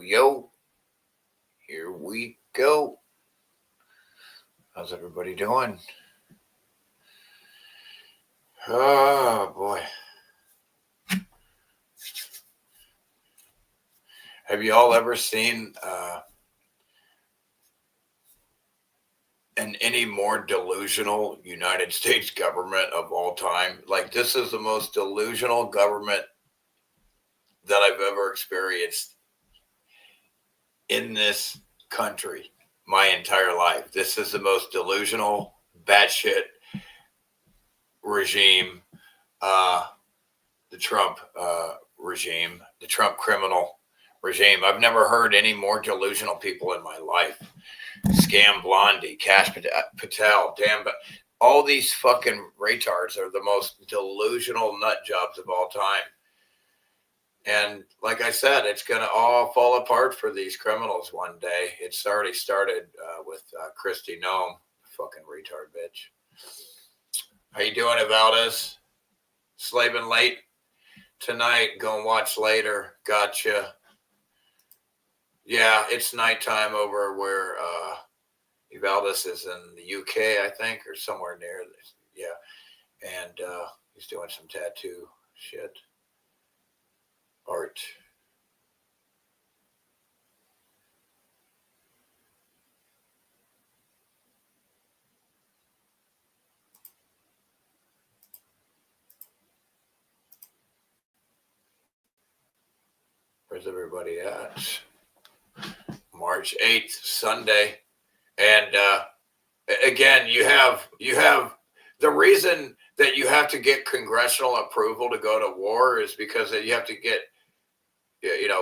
yo. Here we go. How's everybody doing? Oh, boy. Have you all ever seen any more delusional United States government of all time? Like, this is the most delusional government that I've ever experienced in this country my entire life. This is the most delusional, batshit regime, the Trump regime, the Trump criminal regime. I've never heard any more delusional people in my life. Scam Blondie, Cash Patel, damn, but all these fucking retards are the most delusional nut jobs of all time. And like I said, it's going to all fall apart for these criminals one day. It's already started with Kristi Noem, fucking retard bitch. How you doing, Evaldes? Slaving late tonight. Go and watch later. Gotcha. Yeah, it's nighttime over where Evaldes is in the UK, I think, or somewhere near this. Yeah. And he's doing some tattoo shit. Art. Where's everybody at? March 8th, Sunday. And again, you have the reason that you have to get congressional approval to go to war is because you have to get,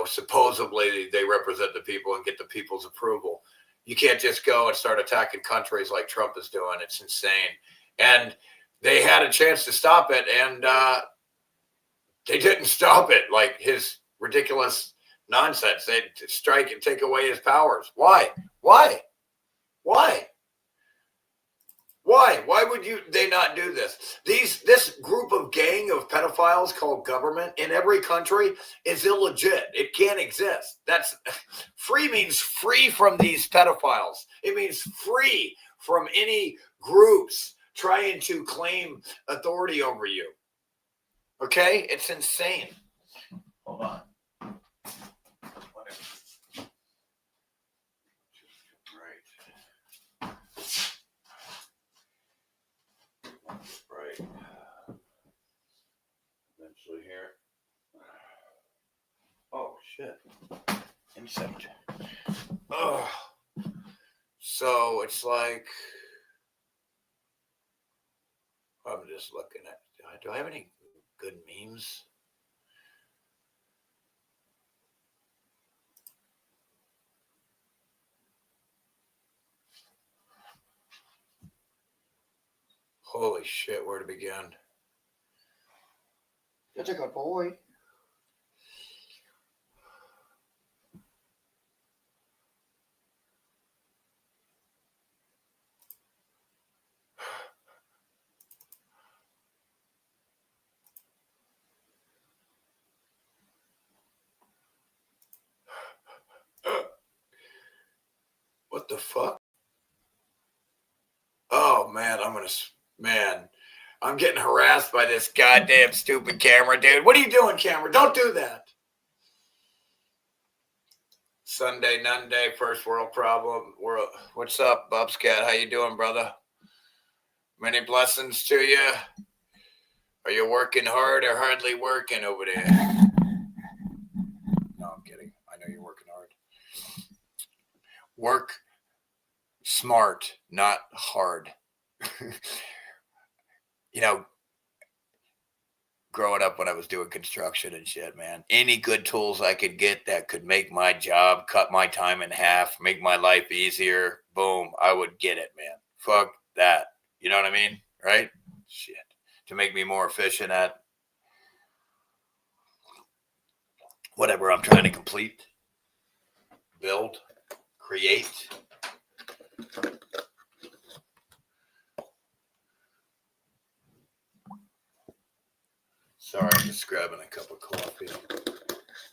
supposedly they represent the people and get the people's approval. You can't just go and start attacking countries like Trump is doing. It's insane. And they had a chance to stop it, and they didn't stop it. Like his ridiculous nonsense. They'd strike and take away his powers. Why? Why would they not do this? This group of gang of pedophiles called government in every country is illegit. It can't exist. That's free means free from these pedophiles. It means free from any groups trying to claim authority over you. Okay? It's insane. Hold on. Right. Eventually here. Oh, shit. Insect. Oh. So it's like, I'm just looking at, do I have any good memes? Holy shit, where to begin? That's a good boy. What the fuck? Oh, man, I'm getting harassed by this goddamn stupid camera, dude. What are you doing, camera? Don't do that. Sunday, Nunday, first world problem. What's up, Bubscat? How you doing, brother? Many blessings to you. Are you working hard or hardly working over there? No, I'm kidding. I know you're working hard. Work smart, not hard. Growing up when I was doing construction and shit, man, any good tools I could get that could make my job, cut my time in half, make my life easier, boom, I would get it, man. Fuck that. You know what I mean? Right? Shit. To make me more efficient at whatever I'm trying to complete, build, create. Sorry, I'm just grabbing a cup of coffee.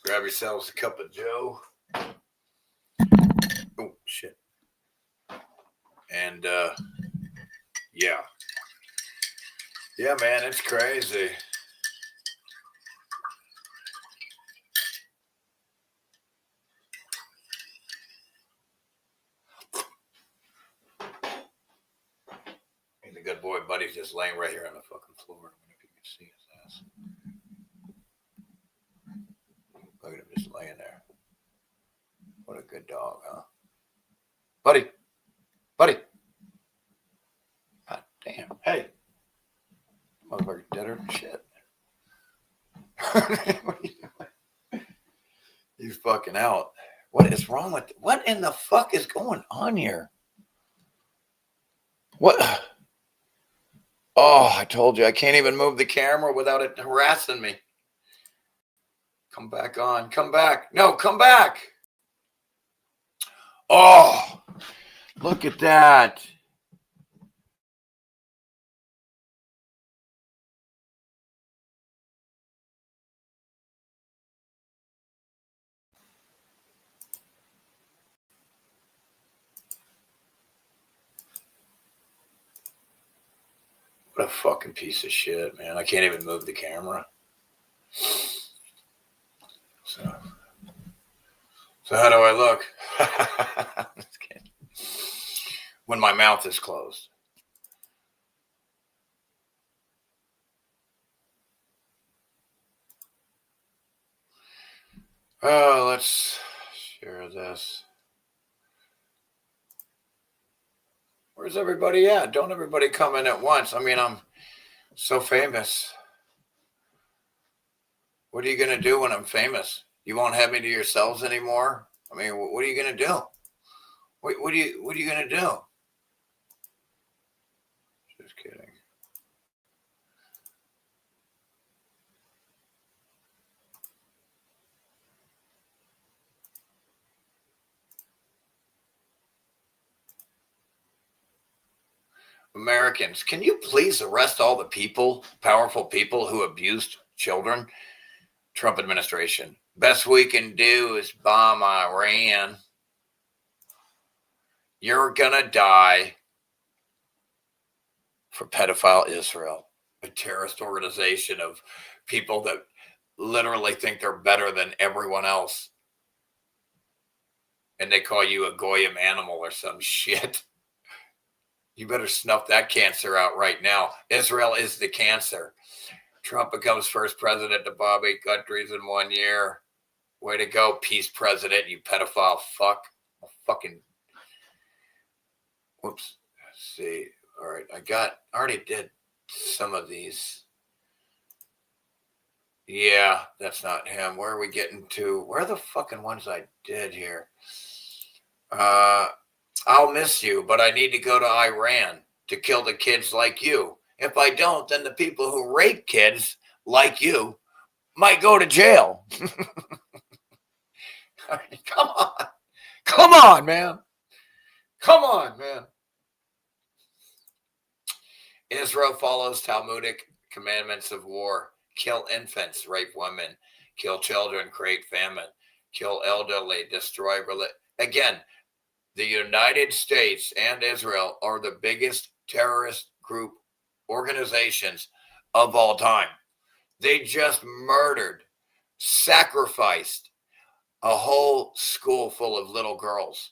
Grab yourselves a cup of Joe. And yeah, man, it's crazy. He's a good boy. Buddy's just laying right here on the fucking floor. I wonder if you can see his ass. Look at him just laying there. What a good dog, huh? Buddy. God damn. Hey. Motherfucker deader than shit. What are you doing? He's fucking out. What is wrong with what in the fuck is going on here? What? Oh, I told you I can't even move the camera without it harassing me. Come back on. Come back. No, come back. Oh, look at that. What a fucking piece of shit, man. I can't even move the camera. So how do I look? Just kidding. When my mouth is closed. Oh, let's share this. Where's everybody at? Don't everybody come in at once. I mean, I'm so famous. What are you going to do when I'm famous? You won't have me to yourselves anymore? I mean, what are you going to do? What are you going to do? Just kidding. Americans, can you please arrest all the people, powerful people who abused children? Trump administration. Best we can do is bomb Iran. You're gonna die for pedophile Israel, a terrorist organization of people that literally think they're better than everyone else. And they call you a goyim animal or some shit. You better snuff that cancer out right now. Israel is the cancer. Trump becomes first president to bomb 8 countries in 1 year. Way to go, peace president, you pedophile fuck. Fucking. Whoops. Let's see. All right. I already did some of these. Yeah, that's not him. Where are we getting to? Where are the fucking ones I did here? I'll miss you, but I need to go to Iran to kill the kids like you. If I don't, then the people who rape kids like you might go to jail. Come on. Come on, man. Come on, man. Israel follows Talmudic commandments of war. Kill infants, rape women, kill children, create famine, kill elderly, destroy religion. Again, the United States and Israel are the biggest terrorist group organizations of all time. They just murdered, sacrificed a whole school full of little girls,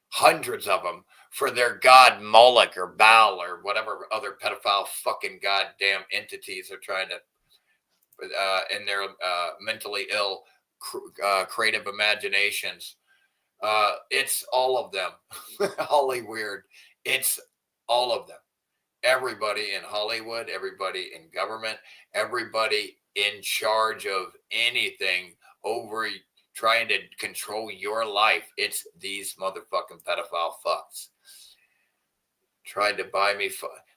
hundreds of them, for their god Moloch or Baal or whatever other pedophile fucking goddamn entities are trying to, in their mentally ill, creative imaginations. It's all of them. Hollywood. It's all of them. Everybody in Hollywood, everybody in government, everybody in charge of anything over trying to control your life. It's these motherfucking pedophile fucks. Tried to buy me.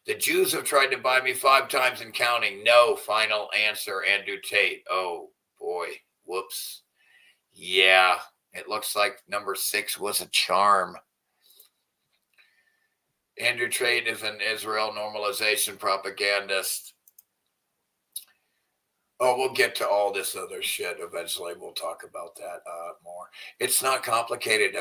The Jews have tried to buy me 5 times and counting. No final answer, Andrew Tate. Oh, boy. Whoops. Yeah. It looks like number 6 was a charm. Andrew Tate is an Israel normalization propagandist. Oh, we'll get to all this other shit eventually. We'll talk about that more. It's not complicated.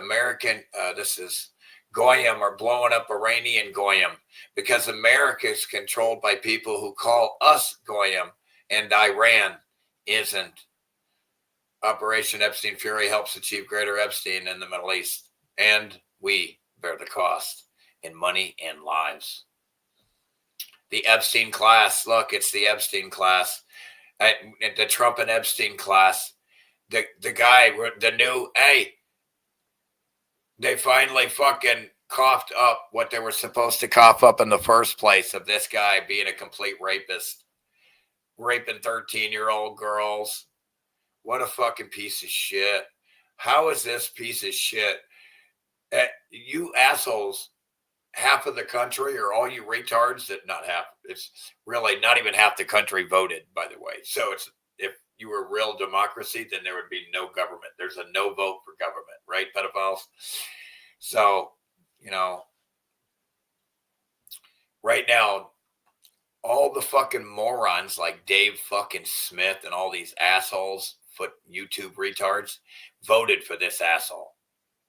This is Goyim are blowing up Iranian Goyim because America is controlled by people who call us Goyim, and Iran isn't. Operation Epstein Fury helps achieve greater Epstein in the Middle East, and we bear the cost in money and lives. The Epstein class, look, it's the Epstein class, the Trump and Epstein class. The guy, the new, hey, they finally fucking coughed up what they were supposed to cough up in the first place of this guy being a complete rapist, raping 13-year-old girls. What a fucking piece of shit. How is this piece of shit? You assholes, half of the country, or all you retards that not half, it's really not even half the country voted, by the way. So it's, if you were a real democracy, then there would be no government. There's a no vote for government, right, pedophiles? So, right now, all the fucking morons like Dave fucking Smith and all these assholes, YouTube retards, voted for this asshole.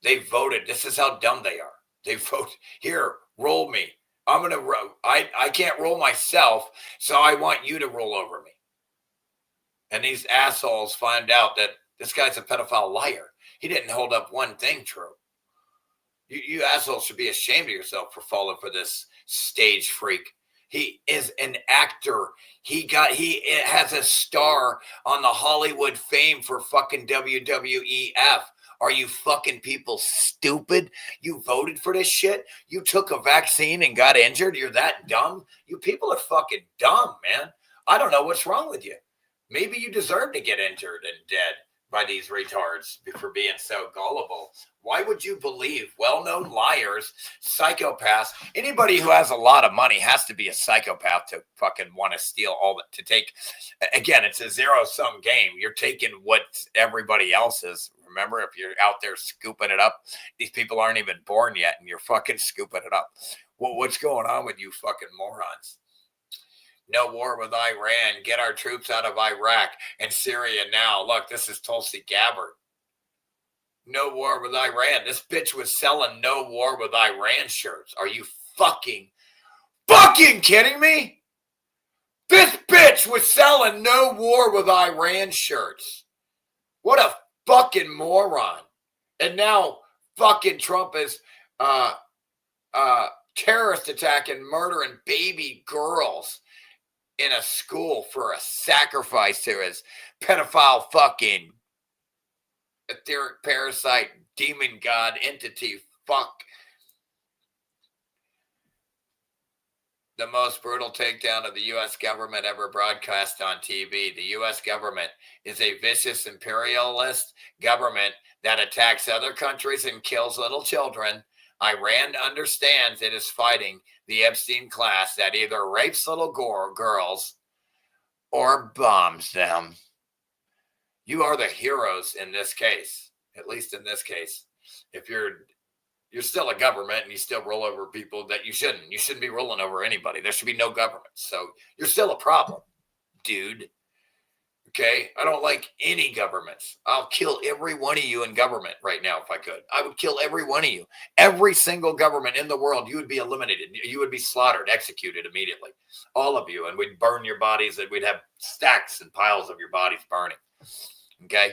They voted. This is how dumb they are. They vote, here, roll me. I can't roll myself, so I want you to roll over me. And these assholes find out that this guy's a pedophile liar. He didn't hold up one thing true. You assholes should be ashamed of yourself for falling for this stage freak. He is an actor. He has a star on the Hollywood fame for fucking WWEF. Are you fucking people stupid? You voted for this shit? You took a vaccine and got injured? You're that dumb? You people are fucking dumb, man. I don't know what's wrong with you. Maybe you deserve to get injured and dead by these retards for being so gullible. Why would you believe well-known liars, psychopaths? Anybody who has a lot of money has to be a psychopath to fucking want to steal all that, to take. Again, it's a zero-sum game. You're taking what everybody else is. Remember, if you're out there scooping it up, these people aren't even born yet, and you're fucking scooping it up. Well, what's going on with you fucking morons? No war with Iran. Get our troops out of Iraq and Syria now. Look, this is Tulsi Gabbard. No war with Iran. This bitch was selling no war with Iran shirts. Are you fucking kidding me? This bitch was selling no war with Iran shirts. What a fucking moron. And now fucking Trump is terrorist attack and murdering baby girls in a school for a sacrifice to his pedophile fucking etheric parasite demon god entity fuck. The most brutal takedown of the U.S. government ever broadcast on TV. The U.S. government is a vicious imperialist government that attacks other countries and kills little children. Iran understands it is fighting the Epstein class that either rapes little girls or bombs them. You are the heroes in this case, at least in this case. If you're still a government and you still roll over people that you shouldn't. You shouldn't be rolling over anybody. There should be no government. So you're still a problem, dude. Okay? I don't like any governments. I'll kill every one of you in government right now if I could. I would kill every one of you. Every single government in the world, you would be eliminated. You would be slaughtered, executed immediately. All of you. And we'd burn your bodies, and we'd have stacks and piles of your bodies burning. Okay?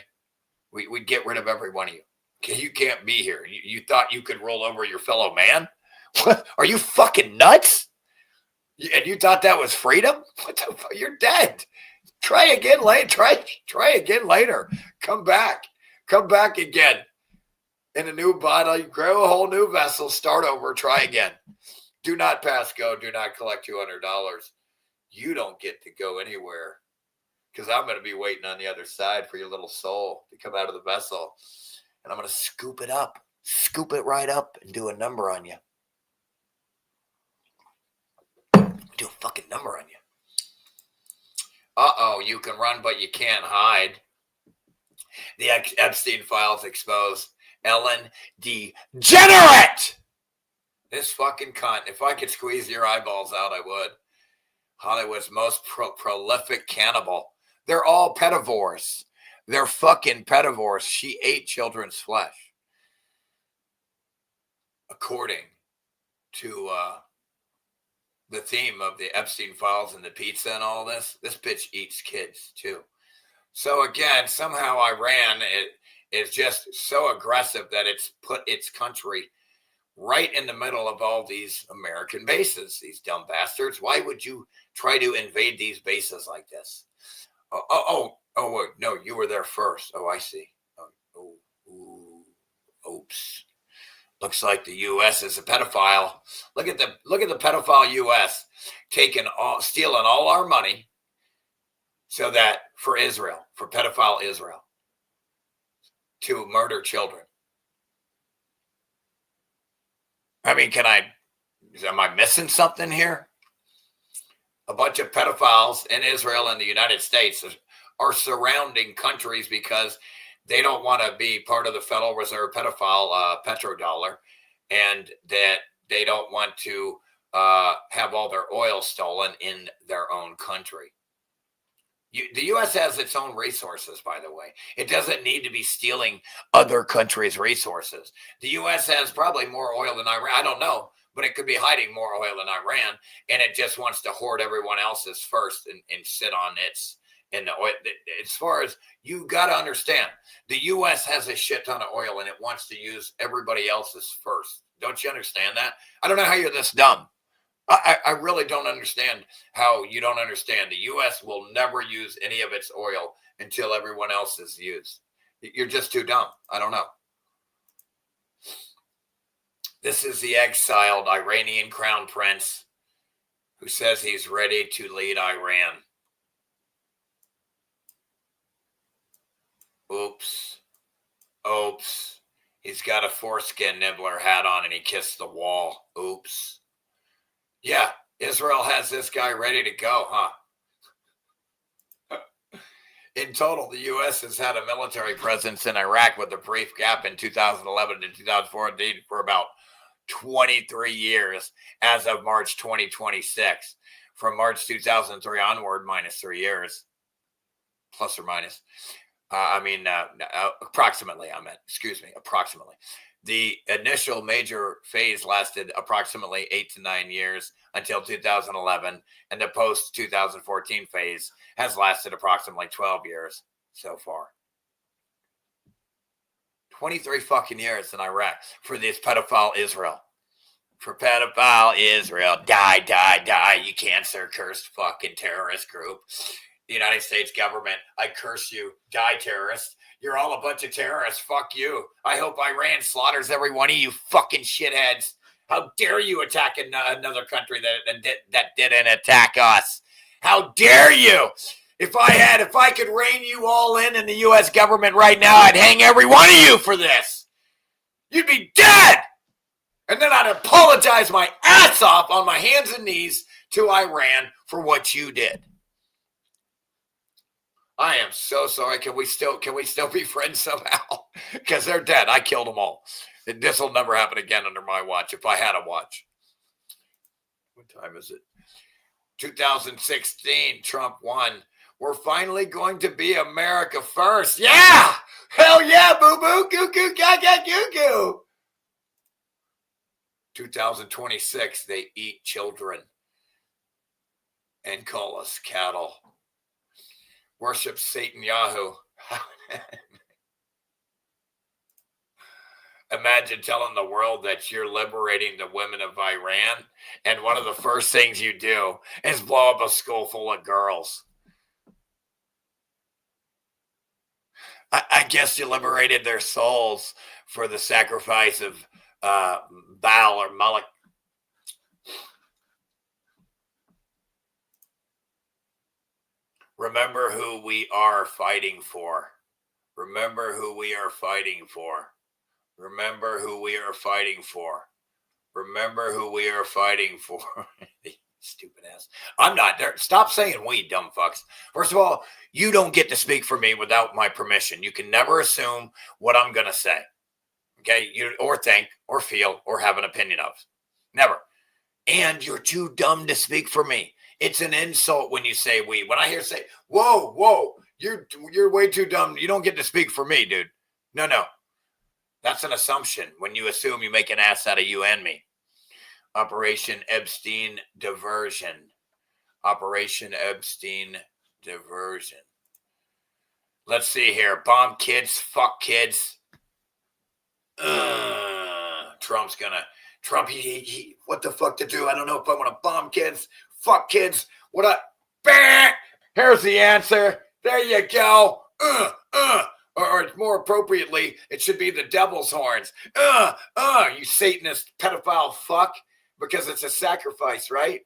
We'd get rid of every one of you. Okay, you can't be here. You thought you could roll over your fellow man? What? Are you fucking nuts? And you thought that was freedom? What the fuck? You're dead. Try again later. Try again later. Come back again in a new bottle. Grow a whole new vessel. Start over. Try again. Do not pass go. Do not collect $200. You don't get to go anywhere because I'm going to be waiting on the other side for your little soul to come out of the vessel. And I'm going to scoop it up, scoop it right up and do a number on you. Do a fucking number on you. Uh-oh, you can run, but you can't hide. The Epstein files expose Ellen DeGenerate. This fucking cunt. If I could squeeze your eyeballs out, I would. Hollywood's most prolific cannibal. They're all pedivores. They're fucking pedivores. She ate children's flesh. according to the theme of the Epstein files and the pizza and all this bitch eats kids too. So again, somehow Iran is just so aggressive that it's put its country right in the middle of all these American bases, these dumb bastards. Why would you try to invade these bases like this? No, you were there first. Oh, I see. Oops. Looks like the U.S. is a pedophile. Look at the pedophile U.S. stealing all our money, so that for Israel, for pedophile Israel, to murder children. I mean, am I missing something here? A bunch of pedophiles in Israel and the United States are surrounding countries because they don't want to be part of the Federal Reserve pedophile petrodollar, and that they don't want to have all their oil stolen in their own country. The U.S. has its own resources, by the way. It doesn't need to be stealing other countries' resources. The U.S. has probably more oil than Iran. I don't know, but it could be hiding more oil than Iran, and it just wants to hoard everyone else's first and sit on its. And the oil. As far as you got to understand, the U.S. has a shit ton of oil, and it wants to use everybody else's first. Don't you understand that? I don't know how you're this dumb. I really don't understand how you don't understand. The U.S. will never use any of its oil until everyone else is used. You're just too dumb. I don't know. This is the exiled Iranian crown prince who says he's ready to lead Iran. Oops. He's got a foreskin nibbler hat on and he kissed the wall. Oops. Yeah, Israel has this guy ready to go, huh? In total, the U.S. has had a military presence in Iraq with a brief gap in 2011 to 2014 for about 23 years as of March 2026. From March 2003 onward, minus 3 years, plus or minus. Approximately, approximately. The initial major phase lasted approximately 8 to 9 years until 2011, and the post-2014 phase has lasted approximately 12 years so far. 23 fucking years in Iraq for this pedophile Israel. For pedophile Israel, die, you cancer cursed fucking terrorist group. The United States government, I curse you, die terrorist. You're all a bunch of terrorists. Fuck you. I hope Iran slaughters every one of you fucking shitheads. How dare you attack another country that didn't attack us? How dare you? If I could rein you all in the U.S. government right now, I'd hang every one of you for this. You'd be dead. And then I'd apologize my ass off on my hands and knees to Iran for what you did. I am so sorry. Can we still be friends somehow? Because they're dead. I killed them all. This will never happen again under my watch if I had a watch. What time is it? 2016, Trump won. We're finally going to be America first. Yeah! Hell yeah, boo-boo, goo-goo, gaga, goo-goo. 2026, they eat children and call us cattle. Worship Satan Yahoo. Imagine telling the world that you're liberating the women of Iran, and one of the first things you do is blow up a school full of girls. I guess you liberated their souls for the sacrifice of Baal or Moloch. Remember who we are fighting for. Remember who we are fighting for. Remember who we are fighting for. Remember who we are fighting for. Stupid ass. I'm not there. Stop saying we, dumb fucks. First of all, you don't get to speak for me without my permission. You can never assume what I'm going to say. Okay? You or think or feel or have an opinion of. Never. And you're too dumb to speak for me. It's an insult when you say we. When I hear say, whoa, you're way too dumb. You don't get to speak for me, dude. No. That's an assumption when you assume you make an ass out of you and me. Operation Epstein diversion. Operation Epstein diversion. Let's see here. Bomb kids, fuck kids. Trump, he what the fuck to do? I don't know if I want to bomb kids, fuck kids. What up? Bang! Here's the answer. There you go. Or more appropriately, it should be the devil's horns. You Satanist pedophile fuck, because it's a sacrifice, right?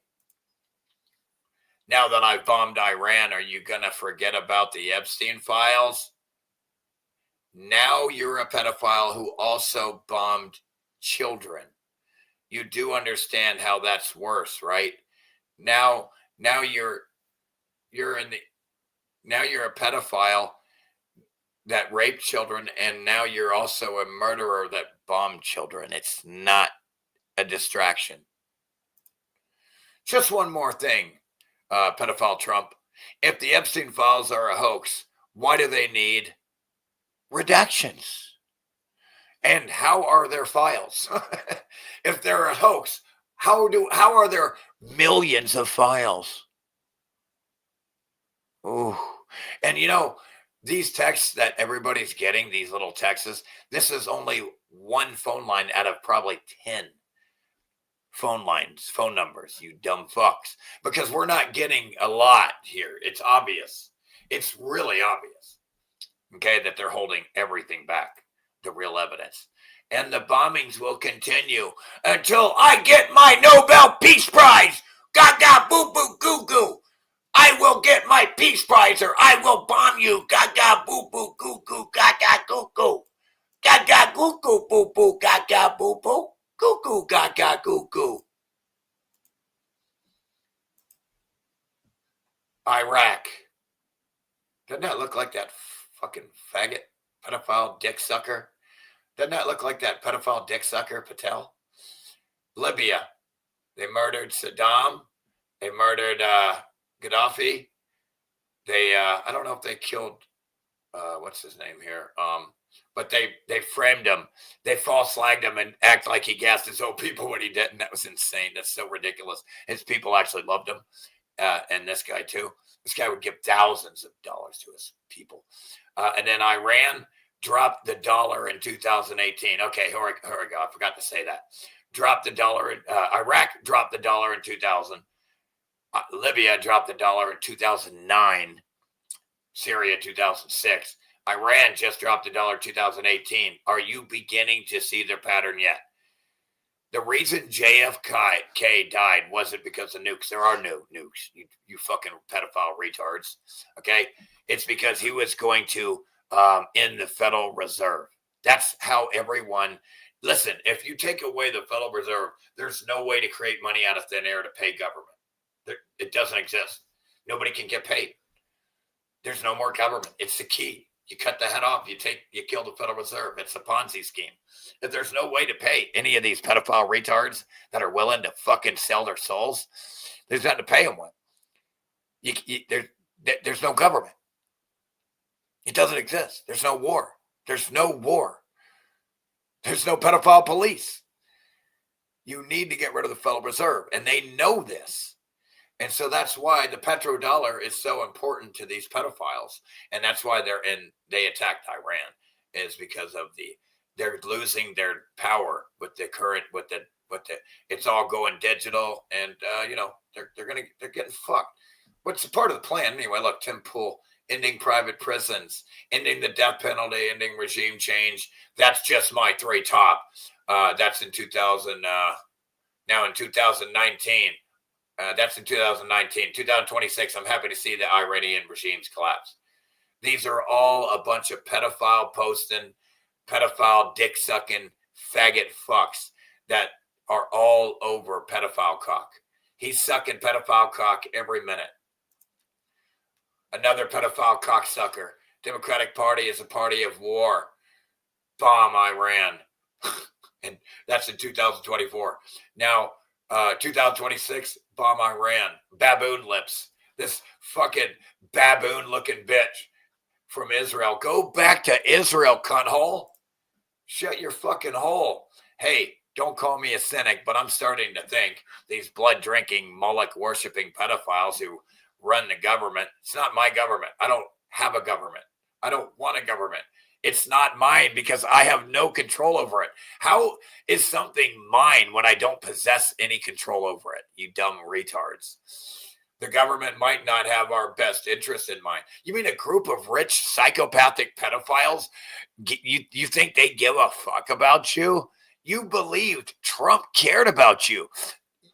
Now that I've bombed Iran, are you going to forget about the Epstein files? Now you're a pedophile who also bombed children. You do understand how that's worse, right? Now you're a pedophile that raped children, and now you're also a murderer that bombed children. It's not a distraction. Just one more thing, pedophile Trump. If the Epstein files are a hoax, why do they need redactions? And how are their files? If they're a hoax, how are there millions of files? Ooh. And these texts that everybody's getting, these little texts, this is only one phone line out of probably 10 phone numbers, you dumb fucks. Because we're not getting a lot here. It's obvious. It's really obvious. Okay, that they're holding everything back, the real evidence. And the bombings will continue until I get my Nobel Peace Prize. Gaga, boo, boo, goo, goo. I will get my Peace Prize, or I will bomb you. Gaga, boo, boo, goo, goo. Gaga, goo, goo. Gaga, goo, goo, boo, boo. Gaga, boo, boo. Goo, goo, gaga, goo, goo. Iraq. Doesn't that look like that fucking faggot, pedophile, dick sucker? Doesn't that look like that pedophile, dick sucker, Patel? Libya. They murdered Saddam. They murdered Gaddafi. They I don't know if they killed what's his name here, but they framed him. They false flagged him and act like he gassed his own people when he didn't. That was insane. That's so ridiculous. His people actually loved him, and this guy too. This guy would give thousands of dollars to his people. And then Iran dropped the dollar in 2018. Okay, here we go. I forgot to say that. Dropped the dollar. Iraq dropped the dollar in 2000. Libya dropped the dollar in 2009. Syria 2006. Iran just dropped the dollar in 2018. Are you beginning to see their pattern yet? The reason JFK died wasn't because of nukes. There are no nukes. You fucking pedophile retards. Okay? It's because he was going to end the Federal Reserve. That's how everyone... Listen, if you take away the Federal Reserve, there's no way to create money out of thin air to pay government. It doesn't exist. Nobody can get paid. There's no more government. It's the key. You cut the head off. You kill the Federal Reserve. It's a Ponzi scheme. If there's no way to pay any of these pedophile retards that are willing to fucking sell their souls, there's nothing to pay them with. There's no government. It doesn't exist. There's no war. There's no war. There's no pedophile police. You need to get rid of the Federal Reserve, and they know this. And so that's why the petrodollar is so important to these pedophiles. And that's why they attacked Iran, is because of they're losing their power with the current, it's all going digital, and they're getting fucked. What's part of the plan anyway? Look, Tim Pool, ending private prisons, ending the death penalty, ending regime change. That's just my three top. That's in 2000. Now in 2019. That's in 2019. 2026, I'm happy to see the Iranian regimes collapse. These are all a bunch of pedophile posting, pedophile dick sucking, faggot fucks that are all over pedophile cock. He's sucking pedophile cock every minute. Another pedophile cocksucker. Democratic Party is a party of war. Bomb Iran. And that's in 2024. Now, 2026, bomb Iran. Baboon lips. This fucking baboon looking bitch from Israel. Go back to Israel, cunthole. Shut your fucking hole. Hey, don't call me a cynic, but I'm starting to think these blood drinking, Moloch worshiping pedophiles who run the government, it's not my government. I don't have a government. I don't want a government. It's not mine because I have no control over it. How is something mine when I don't possess any control over it? You dumb retards. The government might not have our best interest in mind. You mean a group of rich psychopathic pedophiles? You think they give a fuck about you? You believed Trump cared about you.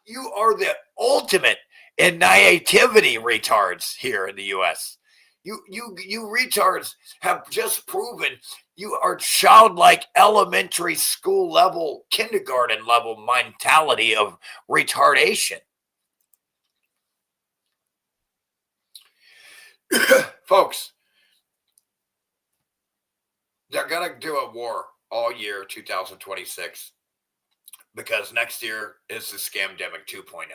You are the ultimate in naivety retards here in the U.S. You retards have just proven you are childlike elementary school level, kindergarten level mentality of retardation. Folks, they're going to do a war all year 2026 because next year is the Scamdemic 2.0.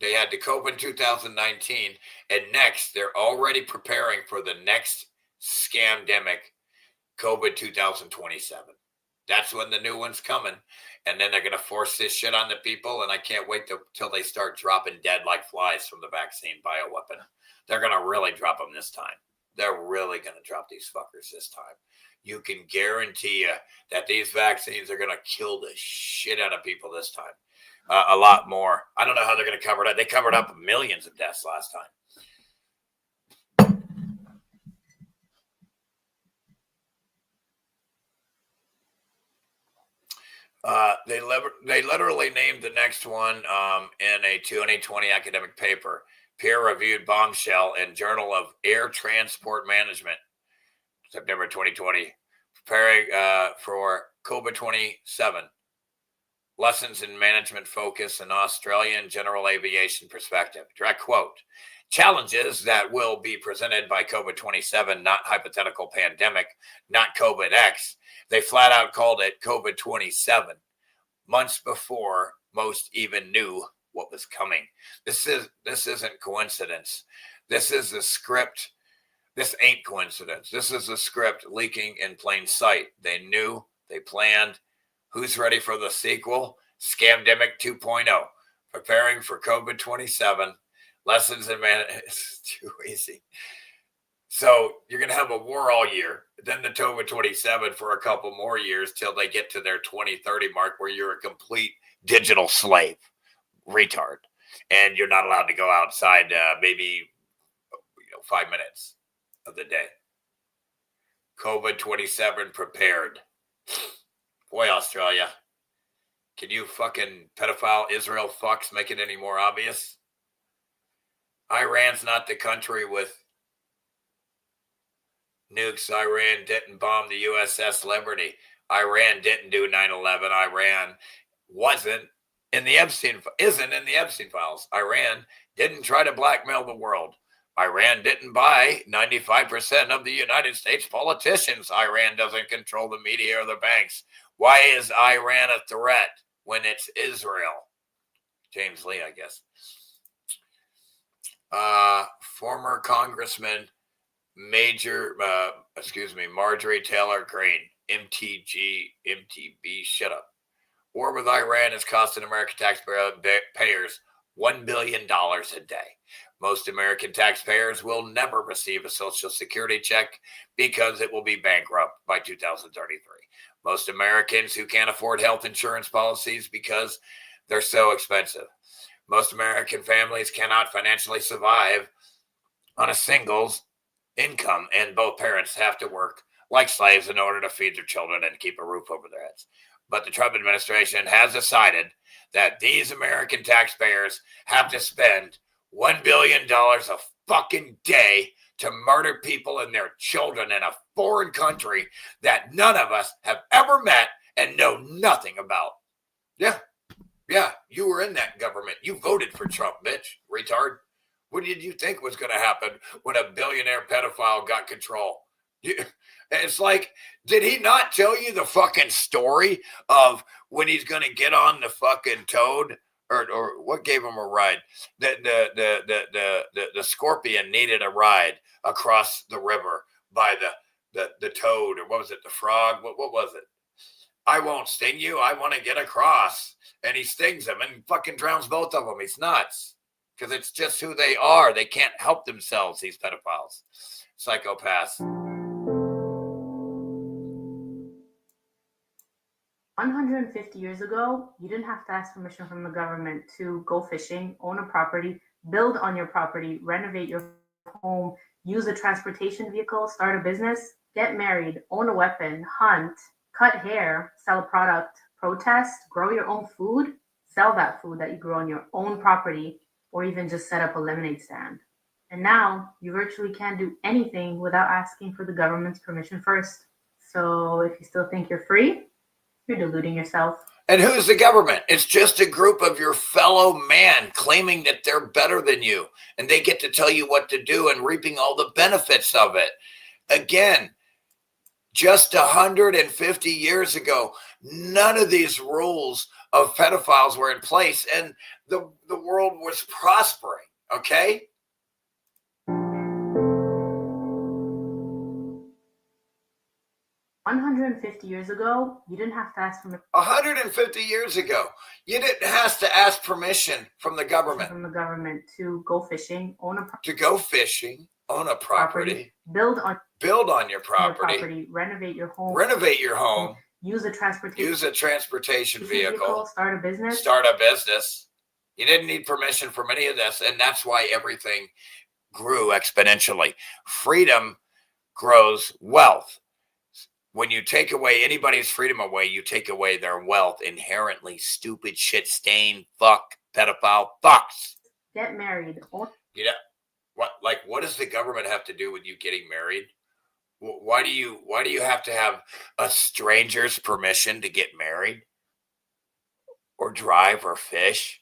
They had the COVID 2019, and next they're already preparing for the next Scamdemic, COVID 2027. That's when the new one's coming, and then they're going to force this shit on the people, and I can't wait till they start dropping dead like flies from the vaccine bioweapon. They're going to really drop them this time. They're really going to drop these fuckers this time. You can guarantee you that these vaccines are going to kill the shit out of people this time. A lot more. I don't know how they're going to cover it up. They covered up millions of deaths last time. They literally named the next one in a 2020 academic paper, peer-reviewed bombshell in Journal of Air Transport Management, September 2020, preparing for COVID-27, lessons in management focus and Australian general aviation perspective. Direct quote, challenges that will be presented by COVID-27, not hypothetical pandemic, not COVID-X. They flat out called it COVID-27 months before most even knew what was coming. This isn't coincidence. This is a script. This ain't coincidence. This is a script leaking in plain sight. They knew, they planned. Who's ready for the sequel? Scamdemic 2.0, preparing for COVID-27, lessons in management. It's too easy. So you're going to have a war all year, then the COVID-27 for a couple more years till they get to their 2030 mark where you're a complete digital slave, retard, and you're not allowed to go outside maybe 5 minutes of the day. COVID-27 prepared. Boy, Australia, can you fucking pedophile Israel fucks make it any more obvious? Iran's not the country with nukes. Iran didn't bomb the USS Liberty. Iran didn't do 9/11. Iran isn't in the Epstein files. Iran didn't try to blackmail the world. Iran didn't buy 95% of the United States politicians. Iran doesn't control the media or the banks. Why is Iran a threat when it's Israel? James Lee, I guess. Former Congressman Marjorie Taylor Greene, MTB, shut up. War with Iran is costing American taxpayers $1 billion a day. Most American taxpayers will never receive a Social Security check because it will be bankrupt by 2033. Most Americans who can't afford health insurance policies because they're so expensive. Most American families cannot financially survive on a single's income, and both parents have to work like slaves in order to feed their children and keep a roof over their heads. But the Trump administration has decided that these American taxpayers have to spend $1 billion a fucking day to murder people and their children in a foreign country that none of us have ever met and know nothing about. Yeah, you were in that government. You voted for Trump, bitch, retard. What did you think was going to happen when a billionaire pedophile got control? It's like, did he not tell you the fucking story of when he's going to get on the fucking toad? Or what gave him a ride? The scorpion needed a ride across the river by the toad, or what was it? The frog? What was it? I won't sting you. I want to get across. And he stings him and fucking drowns both of them. He's nuts. Because it's just who they are. They can't help themselves, these pedophiles. Psychopaths. 150 years ago, you didn't have to ask permission from the government to go fishing, own a property, build on your property, renovate your home, use a transportation vehicle, start a business, get married, own a weapon, hunt, cut hair, sell a product, protest, grow your own food, sell that food that you grow on your own property, or even just set up a lemonade stand. And now you virtually can't do anything without asking for the government's permission first. So if you still think you're free, you're deluding yourself. And who's the government? It's just a group of your fellow man claiming that they're better than you, and they get to tell you what to do and reaping all the benefits of it. Again, just 150 years ago, none of these rules of pedophiles were in place, and the world was prospering, okay? 150 years ago, you didn't have to ask permission. 150 years ago, you didn't have to ask permission from the government. From the government to go fishing, own a property, build on your property, renovate your home, use a transportation vehicle, start a business. You didn't need permission from any of this, and that's why everything grew exponentially. Freedom grows wealth. When you take away anybody's freedom away, you take away their wealth. Inherently stupid, shit stained, pedophile fucks. Get married. You know what does the government have to do with you getting married? Why do you have to have a stranger's permission to get married, or drive, or fish,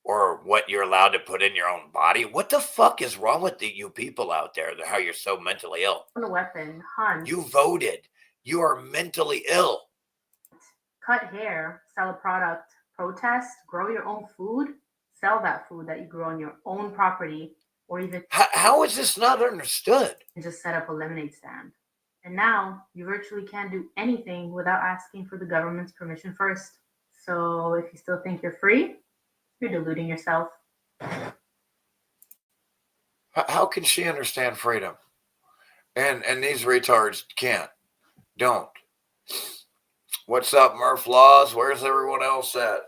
or what you're allowed to put in your own body? What the fuck is wrong with you people out there? How you're so mentally ill? Own a weapon, hunt. You voted. You are mentally ill. Cut hair, sell a product, protest, grow your own food, sell that food that you grow on your own property, or even... How is this not understood? Just set up a lemonade stand. And now you virtually can't do anything without asking for the government's permission first. So if you still think you're free, you're deluding yourself. How can she understand freedom? And these retards don't. What's up, Murph Laws? Where's everyone else at?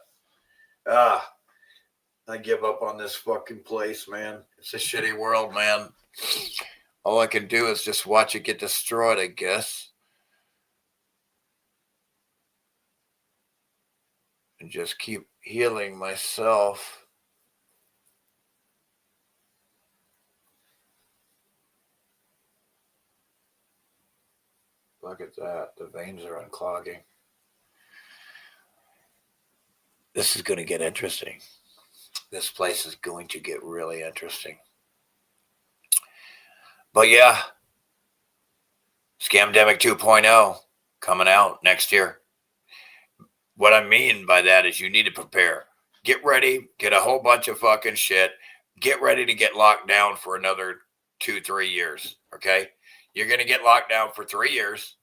I give up on this fucking place, man. It's a shitty world, man. All I can do is just watch it get destroyed, I guess. And just keep healing myself. Look at that. The veins are unclogging. This is going to get interesting. This place is going to get really interesting. But yeah, Scamdemic 2.0 coming out next year. What I mean by that is you need to prepare. Get ready. Get a whole bunch of fucking shit. Get ready to get locked down for another 2-3 years. Okay? You're going to get locked down for 3 years.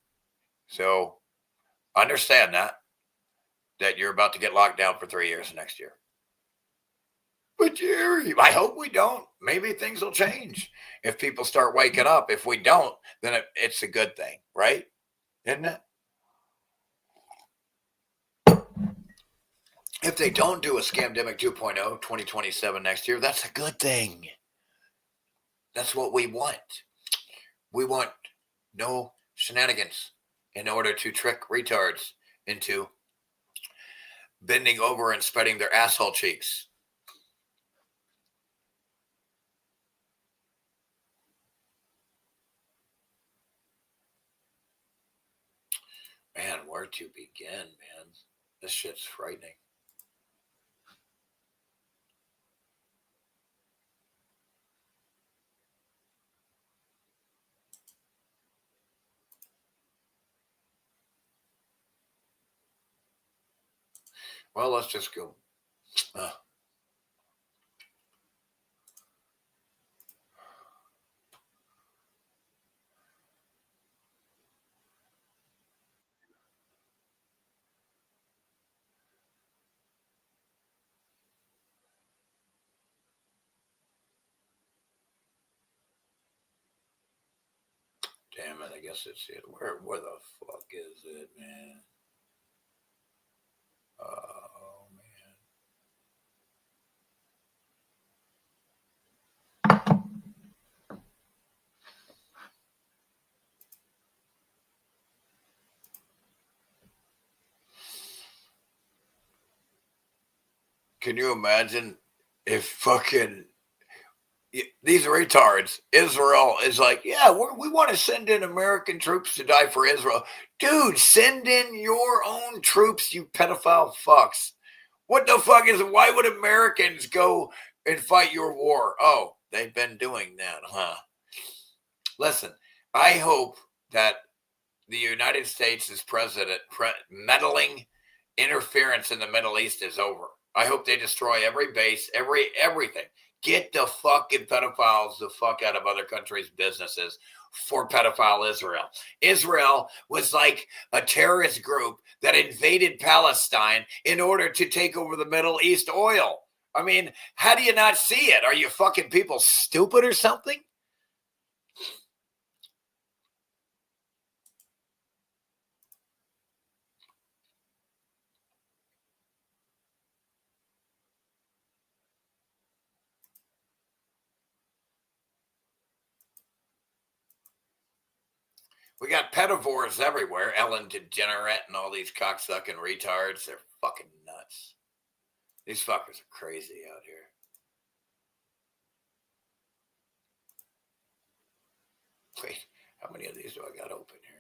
So understand that you're about to get locked down for 3 years next year. But Jerry, I hope we don't. Maybe things will change if people start waking up. If we don't, then it's a good thing, right? Isn't it? If they don't do a Scamdemic 2.0 2027 next year, that's a good thing. That's what we want. We want no shenanigans in order to trick retards into bending over and spreading their asshole cheeks. Man, where to begin, man? This shit's frightening. Well, let's just go. that. I guess it's it. Where the fuck is it, man? Oh man. Can you imagine if fucking these retards, Israel is like, yeah, we want to send in American troops to die for Israel. Dude, send in your own troops, you pedophile fucks. What the fuck is, why would Americans go and fight your war? Oh, they've been doing that, huh? Listen, I hope that the United States' president meddling interference in the Middle East is over. I hope they destroy every base, everything. Get the fucking pedophiles the fuck out of other countries' businesses for pedophile Israel. Israel was like a terrorist group that invaded Palestine in order to take over the Middle East oil. I mean, how do you not see it? Are you fucking people stupid or something? We got pedivores everywhere. Ellen DeGenerate and all these cocksucking retards. They're fucking nuts. These fuckers are crazy out here. Wait, how many of these do I got open here?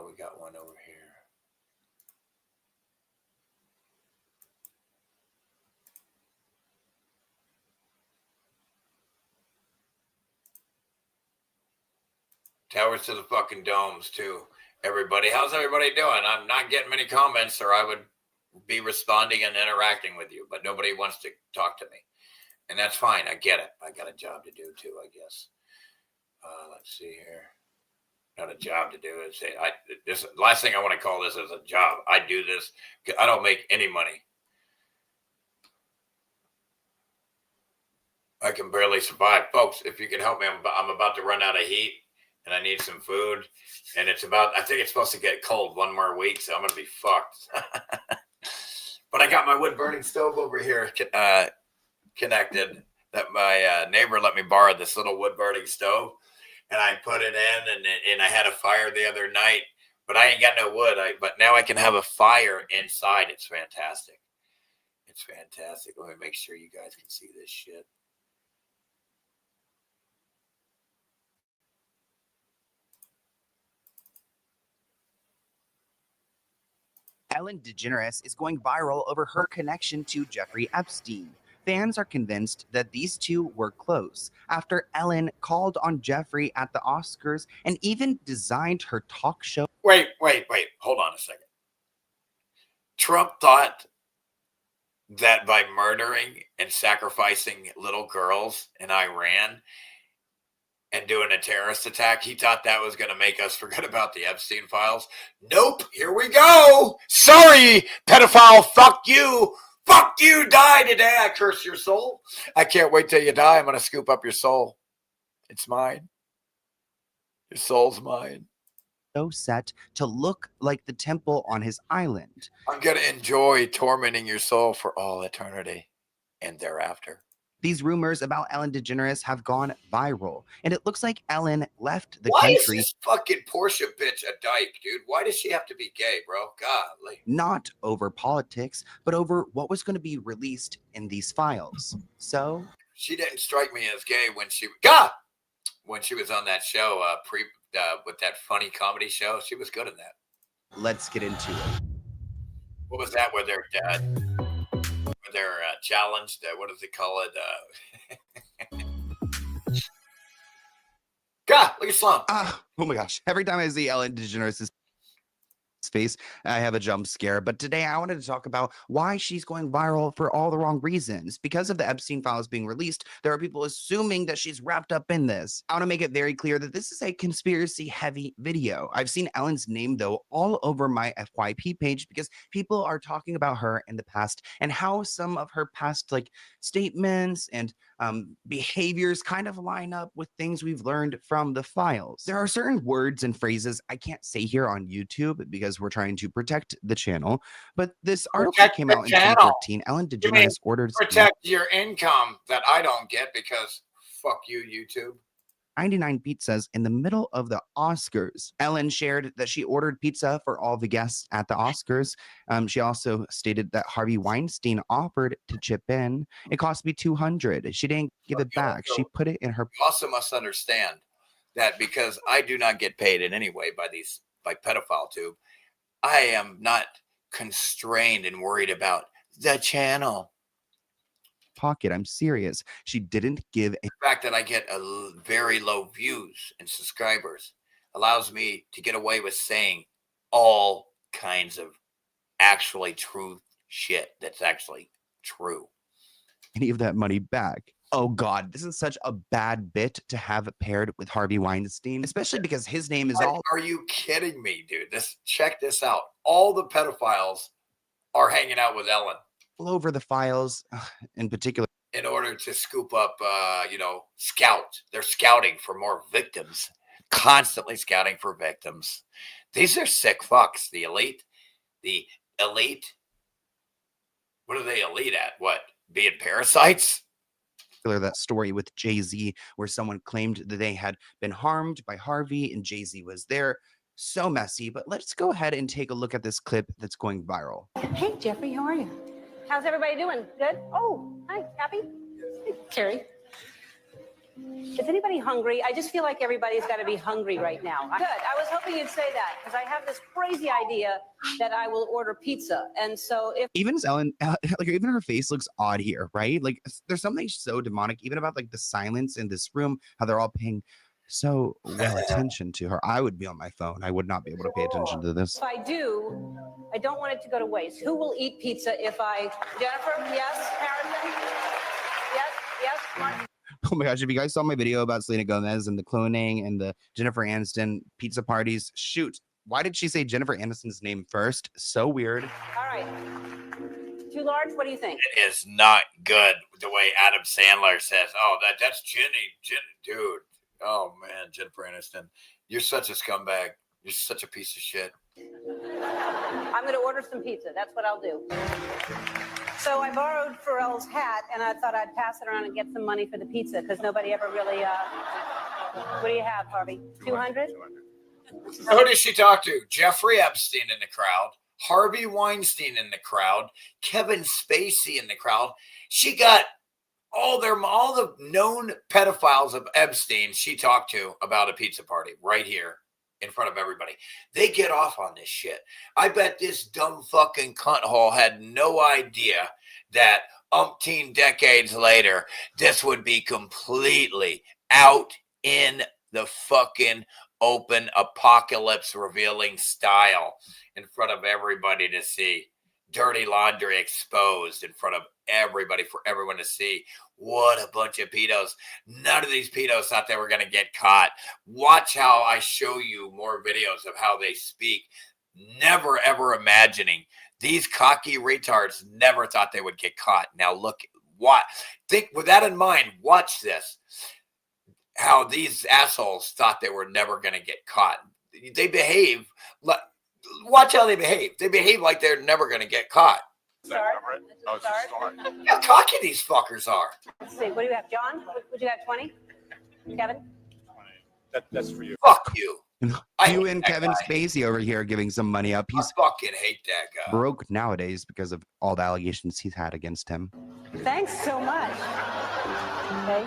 We got one over here. Towers to the fucking domes too. Everybody, how's everybody doing? I'm not getting many comments, or I would be responding and interacting with you, but nobody wants to talk to me, and that's fine. I get it. I got a job to do too, I guess. Let's see here. Not a job to do. This last thing I want to call this is a job. I do this. I don't make any money. I can barely survive, folks. If you can help me, I'm about to run out of heat, and I need some food. And I think it's supposed to get cold one more week, so I'm gonna be fucked. But I got my wood burning stove over here connected. That my neighbor let me borrow this little wood burning stove. And I put it in, and I had a fire the other night, but I ain't got no wood. But now I can have a fire inside. It's fantastic. It's fantastic. Let me make sure you guys can see this shit. Ellen DeGeneres is going viral over her connection to Jeffrey Epstein. Fans are convinced that these two were close after Ellen called on Jeffrey at the Oscars and even designed her talk show. Wait. Hold on a second. Trump thought that by murdering and sacrificing little girls in Iran and doing a terrorist attack, he thought that was going to make us forget about the Epstein files. Nope. Here we go. Sorry, pedophile. Fuck you. Fuck you, die today. I curse your soul. I can't wait till you die. I'm going to scoop up your soul. It's mine. Your soul's mine. So set to look like the temple on his island. I'm going to enjoy tormenting your soul for all eternity and thereafter. These rumors about Ellen DeGeneres have gone viral, and it looks like Ellen left the Why country. Is this fucking Portia bitch a dyke, dude? Why does she have to be gay, bro? Golly. Not over politics, but over what was going to be released in these files. So she didn't strike me as gay when she was on that show with that funny comedy show. She was good in that. Let's get into it. What was that with their dad? They're challenged. What does it call it? God, look at Slump. Oh my gosh. Every time I see Ellen DeGeneres' face, I have a jump scare. But today I wanted to talk about why she's going viral for all the wrong reasons. Because of the Epstein files being released, there are people assuming that she's wrapped up in this. I want to make it very clear that this is a conspiracy heavy video. I've seen Ellen's name though all over my FYP page because people are talking about her in the past and how some of her past statements and behaviors kind of line up with things we've learned from the files. There are certain words and phrases I can't say here on YouTube because we're trying to protect the channel, but this article Protect came the out in channel. 2013. Ellen You mean DeGeneres ordered protect your income that I don't get because fuck you, YouTube. 99 pizzas in the middle of the Oscars. Ellen shared that she ordered pizza for all the guests at the Oscars. She also stated that Harvey Weinstein offered to chip in. It cost me $200. She didn't give it back. She put it in her. You also must understand that because I do not get paid in any way by pedophile tube, I am not constrained and worried about the channel. Pocket. I'm serious. She didn't give a. The fact that I get very low views and subscribers allows me to get away with saying all kinds of actually true shit that's actually true. Any of that money back. Oh God, this is such a bad bit to have paired with Harvey Weinstein, especially because his name is all. Are you kidding me, dude? Check this out. All the pedophiles are hanging out with Ellen over the files, in particular. In order to scoop up, scout. They're scouting for more victims, constantly scouting for victims. These are sick fucks. The elite. What are they elite at? What? Being parasites? That story with Jay-Z, where someone claimed that they had been harmed by Harvey and Jay-Z was there. So messy, but let's go ahead and take a look at this clip that's going viral. Hey, Jeffrey, how are you? How's everybody doing? Good? Oh, hi, happy? Hey, Terry. Is anybody hungry? I just feel like everybody's got to be hungry right now. Good. I was hoping you'd say that because I have this crazy idea that I will order pizza. And so if even Ellen, like even her face looks odd here, right? Like there's something so demonic, even about like the silence in this room, how they're all paying so well attention to her. I would be on my phone. I would not be able to pay attention to this. If I do, I don't want it to go to waste. Who will eat pizza if I... Jennifer? Yes? Harrison? Yes? Martin? Oh my gosh, if you guys saw my video about Selena Gomez and the cloning and the Jennifer Aniston pizza parties, shoot. Why did she say Jennifer Aniston's name first? So weird. All right. Too large? What do you think? It is not good the way Adam Sandler says, oh, that's Jenny, dude. Oh, man, Jennifer Aniston. You're such a scumbag. You're such a piece of shit. I'm going to order some pizza. That's what I'll do. So I borrowed Pharrell's hat, and I thought I'd pass it around and get some money for the pizza, because nobody ever really... What do you have, Harvey? 200? Who did she talk to? Jeffrey Epstein in the crowd. Harvey Weinstein in the crowd. Kevin Spacey in the crowd. She got... all the known pedophiles of Epstein she talked to about a pizza party right here in front of everybody. They get off on this shit. I bet this dumb fucking cunt hole had no idea that umpteen decades later, this would be completely out in the fucking open apocalypse revealing style in front of everybody to see. Dirty laundry exposed in front of everybody for everyone to see. What a bunch of pedos. None of these pedos thought they were going to get caught. Watch how I show you more videos of how they speak. Never, ever imagining. These cocky retards never thought they would get caught. Now look, think with that in mind, watch this. How these assholes thought they were never going to get caught. They behave like... Watch how they behave. They behave like they're never going to get caught. Start. How cocky these fuckers are. Let's see. What do you have, John? Would you have 20? Kevin? 20. That's for you. Fuck you. You and Kevin Spacey over here giving some money up. He's I fucking hate that guy. broke nowadays because of all the allegations he's had against him. Thanks so much. Okay.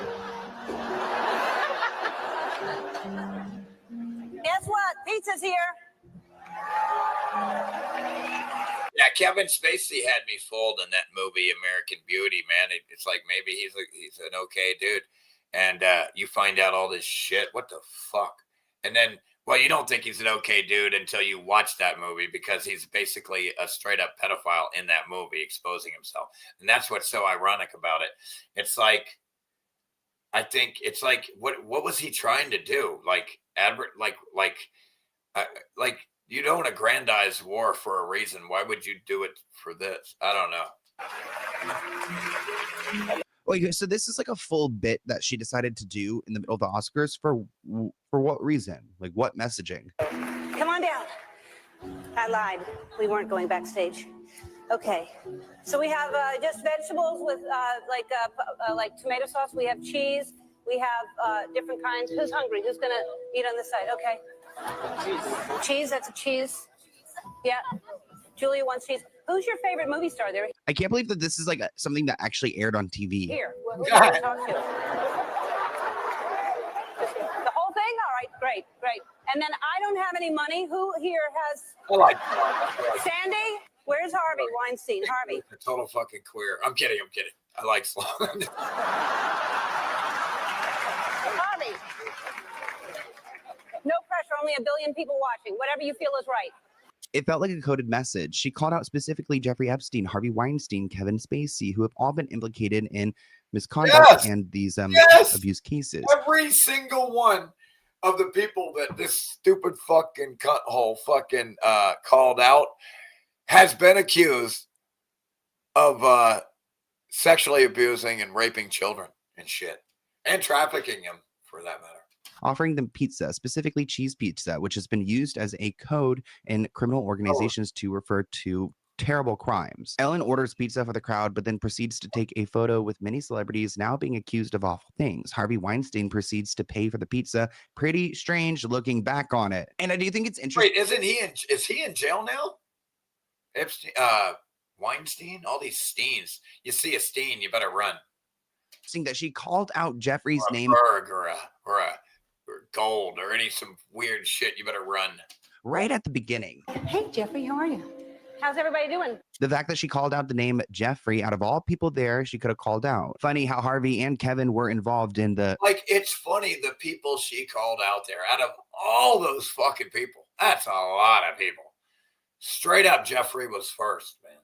Guess what? Pizza's here. Yeah, Kevin Spacey had me fooled in that movie American Beauty, man. It's like maybe he's an okay dude. And you find out all this shit. What the fuck? And then, well, you don't think he's an okay dude until you watch that movie because he's basically a straight up pedophile in that movie exposing himself. And that's what's so ironic about it. It's like, I think it's like, what was he trying to do? Like, you don't aggrandize war for a reason. Why would you do it for this? I don't know. Wait, so this is like a full bit that she decided to do in the middle of the Oscars for what reason? Like what messaging? Come on down. I lied. We weren't going backstage. Okay. So we have just vegetables with like tomato sauce. We have cheese. We have different kinds. Who's hungry? Who's gonna eat on this side? Okay. Cheese. That's a cheese. Yeah. Julia wants cheese. Who's your favorite movie star there? I can't believe that this is like something that actually aired on TV. Here. Who do you want to talk to? The whole thing? All right. Great. Great. And then I don't have any money. Who here has? I like Sandy? Where's Harvey Weinstein? Harvey. a total fucking queer. I'm kidding. I like slow. Harvey. No pressure. Only a billion people watching. Whatever you feel is right. It felt like a coded message. She called out specifically Jeffrey Epstein, Harvey Weinstein, Kevin Spacey, who have all been implicated in misconduct Yes! and these Yes! abuse cases. Every single one of the people that this stupid fucking cunt hole fucking called out has been accused of sexually abusing and raping children and shit, and trafficking them for that matter. Offering them pizza, specifically cheese pizza, which has been used as a code in criminal organizations to refer to terrible crimes. Ellen orders pizza for the crowd, but then proceeds to take a photo with many celebrities now being accused of awful things. Harvey Weinstein proceeds to pay for the pizza. Pretty strange looking back on it. And I do think it's interesting. Wait, is he in jail now? Epstein, Weinstein, all these Steens. You see a Steen, you better run. That she called out Jeffrey's Or a name Berg or Gold or some weird shit, you better run. right at the beginning. Hey, Jeffrey, how are you? How's everybody doing? The fact that she called out the name Jeffrey out of all people there, she could have called out. Funny how Harvey and Kevin were involved in the. Like, it's funny the people she called out there, out of all those fucking people, that's a lot of people. Straight up, Jeffrey was first, man.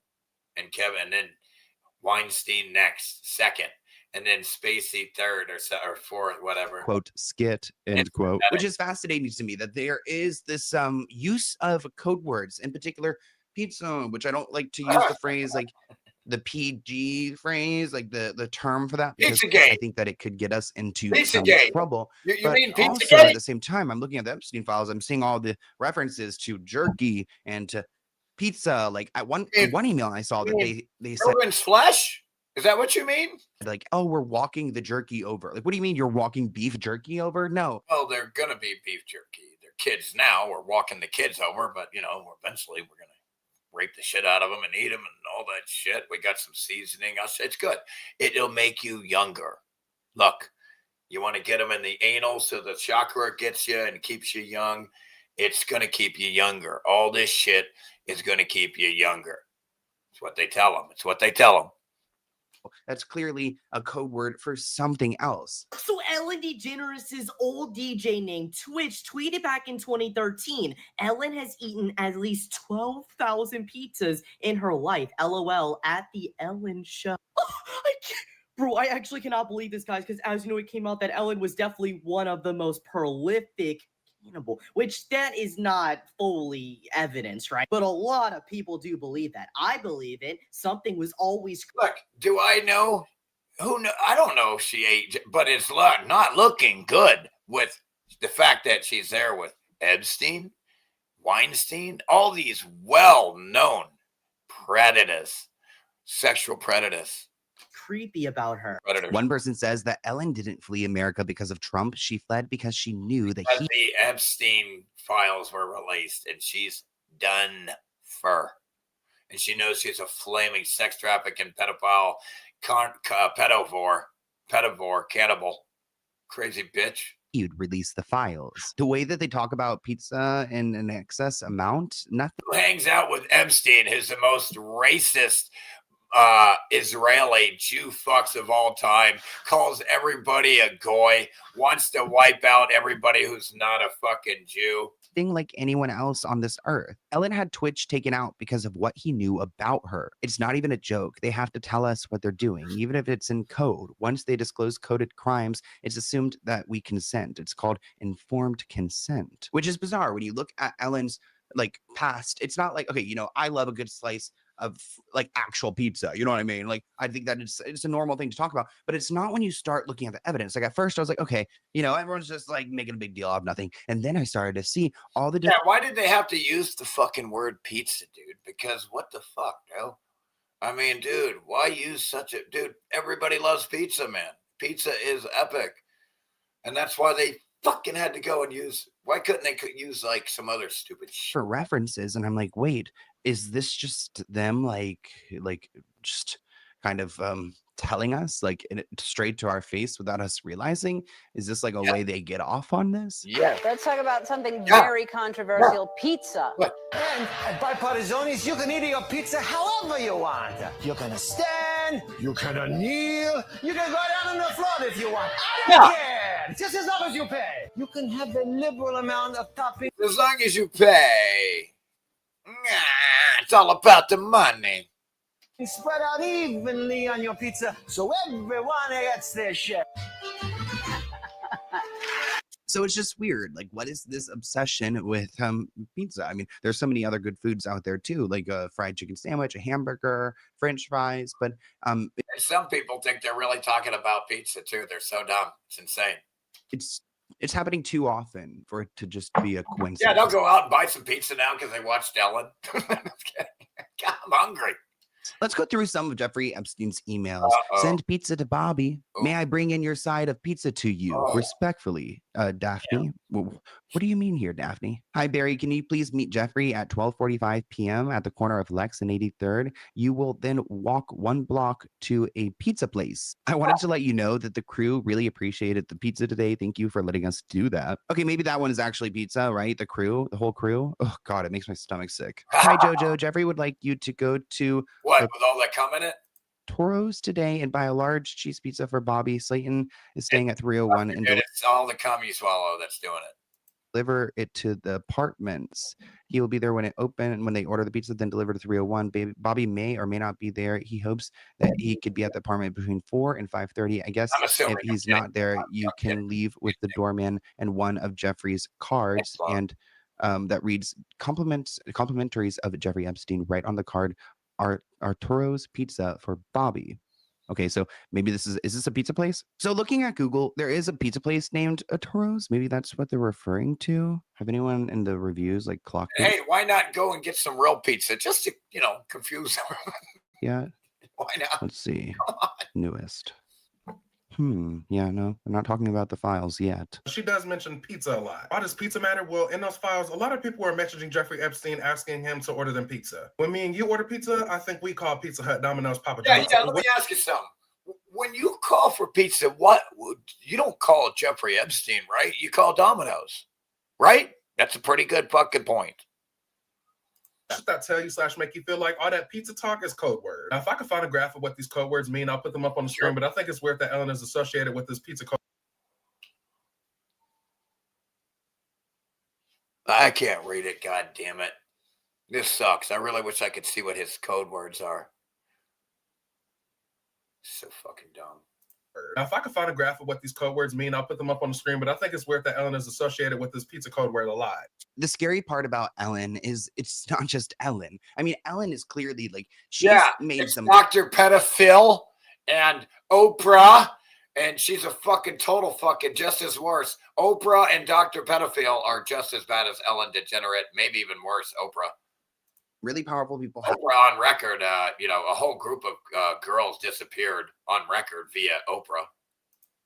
And Kevin, and then Weinstein next, second. And then Spacey third or fourth, whatever. Quote skit end It's quote, pathetic. which is fascinating to me that there is this use of code words, in particular pizza, which I don't like to use the phrase like the PG phrase, like the term for that, because Pizzagate. I think that it could get us into some Pizzagate. trouble. You But mean also Pizzagate? at the same time, I'm looking at the Epstein files. I'm seeing all the references to jerky and to pizza. Like at one email I saw that they said Irwin's flesh? Is that what you mean? like, oh, we're walking the jerky over. Like, what do you mean you're walking beef jerky over? No. Well, they're going to be beef jerky. They're kids now. We're walking the kids over, but, eventually we're going to rape the shit out of them and eat them and all that shit. We got some seasoning. It's good. It'll make you younger. Look, you want to get them in the anal so the chakra gets you and keeps you young. It's going to keep you younger. All this shit is going to keep you younger. It's what they tell them. It's what they tell them. That's clearly a code word for something else. So Ellen DeGeneres' old DJ name, Twitch, tweeted back in 2013, Ellen has eaten at least 12,000 pizzas in her life. LOL at the Ellen Show. Bro, I actually cannot believe this, guys, because as you know, it came out that Ellen was definitely one of the most prolific cannibal, which that is not fully evidence, right? But a lot of people do believe that. I believe it. Something was always. Look, do I know? Who know? I don't know if she ate, but it's not looking good with the fact that she's there with Epstein, Weinstein, all these well-known predators, sexual predators. creepy about her. Predators. One person says that Ellen didn't flee America because of Trump. She fled because she knew that As the Epstein files were released, and she's done for. And she knows she's a flaming sex trafficking pedophile, pedivore, cannibal, crazy bitch. he'd release the files. The way that they talk about pizza in an excess amount, nothing. Who hangs out with Epstein, who's the most racist Israeli Jew fucks of all time, calls everybody a goy, wants to wipe out everybody who's not a fucking Jew. Thing like anyone else on this earth. Ellen had Twitch taken out because of what he knew about her. It's not even a joke. They have to tell us what they're doing, even if it's in code. Once they disclose coded crimes, it's assumed that we consent. It's called informed consent, which is bizarre when you look at Ellen's like past. It's not like, okay, you know, I love a good slice of like actual pizza. You know what I mean? Like, I think that it's a normal thing to talk about, but it's not when you start looking at the evidence. Like at first I was like, okay, everyone's just like making a big deal out of nothing. And then I started to see all the Yeah, why did they have to use the fucking word pizza, dude? Because what the fuck, no? I mean, dude, why use such a dude? Everybody loves pizza, man. Pizza is epic. And that's why they fucking had to go and use. Why couldn't they use like some other stupid shit? for references, and I'm like, wait, is this just them like just kind of telling us like straight to our face without us realizing? Is this like a way they get off on this? Yeah. Let's talk about something Yeah. very controversial, pizza. What? And at Bipartisonis, you can eat your pizza however you want. You can stand, you can kneel, you can go down on the floor if you want. I don't care, just as long as you pay. You can have a liberal amount of topping. As long as you pay. Nah, it's all about the money. Spread out evenly on your pizza so everyone gets their share. So it's just weird. Like, what is this obsession with pizza? I mean, there's so many other good foods out there too, like a fried chicken sandwich, a hamburger, French fries. But And some people think they're really talking about pizza too. They're so dumb. It's insane. it's happening too often for it to just be a coincidence. Yeah, they'll go out and buy some pizza now because they watched Ellen. God, I'm hungry. Let's go through some of Jeffrey Epstein's emails. Uh-oh. Send pizza to Bobby. Oh. May I bring in your side of pizza to you? Oh. Respectfully, Daphne. What do you mean here, Daphne? Hi, Barry. Can you please meet Jeffrey at 12:45 p.m. at the corner of Lex and 83rd? You will then walk 1 block to a pizza place. I wanted to let you know that the crew really appreciated the pizza today. Thank you for letting us do that. Okay, maybe that one is actually pizza, right? The crew, the whole crew. Oh, God, it makes my stomach sick. Hi, Jojo. Jeffrey would like you to go to What, with all that cum in it? Toro's today and buy a large cheese pizza for Bobby. Slayton is staying at 301 and Dude, it's all the cum you swallow that's doing it. deliver it to the apartments. He will be there when it open and when they order the pizza, then deliver to 301. Bobby may or may not be there. He hopes that he could be at the apartment between 4 and 5:30. I guess I'm assuming. if he's not there, you can leave with the doorman and one of Jeffrey's cards, Excellent. and that reads complimentaries of Jeffrey Epstein right on the card. Arturo's Pizza for Bobby. Okay, so maybe is this a pizza place? So looking at Google, there is a pizza place named Arturo's. Maybe that's what they're referring to. Have anyone in the reviews like clocked it? Hey, why not go and get some real pizza just to, confuse them? Yeah, Why not? let's see. Newest. Yeah, no, I'm not talking about the files yet. She does mention pizza a lot. Why does pizza matter? Well, in those files, a lot of people are messaging Jeffrey Epstein asking him to order them pizza. When me and you order pizza, I think we call Pizza Hut, Domino's, Papa John's. Yeah, let me ask you something. When you call for pizza, you don't call Jeffrey Epstein, right? You call Domino's, right? That's a pretty good fucking point. Should that tell you / make you feel like all that pizza talk is code word? Now, if I could find a graph of what these code words mean, I'll put them up on the screen, but I think it's weird that Ellen is associated with this pizza code. I can't read it, god damn it. This sucks. I really wish I could see what his code words are. So fucking dumb. Now, if I could find a graph of what these code words mean, I'll put them up on the screen, but I think it's weird that Ellen is associated with this pizza code word a lot. The scary part about Ellen is it's not just Ellen. I mean, Ellen is clearly like she's made it's some. Dr. Pedophile and Oprah, and she's a fucking total fucking just as worse. Oprah and Dr. Pedophile are just as bad as Ellen DeGenerate, maybe even worse. Oprah. Really powerful people. Oprah on record, a whole group of girls disappeared on record via Oprah.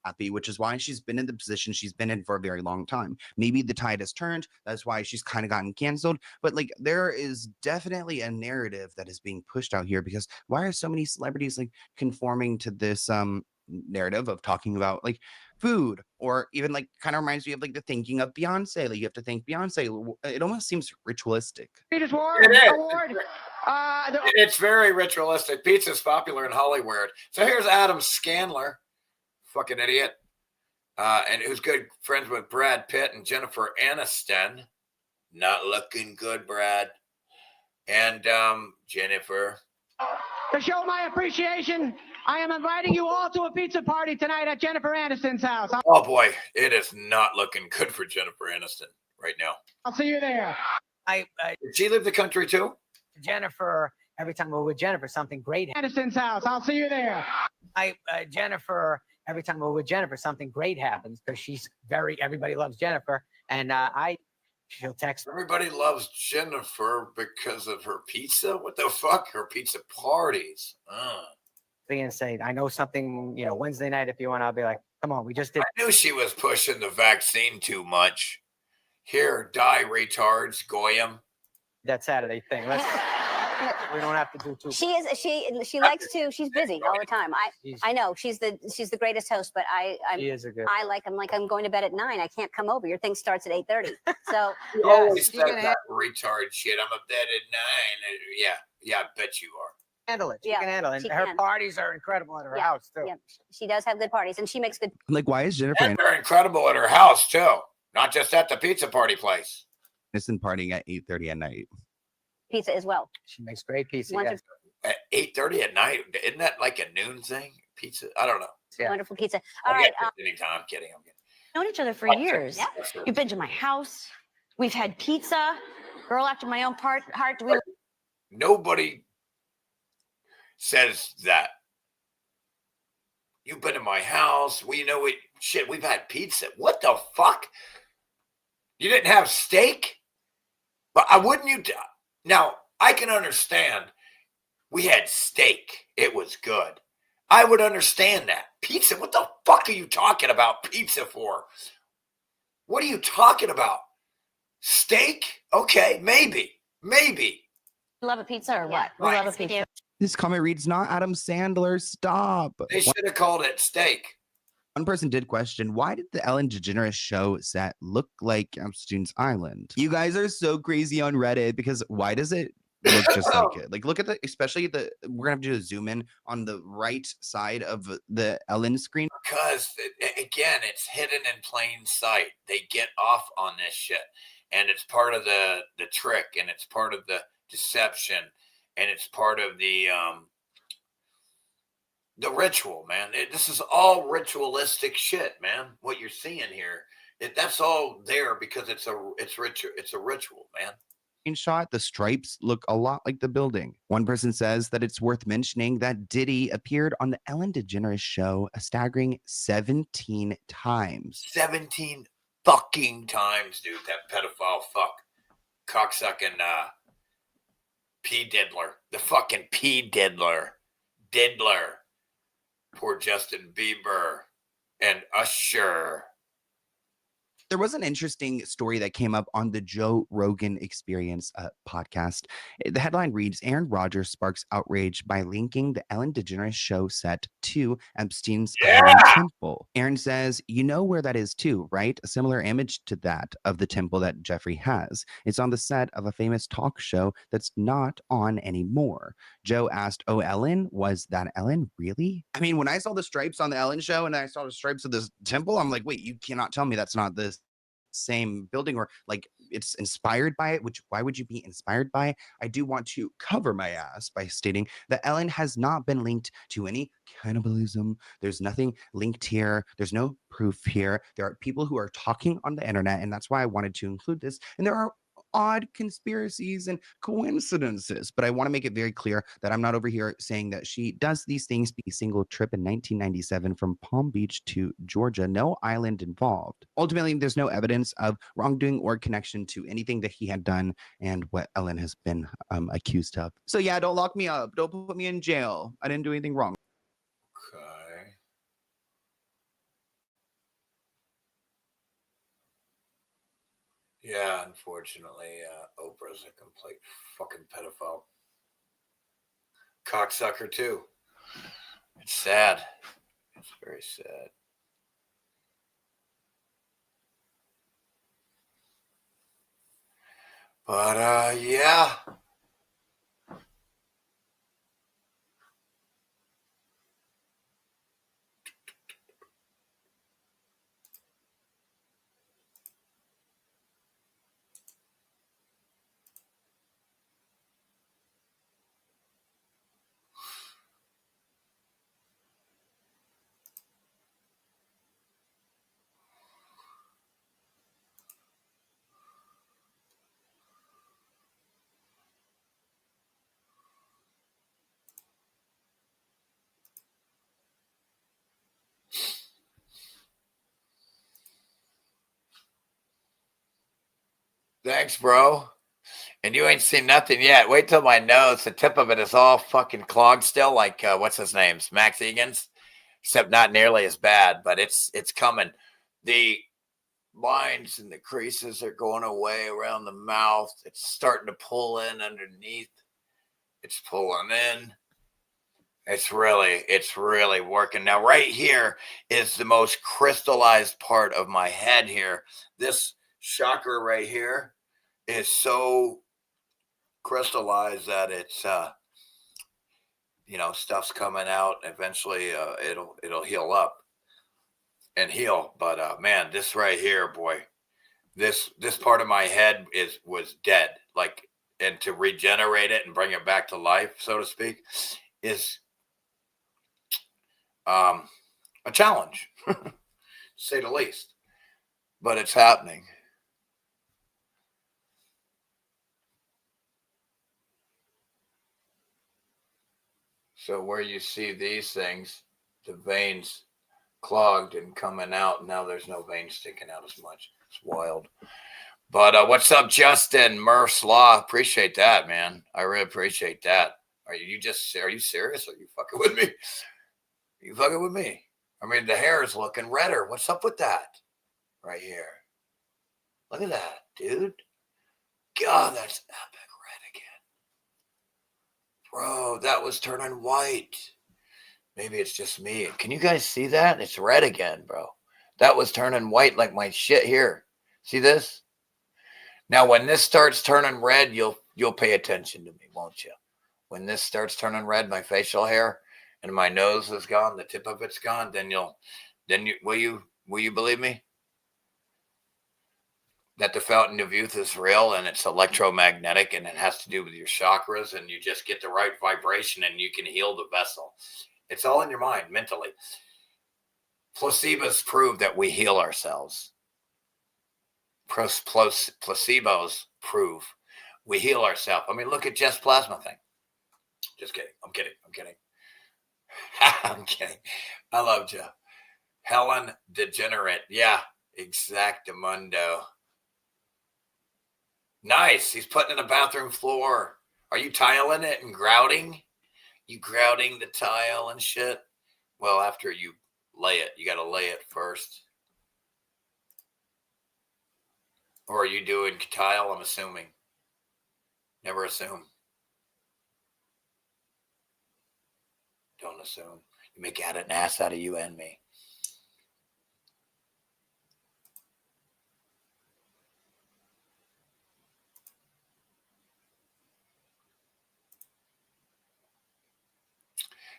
Happy, which is why she's been in the position she's been in for a very long time. Maybe the tide has turned. That's why she's kind of gotten canceled. But like, there is definitely a narrative that is being pushed out here because why are so many celebrities like conforming to this narrative of talking about like food, or even like kind of reminds me of like the thinking of Beyonce. Like you have to thank Beyonce. It almost seems ritualistic. It is. It's very ritualistic. Pizza's popular in Hollywood. So here's Adam Sandler, fucking idiot, and who's good friends with Brad Pitt and Jennifer Aniston. Not looking good, Brad. And Jennifer. To show my appreciation, I am inviting you all to a pizza party tonight at Jennifer Aniston's house. Oh boy, it is not looking good for Jennifer Aniston right now. I'll see you there. Did she leave the country too? Jennifer every time we're with Jennifer, something great happens. Aniston's house. I'll see you there. Jennifer, every time we're with Jennifer, something great happens because everybody loves Jennifer. And she'll text. Everybody loves Jennifer because of her pizza. What the fuck? Her pizza parties. And say, I know something, Wednesday night, if you want, I'll be like, come on, we just did. I knew she was pushing the vaccine too much. Here, die, retards, Goyim. That Saturday thing. We don't have to do too. She likes to. She's busy all the time. I know she's the greatest host, but She is a good. I'm going to bed at 9. I can't come over. Your thing starts at 8:30. So You always said that retard shit. I'm a bed at 9. Yeah, I bet you are. Handle it. She Yeah, can handle it. she And her can. parties are incredible at her Yeah, house too. yeah, she does have good parties, and she makes good. Like, why is Jennifer And they're incredible at her house too, not just at the pizza party place. Aniston partying at 8:30 at night? Pizza as well. She makes great pizza. Wonderful, Yes. At 8:30 at night, isn't that like a noon thing? Pizza? I don't know. Yeah. wonderful pizza. All right. Anytime. I'm kidding. Known each other for Okay. years. Yeah. You've been to my house. We've had pizza. Girl after my own heart. Do we Nobody says that. You've been to my house. We know it. Shit, we've had pizza. What the fuck? You didn't have steak? But wouldn't you? Now, I can understand. We had steak. It was good. I would understand that. Pizza? What the fuck are you talking about pizza for? What are you talking about? Steak? Okay, maybe. love a pizza or what? We Right. love a pizza. This comment reads, not Adam Sandler. Stop. They should have called it steak. One person did question, why did the Ellen DeGeneres show set look like Epstein's Island? You guys are so crazy on Reddit because why does it look just like it? Like, look at especially we're going to have to do a zoom in on the right side of the Ellen screen. Because, again, it's hidden in plain sight. They get off on this shit. And it's part of the trick, and it's part of the deception, and it's part of the ritual, man. This is all ritualistic shit, man. What you're seeing here, that's all there because it's a ritual, man. Shot, the stripes look a lot like the building. One person says that it's worth mentioning that Diddy appeared on the Ellen DeGeneres show a staggering 17 times. 17 fucking times, dude. That pedophile fuck. Cocksucking P. Diddler. The fucking P. Diddler. Poor Justin Bieber and Usher. There was an interesting story that came up on the Joe Rogan Experience podcast. The headline reads, Aaron Rodgers sparks outrage by linking the Ellen DeGeneres show set to Epstein's Island temple. Aaron says, you know where that is too, right? A similar image to that of the temple that Jeffrey has. It's on the set of a famous talk show that's not on anymore. Joe asked, oh, Ellen? Was that Ellen? Really? I mean, when I saw the stripes on the Ellen show and I saw the stripes of this temple, I'm like, wait, you cannot tell me that's not this same building, or like it's inspired by it, which why would you be inspired by? I do want to cover my ass by stating that Ellen has not been linked to any cannibalism. There's nothing linked here. There's no proof here. There are people who are talking on the internet, and that's why I wanted to include this. And there are odd conspiracies and coincidences, but I want to make it very clear that I'm not over here saying that she does these things. Be a single trip in 1997 from Palm Beach to Georgia, no island involved. Ultimately, there's no evidence of wrongdoing or connection to anything that he had done and what Ellen has been accused of. So yeah, don't lock me up. Don't put me in jail. I didn't do anything wrong. Okay. Yeah, unfortunately, Oprah's a complete fucking pedophile. Cocksucker, too. It's sad. It's very sad. But, yeah. Thanks, bro. And you ain't seen nothing yet. Wait till my nose, the tip of it is all fucking clogged still, like what's his name's? Max Egan's, except not nearly as bad, but it's coming. The lines and the creases are going away around the mouth. It's starting to pull in underneath. It's pulling in. It's really working. Now, right here is the most crystallized part of my head here. This chakra right here is so crystallized that it's stuff's coming out. Eventually it'll heal up and heal, but man, this right here, boy, this part of my head was dead, like, and to regenerate it and bring it back to life, so to speak, is a challenge, to say the least, but it's happening. So where you see these things, the veins clogged and coming out, now there's no veins sticking out as much. It's wild. But what's up, Justin? Murph's Law. Appreciate that, man. I really appreciate that. Are you serious? Are you fucking with me? Are you fucking with me? I mean, the hair is looking redder. What's up with that? Right here. Look at that, dude. God, that's epic red again. Bro, that was turning white. Maybe it's just me. Can you guys see that? It's red again, bro. That was turning white like my shit here. See this? Now, when this starts turning red, you'll pay attention to me, won't you? When this starts turning red, my facial hair and my nose is gone, the tip of it's gone, will you believe me? That the fountain of youth is real and it's electromagnetic and it has to do with your chakras, and you just get the right vibration and you can heal the vessel. It's all in your mind, mentally. Placebos prove that we heal ourselves. Placebos prove we heal ourselves. I mean, look at Jess Plasma thing. Just kidding. I'm kidding. I'm kidding. I love Jeff. Helen Degenerate. Yeah, exactamundo. Nice. He's putting in a bathroom floor. Are you tiling it and grouting? You grouting the tile and shit? Well, after you lay it, you got to lay it first. Or are you doing tile? I'm assuming. Never assume. Don't assume. You make an ass out of you and me.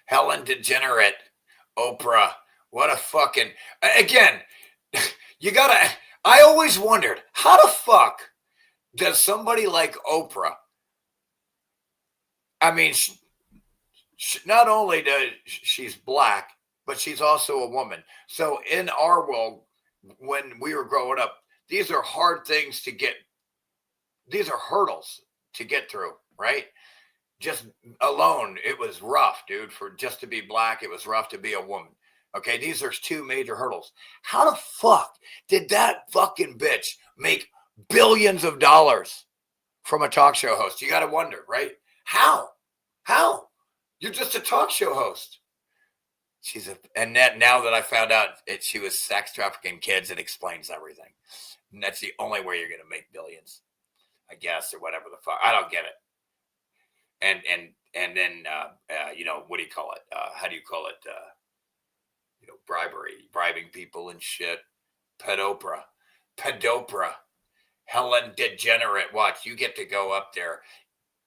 Helen Degenerate, Oprah. What a fucking, again, I always wondered, how the fuck does somebody like Oprah, I mean, not only does she's black, but she's also a woman. So in our world, when we were growing up, these are hard things to get. These are hurdles to get through, right? Just alone, it was rough, dude. For just to be black, it was rough to be a woman. Okay, these are two major hurdles. How the fuck did that fucking bitch make billions of dollars from a talk show host? You got to wonder, right? How? You're just a talk show host. And now that I found out she was sex trafficking kids, it explains everything. And that's the only way you're going to make billions, I guess, or whatever the fuck. I don't get it. And then what do you call it? How do you call it? Bribery, bribing people and shit. Pedopra, Helen Degenerate. Watch, you get to go up there.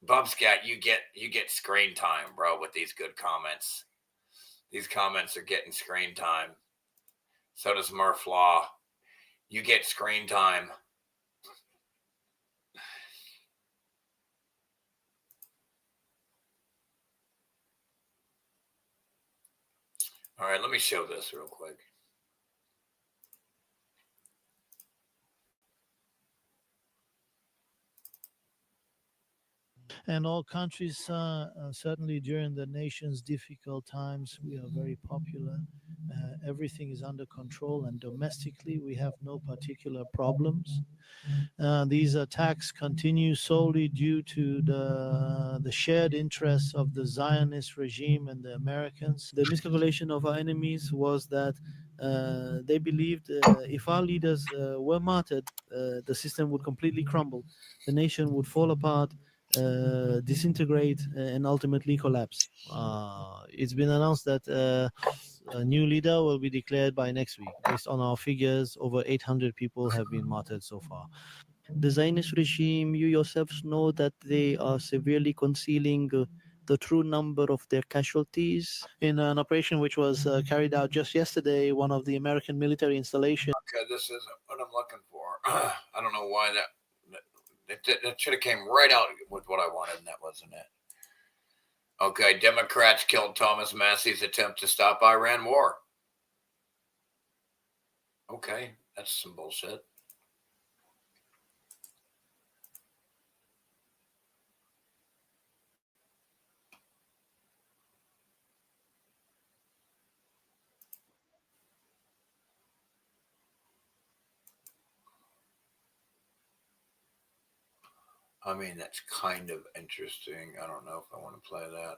Bubscat, you get screen time, bro, with these good comments. These comments are getting screen time. So does Murph Law. You get screen time. All right, let me show this real quick. And all countries, certainly during the nation's difficult times, we are very popular. Everything is under control, and domestically, we have no particular problems. These attacks continue solely due to the shared interests of the Zionist regime and the Americans. The miscalculation of our enemies was that they believed if our leaders were martyred, the system would completely crumble, the nation would fall apart, disintegrate, and ultimately collapse. It's been announced that a new leader will be declared by next week. Based on our figures, over 800 people have been martyred so far. The Zionist regime, you yourselves know that they are severely concealing the true number of their casualties. In an operation which was carried out just yesterday, one of the American military installations. Okay, this isn't what I'm looking for. I don't know why that should have came right out with what I wanted, and that wasn't it. Okay, Democrats killed Thomas Massey's attempt to stop Iran war. Okay, that's some bullshit. I mean, that's kind of interesting. I don't know if I want to play that.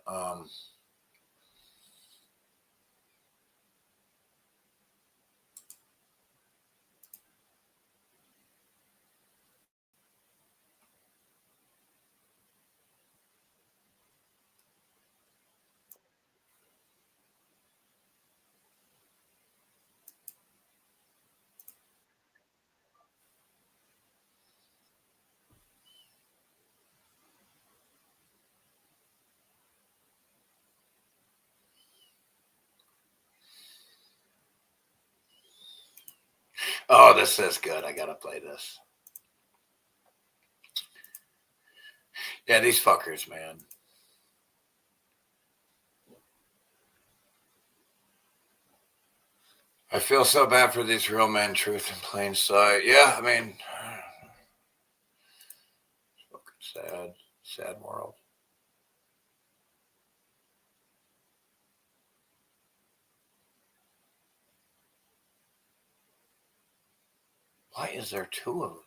Oh, this is good. I gotta play this. Yeah, these fuckers, man. I feel so bad for these real men. Truth in plain sight. Yeah, I mean, fucking sad world. Why is there two of them?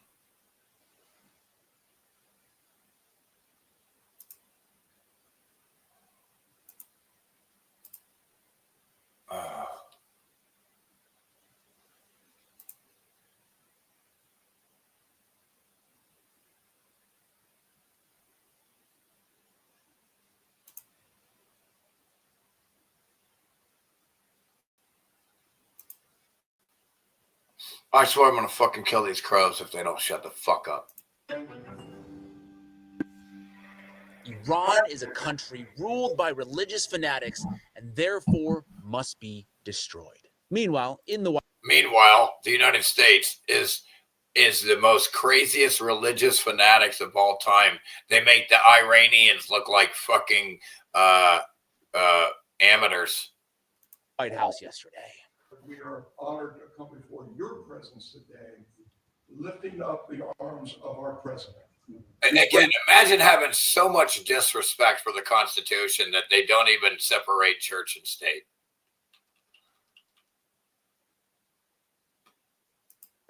I swear I'm gonna fucking kill these crows if they don't shut the fuck up. Iran is a country ruled by religious fanatics and therefore must be destroyed. Meanwhile, the United States is the most craziest religious fanatics of all time. They make the Iranians look like fucking amateurs. White House yesterday. We are honored to come before your presence today, lifting up the arms of our president. And again, imagine having so much disrespect for the Constitution that they don't even separate church and state.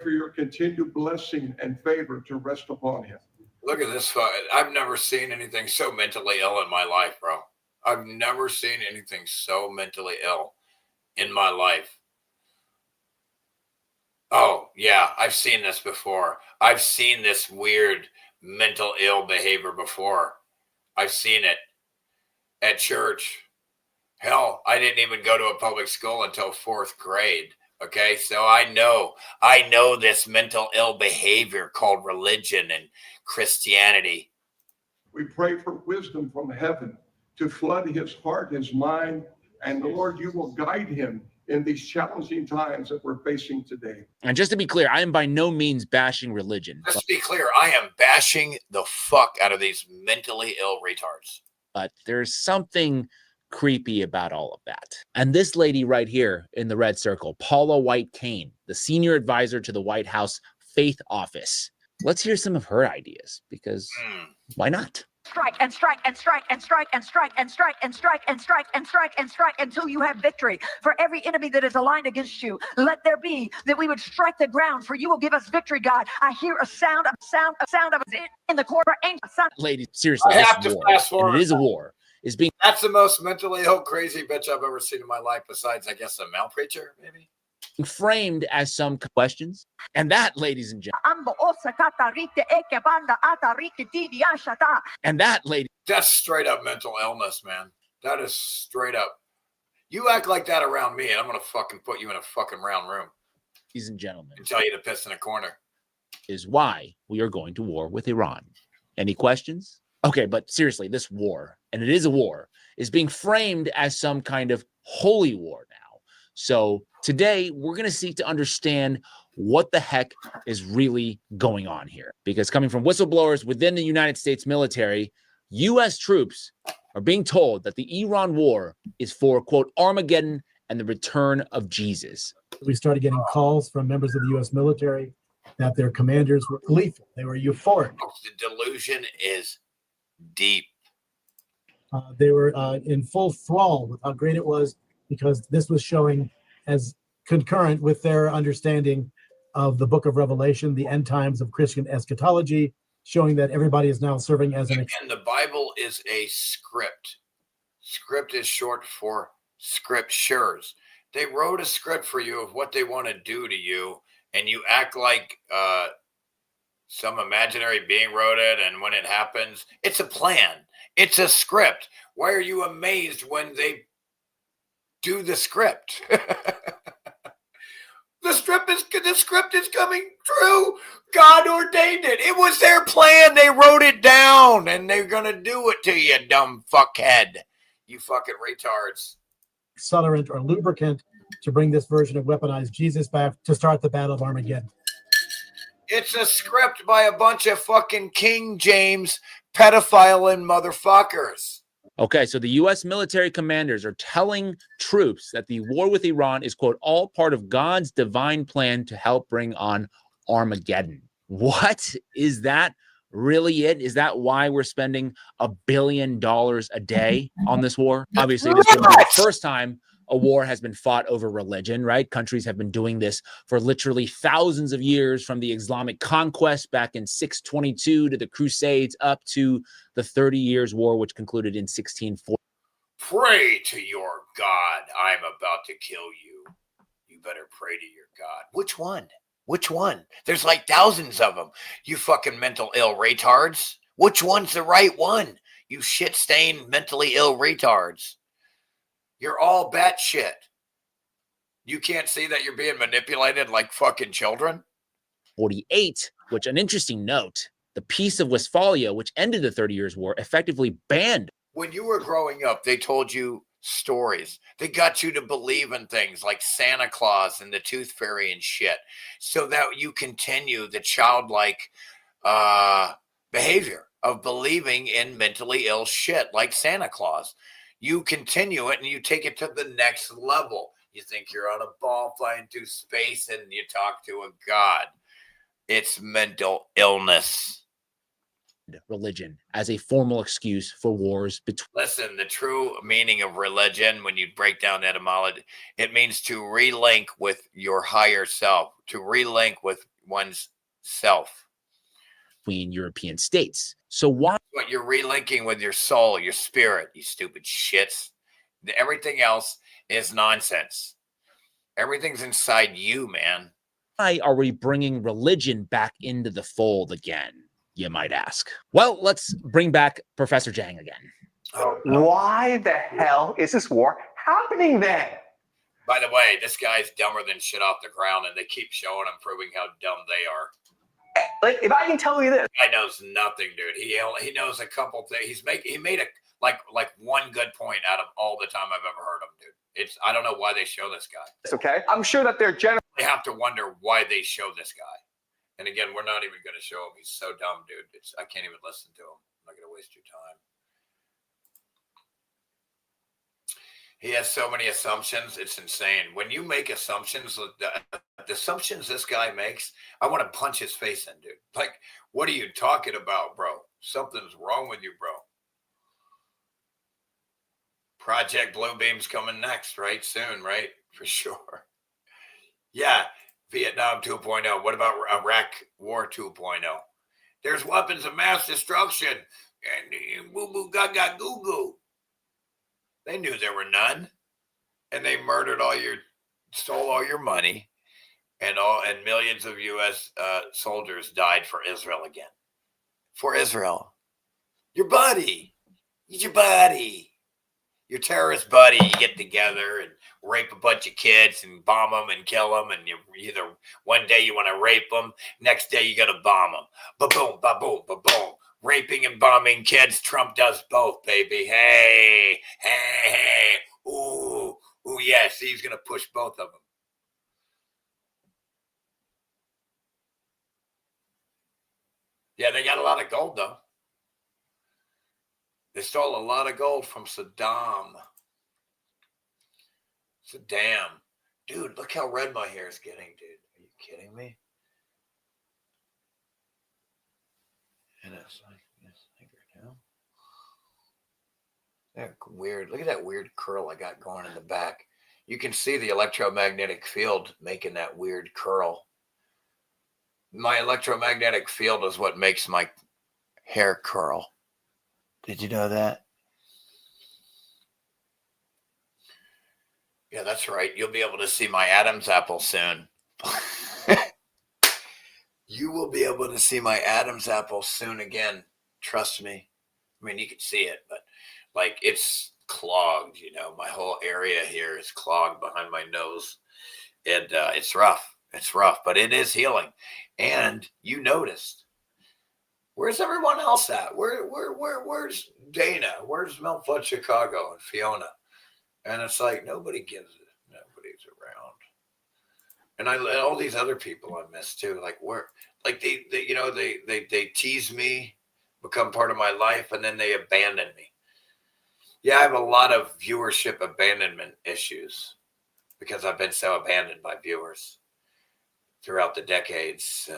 For your continued blessing and favor to rest upon him. Look at this. I've never seen anything so mentally ill in my life, bro. I've never seen anything so mentally ill in my life. Oh, yeah, I've seen this before. I've seen this weird mental ill behavior before. I've seen it at church. Hell, I didn't even go to a public school until 4th grade. Okay, so I know this mental ill behavior called religion and Christianity. We pray for wisdom from heaven to flood his heart, his mind, and Lord, you will guide him in these challenging times that we're facing today. And just to be clear, I am by no means bashing religion. Just to be clear, I am bashing the fuck out of these mentally ill retards. But there's something creepy about all of that. And this lady right here in the red circle, Paula White-Cain, the senior advisor to the White House Faith Office. Let's hear some of her ideas, because why not? strike and strike and strike and strike and strike and strike and strike and strike and strike and strike until you have victory. For every enemy that is aligned against you, let there be that we would strike the ground, for you will give us victory, God. I hear a sound of in the corner. Ladies, seriously, I this have to war, fast and forward. it is a war, is being That's the most mentally ill, crazy bitch I've ever seen in my life, besides, I guess, a male preacher, maybe. framed as some questions. And that, ladies and gentlemen, That's straight up mental illness, man. That is straight up. You act like that around me, and I'm gonna fucking put you in a fucking round room ladies and gentlemen, and tell you to piss in a corner. is why we are going to war with Iran. Any questions? Okay, but seriously, this war, and it is a war, is being framed as some kind of holy war now. So today we're going to seek to understand what the heck is really going on here. Because coming from whistleblowers within the United States military, U.S. troops are being told that the Iran war is for, quote, Armageddon and the return of Jesus. We started getting calls from members of the U.S. military that their commanders were gleeful. They were euphoric. The delusion is deep. They were in full thrall with how great it was, because this was showing as concurrent with their understanding of the book of Revelation, the end times of Christian eschatology, showing that everybody is now serving as an... And the Bible is a script. Script is short for scriptures. They wrote a script for you of what they want to do to you, and you act like some imaginary being wrote it, and when it happens, it's a plan. It's a script. Why are you amazed when they do the script? The script is coming true. God ordained it. It was their plan. They wrote it down, and they're gonna do it to you, dumb fuckhead. You fucking retards. accelerant or lubricant to bring this version of weaponized Jesus back to start the Battle of Armageddon. It's a script by a bunch of fucking King James pedophile and motherfuckers. Okay, so the U.S. military commanders are telling troops that the war with Iran is, quote, all part of God's divine plan to help bring on Armageddon. What? Is that really it? Is that why we're spending $1 billion a day on this war? Obviously, this wouldn't be the first time a war has been fought over religion, right? Countries have been doing this for literally thousands of years, from the Islamic conquest back in 622 to the Crusades up to the 30 Years' War, which concluded in 1640. Pray to your God. I'm about to kill you. You better pray to your God. Which one? Which one? There's like thousands of them. You fucking mental ill retards. Which one's the right one? You shit-stained mentally ill retards. You're all batshit. You can't see that you're being manipulated like fucking children? 48, which, an interesting note, the Peace of Westphalia, which ended the 30 Years' War, effectively banned. When you were growing up, they told you stories. They got you to believe in things like Santa Claus and the Tooth Fairy and shit, so that you continue the childlike behavior of believing in mentally ill shit like Santa Claus. You continue it and you take it to the next level. You think you're on a ball flying through space and you talk to a god. It's mental illness. Religion as a formal excuse for wars between. Listen, the true meaning of religion, when you break down etymology, it means to relink with your higher self, to relink with one's self. Between European states. So why? But you're relinking with your soul, your spirit, you stupid shits. Everything else is nonsense. Everything's inside you, man. Why are we bringing religion back into the fold again, you might ask? Well, let's bring back Professor Zhang again. Why the hell is this war happening then? By the way, this guy's dumber than shit off the ground, and they keep showing him, proving how dumb they are. Like, if I can tell you this, guy knows nothing, dude. He knows a couple things. He made a like one good point out of all the time I've ever heard him, dude. I don't know why they show this guy. it's okay. I'm sure that they're generally They have to wonder why they show this guy. And again, we're not even going to show him. He's so dumb, dude. I can't even listen to him. I'm not going to waste your time. He has so many assumptions. It's insane. When you make assumptions, the assumptions this guy makes, I want to punch his face in, dude. Like, what are you talking about, bro? Something's wrong with you, bro. Project Bluebeam's coming next, right? Soon, right? For sure. Yeah. Vietnam 2.0. What about Iraq War 2.0? There's weapons of mass destruction. And boo boo gaga goo goo. They knew there were none. And they murdered stole all your money. And millions of U.S. soldiers died for Israel again. For Israel. Your buddy. He's your buddy. Your terrorist buddy. You get together and rape a bunch of kids and bomb them and kill them. And you either one day you want to rape them, next day you got to bomb them. Ba-boom, ba-boom, ba-boom. Raping and bombing kids. Trump does both, baby. Hey, hey, hey. Ooh, yes. He's going to push both of them. Yeah, they got a lot of gold, though. They stole a lot of gold from Saddam. Dude, look how red my hair is getting, dude. Are you kidding me? And it's like this finger now. That weird. Look at that weird curl I got going in the back. You can see the electromagnetic field making that weird curl. My electromagnetic field is what makes my hair curl. Did you know that? Yeah, that's right. You'll be able to see my Adam's apple soon. You will be able to see my Adam's apple soon again. Trust me. I mean, you can see it, but like it's clogged, you know. My whole area here is clogged behind my nose. And it's rough. It's rough, but it is healing. And you noticed. Where's everyone else at? Where's Dana? Where's Mount Flood, Chicago, and Fiona? And it's like nobody gives it. Nobody's around. And all these other people I miss too. Like where? Like they tease me, become part of my life, and then they abandon me. Yeah, I have a lot of viewership abandonment issues because I've been so abandoned by viewers throughout the decades.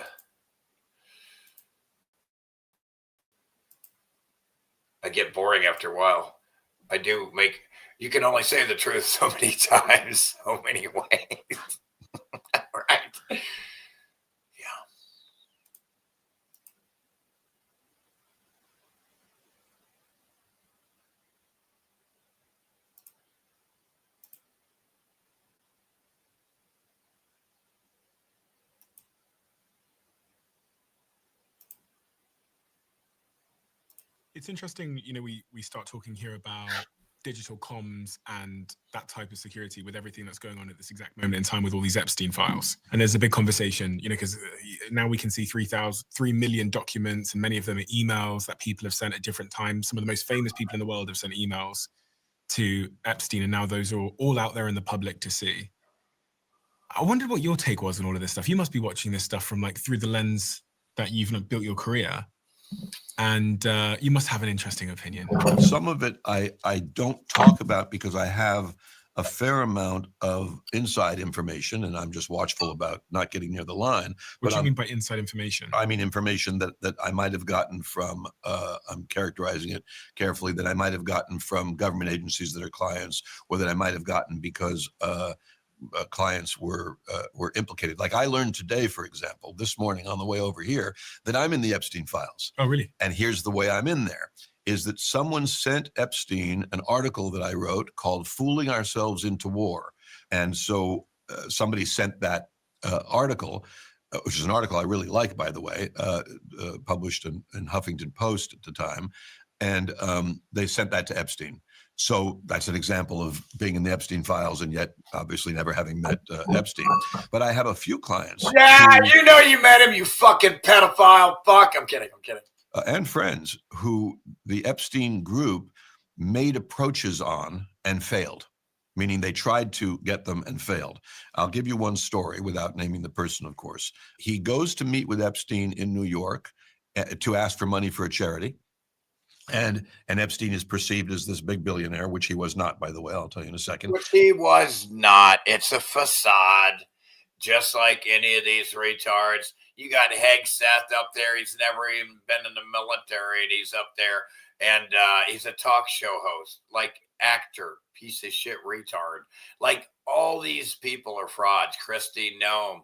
I get boring after a while. You can only say the truth so many times, so many ways. Right. Yeah. It's interesting, you know, we start talking here about digital comms and that type of security with everything that's going on at this exact moment in time with all these Epstein files. And there's a big conversation, you know, because now we can see 3 million documents, and many of them are emails that people have sent at different times. Some of the most famous people in the world have sent emails to Epstein, and now those are all out there in the public to see. I wondered what your take was on all of this stuff. You must be watching this stuff from like through the lens that you've built your career. And you must have an interesting opinion. Some of it I don't talk about because I have a fair amount of inside information, and I'm just watchful about not getting near the line. What do you mean by inside information? I mean information that I might have gotten from, I'm characterizing it carefully, that I might have gotten from government agencies that are clients, or that I might have gotten because clients were implicated. Like I learned today, for example, this morning on the way over here, that I'm in the Epstein files. Oh, really? And here's the way I'm in there, is that someone sent Epstein an article that I wrote called Fooling Ourselves into War. And so somebody sent that article, which is an article I really like, by the way, published in Huffington Post at the time. And they sent that to Epstein. So that's an example of being in the Epstein files and yet obviously never having met Epstein. But I have a few clients. Yeah, you know you met him, you fucking pedophile. Fuck, I'm kidding. And friends who the Epstein group made approaches on and failed, meaning they tried to get them and failed. I'll give you one story without naming the person, of course. He goes to meet with Epstein in New York to ask for money for a charity. And Epstein is perceived as this big billionaire, which he was not, by the way. I'll tell you in a second. Which he was not. It's a facade, just like any of these retards. You got Hegseth up there. He's never even been in the military, and he's up there, and he's a talk show host. Like actor, piece of shit retard. Like, all these people are frauds. Christy Nome,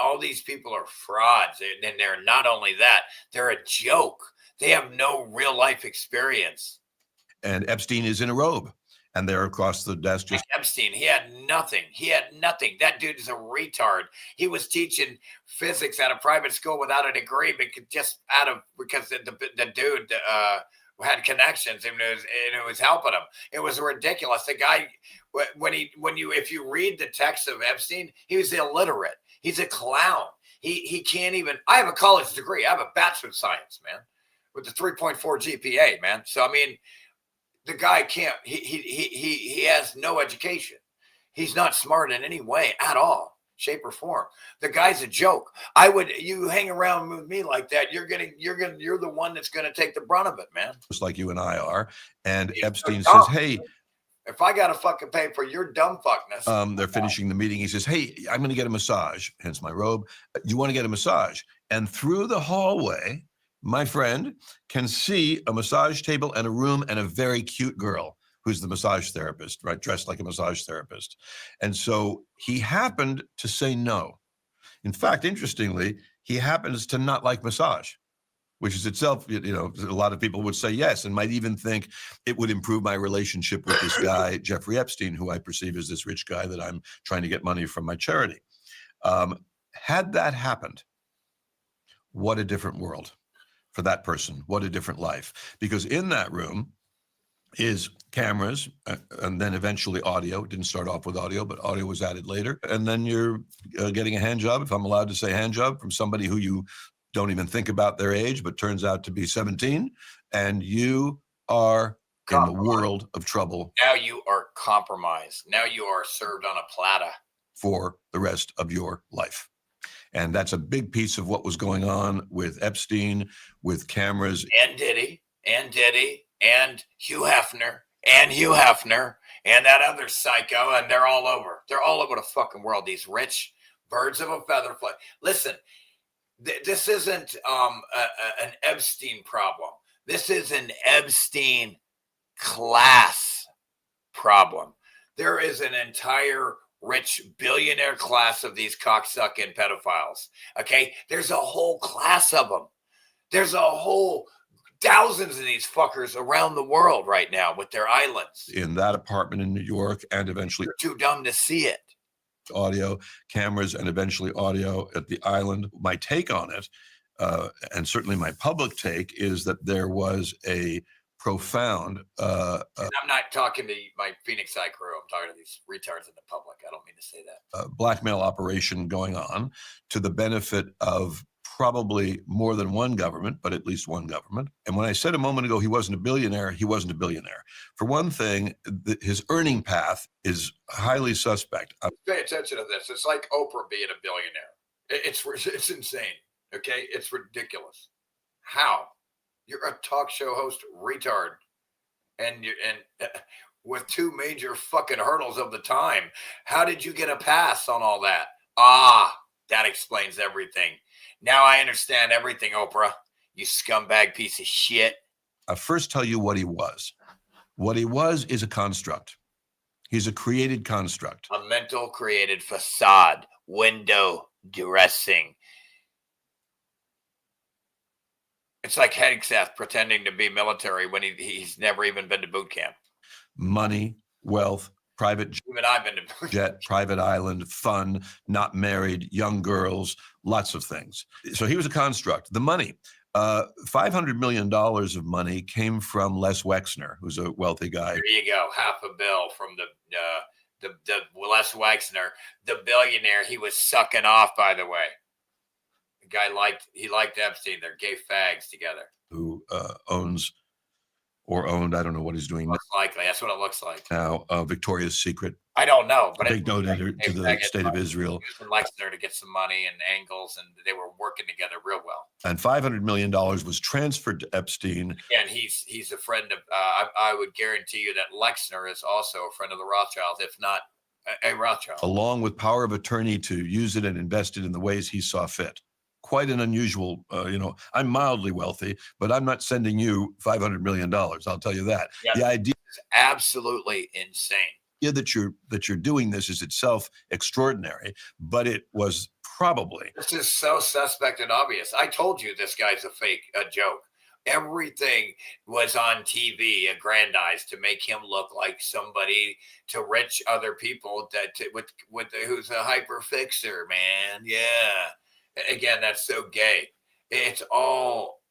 all these people are frauds. And they're not only that, they're a joke. They have no real life experience. And Epstein is in a robe, and they're across the desk. Just Epstein, he had nothing. That dude is a retard. He was teaching physics at a private school without a degree, but because the dude had connections and it was helping him. It was ridiculous. The guy, if you read the text of Epstein, he was illiterate. He's a clown. He can't even. I have a college degree. I have a bachelor of science, man, with a 3.4 GPA, man. So I mean, the guy can't. He has no education. He's not smart in any way at all, shape or form. The guy's a joke. You hang around with me like that, you're the one that's gonna take the brunt of it, man. just like you and I are. And Epstein says, "Hey, if I gotta fucking pay for your dumb fuckness." They're finishing the meeting. He says, "Hey, I'm going to get a massage." Hence my robe. You want to get a massage? And through the hallway, my friend can see a massage table and a room and a very cute girl who's the massage therapist, right? Dressed like a massage therapist. And so he happened to say no. In fact, interestingly, he happens to not like massage, which is itself, a lot of people would say yes, and might even think it would improve my relationship with this guy, Jeffrey Epstein, who I perceive as this rich guy that I'm trying to get money from my charity. Had that happened, what a different world for that person. What a different life. Because in that room is cameras and then eventually audio. It didn't start off with audio, but audio was added later. And then you're getting a hand job, if I'm allowed to say hand job, from somebody who you don't even think about their age, but turns out to be 17. And you are in the world of trouble. Now you are compromised. Now you are served on a platter For the rest of your life. And that's a big piece of what was going on with Epstein, with cameras. And Diddy, and Hugh Hefner, and that other psycho, and they're all over. They're all over the fucking world. These rich birds of a feather flock. Listen, this isn't an Epstein problem. This is an Epstein class problem. There is an entire rich billionaire class of these cocksucking pedophiles. Okay, there's a whole class of them. There's a whole thousands of these fuckers around the world right now with their islands. In that apartment in New York, and eventually You're too dumb to see it. audio, cameras, and eventually audio at the island. My take on it, and certainly my public take, is that there was a profound And I'm not talking to my Phoenix Side crew. I'm talking to these retards in the public. I don't mean to say that. blackmail operation going on to the benefit of probably more than one government, but at least one government. And when I said a moment ago he wasn't a billionaire, he wasn't a billionaire. For one thing, his earning path is highly suspect. Pay attention to this. It's like Oprah being a billionaire. It's insane. Okay, it's ridiculous. How? You're a talk show host, retard, and with two major fucking hurdles of the time. How did you get a pass on all that? That explains everything. Now I understand everything, Oprah. You scumbag piece of shit. I'll first tell you what he was. What he was is a construct. He's a created construct. A mental created facade, window dressing. It's like Hegseth pretending to be military when he's never even been to boot camp. Money, wealth, private Even I've been to boot jet, private island, fun, not married, young girls, lots of things. So he was a construct. The money, $500 million of money came from Les Wexner, who's a wealthy guy. There you go. Half a bill from the Les Wexner, the billionaire he was sucking off, by the way. The guy liked Epstein. They're gay fags together. Who owns or owned, I don't know what he's doing Most likely. That's what it looks like. now, Victoria's Secret, I don't know, but big donator to the state of Israel. Using Lexner to get some money and angles, and they were working together real well. And $500 million was transferred to Epstein. And he's a friend of. I would guarantee you that Lexner is also a friend of the Rothschilds, if not a Rothschild. Along with power of attorney to use it and invest it in the ways he saw fit. Quite an unusual, I'm mildly wealthy, but I'm not sending you $500 million. I'll tell you that. Yeah. The idea is absolutely insane. Yeah, that you're doing this is itself extraordinary, but it was probably. This is so suspect and obvious. I told you this guy's a joke. Everything was on TV, aggrandized to make him look like somebody to rich other people who's a hyper fixer, man. Yeah. Again, that's so gay. It's all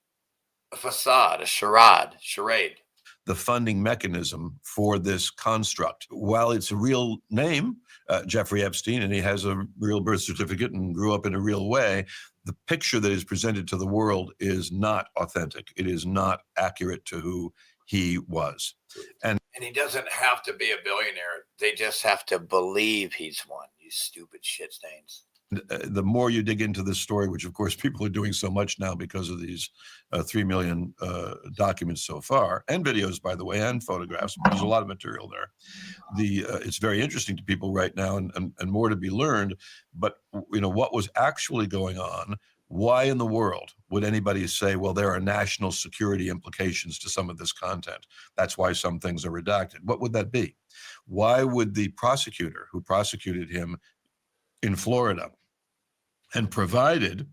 a facade, a charade. The funding mechanism for this construct. While it's a real name, Jeffrey Epstein, and he has a real birth certificate and grew up in a real way, the picture that is presented to the world is not authentic. It is not accurate to who he was. And he doesn't have to be a billionaire. They just have to believe he's one, you stupid shit stains. the more you dig into this story, which of course people are doing so much now because of these 3 million documents so far, and videos, by the way, and photographs. There's a lot of material there. It's very interesting to people right now, and more to be learned. But you know what was actually going on. Why in the world would anybody say, well, there are national security implications to some of this content? That's why some things are redacted. What would that be? Why would the prosecutor who prosecuted him in Florida and provided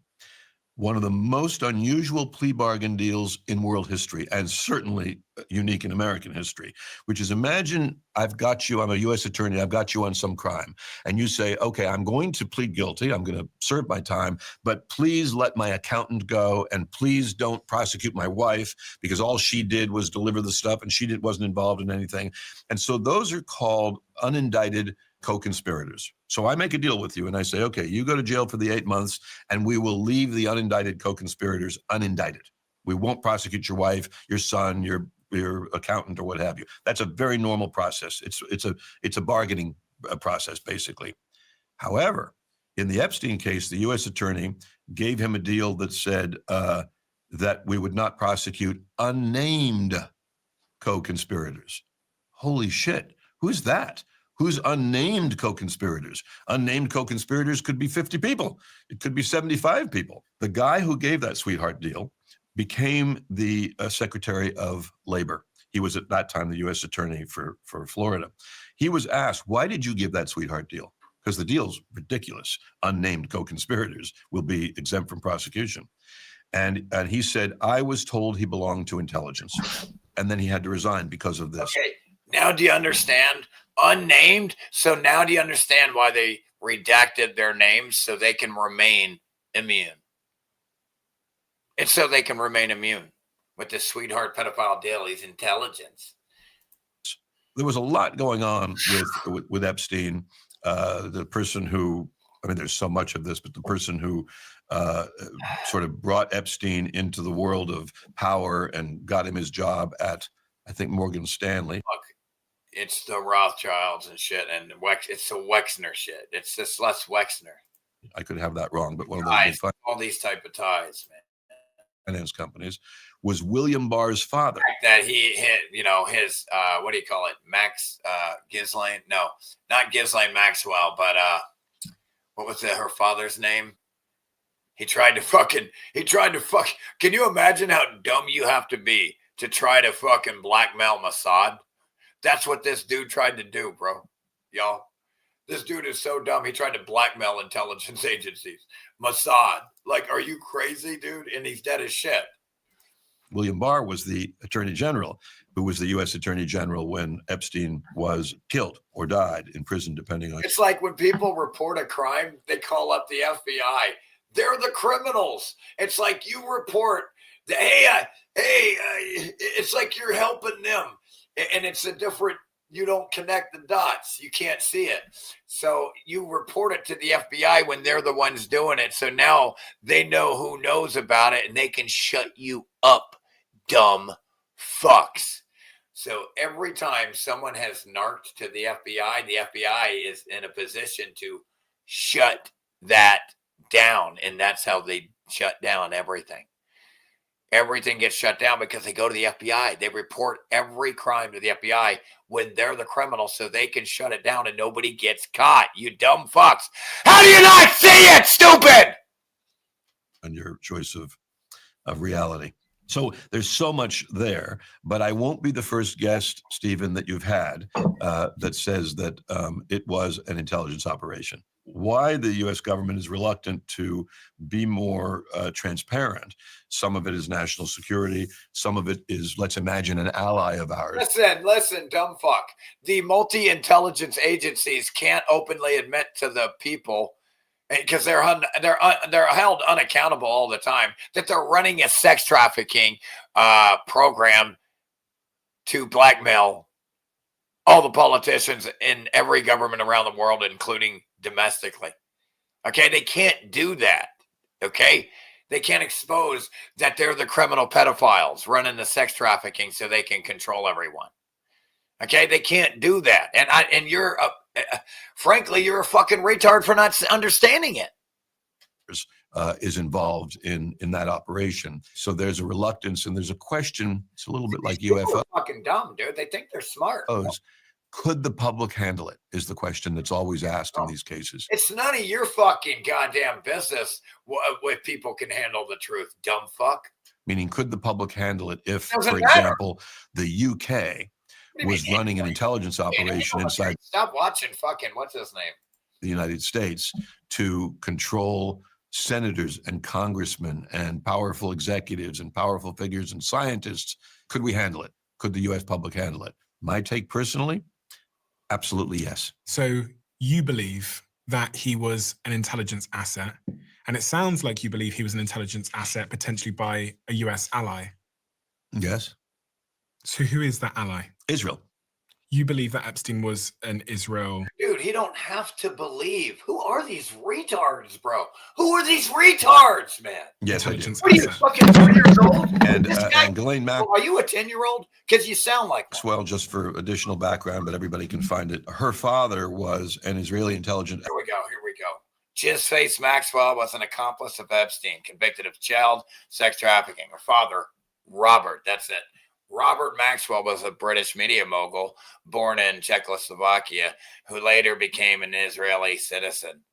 one of the most unusual plea bargain deals in world history, and certainly unique in American history, which is, imagine I've got you, I'm a U.S. attorney, I've got you on some crime, and you say, okay, I'm going to plead guilty, I'm going to serve my time, but please let my accountant go, and please don't prosecute my wife, because all she did was deliver the stuff, and she wasn't involved in anything. And so those are called unindicted co-conspirators. So I make a deal with you and I say, okay, you go to jail for the 8 months and we will leave the unindicted co-conspirators unindicted. We won't prosecute your wife, your son, your accountant, or what have you. That's a very normal process. It's a bargaining process, basically. However, in the Epstein case, the U.S. attorney gave him a deal that said that we would not prosecute unnamed co-conspirators. Holy shit. Who's that? Who's unnamed co-conspirators? Unnamed co-conspirators could be 50 people. It could be 75 people. The guy who gave that sweetheart deal became the Secretary of Labor. He was at that time the U.S. attorney for Florida. He was asked, why did you give that sweetheart deal? Because the deal's ridiculous. Unnamed co-conspirators will be exempt from prosecution. And he said, I was told he belonged to intelligence. And then he had to resign because of this. Okay, now do you understand? Unnamed. So now do you understand why they redacted their names? So they can remain immune. It's so they can remain immune with this sweetheart pedophile deal. He's intelligence. There was a lot going on with Epstein. The person who, I mean, there's so much of this, but the person who sort of brought Epstein into the world of power and got him his job at, I think, Morgan Stanley. Look, it's the Rothschilds and shit, and it's the Wexner shit. It's this Les Wexner. I could have that wrong, but one of Ties, those all these type of ties, man. finance companies was William Barr's father. That he hit, you know, his what do you call it, Max Ghislaine? No, not Ghislaine Maxwell, but what was her father's name? He tried to fuck. Can you imagine how dumb you have to be to try to fucking blackmail Mossad? That's what this dude tried to do, bro. Y'all. This dude is so dumb. He tried to blackmail intelligence agencies. Mossad. Like, are you crazy, dude? And he's dead as shit. William Barr was the attorney general, who was the U.S. attorney general when Epstein was killed or died in prison, depending on. It's like when people report a crime, they call up the FBI. They're the criminals. It's like you report, it's like you're helping them. And it's a different, you don't connect the dots. You can't see it. So you report it to the FBI when they're the ones doing it. So now they know who knows about it and they can shut you up, dumb fucks. So every time someone has narked to the FBI is in a position to shut that down. And that's how they shut down everything. Everything gets shut down because they go to the FBI. They report every crime to the FBI when they're the criminal so they can shut it down and nobody gets caught. You dumb fucks. How do you not see it, stupid? And your choice of reality. So there's so much there, but I won't be the first guest, Stephen, that you've had that says that it was an intelligence operation. Why the U.S. government is reluctant to be more transparent. Some of it is national security. Some of it is, let's imagine, an ally of ours. Listen, dumb fuck. The multi-intelligence agencies can't openly admit to the people, because they're held unaccountable all the time, that they're running a sex trafficking program to blackmail all the politicians in every government around the world, including domestically. Okay, they can't do that. Okay, they can't expose that they're the criminal pedophiles running the sex trafficking so they can control everyone. Okay, they can't do that. And you're frankly, you're a fucking retard for not understanding it. Is involved in that operation. So there's a reluctance and there's a question. It's a little bit like People UFO. are fucking dumb, dude. They think they're smart. Could the public handle it? Is the question that's always asked in these cases. It's none of your fucking goddamn business if people can handle the truth, dumb fuck. Meaning, could the public handle it if, Doesn't for matter. example, the UK was running an intelligence operation inside Stop watching fucking what's his name? the United States to control senators and congressmen and powerful executives and powerful figures and scientists? Could we handle it? Could the US public handle it? My take personally, absolutely yes. So you believe that he was an intelligence asset, and it sounds like you believe he was an intelligence asset potentially by a US ally. Yes. So who is that ally? Israel. You believe that Epstein was an Israel. Dude, he don't have to believe. Who are these retards, bro? Who are these retards, man? Yes, I do. What are you, fucking 3 years old? And, This guy, and Ghislaine Maxwell, are you a 10-year-old? Because you sound like one. just for additional background, but everybody can find it. Her father was an Israeli intelligence. Here we go. Jizzface Maxwell was an accomplice of Epstein, convicted of child sex trafficking. Her father, Robert, that's it. Robert Maxwell was a British media mogul born in Czechoslovakia who later became an Israeli citizen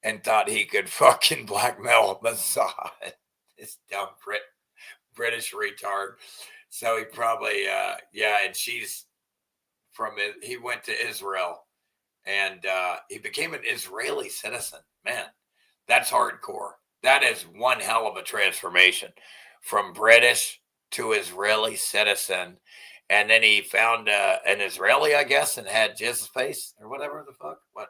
and thought he could fucking blackmail Mossad. This dumb British retard. So he probably, and she's from it. He went to Israel and he became an Israeli citizen. Man, that's hardcore. That is one hell of a transformation from British to Israeli citizen. And then he found an Israeli, I guess, and had Jizzface or whatever the fuck. What?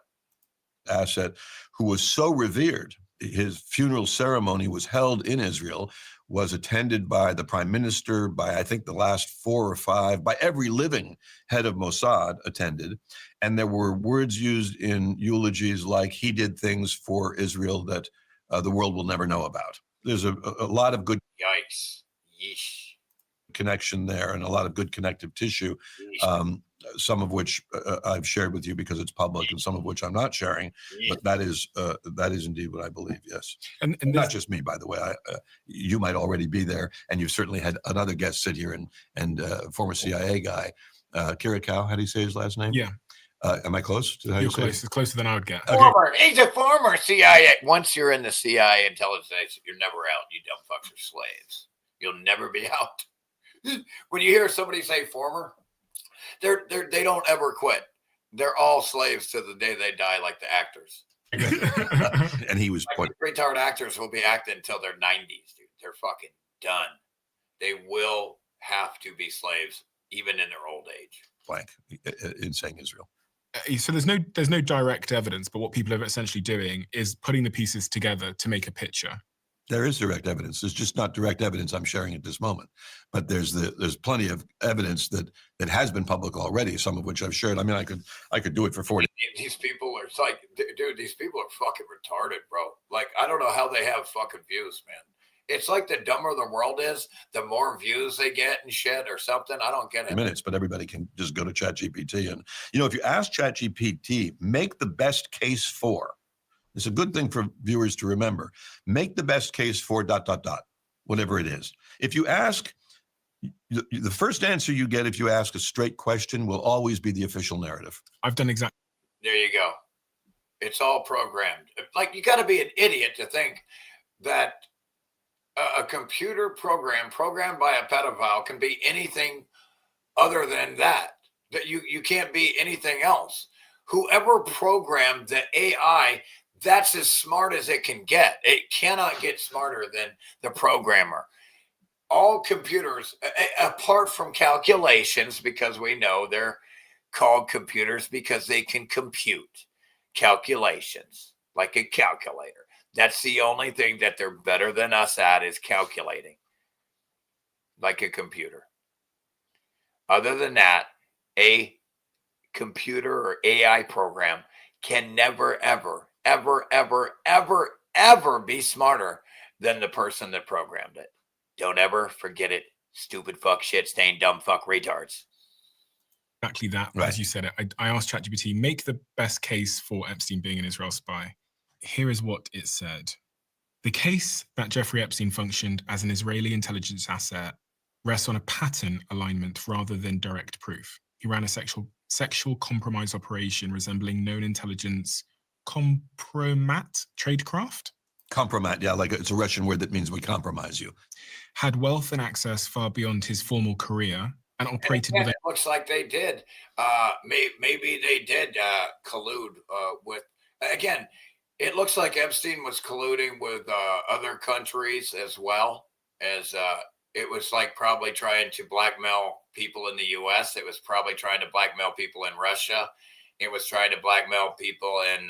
Asset who was so revered. His funeral ceremony was held in Israel, was attended by the prime minister, by I think the last 4 or 5, by every living head of Mossad attended. And there were words used in eulogies like he did things for Israel that the world will never know about. There's a lot of good Yikes. Yeesh. connection there and a lot of good connective tissue, some of which I've shared with you because it's public and some of which I'm not sharing, but that is indeed what I believe. Yes. And not just me, by the way. You might already be there, and you've certainly had another guest sit here and former CIA guy, Kirikow, how do you say his last name? Yeah. Am I close to how You're you say close. It's closer than I would get. He's a former CIA. Once you're in the CIA intelligence agency, you're never out. You dumb fucks are slaves. You'll never be out. When you hear somebody say former, they don't ever quit. They're all slaves to the day they die, like the actors. And he was like retard actors will be acting until their 90s, dude. They're fucking done. They will have to be slaves even in their old age. Blank in saying Israel. So there's no direct evidence, but what people are essentially doing is putting the pieces together to make a picture. There is direct evidence. There's just not direct evidence I'm sharing at this moment, but there's plenty of evidence that has been public already. Some of which I've shared. I mean, I could do it for 40. These people are like, dude, these people are fucking retarded, bro. Like, I don't know how they have fucking views, man. It's like the dumber the world is, the more views they get and shit or something. I don't get it. Minutes, but everybody can just go to ChatGPT and if you ask ChatGPT, make the best case for. It's a good thing for viewers to remember. Make the best case for ... whatever it is. If you ask, the first answer you get if you ask a straight question will always be the official narrative. I've done exactly. There you go. It's all programmed. Like, you got to be an idiot to think that a computer program programmed by a pedophile can be anything other than that. That you can't be anything else. Whoever programmed the AI, that's as smart as it can get. It cannot get smarter than the programmer. All computers, apart from calculations, because we know they're called computers because they can compute calculations like a calculator. That's the only thing that they're better than us at, is calculating like a computer. Other than that, a computer or AI program can never, ever, ever, ever, ever, ever be smarter than the person that programmed it. Don't ever forget it. Stupid fuck shit stain dumb fuck retards. Exactly that. As you said it, I asked ChatGPT, make the best case for Epstein being an Israel spy. Here is what it said. The case that Jeffrey Epstein functioned as an Israeli intelligence asset rests on a pattern alignment rather than direct proof. He ran a sexual compromise operation resembling known intelligence compromat tradecraft. Compromat, yeah, like it's a Russian word that means we compromise you. Had wealth and access far beyond his formal career and operated with. It looks like they did. Maybe they did collude with. Again, it looks like Epstein was colluding with other countries as well as. It was like probably trying to blackmail people in the U.S. It was probably trying to blackmail people in Russia. It was trying to blackmail people in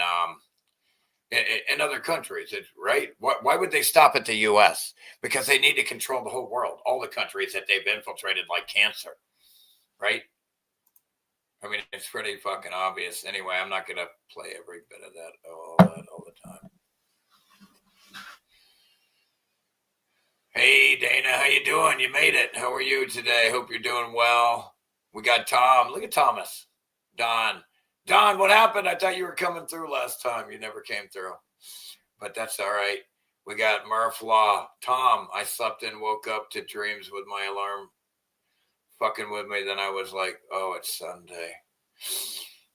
other countries, right? Why would they stop at the U.S.? Because they need to control the whole world, all the countries that they've infiltrated like cancer, right? I mean, it's pretty fucking obvious. Anyway, I'm not going to play every bit of that all the time. Hey, Dana, how you doing? You made it. How are you today? Hope you're doing well. We got Tom. Look at Thomas. Don, what happened? I thought you were coming through last time. You never came through. But that's all right. We got Murph Law. Tom, I slept and woke up to dreams with my alarm fucking with me. Then I was like, oh, it's Sunday.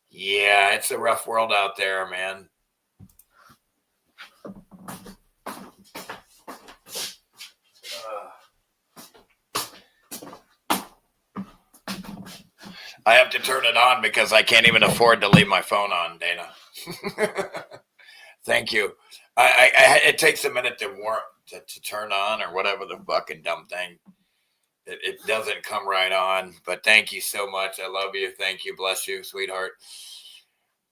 Yeah, it's a rough world out there, man. I have to turn it on because I can't even afford to leave my phone on, Dana. Thank you. It takes a minute to turn on or whatever the fucking dumb thing. It doesn't come right on. But thank you so much. I love you. Thank you. Bless you, sweetheart.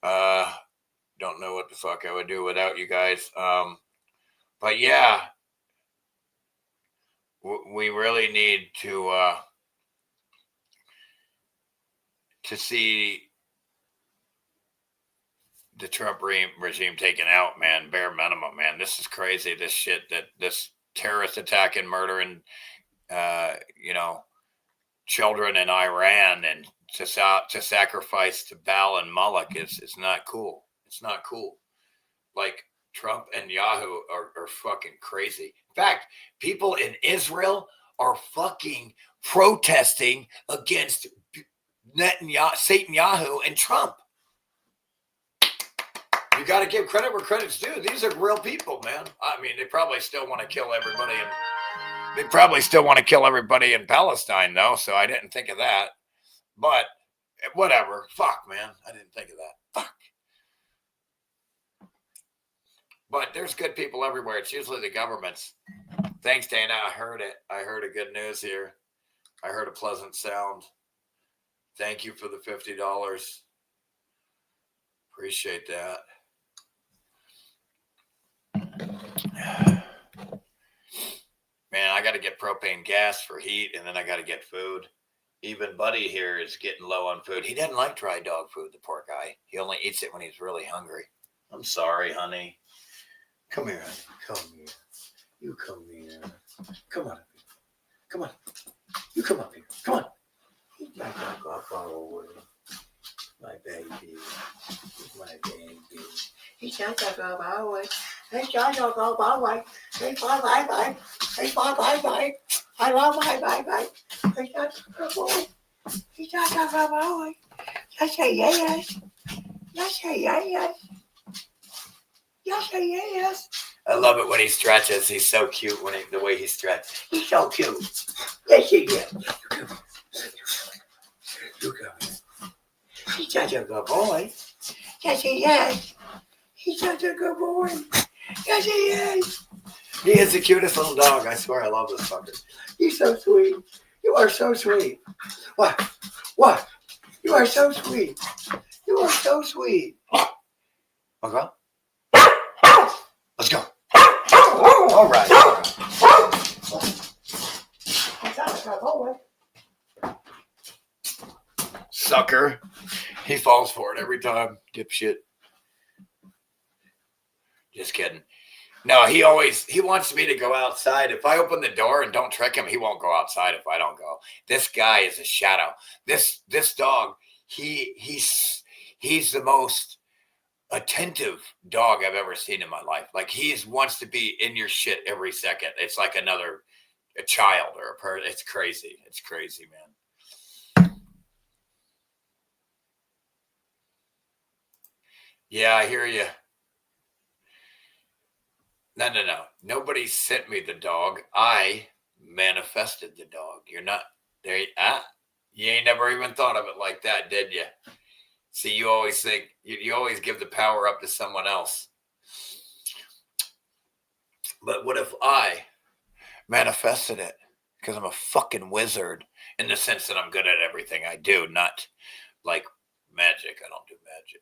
Don't know what the fuck I would do without you guys. But yeah, we really need to see the Trump regime taken out, man. Bare minimum, man. This is crazy. This shit, that this terrorist attack and murdering, children in Iran and to sacrifice to Baal and Moloch is not cool. It's not cool. Like Trump and Yahoo are fucking crazy. In fact, people in Israel are fucking protesting against Netanyahu, Satanyahu, and Trump. You got to give credit where credit's due. These are real people, man. I mean, they probably still want to kill everybody, in Palestine, though. So I didn't think of that. But whatever. Fuck, man. I didn't think of that. Fuck. But there's good people everywhere. It's usually the governments. Thanks, Dana. I heard it. I heard a good news here. I heard a pleasant sound. Thank you for the $50. Appreciate that. Man, I got to get propane gas for heat, and then I got to get food. Even Buddy here is getting low on food. He doesn't like dry dog food, the poor guy. He only eats it when he's really hungry. I'm sorry, honey. Come here, honey. Come here. You come here. Come on. Come on. You come up here. Come on. My baby. My baby. He's not going to go my way. He's not going to go my way. He's my bye. He's my bye. I love my bye. He's not going to go my way. He's not going to go my way. Yes, yes. Yes, yes. Yes, yes. I love it when he stretches. He's so cute when the way he stretches. He's so cute. Yes, he is. Look at him. He's such a good boy. Yes, he is. He's such a good boy. Yes, he is. He is the cutest little dog. I swear I love this fucker. He's so sweet. You are so sweet. What? What? You are so sweet. You are so sweet. Okay. Let's go. All right. Sucker. He falls for it every time. Dipshit. Just kidding. No, he wants me to go outside. If I open the door and don't trick him, he won't go outside if I don't go. This guy is a shadow. This dog, he's the most attentive dog I've ever seen in my life. Like he wants to be in your shit every second. It's like a child or a person. It's crazy. It's crazy, man. Yeah, I hear you. No. Nobody sent me the dog. I manifested the dog. You're not there. You ain't never even thought of it like that, did you? See, you always think you always give the power up to someone else. But what if I manifested it? Because I'm a fucking wizard in the sense that I'm good at everything I do, not like magic. I don't do magic.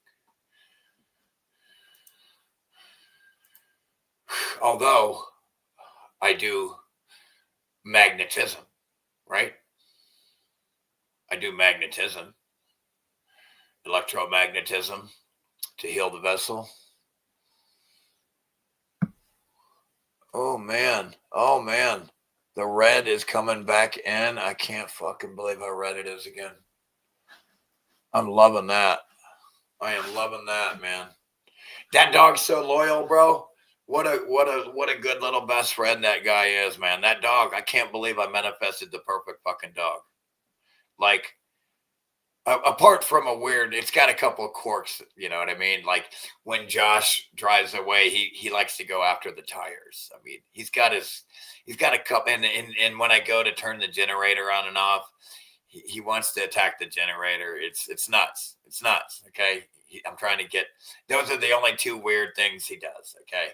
Although I do magnetism, right? I do magnetism, electromagnetism to heal the vessel. Oh man. The red is coming back in. I can't fucking believe how red it is again. I'm loving that. I am loving that, man. That dog's so loyal, bro. What a good little best friend that guy is, man. That dog, I can't believe I manifested the perfect fucking dog. Like, apart from it's got a couple of quirks, you know what I mean? Like when Josh drives away, he likes to go after the tires. I mean, he's got a couple, and when I go to turn the generator on and off, he wants to attack the generator. It's nuts. It's nuts. Okay. I'm trying to get, those are the only two weird things he does. Okay.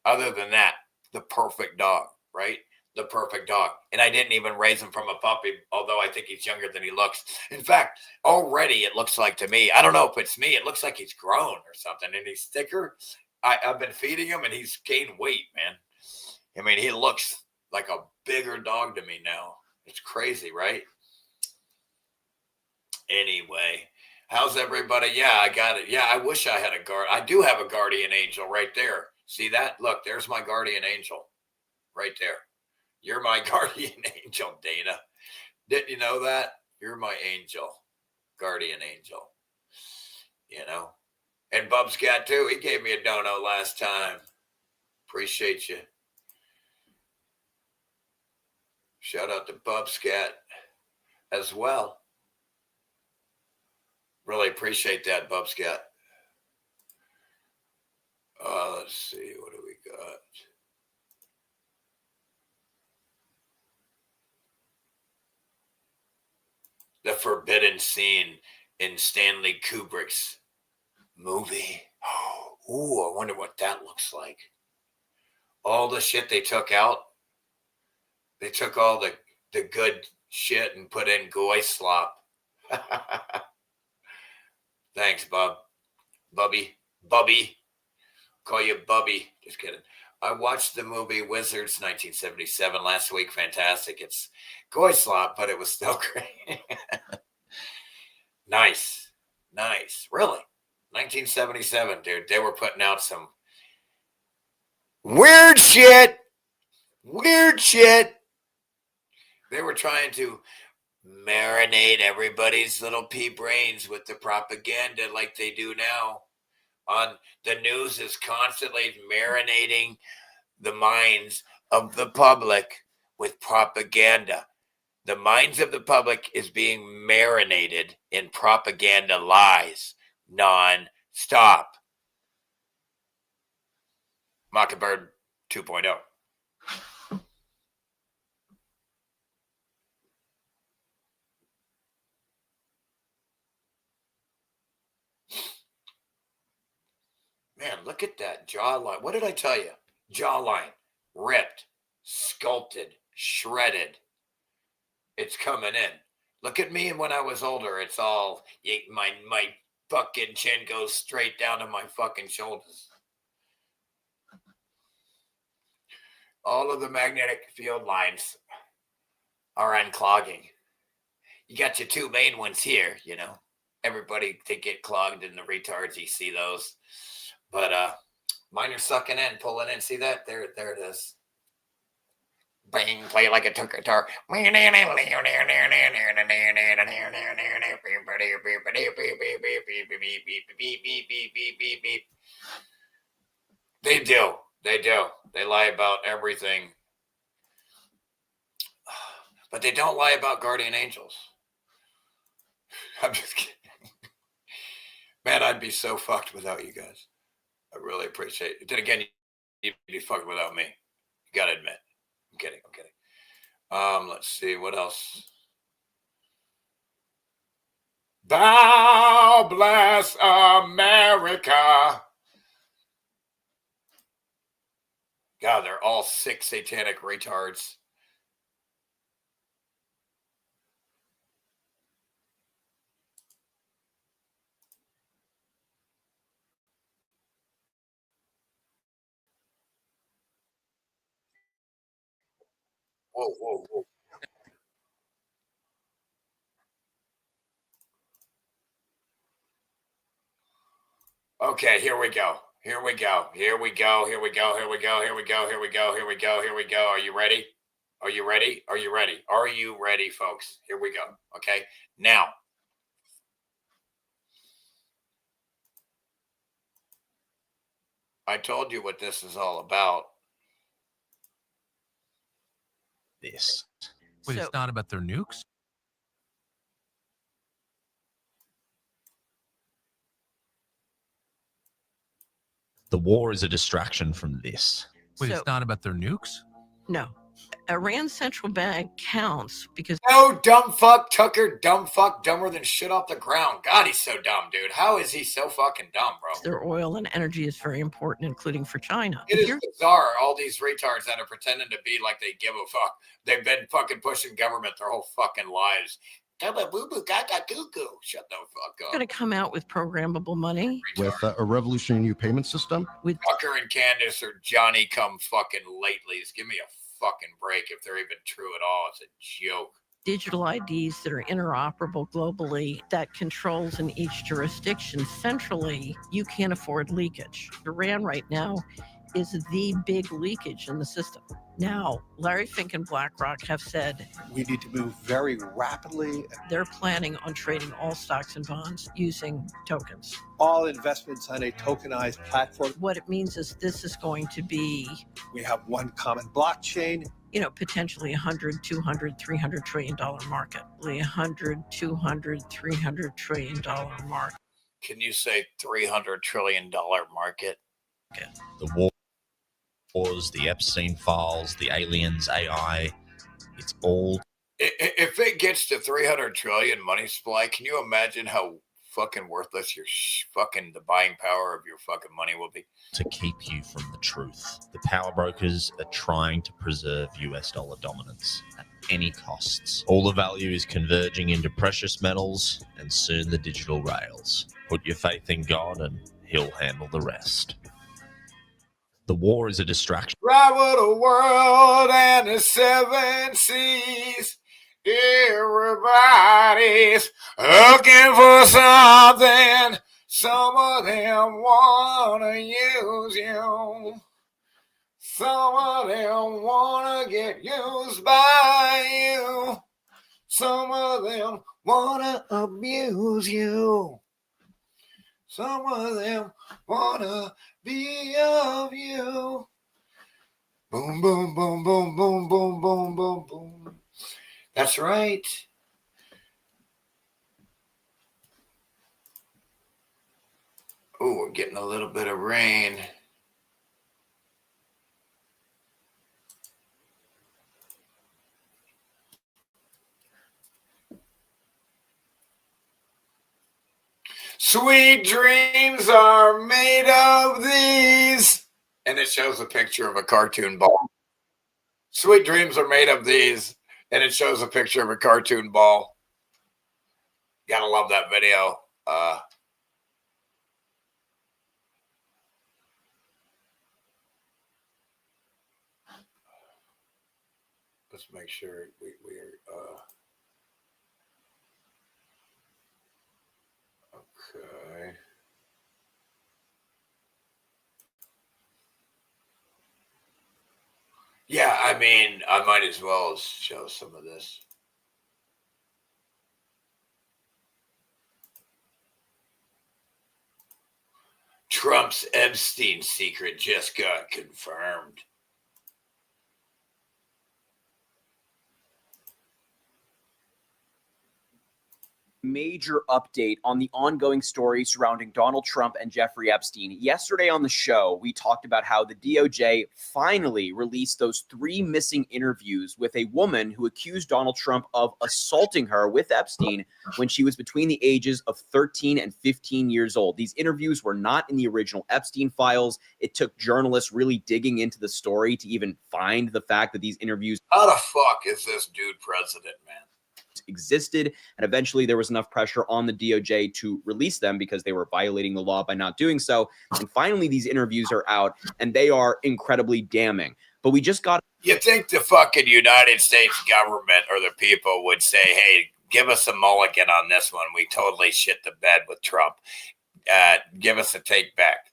Other than that, the perfect dog, right? The perfect dog. And I didn't even raise him from a puppy, although I think he's younger than he looks. In fact, already it looks like to me, I don't know if it's me, it looks like he's grown or something and he's thicker. I've been feeding him and he's gained weight, man. I mean, he looks like a bigger dog to me now. It's crazy, right? Anyway, how's everybody? Yeah, I got it. Yeah, I wish I had a guard. I do have a guardian angel right there. See that? Look, there's my guardian angel right there. You're my guardian angel, Dana. Didn't you know that? You're my angel, guardian angel. You know? And Bub's got too. He gave me a dono last time. Appreciate you. Shout out to Bubscat as well. Really appreciate that, Bubscat. Let's see. What do we got? The forbidden scene in Stanley Kubrick's movie. Ooh, I wonder what that looks like. All the shit they took out. They took all the good shit and put in goy slop. Thanks, Bub. Bubby. Call you Bubby. Just kidding. I watched the movie Wizards 1977 last week. Fantastic. It's goy slop, but it was still great. Nice. Really. 1977, dude. They were putting out some weird shit. They were trying to marinate everybody's little pea brains with the propaganda like they do now. On the news is constantly marinating the minds of the public with propaganda. The minds of the public is being marinated in propaganda lies non-stop. Mockingbird, 2.0. Man, look at that jawline. What did I tell you? Jawline, ripped, sculpted, shredded. It's coming in. Look at me when I was older. It's all, my fucking chin goes straight down to my fucking shoulders. All of the magnetic field lines are unclogging. You got your two main ones here, you know. Everybody, they get clogged in the retards. You see those. But mine are sucking in, pulling in. See that? There it is. Bang, play like a guitar. They do. They lie about everything. But they don't lie about guardian angels. I'm just kidding. Man, I'd be so fucked without you guys. I really appreciate it. Then again, you'd be fucked without me. You gotta admit. I'm kidding. Let's see what else. Thou bless America. God, they're all sick satanic retards. Whoa. Okay, here we go. Are you ready, folks? Here we go. Okay. Now, I told you what this is all about. This. Wait, it's not about their nukes? The war is a distraction from this. Wait, it's not about their nukes? No. Iran's central bank counts because... No, dumb fuck, Tucker, dumb fuck, dumber than shit off the ground. God, he's so dumb, dude. How is he so fucking dumb, bro? their oil and energy is very important, including for China. It is bizarre, all these retards that are pretending to be like they give a fuck. They've been fucking pushing government their whole fucking lives. Shut the fuck up. Going to come out with programmable money. With a revolutionary new payment system. With Tucker and Candace are Johnny come fucking latelys. Give me a fucking break if they're even true at all. It's a joke. Digital IDs that are interoperable globally that controls in each jurisdiction centrally, you can't afford leakage. Iran right now is the big leakage in the system. Now, Larry Fink and BlackRock have said we need to move very rapidly. They're planning on trading all stocks and bonds using tokens. All investments on a tokenized platform. What it means is this is going to be... We have one common blockchain. You know, potentially $100, $200, $300 trillion market. $100, $200, $300 trillion market. Can you say $300 trillion market? The wars, the Epstein files, the aliens, AI, it's all. If it gets to 300 trillion money supply, can you imagine how fucking worthless your fucking the buying power of your fucking money will be? To keep you from the truth. The power brokers are trying to preserve US dollar dominance at any costs. All the value is converging into precious metals and soon the digital rails. Put your faith in God and he'll handle the rest. The war is a distraction. Travel the world and the seven seas. Everybody's looking for something. Some of them want to use you. Some of them want to get used by you. Some of them want to abuse you. Some of them want to be of you. Boom, boom, boom, boom, boom, boom, boom, boom, boom. That's right. Oh, we're getting a little bit of rain. Sweet dreams are made of these. And it shows a picture of a cartoon ball. Sweet dreams are made of these. And it shows a picture of a cartoon ball. Gotta love that video. Let's make sure we're okay. Yeah, I mean, I might as well show some of this. Trump's Epstein secret just got confirmed. Major update on the ongoing story surrounding Donald Trump and Jeffrey Epstein. Yesterday on the show, we talked about how the DOJ finally released those 3 missing interviews with a woman who accused Donald Trump of assaulting her with Epstein when she was between the ages of 13 and 15 years old. These interviews were not in the original Epstein files. It took journalists really digging into the story to even find the fact that these interviews— How the fuck is this dude president, man? existed, and eventually there was enough pressure on the DOJ to release them because they were violating the law by not doing so. And finally, these interviews are out, and they are incredibly damning. But we just got— You think the fucking United States government or the people would say, hey, give us a mulligan on this one. We totally shit the bed with Trump. Give us a take back.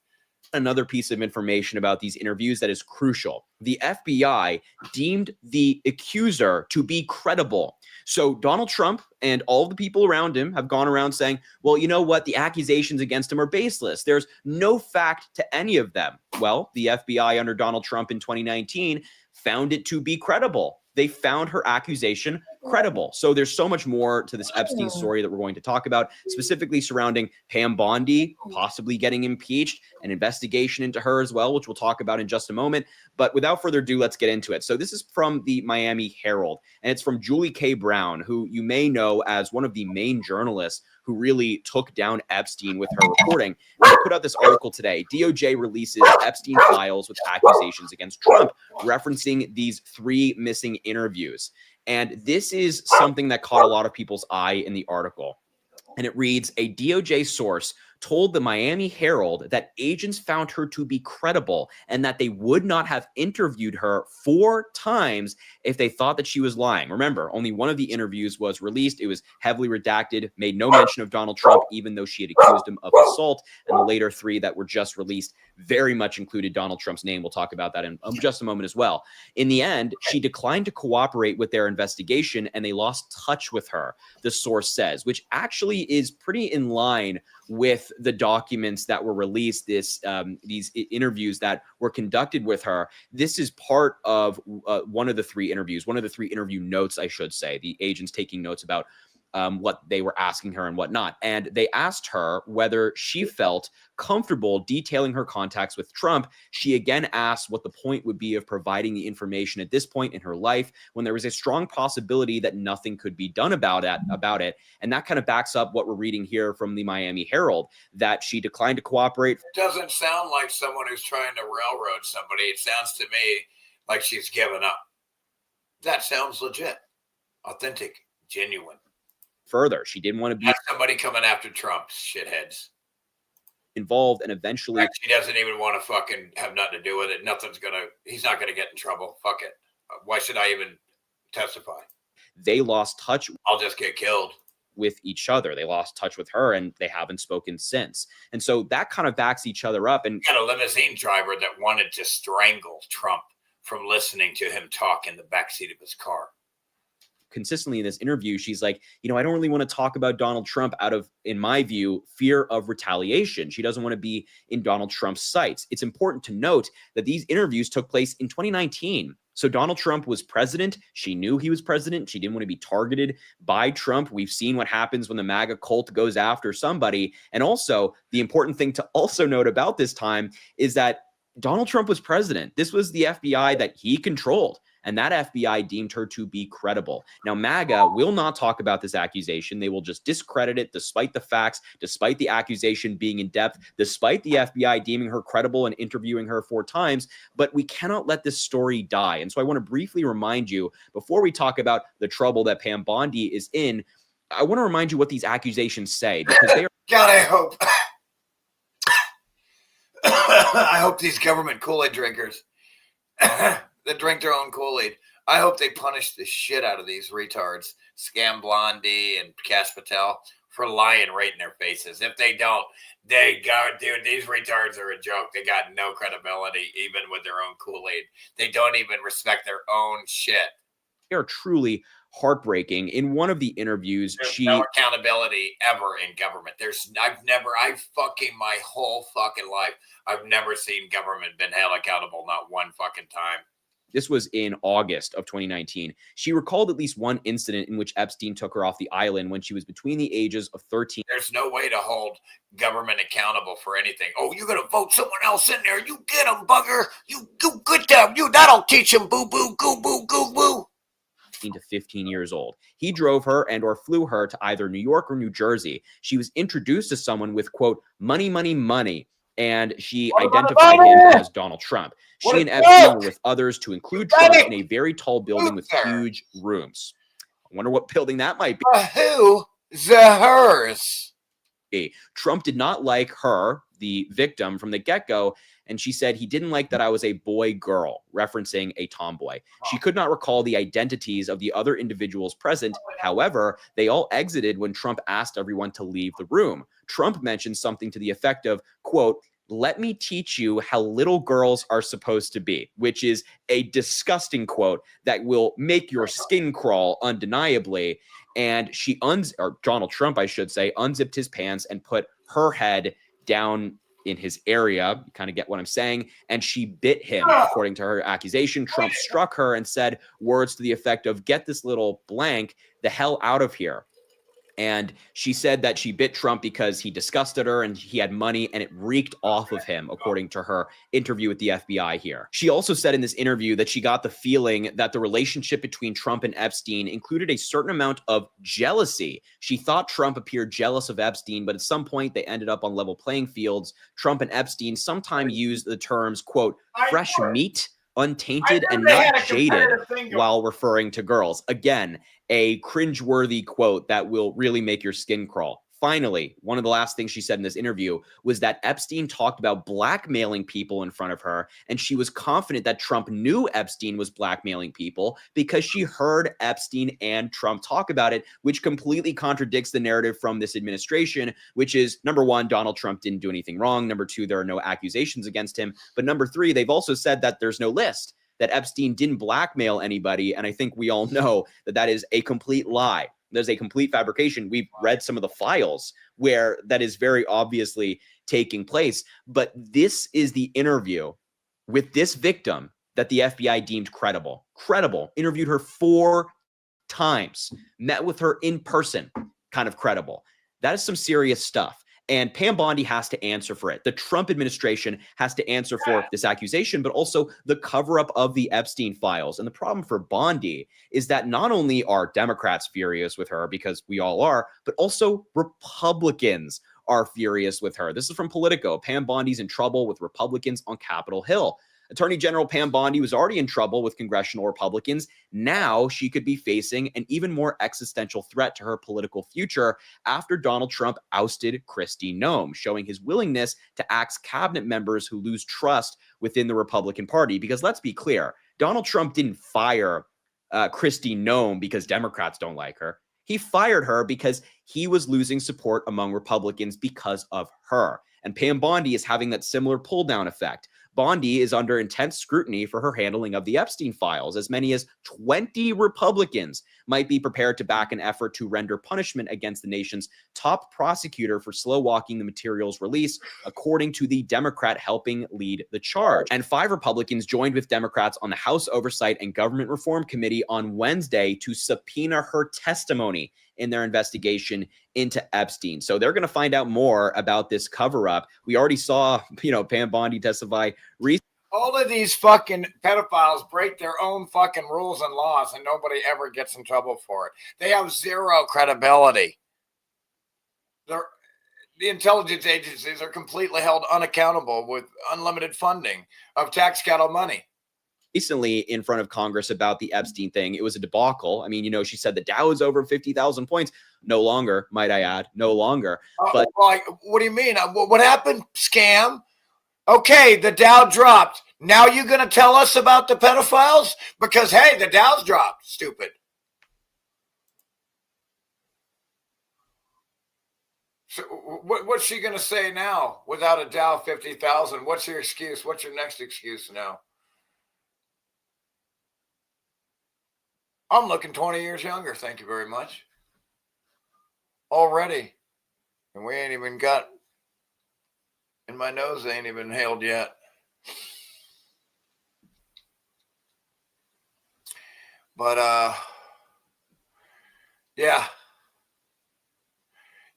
Another piece of information about these interviews that is crucial. The FBI deemed the accuser to be credible. So Donald Trump and all the people around him have gone around saying, well, you know what? The accusations against him are baseless. There's no fact to any of them. Well, the FBI under Donald Trump in 2019 found it to be credible. They found her accusation credible. So there's so much more to this Epstein story that we're going to talk about, specifically surrounding Pam Bondi possibly getting impeached, an investigation into her as well, which we'll talk about in just a moment. But without further ado, let's get into it. So this is from the Miami Herald, and it's from Julie K. Brown, who you may know as one of the main journalists who really took down Epstein with her reporting. And they put out this article today. DOJ releases Epstein files with accusations against Trump, referencing these 3 missing interviews. And this is something that caught a lot of people's eye in the article. And it reads, a DOJ source told the Miami Herald that agents found her to be credible and that they would not have interviewed her 4 times if they thought that she was lying. Remember, only one of the interviews was released. It was heavily redacted, made no mention of Donald Trump, even though she had accused him of assault. And the later 3 that were just released very much included Donald Trump's name. We'll talk about that in just a moment as well. In the end, she declined to cooperate with their investigation and they lost touch with her, the source says, which actually is pretty in line with the documents that were released, these interviews that were conducted with her. This is part of one of the 3 interviews, one of the 3 interview notes, I should say, the agents taking notes about what they were asking her and whatnot. And they asked her whether she felt comfortable detailing her contacts with Trump. She again asked what the point would be of providing the information at this point in her life when there was a strong possibility that nothing could be done about it. And that kind of backs up what we're reading here from the Miami Herald, that she declined to cooperate. It doesn't sound like someone who's trying to railroad somebody. It sounds to me like she's given up. That sounds legit, authentic, genuine. Further, she didn't want to be— That's somebody coming after Trump, shitheads. Involved, and eventually she doesn't even want to fucking have nothing to do with it. He's not gonna get in trouble. Fuck it. Why should I even testify? They lost touch. I'll just get killed. With each other. They lost touch with her and they haven't spoken since. And so that kind of backs each other up. And got a limousine driver that wanted to strangle Trump from listening to him talk in the backseat of his car. Consistently in this interview, she's like, I don't really want to talk about Donald Trump out of, in my view, fear of retaliation. She doesn't want to be in Donald Trump's sights. It's important to note that these interviews took place in 2019. So Donald Trump was president. She knew he was president. She didn't want to be targeted by Trump. We've seen what happens when the MAGA cult goes after somebody. And also, the important thing to also note about this time is that Donald Trump was president. This was the FBI that he controlled. and that FBI deemed her to be credible. Now, MAGA will not talk about this accusation. They will just discredit it despite the facts, despite the accusation being in depth, despite the FBI deeming her credible and interviewing her 4 times. But we cannot let this story die. And so I want to briefly remind you, before we talk about the trouble that Pam Bondi is in, I want to remind you what these accusations say, because they are— God, I hope. I hope these government Kool-Aid drinkers that drink their own Kool-Aid, I hope they punish the shit out of these retards, Scam Blondie and Cash Patel, for lying right in their faces. If they don't, they go, dude, these retards are a joke. They got no credibility, even with their own Kool-Aid. They don't even respect their own shit. they are truly heartbreaking. In one of the interviews, There's no accountability ever in government. I've fucking my whole fucking life, I've never seen government been held accountable, not one fucking time. This was in August of 2019. She recalled at least one incident in which Epstein took her off the island when she was between the ages of 13. There's no way to hold government accountable for anything. Oh, you're going to vote someone else in there. You get them, bugger. You good job. That'll teach them, boo-boo, goo-boo, goo-boo. To 15 years old. He drove her and or flew her to either New York or New Jersey. She was introduced to someone with, quote, money, money, money. And she identified him as Donald Trump. She and Epstein were with others to include Trump in a very tall building with huge rooms. I wonder what building that might be. Who? Hers. Trump did not like her, the victim, from the get-go, and she said he didn't like that I was a boy-girl, referencing a tomboy. She could not recall the identities of the other individuals present. However, they all exited when Trump asked everyone to leave the room. Trump mentioned something to the effect of, quote, let me teach you how little girls are supposed to be, which is a disgusting quote that will make your skin crawl undeniably. And she, or Donald Trump, I should say, unzipped his pants and put her head down in his area. You kind of get what I'm saying. And she bit him, according to her accusation. Trump struck her and said words to the effect of, get this little blank the hell out of here. And she said that she bit Trump because he disgusted her and he had money and it reeked off of him, according to her interview with the FBI here. She also said in this interview that she got the feeling that the relationship between Trump and Epstein included a certain amount of jealousy. She thought Trump appeared jealous of Epstein, but at some point they ended up on level playing fields. Trump and Epstein sometimes used the terms, quote, fresh meat, untainted, and not jaded while referring to girls. Again, a cringeworthy quote that will really make your skin crawl. Finally, one of the last things she said in this interview was that Epstein talked about blackmailing people in front of her, and she was confident that Trump knew Epstein was blackmailing people because she heard Epstein and Trump talk about it, which completely contradicts the narrative from this administration, which is, number one, Donald Trump didn't do anything wrong. Number two, there are no accusations against him. But number three, they've also said that there's no list, that Epstein didn't blackmail anybody. And I think we all know that that is a complete lie. There's a complete fabrication. We've read some of the files where that is very obviously taking place. But this is the interview with this victim that the FBI deemed credible. Credible. Interviewed her 4 times. Met with her in person. Kind of credible. That is some serious stuff. And Pam Bondi has to answer for it. The Trump administration has to answer for this accusation, but also the cover-up of the Epstein files. And the problem for Bondi is that not only are Democrats furious with her, because we all are, but also Republicans are furious with her. This is from Politico. Pam Bondi's in trouble with Republicans on Capitol Hill. Attorney General Pam Bondi was already in trouble with congressional Republicans. Now she could be facing an even more existential threat to her political future after Donald Trump ousted Kristi Noem, showing his willingness to axe cabinet members who lose trust within the Republican Party. Because let's be clear, Donald Trump didn't fire Kristi Noem because Democrats don't like her. He fired her because he was losing support among Republicans because of her. And Pam Bondi is having that similar pull-down effect. Bondi is under intense scrutiny for her handling of the Epstein files. As many as 20 Republicans might be prepared to back an effort to render punishment against the nation's top prosecutor for slow-walking the material's release, according to the Democrat helping lead the charge. And 5 Republicans joined with Democrats on the House Oversight and Government Reform Committee on Wednesday to subpoena her testimony in their investigation into Epstein. So they're going to find out more about this cover-up. We already saw, Pam Bondi testify recently. All of these fucking pedophiles break their own fucking rules and laws, and nobody ever gets in trouble for it. They have zero credibility. The intelligence agencies are completely held unaccountable with unlimited funding of tax cattle money. Recently in front of Congress about the Epstein thing, it was a debacle. I mean, you know, she said the Dow is over 50,000 points. No longer, might I add, no longer. But like, what do you mean? What happened? Scam? Okay, the Dow dropped. Now you're going to tell us about the pedophiles? Because, hey, the Dow's dropped. Stupid. So what's she going to say now without a Dow 50,000? What's your excuse? What's your next excuse now? I'm looking 20 years younger. Thank you very much. Already. And we ain't even got, and my nose ain't even inhaled yet. But, yeah.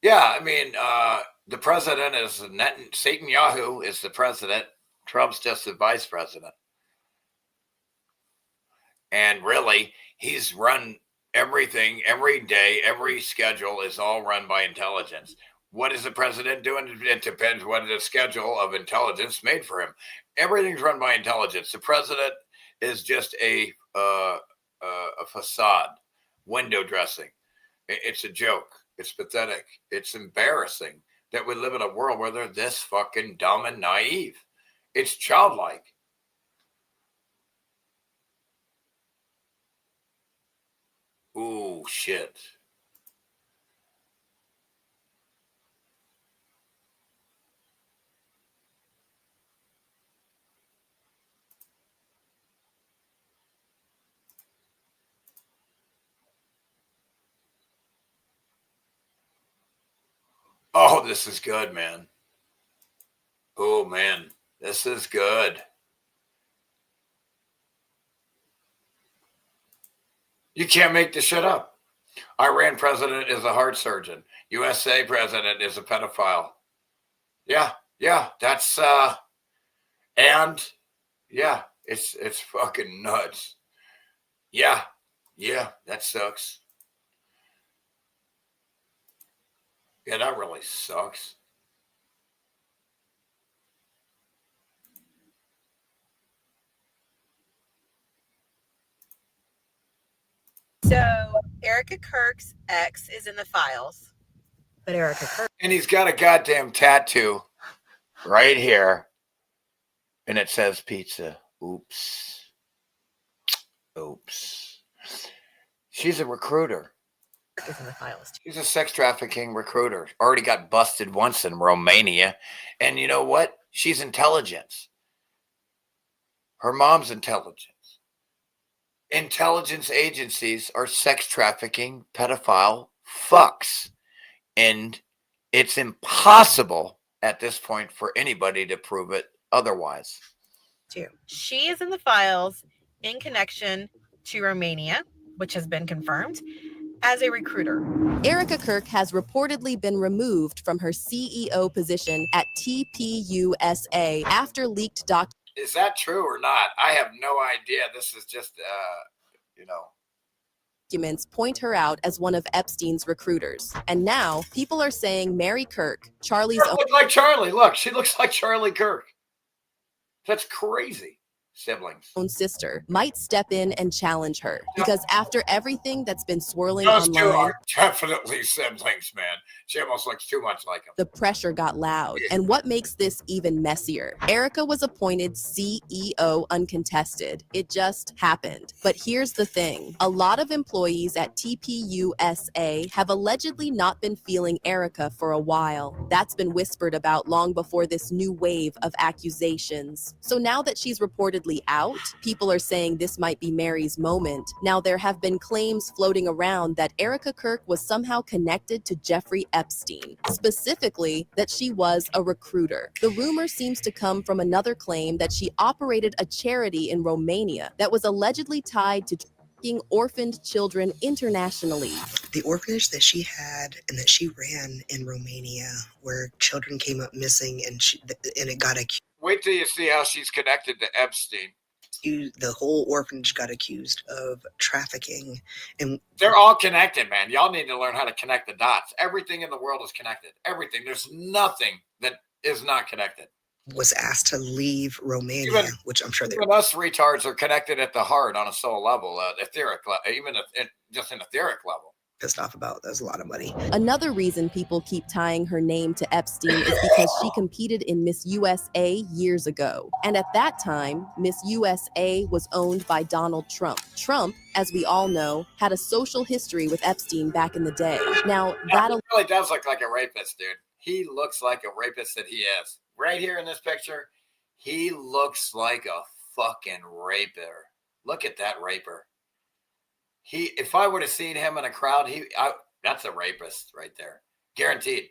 Yeah, I mean, the president is Satan Yahoo is the president. Trump's just the vice president. And really, he's run everything every day. Every schedule is all run by intelligence. What is the president doing? It depends what the schedule of intelligence made for him. Everything's run by intelligence. The president is just a facade, window dressing. It's a joke. It's pathetic. It's embarrassing that we live in a world where they're this fucking dumb and naive. It's childlike. Ooh, shit. Oh, this is good, man. Oh, man. This is good. You can't make this shit up. Iran president is a heart surgeon. USA president is a pedophile. Yeah, that's and yeah, it's fucking nuts. Yeah, that sucks. Yeah, that really sucks. So Erica Kirk's ex is in the files, but Erica Kirk. And he's got a goddamn tattoo right here. And it says pizza. Oops. She's a recruiter. Is in the files. She's a sex trafficking recruiter. Already got busted once in Romania. And you know what? She's intelligence. Her mom's intelligence. Intelligence agencies are sex trafficking pedophile fucks. And it's impossible at this point for anybody to prove it otherwise. She is in the files in connection to Romania, which has been confirmed, as a recruiter. Erica Kirk has reportedly been removed from her CEO position at TPUSA after leaked documents. Is that true or not? I have no idea. This is just, Documents point her out as one of Epstein's recruiters. And now people are saying Mary Kirk, Charlie's She looks like Charlie. Look, she looks like Charlie Kirk. That's crazy. Siblings. own sister, might step in and challenge her. Because after everything that's been swirling Those two online, are definitely siblings, man. She almost looks too much like him. the pressure got loud. And what makes this even messier? Erica was appointed CEO uncontested. It just happened. But here's the thing. A lot of employees at TPUSA have allegedly not been feeling Erica for a while. That's been whispered about long before this new wave of accusations. So now that she's reportedly out, people are saying this might be Mary's moment. Now, there have been claims floating around that Erica Kirk was somehow connected to Jeffrey Epstein, specifically that she was a recruiter. The rumor seems to come from another claim that she operated a charity in Romania that was allegedly tied to trafficking orphaned children internationally. The orphanage that she had and that she ran in Romania, where children came up missing and it got accused. wait till you see how she's connected to Epstein. The whole orphanage got accused of trafficking, and They're all connected, man. Y'all need to learn how to connect the dots. Everything in the world is connected. Everything. There's nothing that is not connected. was asked to leave Romania, which I'm sure they Even us retards are connected at the heart on a soul level, etheric, even just an etheric level. pissed off about. That's a lot of money. Another reason people keep tying her name to Epstein is because she competed in Miss USA years ago. And at that time, Miss USA was owned by Donald Trump. Trump, as we all know, had a social history with Epstein back in the day. Now, that He really does look like a rapist, dude. He looks like a rapist that he is. Right here in this picture, he looks like a fucking raper. Look at that raper. If I would have seen him in a crowd, that's a rapist right there. Guaranteed.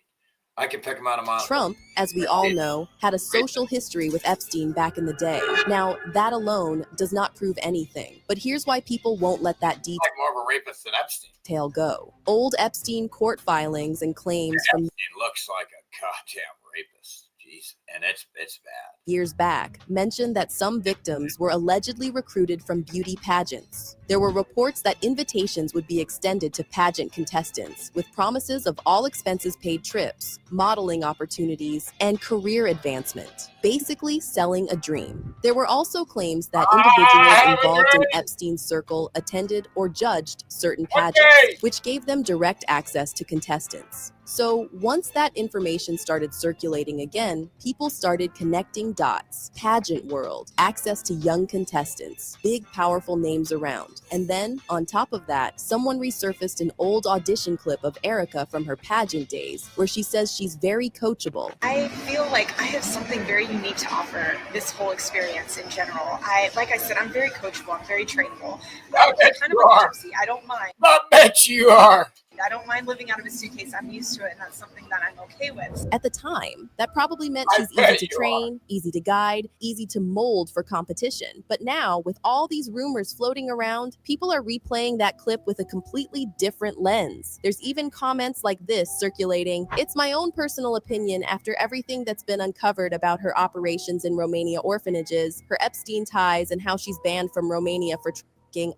I could pick him out of my Trump, as we all know, had a social history with Epstein back in the day. Now, that alone does not prove anything. But here's why people won't let that like more of a rapist than Epstein. detail go. Old Epstein court filings and claims from Epstein looks like a goddamn rapist. Jeez. And it's bad. years back mentioned that some victims were allegedly recruited from beauty pageants. There were reports that invitations would be extended to pageant contestants with promises of all expenses paid trips, modeling opportunities, and career advancement, basically selling a dream. There were also claims that individuals involved in Epstein's circle attended or judged certain pageants, which gave them direct access to contestants. So once that information started circulating again, people started connecting dots. Pageant world, access to young contestants, big powerful names around. And then, on top of that, someone resurfaced an old audition clip of Erica from her pageant days, where she says she's very coachable. I feel like I have something very unique to offer this whole experience in general. Like I said, I'm very coachable, I'm very trainable. I'm kind of a gypsy. I don't mind. I bet you are. I don't mind living out of a suitcase. I'm used to it, and that's something that I'm okay with. At the time, that probably meant I she's easy bet to you train, easy to guide, easy to mold for competition. But now, with all these rumors floating around, people are replaying that clip with a completely different lens. There's even comments like this circulating. It's my own personal opinion after everything that's been uncovered about her operations in Romania orphanages, her Epstein ties, and how she's banned from Romania for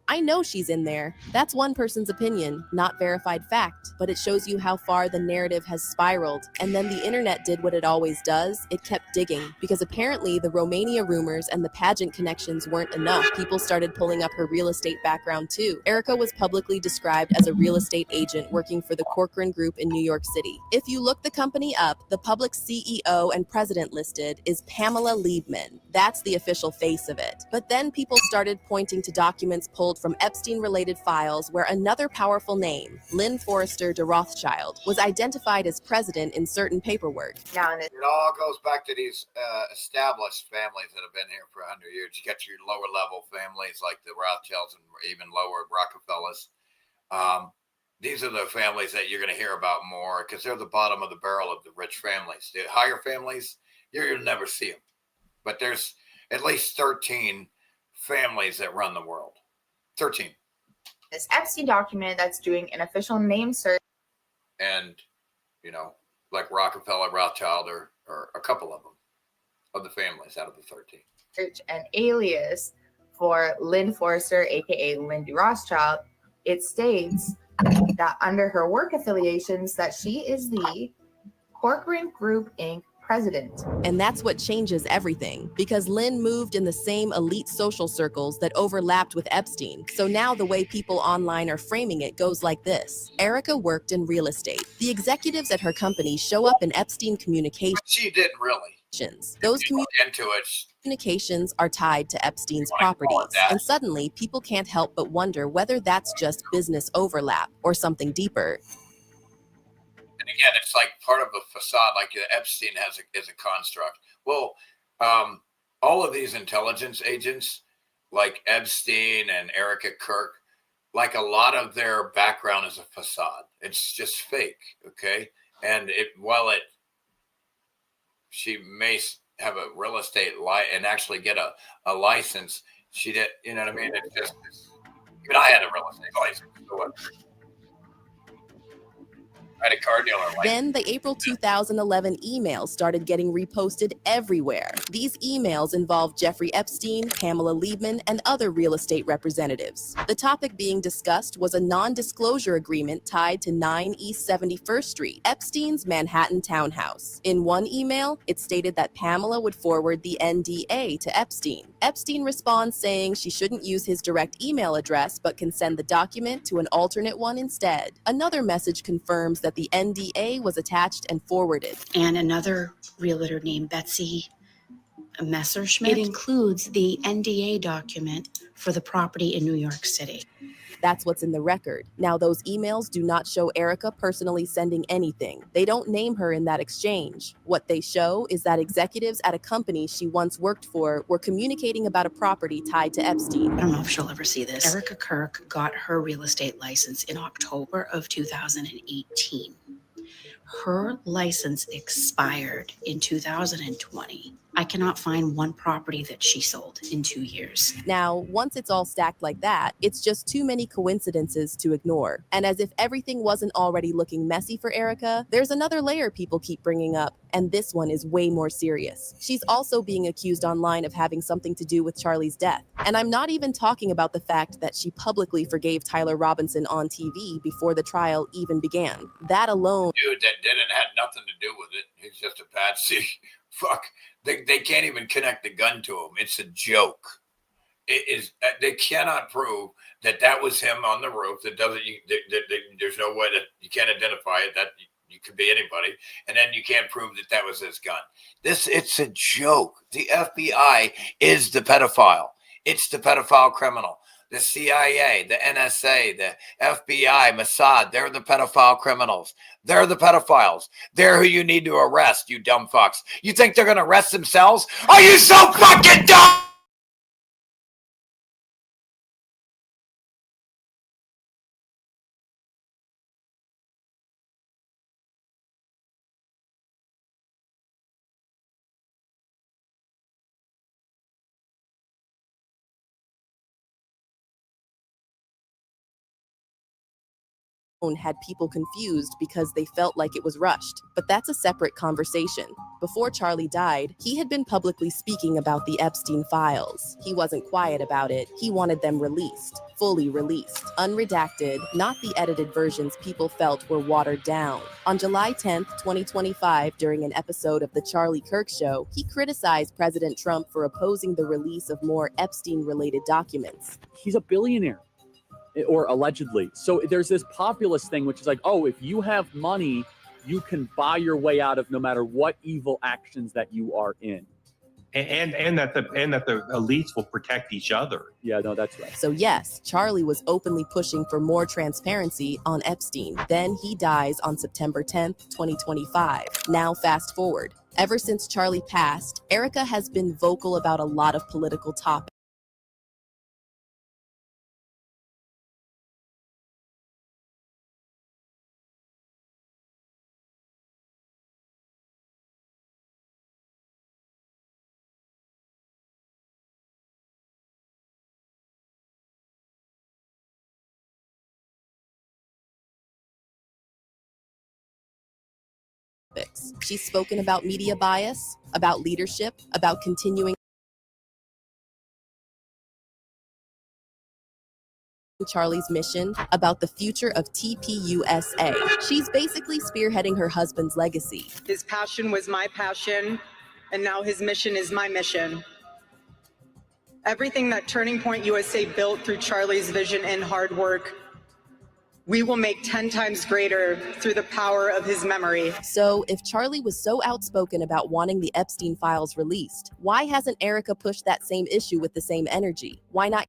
I know she's in there. That's one person's opinion, not verified fact, but it shows you how far the narrative has spiraled. And then the internet did what it always does. It kept digging, because apparently the Romania rumors and the pageant connections weren't enough. People started pulling up her real estate background too. Erica was publicly described as a real estate agent working for the Corcoran Group in New York City. If you look the company up, the public CEO and president listed is Pamela Liebman. That's the official face of it. But then people started pointing to documents pulled from Epstein-related files where another powerful name, Lynn Forrester de Rothschild, was identified as president in certain paperwork. It all goes back to these established families that have been here for 100 years. You got your lower level families like the Rothschilds and even lower Rockefellers. These are the families that you're going to hear about more because they're the bottom of the barrel of the rich families. The higher families, you'll never see them. But there's at least 13 families that run the world. 13. This Epstein document that's doing an official name search. And, like Rockefeller, Rothschild, or a couple of them, of the families out of the 13. Search an alias for Lynn Forrester, aka Lynn de Rothschild. It states that under her work affiliations that she is the Corcoran Group Inc. president. And that's what changes everything, because Lynn moved in the same elite social circles that overlapped with Epstein. So now the way people online are framing it goes like this. Erica worked in real estate. The executives at her company show up in Epstein communications. She didn't really. Those Into it. communications are tied to Epstein's properties. And suddenly people can't help but wonder whether that's just business overlap or something deeper. And again, it's like part of a facade, like Epstein is a construct. Well, all of these intelligence agents, like Epstein and Erica Kirk, like a lot of their background is a facade. It's just fake, okay? And she may have a real estate and actually get a license. She did, you know what I mean? It's just, even I had a real estate license. So I had a car dealer Then the April 2011 emails started getting reposted everywhere. These emails involved Jeffrey Epstein, Pamela Liebman, and other real estate representatives. The topic being discussed was a non-disclosure agreement tied to 9 East 71st Street, Epstein's Manhattan townhouse. In one email, it stated that Pamela would forward the NDA to Epstein. Epstein responds saying she shouldn't use his direct email address but can send the document to an alternate one instead. Another message confirms that the NDA was attached and forwarded. And another realtor named Betsy Messerschmidt. It includes the NDA document for the property in New York City. That's what's in the record. Now, those emails do not show Erica personally sending anything. They don't name her in that exchange. What they show is that executives at a company she once worked for were communicating about a property tied to Epstein. I don't know if she'll ever see this. Erica Kirk got her real estate license in October of 2018. Her license expired in 2020. I cannot find one property that she sold in 2 years. Now, once it's all stacked like that, it's just too many coincidences to ignore. And as if everything wasn't already looking messy for Erica, there's another layer people keep bringing up, and this one is way more serious. She's also being accused online of having something to do with Charlie's death. And I'm not even talking about the fact that she publicly forgave Tyler Robinson on TV before the trial even began. That alone... Dude, that had nothing to do with it. He's just a patsy. Fuck. They can't even connect the gun to him. It's a joke. It is. They cannot prove that was him on the roof. That doesn't. There's no way that you can't identify it. That you could be anybody, and then you can't prove that was his gun. It's a joke. The FBI is the pedophile. It's the pedophile criminal. The CIA, the NSA, the FBI, Mossad, they're the pedophile criminals. They're the pedophiles. They're who you need to arrest, you dumb fucks. You think they're going to arrest themselves? Are you so fucking dumb? had people confused because they felt like it was rushed. But that's a separate conversation. Before Charlie died, he had been publicly speaking about the Epstein files. He wasn't quiet about it. He wanted them released, fully released, unredacted, not the edited versions people felt were watered down. On July 10th, 2025, during an episode of The Charlie Kirk Show, he criticized President Trump for opposing the release of more Epstein-related documents. He's a billionaire. Or allegedly. So there's this populist thing, which is like, oh, if you have money, you can buy your way out of no matter what evil actions that you are in. And that the elites will protect each other. Yeah, no, that's right. So yes, Charlie was openly pushing for more transparency on Epstein. Then he dies on September 10th, 2025. Now fast forward. Ever since Charlie passed, Erica has been vocal about a lot of political topics. She's spoken about media bias, about leadership, about continuing Charlie's mission, about the future of TPUSA. She's basically spearheading her husband's legacy. His passion was my passion, and now his mission is my mission. Everything that Turning Point USA built through Charlie's vision and hard work, we will make 10 times greater through the power of his memory. So if Charlie was so outspoken about wanting the Epstein files released, why hasn't Erica pushed that same issue with the same energy? Why not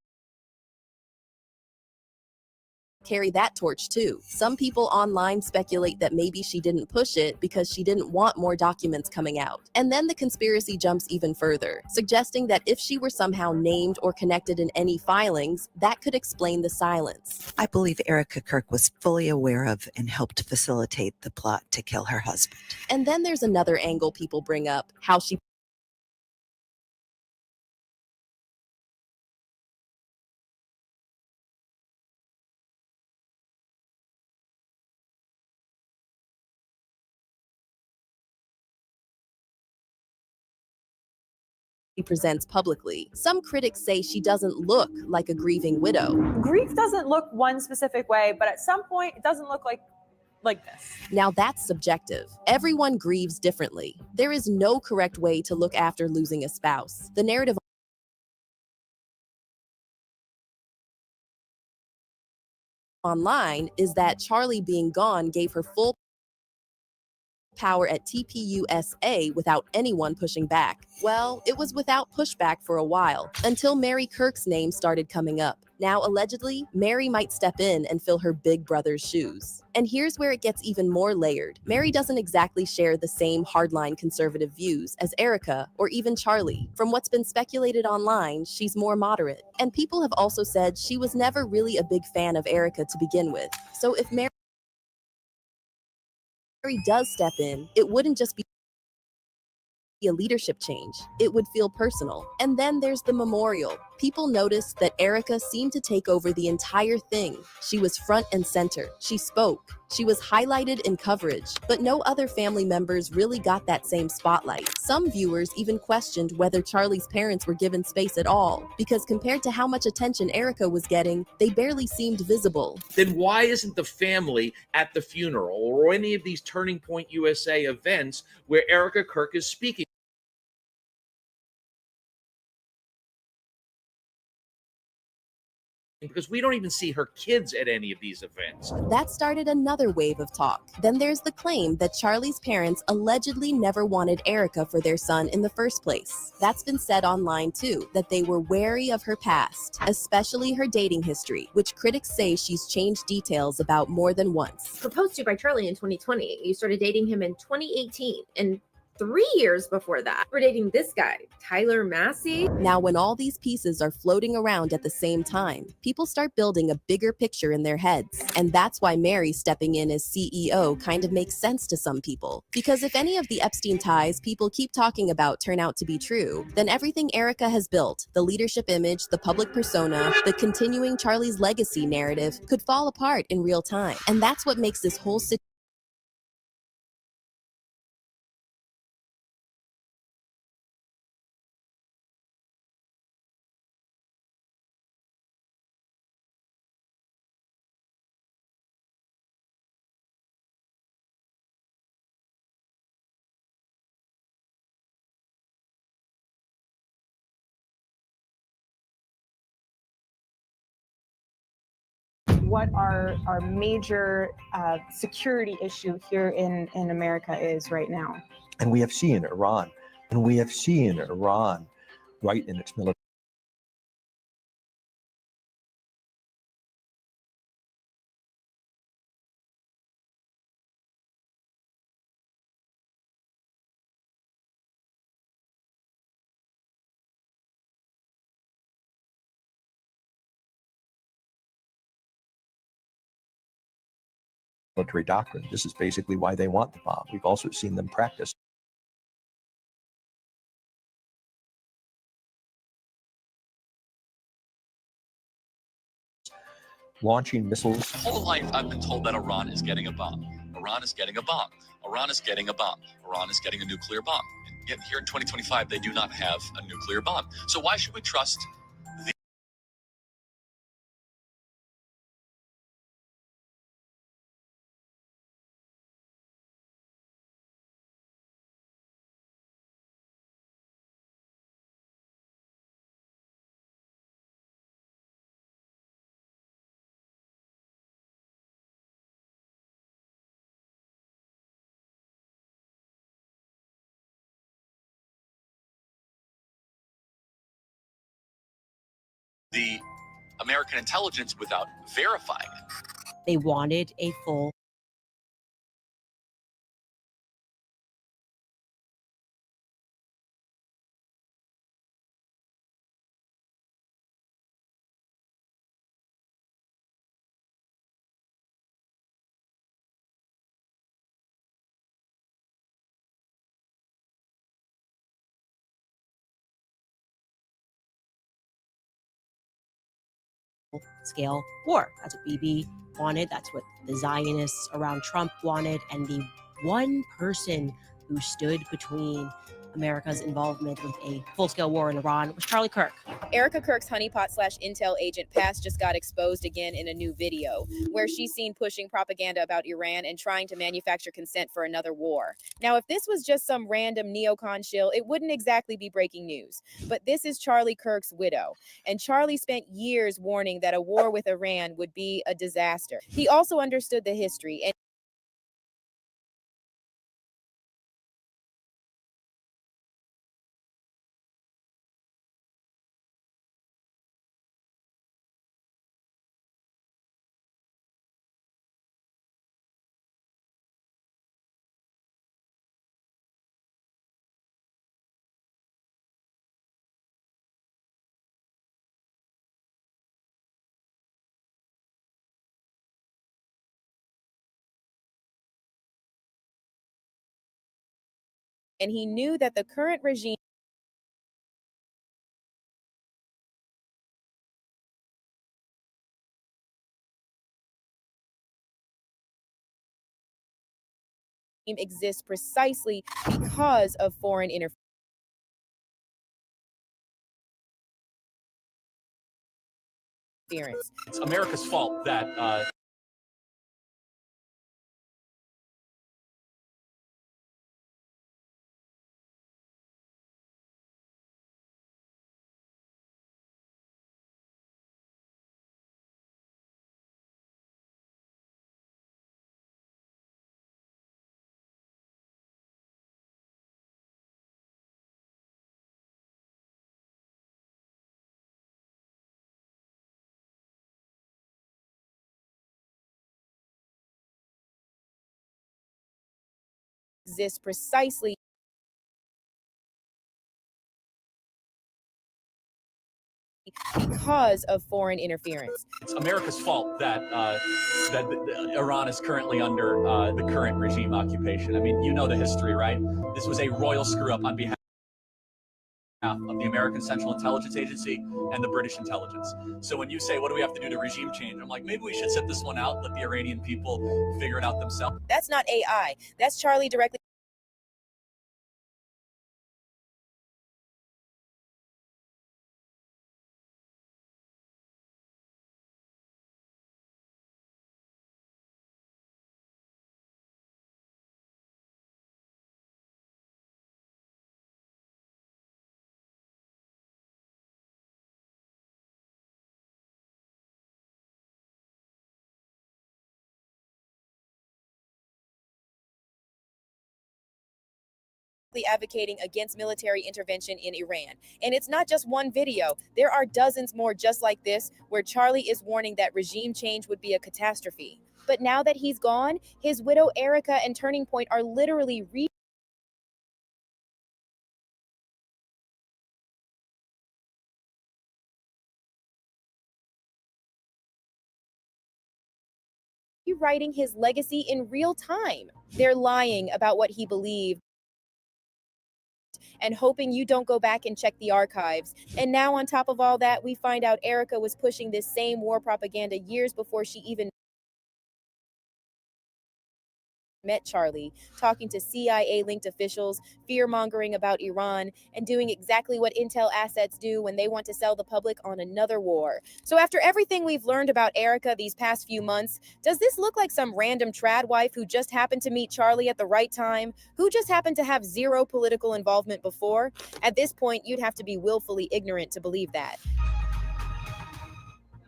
carry that torch too? Some people online speculate that maybe she didn't push it because she didn't want more documents coming out. And then the conspiracy jumps even further, suggesting that if she were somehow named or connected in any filings, that could explain the silence. I believe Erica Kirk was fully aware of and helped facilitate the plot to kill her husband. And then there's another angle people bring up, how she presents publicly. Some critics say she doesn't look like a grieving widow. Grief doesn't look one specific way, but at some point it doesn't look like this. Now that's subjective. Everyone grieves differently. There is no correct way to look after losing a spouse. The narrative online is that Charlie being gone gave her full power at TPUSA without anyone pushing back. Well, it was without pushback for a while, until Mary Kirk's name started coming up. Now, allegedly, Mary might step in and fill her big brother's shoes. And here's where it gets even more layered. Mary doesn't exactly share the same hardline conservative views as Erica or even Charlie. From what's been speculated online, she's more moderate. And people have also said she was never really a big fan of Erica to begin with. So if Mary does step in, it wouldn't just be a leadership change. It would feel personal. And then there's the memorial. People noticed that Erica seemed to take over the entire thing. She was front and center. She spoke. She was highlighted in coverage, but no other family members really got that same spotlight. Some viewers even questioned whether Charlie's parents were given space at all, because compared to how much attention Erica was getting, they barely seemed visible. Then why isn't the family at the funeral or any of these Turning Point USA events where Erica Kirk is speaking? Because we don't even see her kids at any of these events. That started another wave of talk. Then there's the claim that Charlie's parents allegedly never wanted Erica for their son in the first place. That's been said online too, that they were wary of her past, especially her dating history, which critics say she's changed details about more than once. Proposed to by Charlie in 2020. You started dating him in 2018, and 3 years before that, we're dating this guy, Tyler Massey. Now, when all these pieces are floating around at the same time, people start building a bigger picture in their heads. And that's why Mary stepping in as CEO kind of makes sense to some people. Because if any of the Epstein ties people keep talking about turn out to be true, then everything Erica has built, the leadership image, the public persona, the continuing Charlie's legacy narrative, could fall apart in real time. And that's what makes this whole situation what our major security issue here in America is right now. And we have seen Iran, and we have seen Iran right in its military. Military doctrine. This is basically why they want the bomb. We've also seen them practice. Launching missiles. Whole life I've been told that Iran is getting a bomb. Iran is getting a bomb. Iran is getting a bomb. Iran is getting a nuclear bomb. And yet here in 2025, they do not have a nuclear bomb. So why should we trust the American intelligence without verifying it? They wanted a full scale war. That's what Bibi wanted. That's what the Zionists around Trump wanted. And the one person who stood between America's involvement with a full-scale war in Iran was Charlie Kirk. Erica Kirk's honeypot/intel agent past just got exposed again in a new video, where she's seen pushing propaganda about Iran and trying to manufacture consent for another war. Now, if this was just some random neocon shill, it wouldn't exactly be breaking news. But this is Charlie Kirk's widow, and Charlie spent years warning that a war with Iran would be a disaster. He also understood the history and he knew that the current regime exists precisely because of foreign interference. It's America's fault that Exists precisely because of foreign interference. it's America's fault that Iran is currently under the current regime occupation. I mean, you know the history, right? This was a royal screw-up on behalf of the American Central Intelligence Agency and the British intelligence. So when you say, what do we have to do to regime change? I'm like, maybe we should sit this one out, let the Iranian people figure it out themselves. That's not AI. That's Charlie directly advocating against military intervention in Iran. And it's not just one video. There are dozens more just like this where Charlie is warning that regime change would be a catastrophe. But now that he's gone, his widow Erica and Turning Point are literally rewriting his legacy in real time. They're lying about what he believed and hoping you don't go back and check the archives. And now on top of all that, we find out Erica was pushing this same war propaganda years before she even met Charlie, talking to CIA-linked officials, fear-mongering about Iran, and doing exactly what intel assets do when they want to sell the public on another war. So after everything we've learned about Erica these past few months, does this look like some random trad wife who just happened to meet Charlie at the right time, who just happened to have zero political involvement before? At this point, you'd have to be willfully ignorant to believe that.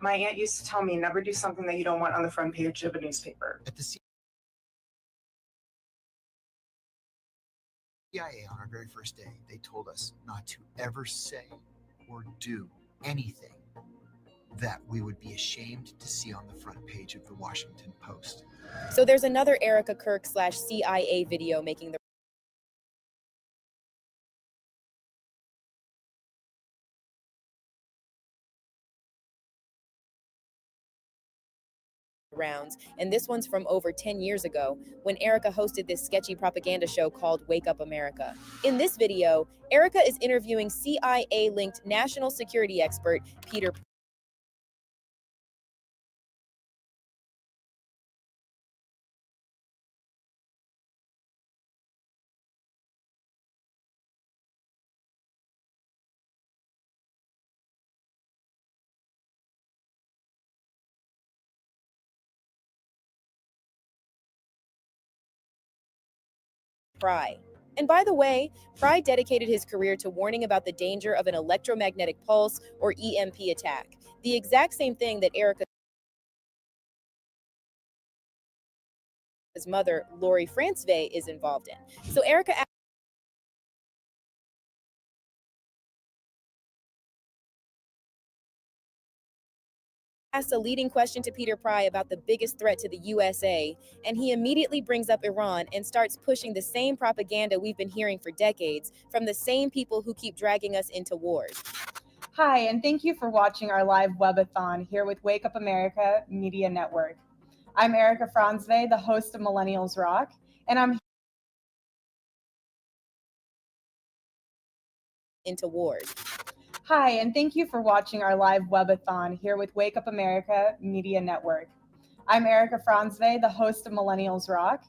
My aunt used to tell me, never do something that you don't want on the front page of a newspaper. At the CIA on our very first day, they told us not to ever say or do anything that we would be ashamed to see on the front page of the Washington Post. So there's another Erica Kirk/CIA video making the rounds, and this one's from over 10 years ago when Erica hosted this sketchy propaganda show called Wake Up America. In this video, Erica is interviewing CIA-linked national security expert Peter Pry. And by the way, Pry dedicated his career to warning about the danger of an electromagnetic pulse or EMP attack, the exact same thing that Erica's mother, Lori Francevay, is involved in. So Erica asked a leading question to Peter Pry about the biggest threat to the USA, and he immediately brings up Iran and starts pushing the same propaganda we've been hearing for decades from the same people who keep dragging us into wars. Hi, and thank you for watching our live webathon here with Wake Up America Media Network. I'm Erica Francevay, the host of Millennials Rock, and I'm into wars. Hi, and thank you for watching our live webathon here with Wake Up America Media Network. I'm Erica Francevay, the host of Millennials Rock.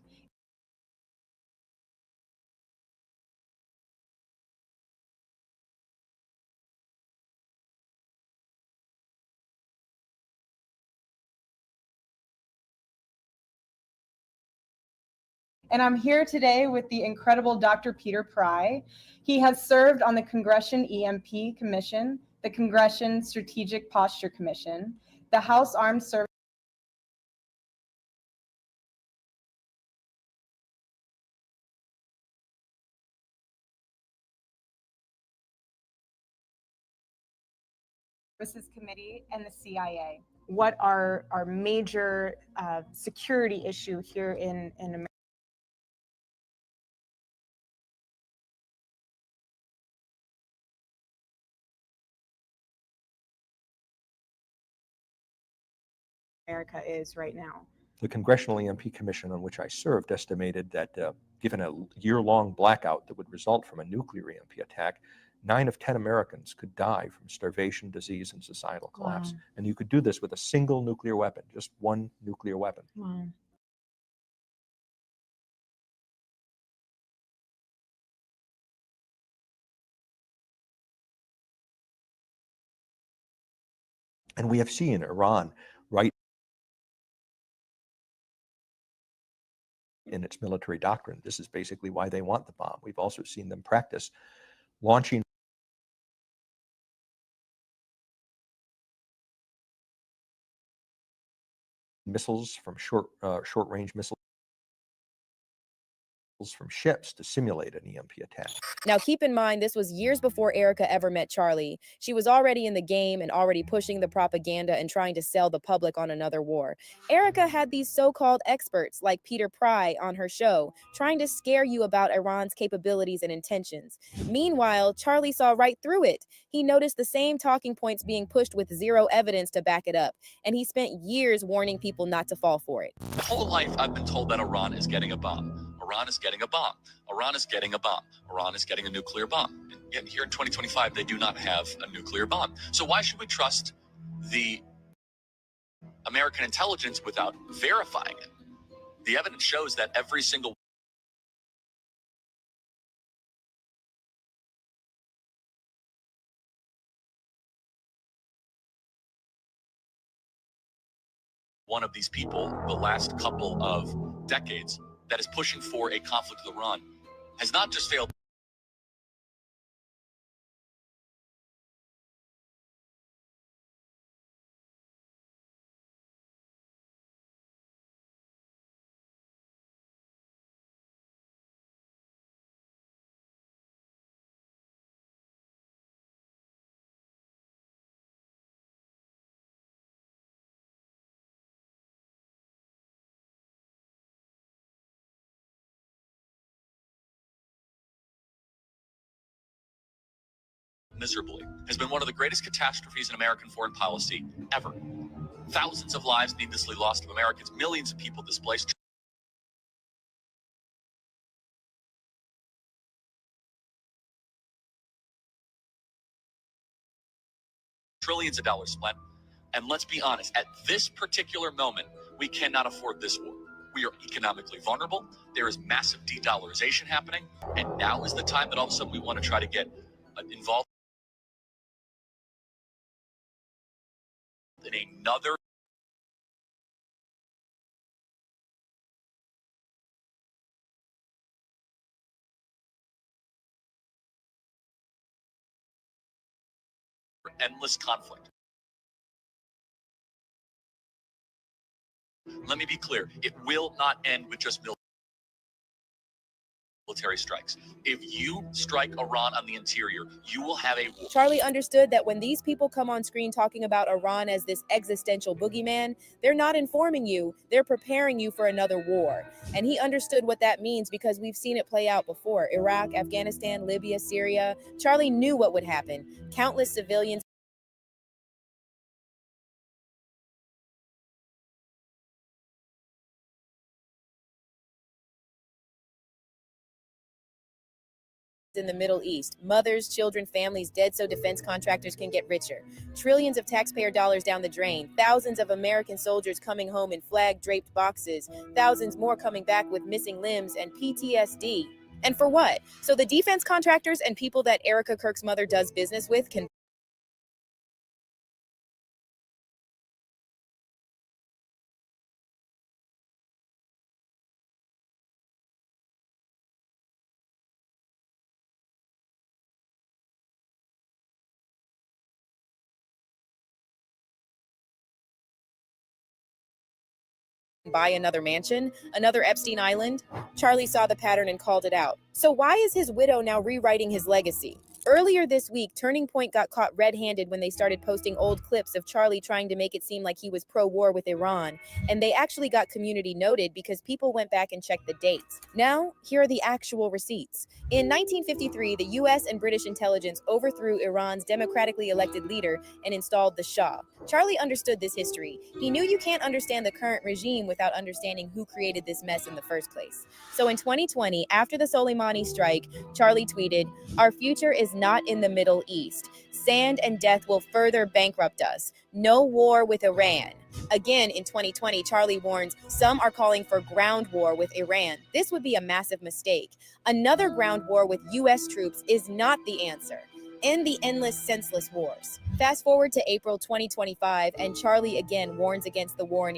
And I'm here today with the incredible Dr. Peter Pry. He has served on the Congression EMP Commission, the Congression Strategic Posture Commission, the House Armed Services Committee, and the CIA. What are our major security issue here in America? America is right now. The Congressional EMP Commission, on which I served, estimated that given a year-long blackout that would result from a nuclear EMP attack, 9 of 10 Americans could die from starvation, disease, and societal collapse. Wow. And you could do this with a single nuclear weapon, just one nuclear weapon. Wow. And we have seen Iran right in its military doctrine. This is basically why they want the bomb. We've also seen them practice launching missiles from short-range missiles from ships to simulate an EMP attack. Now, keep in mind, this was years before Erica ever met Charlie. She was already in the game and already pushing the propaganda and trying to sell the public on another war. Erica had these so-called experts like Peter Pry on her show, trying to scare you about Iran's capabilities and intentions. Meanwhile, Charlie saw right through it. He noticed the same talking points being pushed with zero evidence to back it up, and he spent years warning people not to fall for it. My whole life, I've been told that Iran is getting a bomb. Iran is getting a bomb. Iran is getting a bomb. Iran is getting a nuclear bomb. And yet here in 2025, they do not have a nuclear bomb. So why should we trust the American intelligence without verifying it? The evidence shows that every single one of these people, the last couple of decades, that is pushing for a conflict with Iran has not just failed. Miserably has been one of the greatest catastrophes in American foreign policy ever. Thousands of lives needlessly lost of Americans, millions of people displaced. Trillions of dollars spent. And let's be honest, at this particular moment, we cannot afford this war. We are economically vulnerable. There is massive de-dollarization happening. And now is the time that all of a sudden we want to try to get involved in another endless conflict. Let me be clear, it will not end with just military strikes. If you strike Iran on the interior, you will have a war. Charlie understood that when these people come on screen talking about Iran as this existential boogeyman, they're not informing you, they're preparing you for another war. And he understood what that means because we've seen it play out before. Iraq, Afghanistan, Libya, Syria. Charlie knew what would happen. Countless civilians in the Middle East. Mothers, children, families dead so defense contractors can get richer. Trillions of taxpayer dollars down the drain. Thousands of American soldiers coming home in flag-draped boxes. Thousands more coming back with missing limbs and PTSD. And for what? So the defense contractors and people that Erica Kirk's mother does business with can buy another mansion, another Epstein Island? Charlie saw the pattern and called it out. So why is his widow now rewriting his legacy? Earlier this week, Turning Point got caught red-handed when they started posting old clips of Charlie trying to make it seem like he was pro-war with Iran. And they actually got community noted because people went back and checked the dates. Now, here are the actual receipts. In 1953, the US and British intelligence overthrew Iran's democratically elected leader and installed the Shah. Charlie understood this history. He knew you can't understand the current regime without understanding who created this mess in the first place. So in 2020, after the Soleimani strike, Charlie tweeted, "Our future is not in the Middle East. Sand and death will further bankrupt us. No war with Iran." Again, in 2020, Charlie warns some are calling for ground war with Iran. This would be a massive mistake. Another ground war with US troops is not the answer. End the endless, senseless wars. Fast forward to April 2025, and Charlie again warns against the war in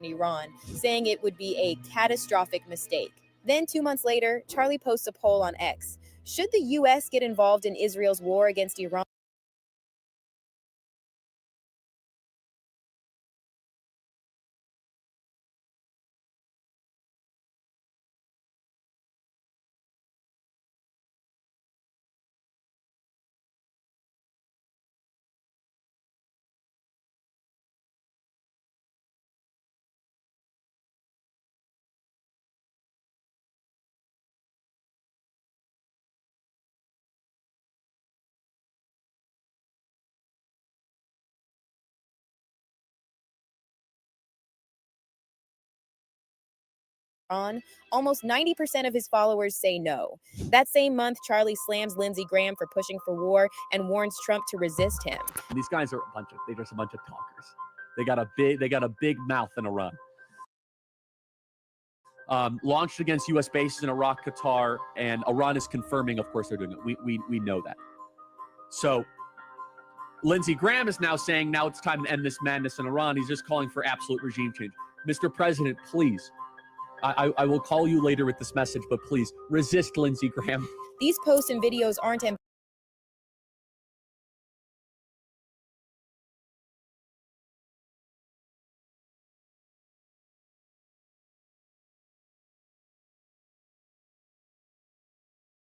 Iran, saying it would be a catastrophic mistake. Then 2 months later, Charlie posts a poll on X. Should the US get involved in Israel's war against Iran? Almost 90% of his followers say no. That same month, Charlie slams Lindsey Graham for pushing for war and warns Trump to resist him. These guys are they're just a bunch of talkers. They got a big mouth and a run. Launched against U.S. bases in Iraq, Qatar, and Iran is confirming, of course, they're doing it. We know that. So Lindsey Graham is now saying now it's time to end this madness in Iran. He's just calling for absolute regime change. Mr. President, please. I will call you later with this message, but please resist Lindsey Graham. These posts and videos aren't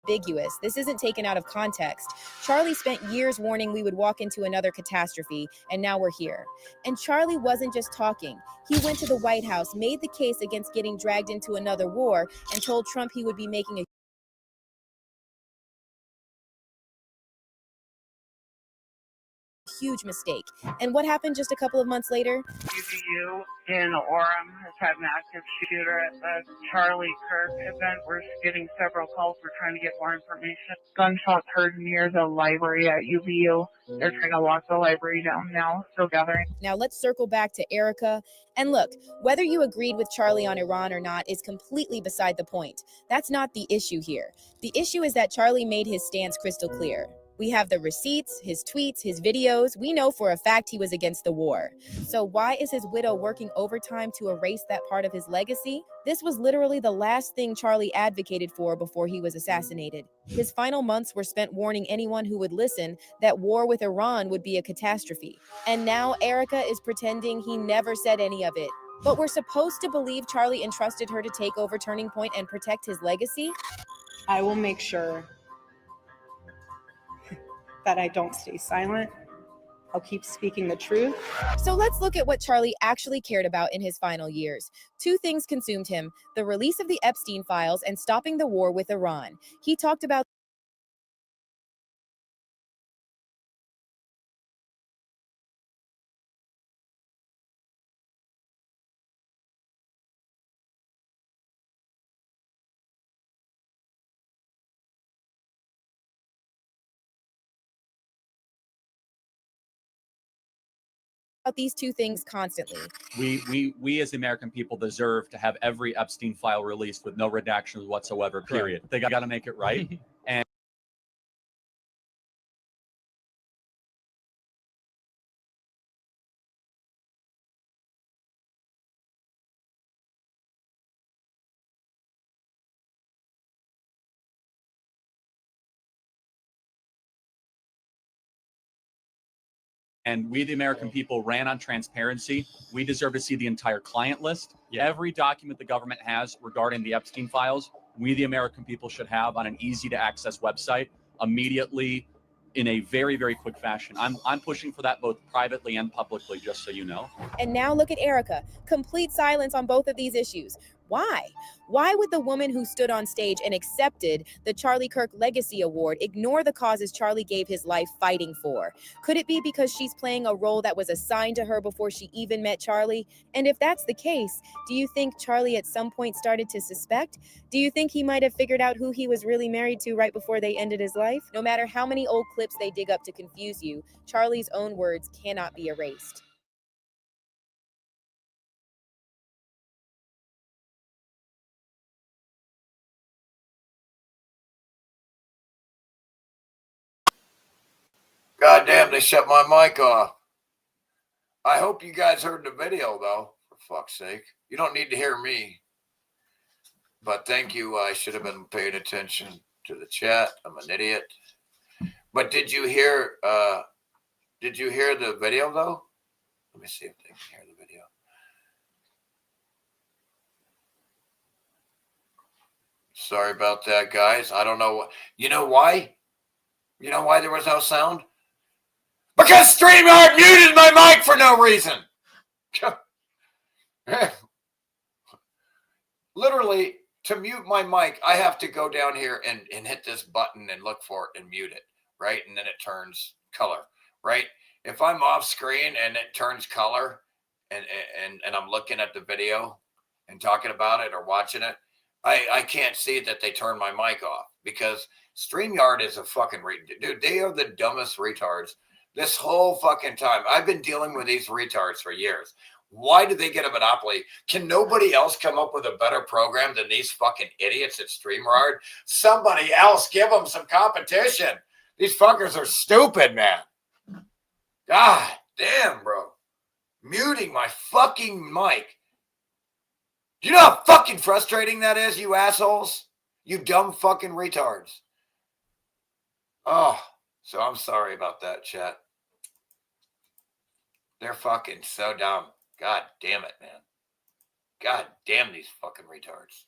ambiguous. This isn't taken out of context. Charlie spent years warning we would walk into another catastrophe, and now we're here. And Charlie wasn't just talking. He went to the White House, made the case against getting dragged into another war, and told Trump he would be making a huge mistake. And what happened just a couple of months later? UVU in Orem has had an active shooter at the Charlie Kirk event. We're getting several calls. We're trying to get more information. Gunshots heard near the library at UVU. They're trying to lock the library down now. Still gathering. Now let's circle back to Erica. And look, whether you agreed with Charlie on Iran or not is completely beside the point. That's not the issue here. The issue is that Charlie made his stance crystal clear. We have the receipts, his tweets, his videos. We know for a fact he was against the war. So why is his widow working overtime to erase that part of his legacy? This was literally the last thing Charlie advocated for before he was assassinated. His final months were spent warning anyone who would listen that war with Iran would be a catastrophe. And now Erica is pretending he never said any of it. But we're supposed to believe Charlie entrusted her to take over Turning Point and protect his legacy? I will make sure that I don't stay silent. I'll keep speaking the truth. So let's look at what Charlie actually cared about in his final years. Two things consumed him: the release of the Epstein files and stopping the war with Iran. He talked about these two things constantly. We as the American people deserve to have every Epstein file released with no redactions whatsoever, period. They got to make it right. And we, the American people, ran on transparency. We deserve to see the entire client list. Every document the government has regarding the Epstein files, we, the American people, should have on an easy to access website immediately in a very, very quick fashion. I'm pushing for that both privately and publicly, just so you know. And now look at Erica. Complete silence on both of these issues. Why? Why would the woman who stood on stage and accepted the Charlie Kirk Legacy Award ignore the causes Charlie gave his life fighting for? Could it be because she's playing a role that was assigned to her before she even met Charlie? And if that's the case, do you think Charlie at some point started to suspect? Do you think he might have figured out who he was really married to right before they ended his life? No matter how many old clips they dig up to confuse you, Charlie's own words cannot be erased. God damn, they shut my mic off. I hope you guys heard the video, though, for fuck's sake. You don't need to hear me. But thank you. I should have been paying attention to the chat. I'm an idiot. But did you hear the video, though? Let me see if they can hear the video. Sorry about that, guys. I don't know. You know why? You know why there was no sound? Because StreamYard muted my mic for no reason. Literally, to mute my mic, I have to go down here and hit this button and look for it and mute it, right? And then it turns color, right? If I'm off screen and it turns color and I'm looking at the video and talking about it or watching it, I can't see that they turn my mic off because StreamYard is a fucking dude. They are the dumbest retards. This whole fucking time, I've been dealing with these retards for years. Why do they get a monopoly? Can nobody else come up with a better program than these fucking idiots at StreamYard? Somebody else give them some competition. These fuckers are stupid, man. God damn, bro. Muting my fucking mic. Do you know how fucking frustrating that is, you assholes? You dumb fucking retards. Oh, so I'm sorry about that, chat. They're fucking so dumb. God damn it, man. God damn these fucking retards.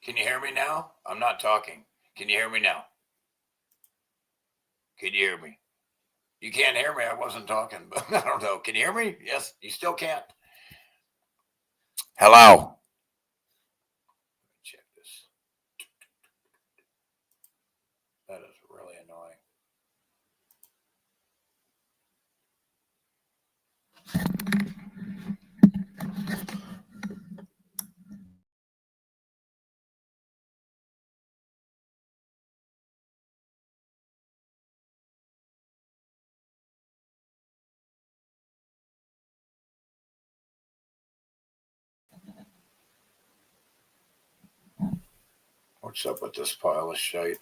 Can you hear me now? I'm not talking. Can you hear me now? Can you hear me? You can't hear me. I wasn't talking, but I don't know. Can you hear me? Yes, you still can't. Hello. Check this. That is really annoying. What's up with this pile of shite?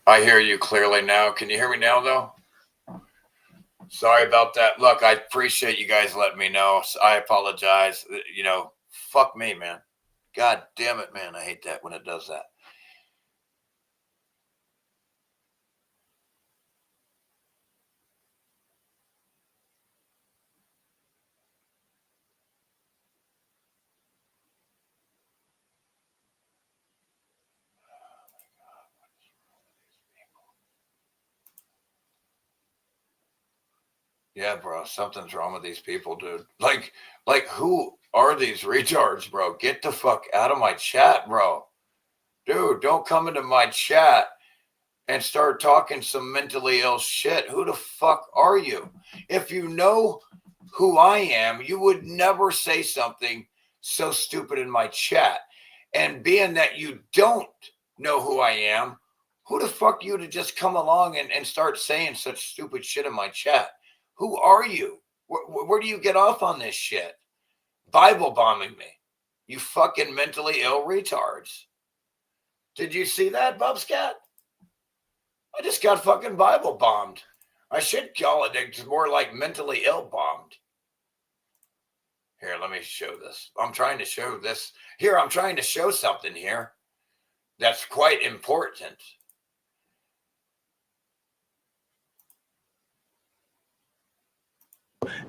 I hear you clearly now. Can you hear me now, though? Sorry about that. Look, I appreciate you guys letting me know. I apologize. You know, fuck me, man. God damn it, man. I hate that when it does that. Yeah, bro, something's wrong with these people, dude. Like who are these retards, bro? Get the fuck out of my chat, bro. Dude, don't come into my chat and start talking some mentally ill shit. Who the fuck are you? If you know who I am, you would never say something so stupid in my chat. And being that you don't know who I am, who the fuck you to just come along and start saying such stupid shit in my chat? Who are you? Where do you get off on this shit? Bible bombing me. You fucking mentally ill retards. Did you see that, Bubscat? I just got fucking Bible bombed. I should call it, it's more like mentally ill bombed. Here, let me show this. I'm trying to show this. Here, I'm trying to show something here that's quite important.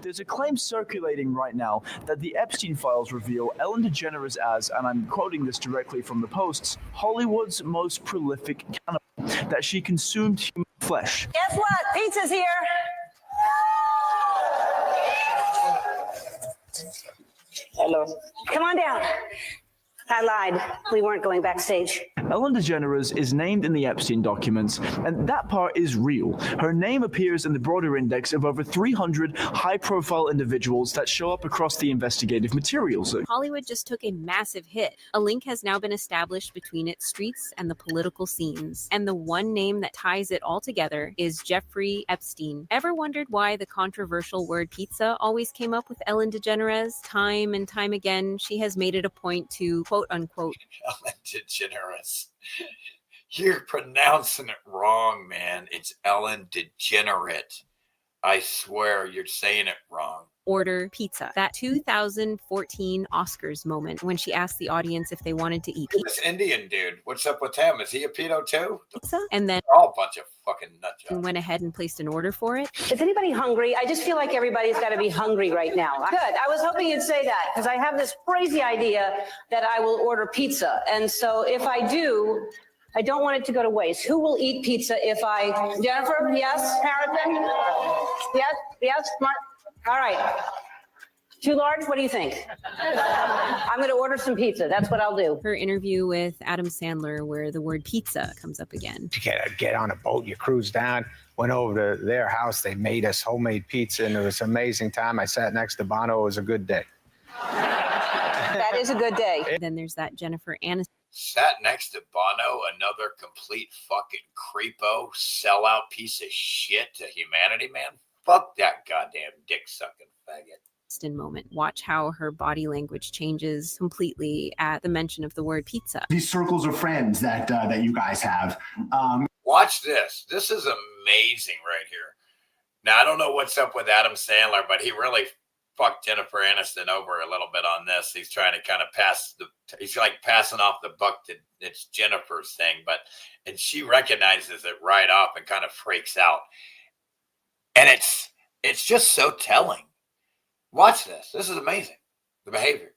There's a claim circulating right now that the Epstein files reveal Ellen DeGeneres as, and I'm quoting this directly from the Post's, Hollywood's most prolific cannibal, that she consumed human flesh. Guess what? Pizza's here. Hello. Come on down. I lied. We weren't going backstage. Ellen DeGeneres is named in the Epstein documents, and that part is real. Her name appears in the broader index of over 300 high-profile individuals that show up across the investigative materials. Hollywood just took a massive hit. A link has now been established between its streets and the political scenes. And the one name that ties it all together is Jeffrey Epstein. Ever wondered why the controversial word pizza always came up with Ellen DeGeneres? Time and time again, she has made it a point to quote-unquote Ellen DeGeneres. You're pronouncing it wrong, man. It's Ellen DeGenerate. I swear you're saying it wrong. Order pizza. That 2014 Oscars moment when she asked the audience if they wanted to eat This Indian dude, what's up with him? Is he a pedo too? pizza, and then They're all a bunch of fucking nutjobs. went ahead and placed an order for it. Is anybody hungry? I just feel like everybody's got to be hungry right now. Good. I was hoping you'd say that because I have this crazy idea that I will order pizza. And so if I do, I don't want it to go to waste. Who will eat pizza if I... Jennifer, yes? Harrison? Yes? Yes? All right. Too large? What do you think? I'm going to order some pizza. That's what I'll do. Her interview with Adam Sandler, where the word pizza comes up again. You get on a boat, you cruise down, went over to their house. They made us homemade pizza, and it was an amazing time. I sat next to Bono. It was a good day. That is a good day. Then there's that Jennifer Aniston. Sat next to Bono, another complete fucking creepo, sellout piece of shit to humanity, man. Fuck that goddamn dick-sucking faggot. Moment. Watch how her body language changes completely at the mention of the word pizza. These circles of friends that you guys have. Watch this. This is amazing right here. Now, I don't know what's up with Adam Sandler, but he really fucked Jennifer Aniston over a little bit on this. He's trying to kind of he's like passing off the buck to it's Jennifer's thing, and she recognizes it right off and kind of freaks out. And it's just so telling. Watch this. This is amazing. The behavior.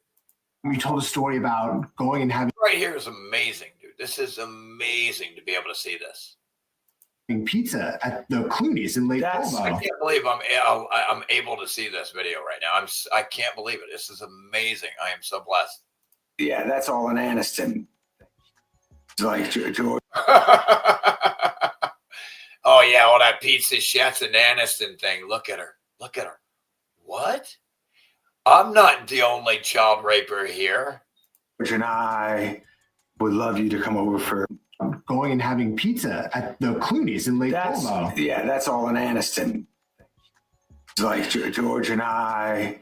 We told a story about going and having Right here is amazing, dude. This is amazing to be able to see this. pizza at the Clooney's in Lake I Como. can't believe I'm able to see this video right now. I can't believe it. This is amazing. I am so blessed. Yeah, that's all in Aniston. It's like George. Oh yeah, all that pizza chefs and Aniston thing. Look at her. Look at her. What? I'm not the only child raper here. George and I would love you to come over for going and having pizza at the Clooney's in Lake Como. Yeah, that's all in Aniston. It's like George and I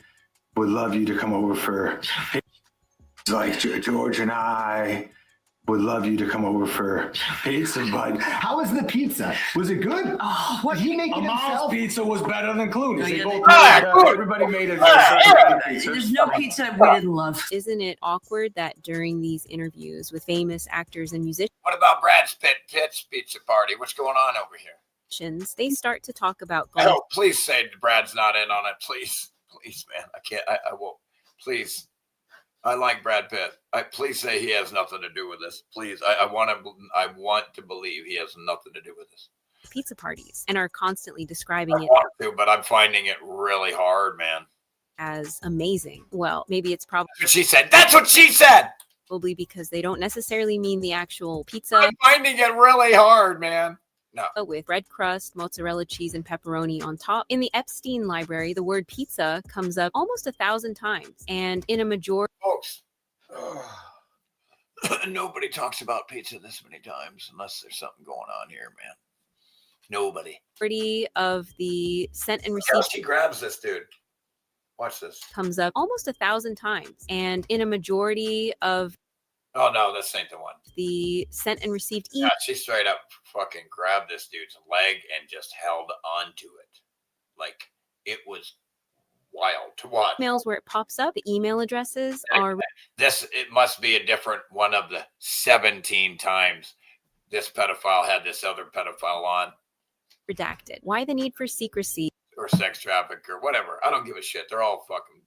would love you to come over for. It's like George and I would love you to come over for pizza, bud. How was the pizza? Was it good? Oh, what he make it Amal's himself? pizza was better than Clooney's. They both Everybody made it. There's no pizza we didn't love. Isn't it awkward that during these interviews with famous actors and musicians, What about Brad Pitt's pizza party? What's going on over here? they start to talk about going Oh, please say Brad's not in on it. Please, please, man. I can't. I won't. Please. I like Brad Pitt. Please say he has nothing to do with this. Please. I want to believe he has nothing to do with this. pizza parties and are constantly describing I it want to, but I'm finding it really hard, man. as amazing. Well, maybe it's probably That's what she said. That's what she said. because they don't necessarily mean the actual pizza. I'm finding it really hard, man. No. With bread crust, mozzarella cheese, and pepperoni on top. In the Epstein library, the word pizza comes up almost 1,000 times, and in a majority Folks, nobody talks about pizza this many times unless there's something going on here, man. Nobody. of the sent and Yeah, received she grabs this dude. Watch this. comes up almost 1,000 times, and in a majority of Oh no, this ain't the one. the sent and received Yeah, she straight up fucking grabbed this dude's leg and just held onto it. Like it was wild to watch. emails where it pops up, the email addresses are It must be a different one of the 17 times this pedophile had this other pedophile on, redacted. Why the need for secrecy? or sex traffic or whatever. I don't give a shit. They're all fucking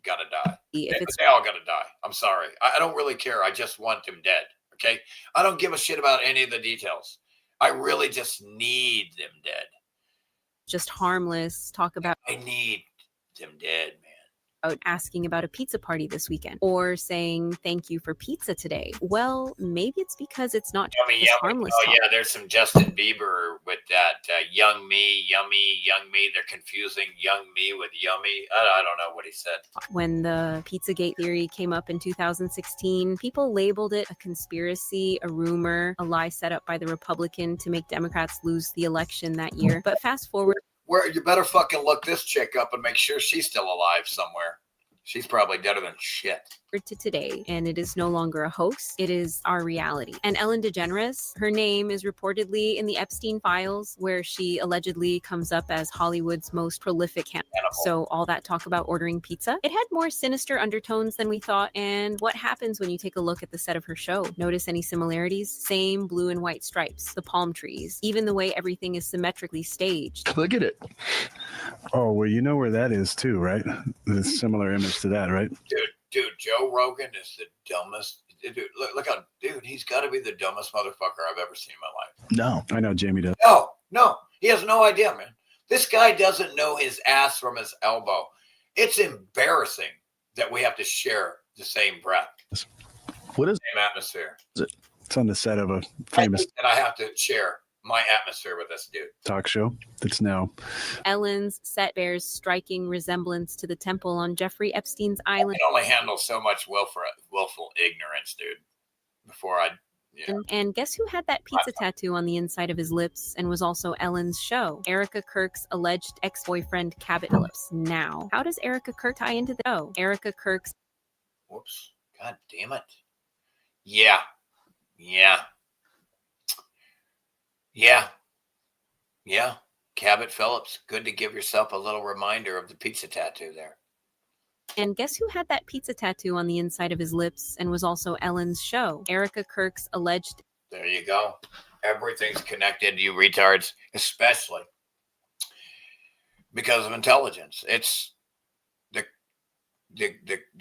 gotta die. If it's They all gotta die. I'm sorry. I don't really care. I just want them dead. Okay. I don't give a shit about any of the details. I really just need them dead. just harmless, talk about I need them dead, man. asking about a pizza party this weekend or saying thank you for pizza today. Well, maybe it's because it's not Yummy, just yummy. harmless Oh talk. yeah, there's some Justin Bieber with that young me, yummy, young me. They're confusing young me with yummy. I don't know what he said. When the Pizzagate theory came up in 2016, people labeled it a conspiracy, a rumor, a lie set up by the Republican to make Democrats lose the election that year. But fast forward Where you better fucking look this chick up and make sure she's still alive somewhere. She's probably deader than shit. to today, and it is no longer a hoax. It is our reality. And Ellen DeGeneres, her name is reportedly in the Epstein files, where she allegedly comes up as Hollywood's most prolific cannibal. So all that talk about ordering pizza, it had more sinister undertones than we thought. And what happens when you take a look at the set of her show? Notice any similarities? Same blue and white stripes, the palm trees, even the way everything is symmetrically staged. Look at it. Oh, well, you know where that is too, right? The similar image to that, right? Dude, Joe Rogan is the dumbest. Dude, look how, dude, he's got to be the dumbest motherfucker I've ever seen in my life. No, I know Jamie does. No, he has no idea, man. This guy doesn't know his ass from his elbow. It's embarrassing that we have to share the same breath, What is same atmosphere, it? It's on the set of a famous and I have to share my atmosphere with this dude. talk show that's now. Ellen's set bears striking resemblance to the temple on Jeffrey Epstein's island. I can only handle so much willful ignorance, dude. Before I, And guess who had that pizza tattoo on the inside of his lips and was also Ellen's show? Erica Kirk's alleged ex-boyfriend, Cabot Phillips. Now, how does Erica Kirk tie into the show? Erica Kirk's whoops, god damn it. Yeah. Cabot Phillips. Good to give yourself a little reminder of the pizza tattoo there. And guess who had that pizza tattoo on the inside of his lips and was also Ellen's show? Erica Kirk's alleged. There you go. Everything's connected, you retards, especially because of intelligence. It's the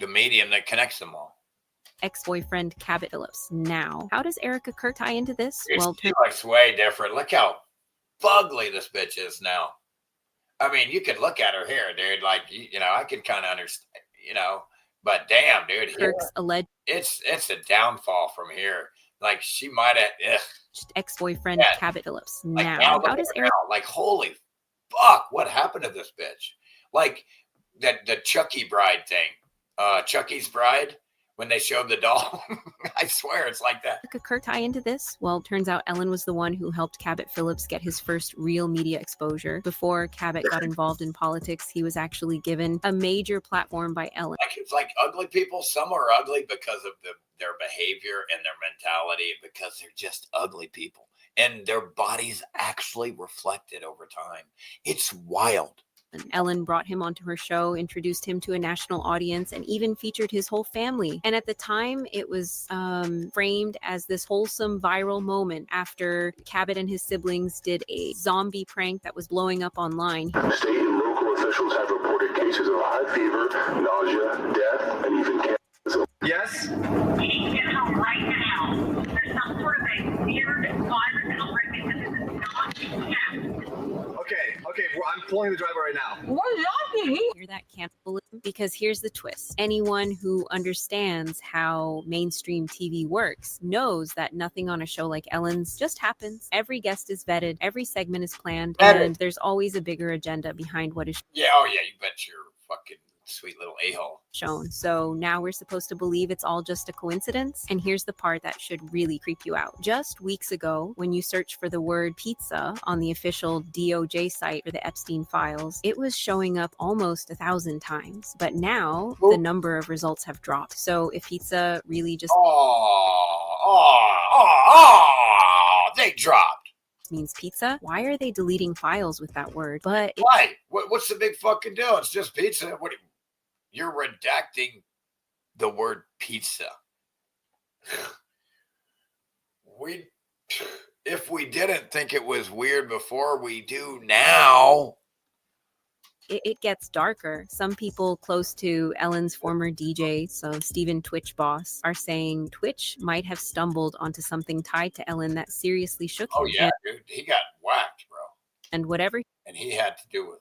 medium that connects them all. ex-boyfriend Cabot Phillips. Now, how does Erica Kirk tie into this? Well, She looks way different. Look how fugly this bitch is now. I mean, you can look at her hair, dude. Like, you know, I can kind of understand, you know, but damn, dude, Kirk's alleged it's a downfall from here. Like, she might have, ex-boyfriend Cabot Phillips. like, Now, how does Erica like, holy fuck, what happened to this bitch? Like, the Chucky bride thing, Chucky's bride, when they showed the doll, I swear it's like that. Erica Kirk tie into this? Well, turns out Ellen was the one who helped Cabot Phillips get his first real media exposure. Before Cabot got involved in politics, he was actually given a major platform by Ellen. Like, it's like ugly people. Some are ugly because of their behavior and their mentality, because they're just ugly people. And their bodies actually reflect it over time. It's wild. And Ellen brought him onto her show, introduced him to a national audience, and even featured his whole family. And at the time, it was framed as this wholesome viral moment after Cabot and his siblings did a zombie prank that was blowing up online. State and local officials have reported cases of high fever, nausea, death, and even cancer. Yes? Get home right now. There's some sort of a weird virus outbreak because this is not happening. Okay, well, I'm pulling the driveway right now. We're lucky. Hear that cannibalism? Because here's the twist. Anyone who understands how mainstream TV works knows that nothing on a show like Ellen's just happens. Every guest is vetted, every segment is planned, and there's always a bigger agenda behind what is Yeah, oh yeah, you bet you're fucking sweet little a-hole. shown. So now we're supposed to believe it's all just a coincidence. And here's the part that should really creep you out. Just weeks ago, when you search for the word pizza on the official DOJ site for the Epstein files, it was showing up almost 1,000 times. But now the number of results have dropped. So if pizza really just they dropped. means pizza, why are they deleting files with that word? But Why? What's the big fucking deal? It's just pizza. You're redacting the word pizza. If we didn't think it was weird before, we do now. it gets darker. Some people close to Ellen's former DJ, so Steven Twitch boss, are saying Twitch might have stumbled onto something tied to Ellen that seriously shook him. Oh yeah, dude, he got whacked, bro. And whatever And he had to do with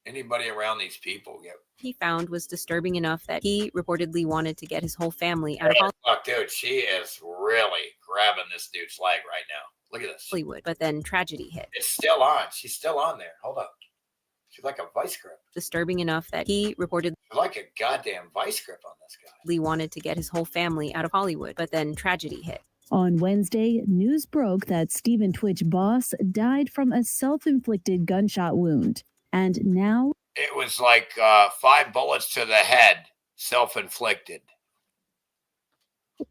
anybody around these people. Yeah. he found was disturbing enough that he reportedly wanted to get his whole family out of Fuck, dude, she is really grabbing this dude's leg right now. Look at this. Hollywood. But then tragedy hit. It's still on. She's still on there. Hold up. She's like a vice grip. Disturbing enough that he reportedly She's like a goddamn vice grip on this guy. wanted to get his whole family out of Hollywood. But then tragedy hit. On Wednesday, news broke that Steven Twitch boss died from a self-inflicted gunshot wound. And now It was like 5 bullets to the head, self-inflicted.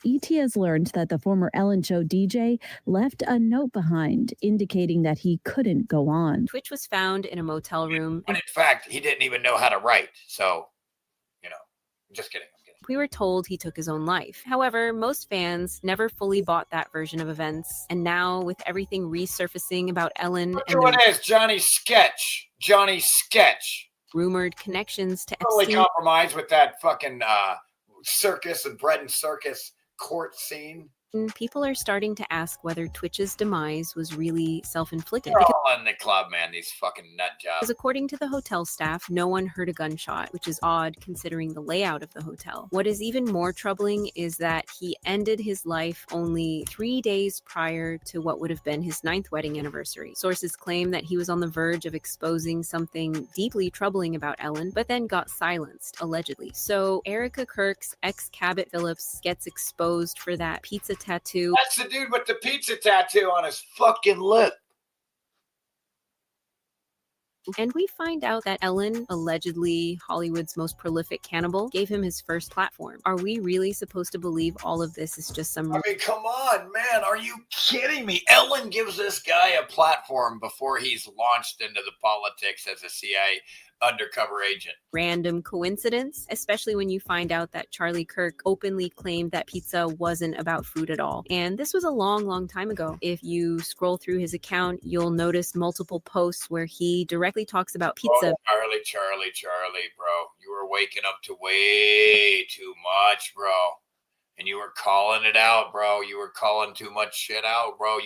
ET has learned that the former Ellen Show DJ left a note behind indicating that he couldn't go on. Twitch was found in a motel room. And in fact, he didn't even know how to write. So, you know, just kidding. We were told he took his own life. However, most fans never fully bought that version of events. And now, with everything resurfacing about Ellen Which one is Johnny Sketch? Johnny Sketch. Rumored connections to Totally Epstein. compromised with that fucking circus and bread and circus court scene. People are starting to ask whether Twitch's demise was really self-inflicted. They're all in the club, man. These fucking nut jobs. Because according to the hotel staff, no one heard a gunshot, which is odd considering the layout of the hotel. What is even more troubling is that he ended his life only 3 days prior to what would have been his 9th wedding anniversary. Sources claim that he was on the verge of exposing something deeply troubling about Ellen, but then got silenced, allegedly. So Erica Kirk's ex Cabot Phillips gets exposed for that pizza tattoo. That's the dude with the pizza tattoo on his fucking lip. And we find out that Ellen, allegedly Hollywood's most prolific cannibal, gave him his first platform. Are we really supposed to believe all of this is just some... I mean, come on, man. Are you kidding me? Ellen gives this guy a platform before he's launched into the politics as a CIA undercover agent. Random coincidence, especially when you find out that Charlie Kirk openly claimed that pizza wasn't about food at all. And this was a long, long time ago. If you scroll through his account, you'll notice multiple posts where he directly talks about pizza. Oh, Charlie, bro. You were waking up to way too much, bro. And you were calling it out, bro. You were calling too much shit out, bro.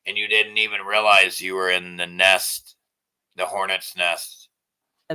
And you didn't even realize you were in the nest, the hornet's nest.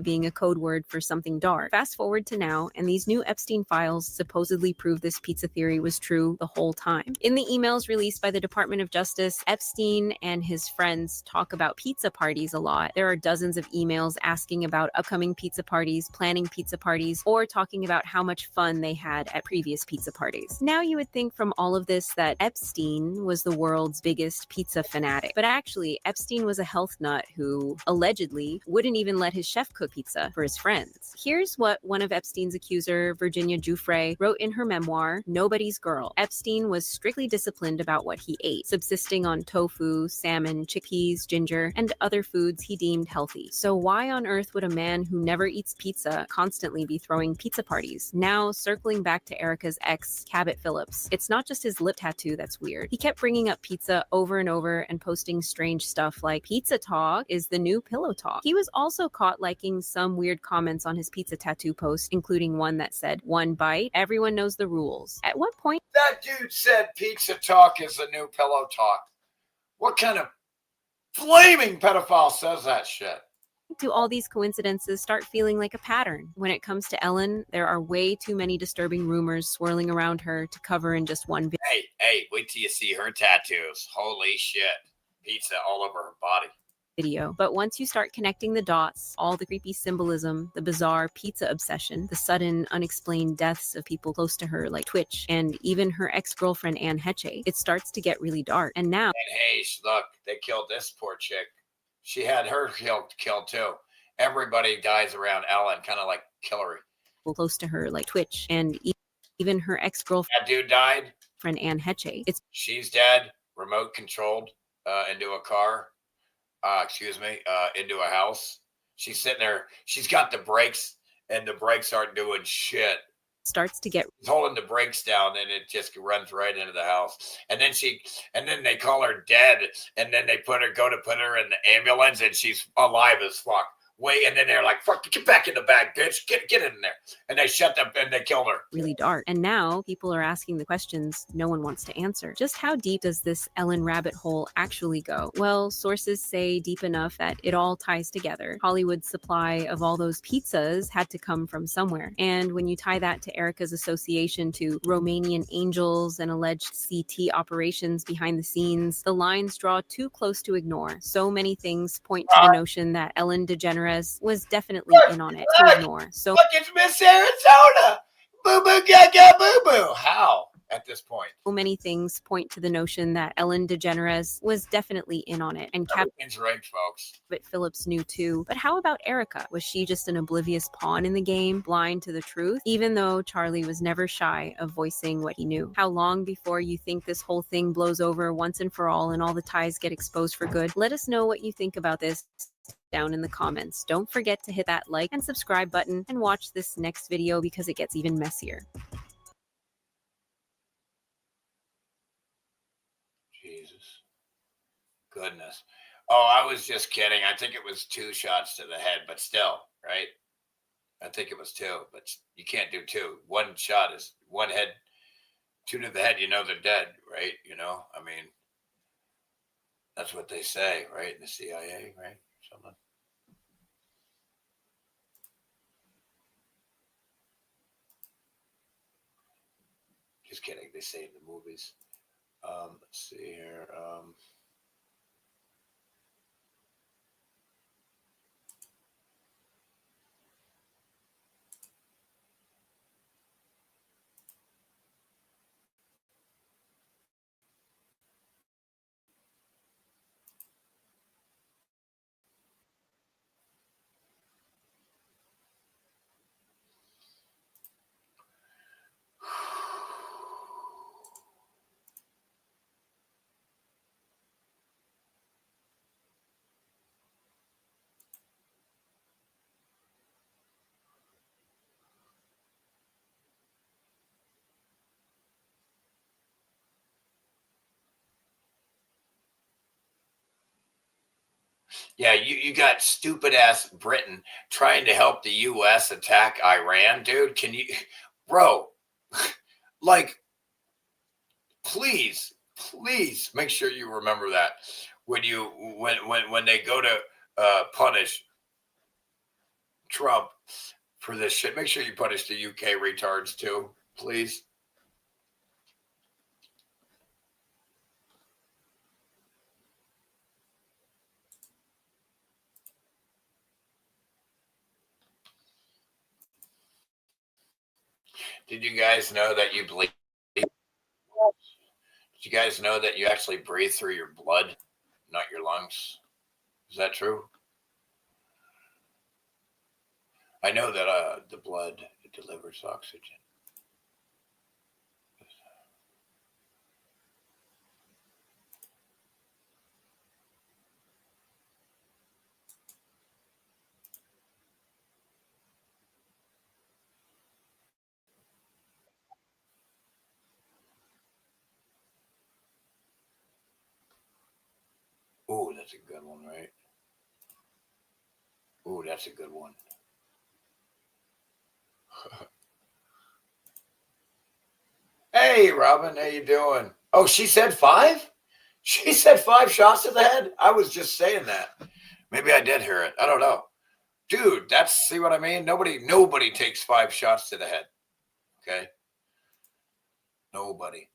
Being a code word for something dark. Fast forward to now, and these new Epstein files supposedly prove this pizza theory was true the whole time. In the emails released by the Department of Justice, Epstein and his friends talk about pizza parties a lot. There are dozens of emails asking about upcoming pizza parties, planning pizza parties, or talking about how much fun they had at previous pizza parties. Now you would think from all of this that Epstein was the world's biggest pizza fanatic, but actually Epstein was a health nut who allegedly wouldn't even let his chef cook pizza for his friends. Here's what one of Epstein's accuser, Virginia Giuffre, wrote in her memoir, Nobody's Girl. Epstein was strictly disciplined about what he ate, subsisting on tofu, salmon, chickpeas, ginger, and other foods he deemed healthy. So why on earth would a man who never eats pizza constantly be throwing pizza parties? Now, circling back to Erica's ex, Cabot Phillips, it's not just his lip tattoo that's weird. He kept bringing up pizza over and over and posting strange stuff like pizza talk is the new pillow talk. He was also caught liking some weird comments on his pizza tattoo post, including one that said, "One bite, everyone knows the rules." At what point that dude said pizza talk is the new pillow talk? What kind of flaming pedophile says that shit? do all these coincidences start feeling like a pattern? When it comes to Ellen, there are way too many disturbing rumors swirling around her to cover in just one video. Hey, wait till you see her tattoos. Holy shit. Pizza all over her body. But once you start connecting the dots, all the creepy symbolism, the bizarre pizza obsession, the sudden unexplained deaths of people close to her like Twitch, and even her ex-girlfriend Anne Heche, it starts to get really dark. And now, And hey, look, they killed this poor chick. She had her killed too. Everybody dies around Ellen, kind of like Hillary. close to her like Twitch, and even her ex-girlfriend That dude died. Anne Heche. She's dead, remote controlled into a car. Into a house. She's sitting there. She's got the brakes, and the brakes aren't doing shit. Starts to get She's holding the brakes down, and it just runs right into the house. And then they call her dead, and then they go to put her in the ambulance, and she's alive as fuck. Wait, and then they're like, "Fuck, get back in the bag, bitch! Get in there!" And they shut them, and they killed her. really dark. And now people are asking the questions no one wants to answer. Just how deep does this Ellen rabbit hole actually go? Well, sources say deep enough that it all ties together. Hollywood's supply of all those pizzas had to come from somewhere. And when you tie that to Erica's association to Romanian angels and alleged CT operations behind the scenes, the lines draw too close to ignore. So many things point to the notion that Ellen DeGeneres was definitely in on it to ignore. So Look, it's Miss Arizona. Boo boo gaga boo boo. How? At this point, many things point to the notion that Ellen DeGeneres was definitely in on it, and everything's rigged, folks. Cabot Phillips knew too. But how about Erica? Was she just an oblivious pawn in the game, blind to the truth? Even though Charlie was never shy of voicing what he knew. How long before you think this whole thing blows over once and for all and all the ties get exposed for good? Let us know what you think about this down in the comments. Don't forget to hit that like and subscribe button and watch this next video because it gets even messier. Jesus. Goodness. Oh, I was just kidding. I think it was 2 shots to the head, but still, right? I think it was 2, but you can't do 2. 1 shot is 1 head, 2 to the head, they're dead, right? I mean, that's what they say, right? In the CIA, right? Something. Just kidding. They say in the movies. Let's see here. Yeah, you got stupid ass Britain trying to help the U.S. attack Iran, dude. Can you, bro? Like, please make sure you remember that when they go to punish Trump for this shit. Make sure you punish the UK retards too, please. Did you guys know that you bleed? Did you guys know that you actually breathe through your blood, not your lungs? Is that true? I know that the blood delivers oxygen. Ooh, that's a good one, right? Ooh, that's a good one. Hey, Robin, how you doing? Oh, she said 5? She said 5 shots to the head? I was just saying that. Maybe I did hear it. I don't know. Dude, see what I mean? Nobody takes 5 shots to the head. Okay? Nobody.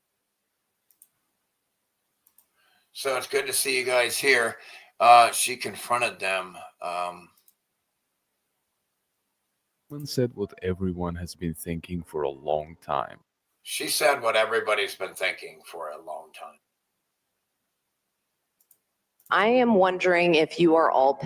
So it's good to see you guys here. She confronted them. Woman said what everyone has been thinking for a long time. She said what everybody's been thinking for a long time. I am wondering if you are all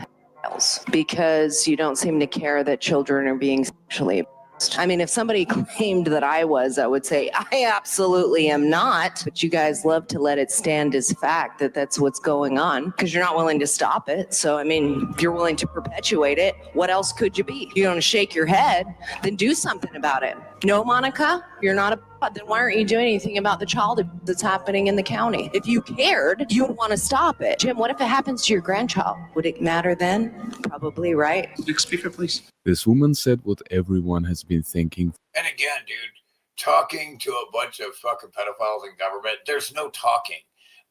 pedophiles because you don't seem to care that children are being sexually abused. I mean, if somebody claimed that I was, I would say I absolutely am not. But you guys love to let it stand as fact that that's what's going on because you're not willing to stop it. So, I mean, if you're willing to perpetuate it, what else could you be? If you don't shake your head, then do something about it. No, Monica, you're not a then why aren't you doing anything about the child that's happening in the county? If you cared, you would want to stop it. Jim, what if it happens to your grandchild? Would it matter then? Probably, right? Next speaker, please. This woman said what everyone has been thinking. And again, dude, talking to a bunch of fucking pedophiles in government, there's no talking.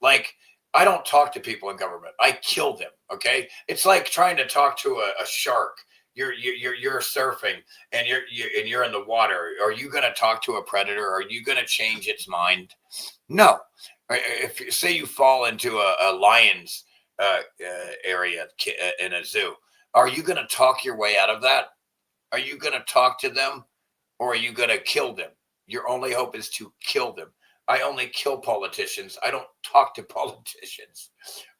Like, I don't talk to people in government. I kill them, okay? It's like trying to talk to a shark. You're surfing and you're in the water. Are you going to talk to a predator? Are you going to change its mind? No. If you say you fall into a lion's area in a zoo, are you going to talk your way out of that? Are you going to talk to them, or are you going to kill them? Your only hope is to kill them. I only kill politicians. I don't talk to politicians.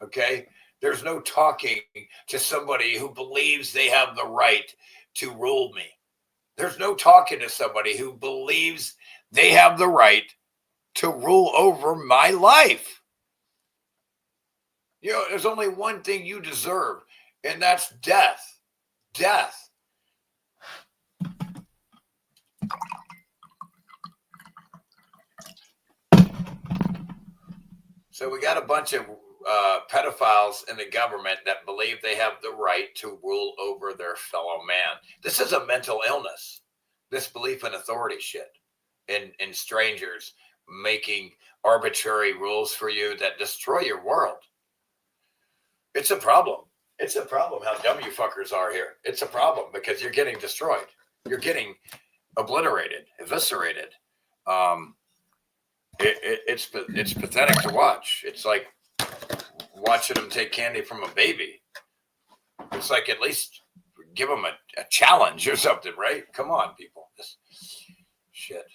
Okay. There's no talking to somebody who believes they have the right to rule me. There's no talking to somebody who believes they have the right to rule over my life. You know, there's only one thing you deserve, and that's death. Death. So we got a bunch of pedophiles in the government that believe they have the right to rule over their fellow man. This is a mental illness. This belief in authority shit, in strangers making arbitrary rules for you that destroy your world. It's a problem. It's a problem how dumb you fuckers are here. It's a problem because you're getting destroyed. You're getting obliterated, eviscerated. It's pathetic to watch. It's like watching them take candy from a baby. It's like, at least give them a challenge or something, right? Come on, people. This shit.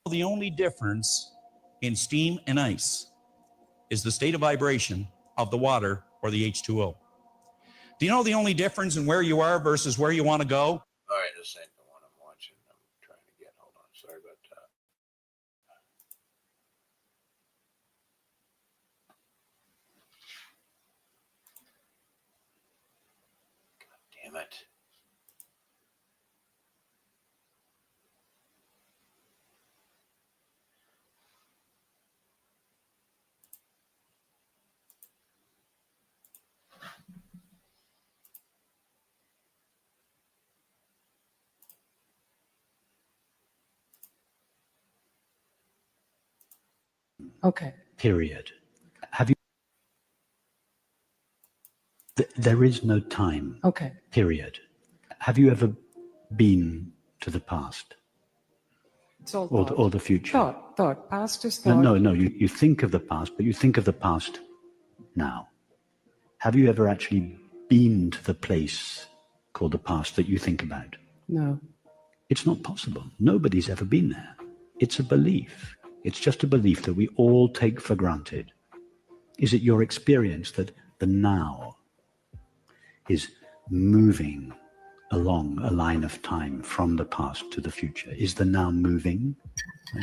The only difference in steam and ice is the state of vibration of the water, or the H2O. Do you know the only difference in where you are versus where you want to go? All right, this ain't the one I'm watching. I'm trying to get. Hold on. Sorry about that. Okay. Period. Have you? There is no time. Okay. Period. Have you ever been to the past It's all or the future? Thought. Past is thought. No. You think of the past, but you think of the past now. Have you ever actually been to the place called the past that you think about? No. It's not possible. Nobody's ever been there. It's a belief. It's just a belief that we all take for granted. Is it your experience that the now is moving along a line of time from the past to the future? Is the now moving?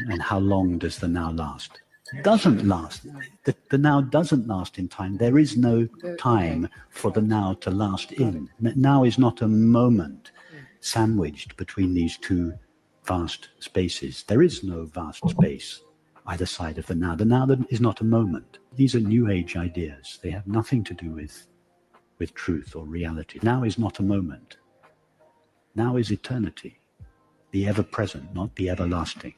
And how long does the now last? Doesn't last. The now doesn't last in time. There is no time for the now to last in. Now is not a moment sandwiched between these two vast spaces. There is no vast space either side of the now. The now is not a moment. These are new age ideas. They have nothing to do with truth or reality. Now is not a moment. Now is eternity, the ever-present, not the everlasting.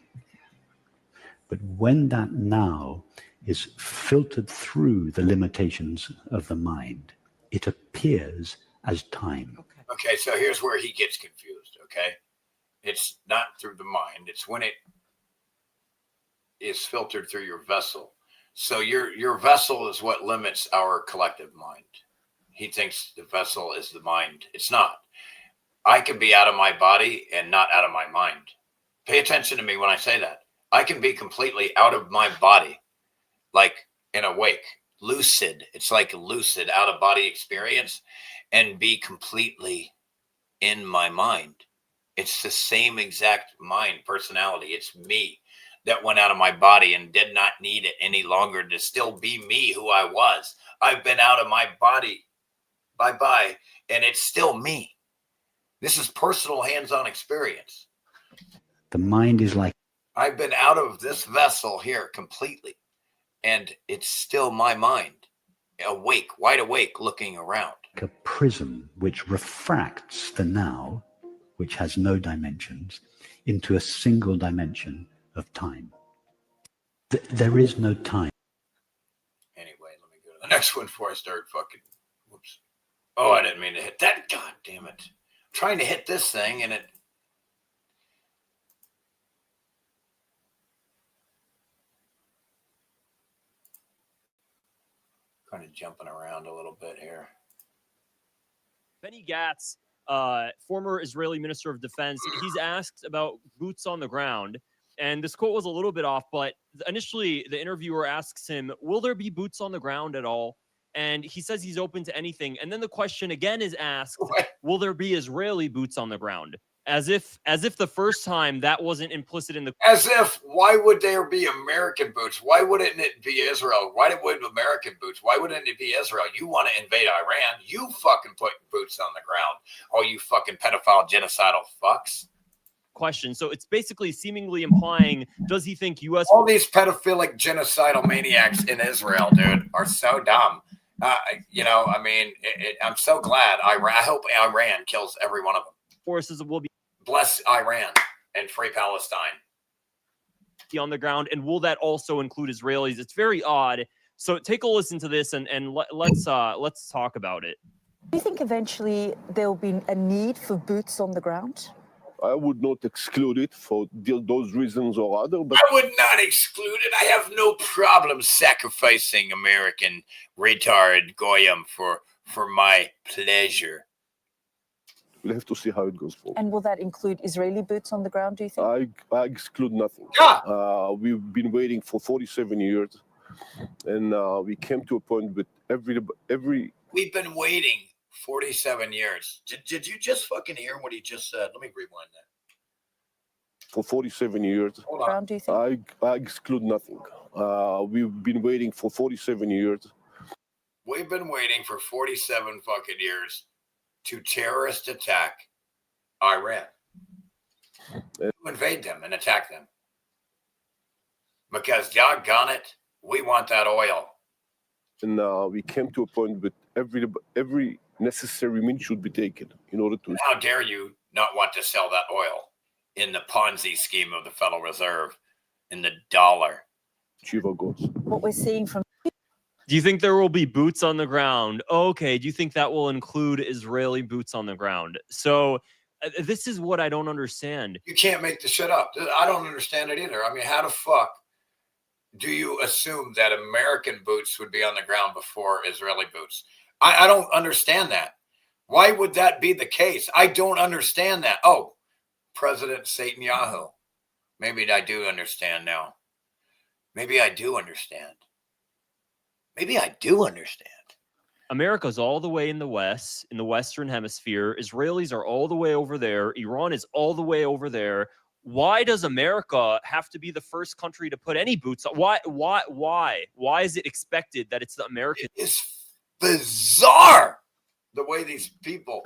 But when that now is filtered through the limitations of the mind, it appears as time. Okay, so here's where he gets confused, okay? It's not through the mind. It's when it is filtered through your vessel. So your vessel is what limits our collective mind. He thinks the vessel is the mind. It's not. I can be out of my body and not out of my mind. Pay attention to me when I say that. I can be completely out of my body, like in awake, lucid. It's like a lucid out of body experience, and be completely in my mind. It's the same exact mind, personality. It's me that went out of my body and did not need it any longer to still be me who I was. I've been out of my body. Bye-bye. And it's still me. This is personal hands-on experience. The mind is like I've been out of this vessel here completely, and it's still my mind, awake, wide awake, looking around. a prism which refracts the now, which has no dimensions, into a single dimension of time. There is no time. Anyway, let me go to the next one before I start fucking. Whoops. Oh, I didn't mean to hit that. God damn it. I'm trying to hit this thing and it. Kind of jumping around a little bit here. Benny Gantz, former Israeli Minister of Defense, he's asked about boots on the ground. And this quote was a little bit off, but initially the interviewer asks him, will there be boots on the ground at all? And he says he's open to anything. And then the question again is asked, will there be Israeli boots on the ground? As if the first time that wasn't implicit in the... As if, why would there be American boots? Why wouldn't it be Israel? Why would American boots? Why wouldn't it be Israel? You want to invade Iran? You fucking put boots on the ground. Oh, you fucking pedophile genocidal fucks. Question. So it's basically seemingly implying, does he think U.S. All these pedophilic genocidal maniacs in Israel, dude, are so dumb. I'm so glad I hope Iran kills every one of them. Forces will be bless Iran and free Palestine on the ground, and will that also include Israelis? It's very odd. So take a listen to this and let's talk about it. Do you think eventually there will be a need for boots on the ground? I would not exclude it for those reasons or other. But I would not exclude it. I have no problem sacrificing American retard goyim for my pleasure. We'll have to see how it goes forward. And will that include Israeli boots on the ground, do you think? I exclude nothing. We've been waiting for 47 years, and we came to a point with every... We've been waiting 47 years. Did you just fucking hear what he just said? Let me rewind that. For 47 years. Hold on. Do you think? I exclude nothing. We've been waiting for 47 years. We've been waiting for 47 fucking years to terrorist attack Iran. To invade them and attack them. Because doggone it, we want that oil. And we came to a point with every necessary means should be taken in order to... How dare you not want to sell that oil in the Ponzi scheme of the Federal Reserve, in the dollar, achieve our goals. What we're seeing from Do you think there will be boots on the ground? Okay. Do you think that will include Israeli boots on the ground? So this is what I don't understand. You can't make this shit up. I don't understand it either. I mean, how the fuck do you assume that American boots would be on the ground before Israeli boots? I don't understand that. Why would that be the case? I don't understand that. Oh, President Netanyahu. Maybe I do understand now. Maybe I do understand. Maybe I do understand. America's all the way in the West, in the Western Hemisphere. Israelis are all the way over there. Iran is all the way over there. Why does America have to be the first country to put any boots on? Why is it expected that it's the American? It's bizarre the way these people,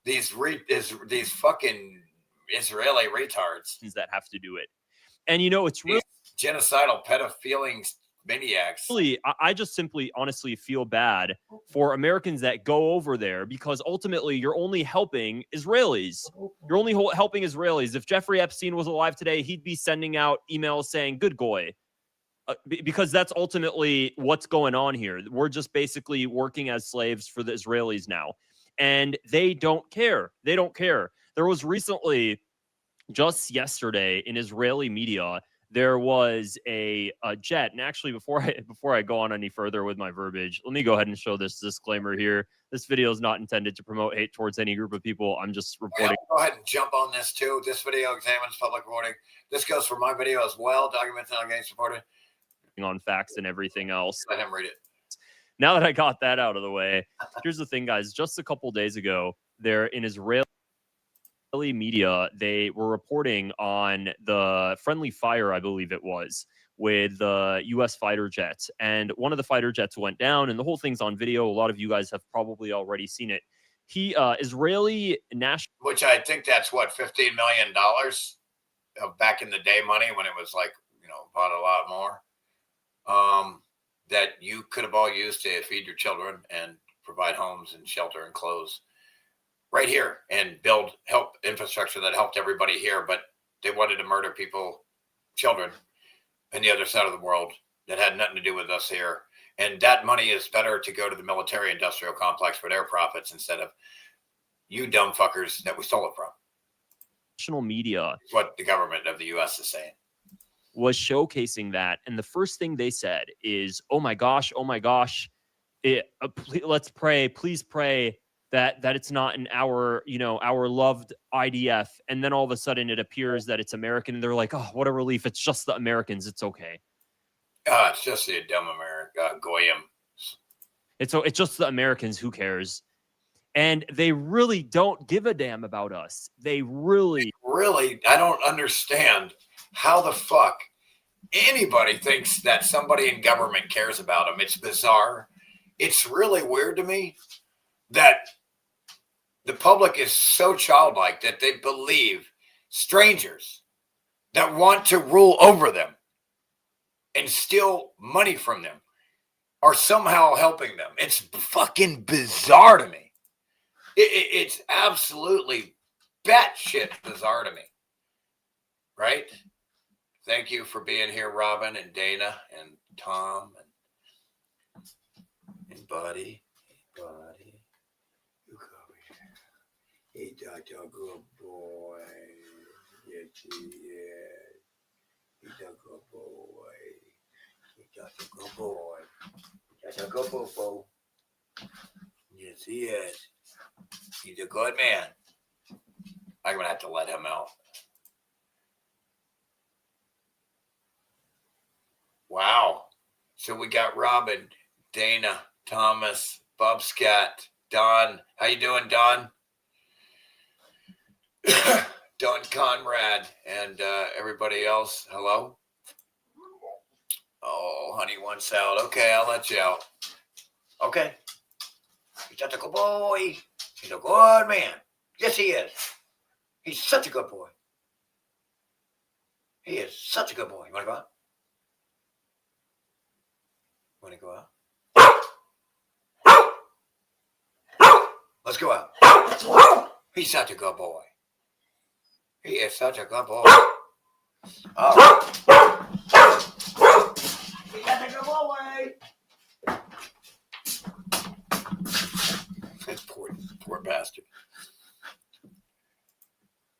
these fucking Israeli retards that have to do it. And you know, it's really genocidal pedophiling maniacs. Really, I just simply honestly feel bad for Americans that go over there, because ultimately you're only helping Israelis. You're only helping Israelis. If Jeffrey Epstein was alive today, he'd be sending out emails saying good goy, because that's ultimately what's going on here. We're just basically working as slaves for the Israelis now, and they don't care. They don't care. There was recently, just yesterday, in Israeli media, there was a jet. And actually, before I go on any further with my verbiage, let me go ahead and show this disclaimer here. This video is not intended to promote hate towards any group of people. I'm just reporting. Go ahead and jump on this too. This video examines public reporting. This goes for my video as well. Documents not against reported on facts and everything else. Let him read it. Now that I got that out of the way, here's the thing, guys. Just a couple days ago, there in Israel media, they were reporting on the friendly fire, I believe it was, with the U.S. fighter jets. And one of the fighter jets went down, and the whole thing's on video. A lot of you guys have probably already seen it. Israeli national... Which I think that's, what, $15 million of back in the day money when it was like, you know, bought a lot more, that you could have all used to feed your children and provide homes and shelter and clothes right here and help infrastructure that helped everybody here. But they wanted to murder people, children on the other side of the world that had nothing to do with us here. And that money is better to go to the military industrial complex for their profits instead of you dumb fuckers that we stole it from. National media, what the government of the U.S. is saying, was showcasing that. And the first thing they said is, oh my gosh, let's pray, please pray that it's not in our loved IDF. And then all of a sudden it appears that it's American, and they're like, oh, what a relief. It's just the Americans. It's okay. It's just the dumb America, Goyim. It's just the Americans. Who cares? And they really don't give a damn about us. They really, I don't understand how the fuck anybody thinks that somebody in government cares about them. It's bizarre. It's really weird to me that the public is so childlike that they believe strangers that want to rule over them and steal money from them are somehow helping them. It's fucking bizarre to me. It's absolutely batshit bizarre to me. Right? Thank you for being here, Robin and Dana and Tom and Buddy. You come here. He's such a good boy. Yes, he is. He's a good boy. He's such a good boy. Such a good boy. Yes, he is. He's a good man. I'm going to have to let him out. Wow. So we got Robin, Dana, Thomas, Bob Scott, Don. How you doing, Don? Don Conrad and everybody else. Hello? Oh, honey wants out. Okay, I'll let you out. Okay. He's such a good boy. He's a good man. Yes, he is. He's such a good boy. He is such a good boy. You want to go out? Want to go out? Let's go out. He's such a good boy. He is such a good boy. Oh. right. Poor bastard.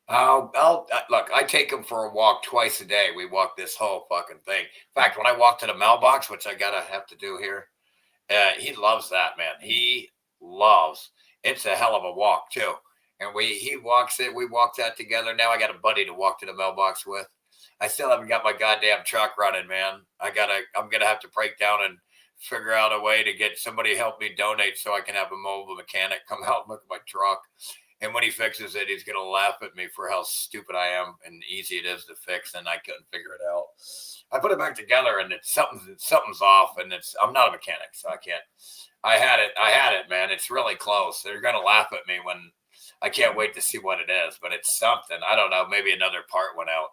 Look, I take him for a walk twice a day. We walk this whole fucking thing. In fact, when I walk to the mailbox, which I have to do here, he loves that, man. He loves. It's a hell of a walk too. And he walks it. We walk that together. Now I got a buddy to walk to the mailbox with. I still haven't got my goddamn truck running, man. I'm gonna have to break down and figure out a way to get somebody to help me donate so I can have a mobile mechanic come out and look at my truck. And when he fixes it, he's going to laugh at me for how stupid I am and easy it is to fix, and I couldn't figure it out. I put it back together, and something's off, and I'm not a mechanic, so I can't. I had it, man. It's really close. They're going to laugh at me when I can't wait to see what it is, but it's something. I don't know. Maybe another part went out.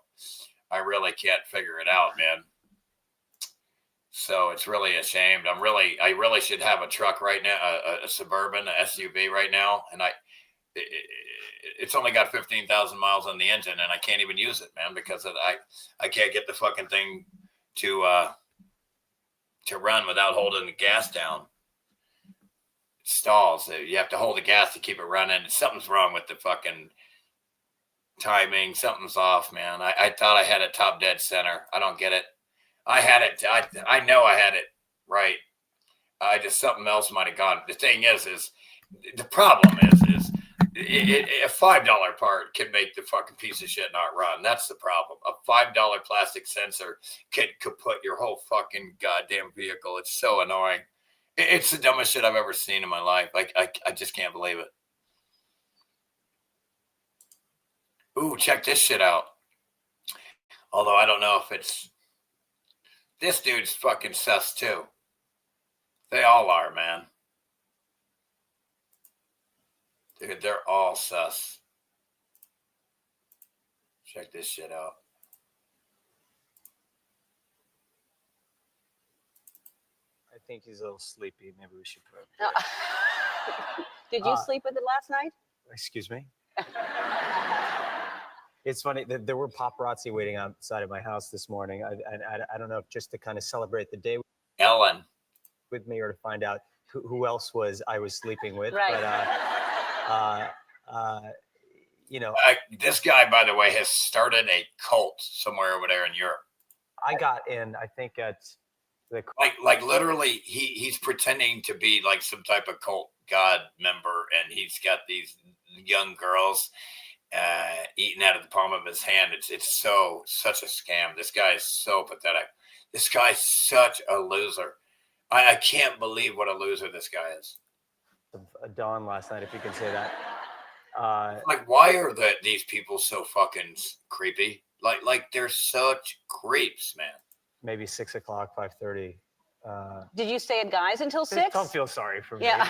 I really can't figure it out, man. So it's really a shame. I really should have a truck right now, a Suburban, a SUV right now, and it's only got 15,000 miles on the engine, and I can't even use it, man, because I can't get the fucking thing to run without holding the gas down. It stalls. You have to hold the gas to keep it running. Something's wrong with the fucking timing. Something's off, man. I thought I had it top dead center. I don't get it. I had it. I know I had it right. Something else might have gone. The thing is the problem is a $5 part can make the fucking piece of shit not run. That's the problem. A $5 plastic sensor can kaput your whole fucking goddamn vehicle. It's so annoying. It's the dumbest shit I've ever seen in my life. I just can't believe it. Ooh, check this shit out. Although I don't know if it's... This dude's fucking sus too. They all are, man. Dude, they're all sus. Check this shit out. I think he's a little sleepy. Maybe we should put him. Did you sleep with it last night? Excuse me? It's funny that there were paparazzi waiting outside of my house this morning. I don't know if just to kind of celebrate the day Ellen with me or to find out who else I was sleeping with. Right. But, you know. This guy, by the way, has started a cult somewhere over there in Europe. I got in, I think, at the... Like literally, he's pretending to be like some type of cult god member, and he's got these young girls eating out of the palm of his hand. It's such a scam. This guy is so pathetic. This guy's such a loser. I can't believe what a loser this guy is. Dawn last night, if you can say that. Why are these people so fucking creepy? Like they're such creeps, man. Maybe 6 o'clock, 5:30. Did you stay at Guy's until 6? Don't feel sorry for me. Yeah.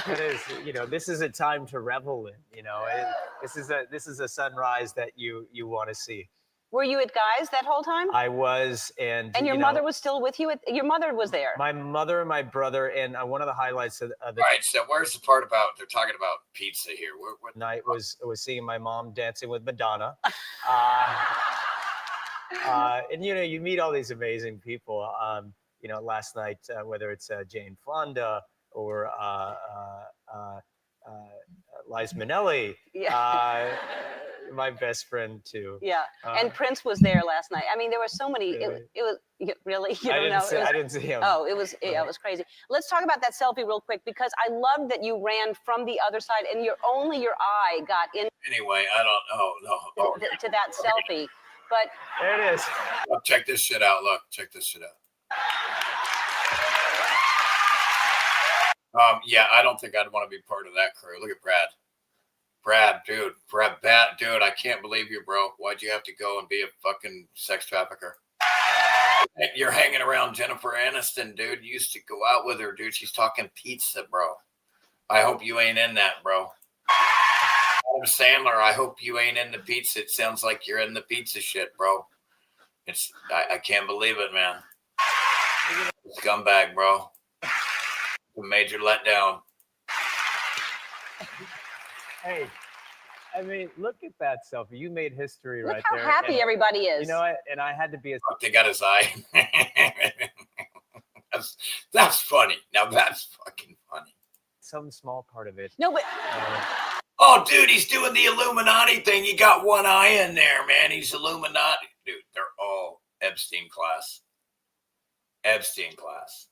It is, this is a time to revel in, this is a sunrise that you want to see. Were you at Guy's that whole time? I was, and your mother was still with you? Your mother was there? My mother and my brother, and one of the highlights of the right, so where's the part about, they're talking about pizza here? What night was seeing my mom dancing with Madonna. And, you meet all these amazing people, last night, whether it's Jane Fonda or Liza Minnelli, my best friend too. Yeah, and Prince was there last night. I mean, there were so many. Really? It was really. You don't know. I didn't see him. Oh, it was crazy. Let's talk about that selfie real quick because I love that you ran from the other side and only your eye got in. Anyway, I don't know. To that selfie, but there it is. Look, check this shit out. Look, check this shit out. Yeah, I don't think I'd want to be part of that crew. Look at Brad, dude, I can't believe you, bro. Why'd you have to go and be a fucking sex trafficker? You're hanging around Jennifer Aniston, dude. You used to go out with her, dude. She's talking pizza, bro. I hope you ain't in that, bro. Adam Sandler, I hope you ain't in the pizza. It sounds like you're in the pizza shit, bro. I can't believe it, man. Scumbag, bro. A major letdown. Hey, I mean, look at that selfie. You made history Look right how there. happy and, everybody is. You know what? And I had to be a. They got his eye. that's funny. Now that's fucking funny. Some small part of it. No, but oh, dude, he's doing the Illuminati thing. You got one eye in there, man. He's Illuminati, dude. They're all Epstein class. Epstein class.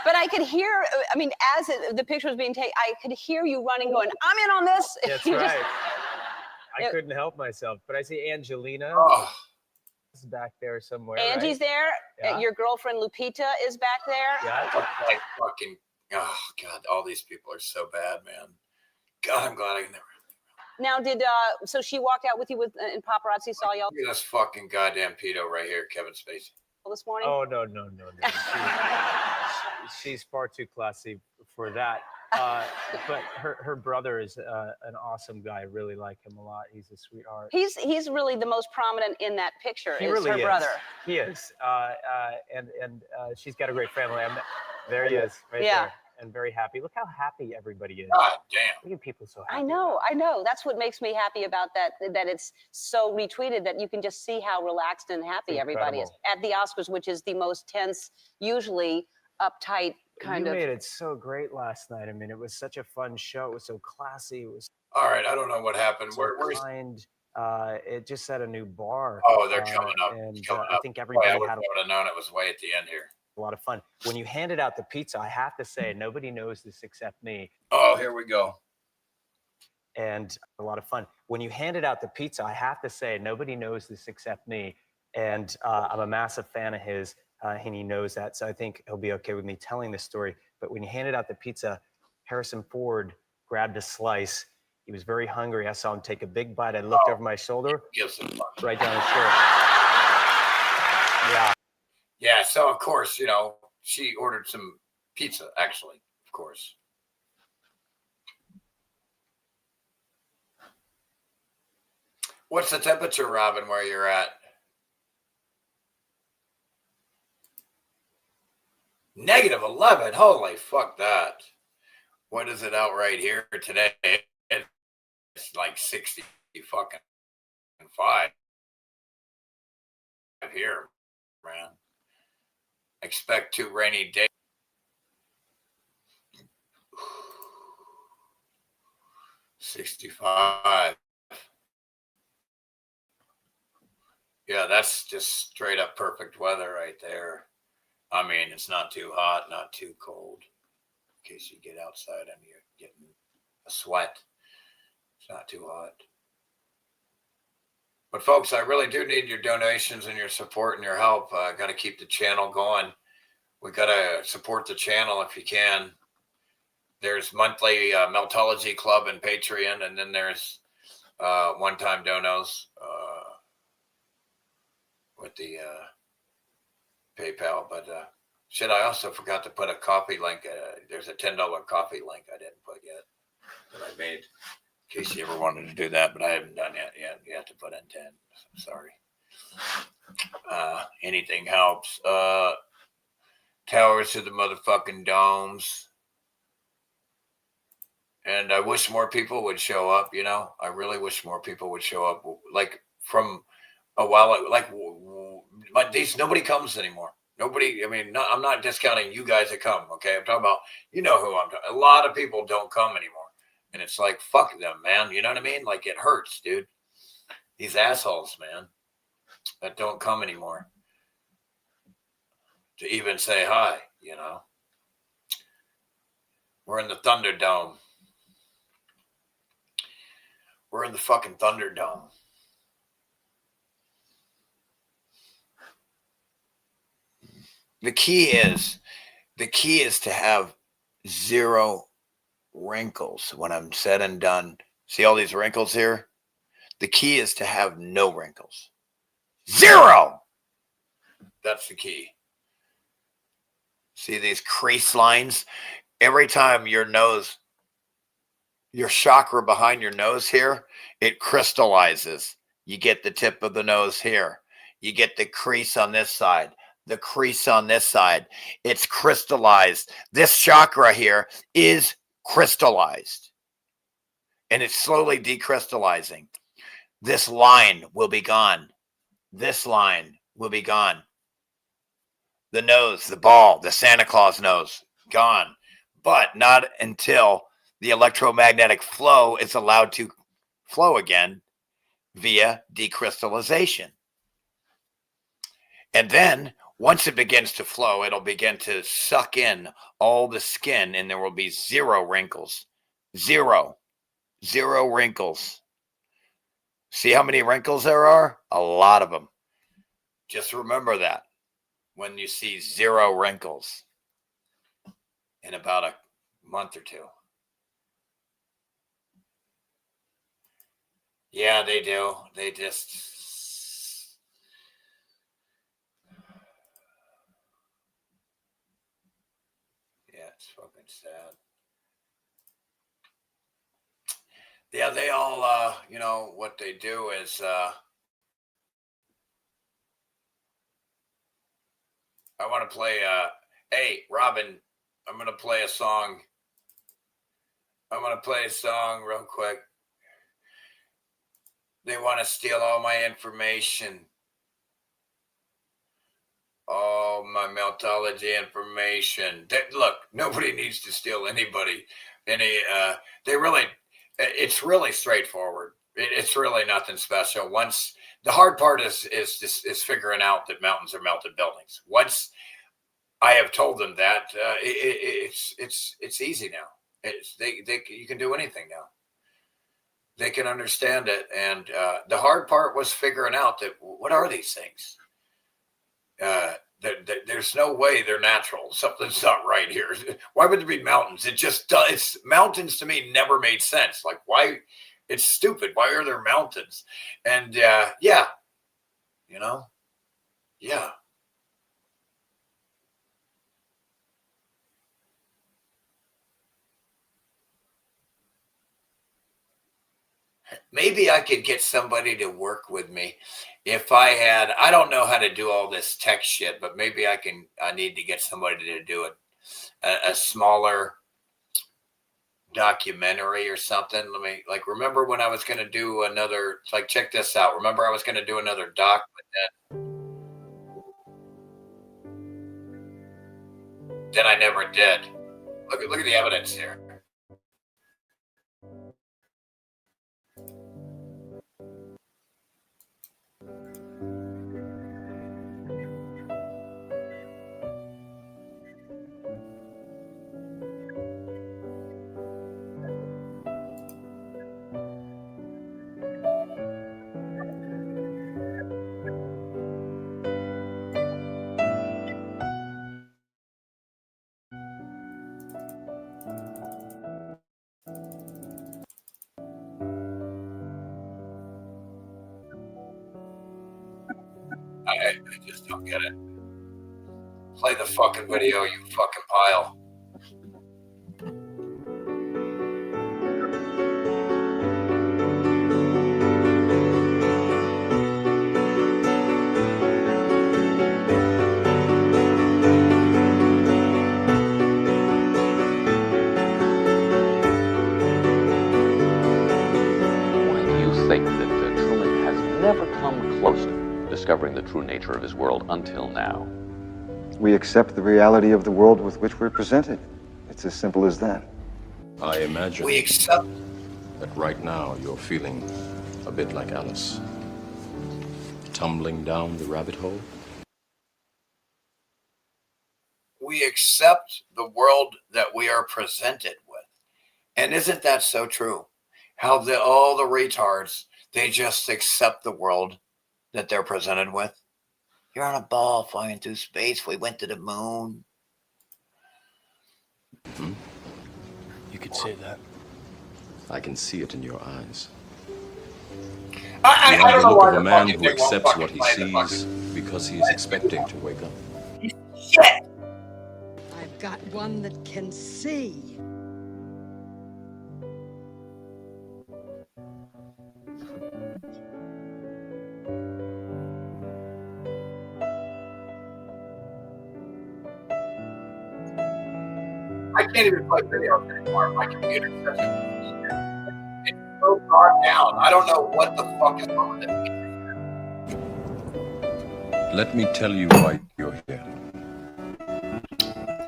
But I could hear, I mean, as the picture was being taken, I could hear you running, going, I'm in on this. That's You just- right. I couldn't help myself, but I see Angelina is back there somewhere. Angie's right? there. Yeah. Your girlfriend Lupita is back there. Yeah. Like fucking, oh, God, all these people are so bad, man. God, I'm glad I never. Now, so she walked out with you and paparazzi saw y'all Look at this fucking goddamn pedo right here, Kevin Spacey. this morning? Oh, no. She's far too classy for that. But her brother is an awesome guy. I really like him a lot. He's a sweetheart. He's really the most prominent in that picture. He is really her is. brother. He is. And she's got a great family. There he is, right Yeah. there. And very happy. Look how happy everybody is. God damn. Look at people so happy. I know. That's what makes me happy about that it's so retweeted that you can just see how relaxed and happy everybody is at the Oscars, which is the most tense, usually uptight kind You of. made it so great last night. I mean, it was such a fun show. It was so classy. It was All right, I don't know what happened. so Where's kind. It just set a new bar. Oh, they're coming up. And coming I up. think Boy, everybody I would had have known it was way at the end here. a lot of fun. When you handed out the pizza, I have to say, nobody knows this except me. Oh, here we go. And a lot of fun. When you handed out the pizza, I have to say, nobody knows this except me. And I'm a massive fan of his, and he knows that. So I think he'll be okay with me telling this story. But when you handed out the pizza, Harrison Ford grabbed a slice. He was very hungry. I saw him take a big bite. I looked over my shoulder, Gives him fun. right down his shirt. Yeah. Yeah, so of course, you know, she ordered some pizza, actually, of course. What's the temperature, Robin, where you're at? -11. Holy fuck that. What is it out right here today? It's like 60 fucking 5 here, man. Expect 2 rainy days. $65. Yeah, that's just straight up perfect weather right there. I mean, it's not too hot, not too cold. In case you get outside and you're getting a sweat. It's not too hot. But folks, I really do need your donations and your support and your help. I got to keep the channel going. We got to support the channel if you can. There's monthly Meltology Club and Patreon, and then there's one-time donos with the PayPal. But shit, I also forgot to put a coffee link. There's a $10 coffee link I didn't put yet that I made. In case you ever wanted to do that, but I haven't done it yet. You have to put in 10. Sorry. Anything helps. Towers to the motherfucking domes. And I wish more people would show up, you know. I really wish more people would show up. Like from a while, but nobody comes anymore. Nobody, I mean, I'm not discounting you guys that come, okay? I'm talking about, you know who I'm talking about. A lot of people don't come anymore. And it's like, fuck them, man. You know what I mean? Like, it hurts, dude. These assholes, man, that don't come anymore to even say hi, you know. We're in the Thunderdome. We're in the fucking Thunderdome. The key is to have 0 wrinkles when I'm said and done. See all these wrinkles here? The key is to have no wrinkles. 0! That's the key. See these crease lines? Every time your nose, your chakra behind your nose here, it crystallizes. You get the tip of the nose here. You get the crease on this side. The crease on this side. It's crystallized. This chakra here is crystallized. and it's slowly decrystallizing. This line will be gone. This line will be gone. The nose, the ball, the Santa Claus nose, gone. But not until the electromagnetic flow is allowed to flow again via decrystallization. And then once it begins to flow, it'll begin to suck in all the skin, and there will be zero wrinkles. Zero wrinkles. See how many wrinkles there are? A lot of them. Just remember that when you see zero wrinkles in about a month or two. Yeah, they do. They just... Yeah, it's fucking sad. Yeah, they all, you know, what they do is, I want to play, hey, Robin, I'm going to play a song. I'm going to play a song real quick. They want to steal all my information. All my Meltology information. Look, nobody needs to steal anybody. They really... It's really straightforward. It's really nothing special. Once the hard part is figuring out that mountains are melted buildings. Once I have told them that, it's easy now. You can do anything now. They can understand it, and the hard part was figuring out that what are these things? There's no way they're natural. Something's not right here. Why would there be mountains? It just does. Mountains to me never made sense. Like, why? It's stupid. Why are there mountains? And yeah, you know, yeah. Maybe I could get somebody to work with me. If I had, I don't know how to do all this tech shit, but maybe I need to get somebody to do it. A smaller documentary or something. Remember when I was going to do another, check this out. Remember I was going to do another doc with that. Then I never did. Look at the evidence here. I just don't get it. Play the fucking video, you fucking pile. Why do you think that Truman has never come close to discovering the true nature of his world until now? We accept the reality of the world with which we're presented. It's as simple as that. I imagine we accept that right now you're feeling a bit like Alice, tumbling down the rabbit hole. We accept the world that we are presented with. And isn't that so true? How all the retards, they just accept the world that they're presented with. You're on a ball flying through space. We went to the moon. Hmm? You could say that. I can see it in your eyes. I don't know why a man who accepts what he sees because he is expecting to wake up. Shit! I've got one that can see. I can't even play videos anymore. My computer says car down. I don't know what the fuck is wrong with it. Let me tell you why you're here.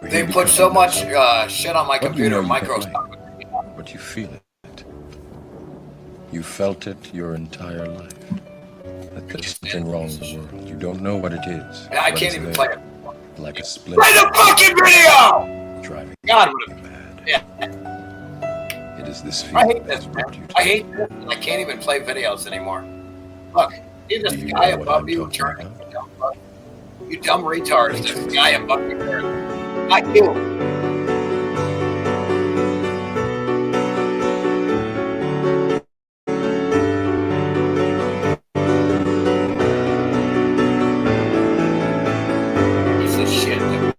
We're They here put because so you much know shit on my What you computer, know you can Microsoft. but you feel it. You felt it your entire life. That there's something wrong in the world. You don't know what it is. And I but can't it's even there, play it. like a splinter. Play the fucking video! Driving God, you what a mad. yeah. It is this I feeling hate this, that's man. brought you to I hate this. I can't even play videos anymore. Look, see this Do you guy know what above I'm you talking turning. about? You dumb retards. This guy above you turning. Not you. Piece of shit that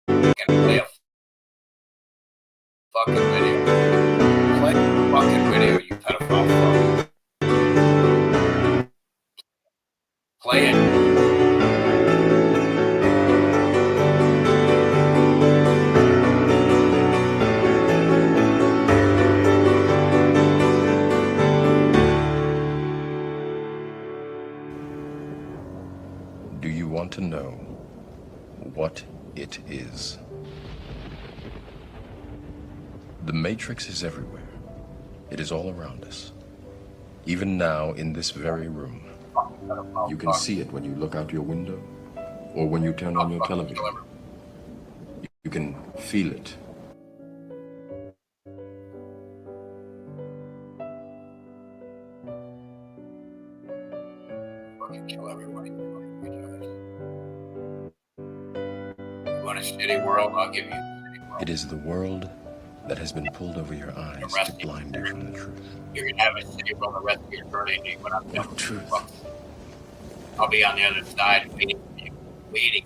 fucking play a fucking video. Play a fucking video, you pedophile fuck. Play it. Do you want to know what it is? The Matrix is everywhere. It is all around us. Even now, in this very room. You can see it when you look out your window or when you turn on your television. You can feel it. Fucking kill everybody. You want a shitty world? I'll give you a shitty world. It is the world that has been pulled over your eyes to blind you from the truth. You're gonna have a shitty world the rest of your eternity when I'm done. What truth? I'll be on the other side waiting for you. Waiting.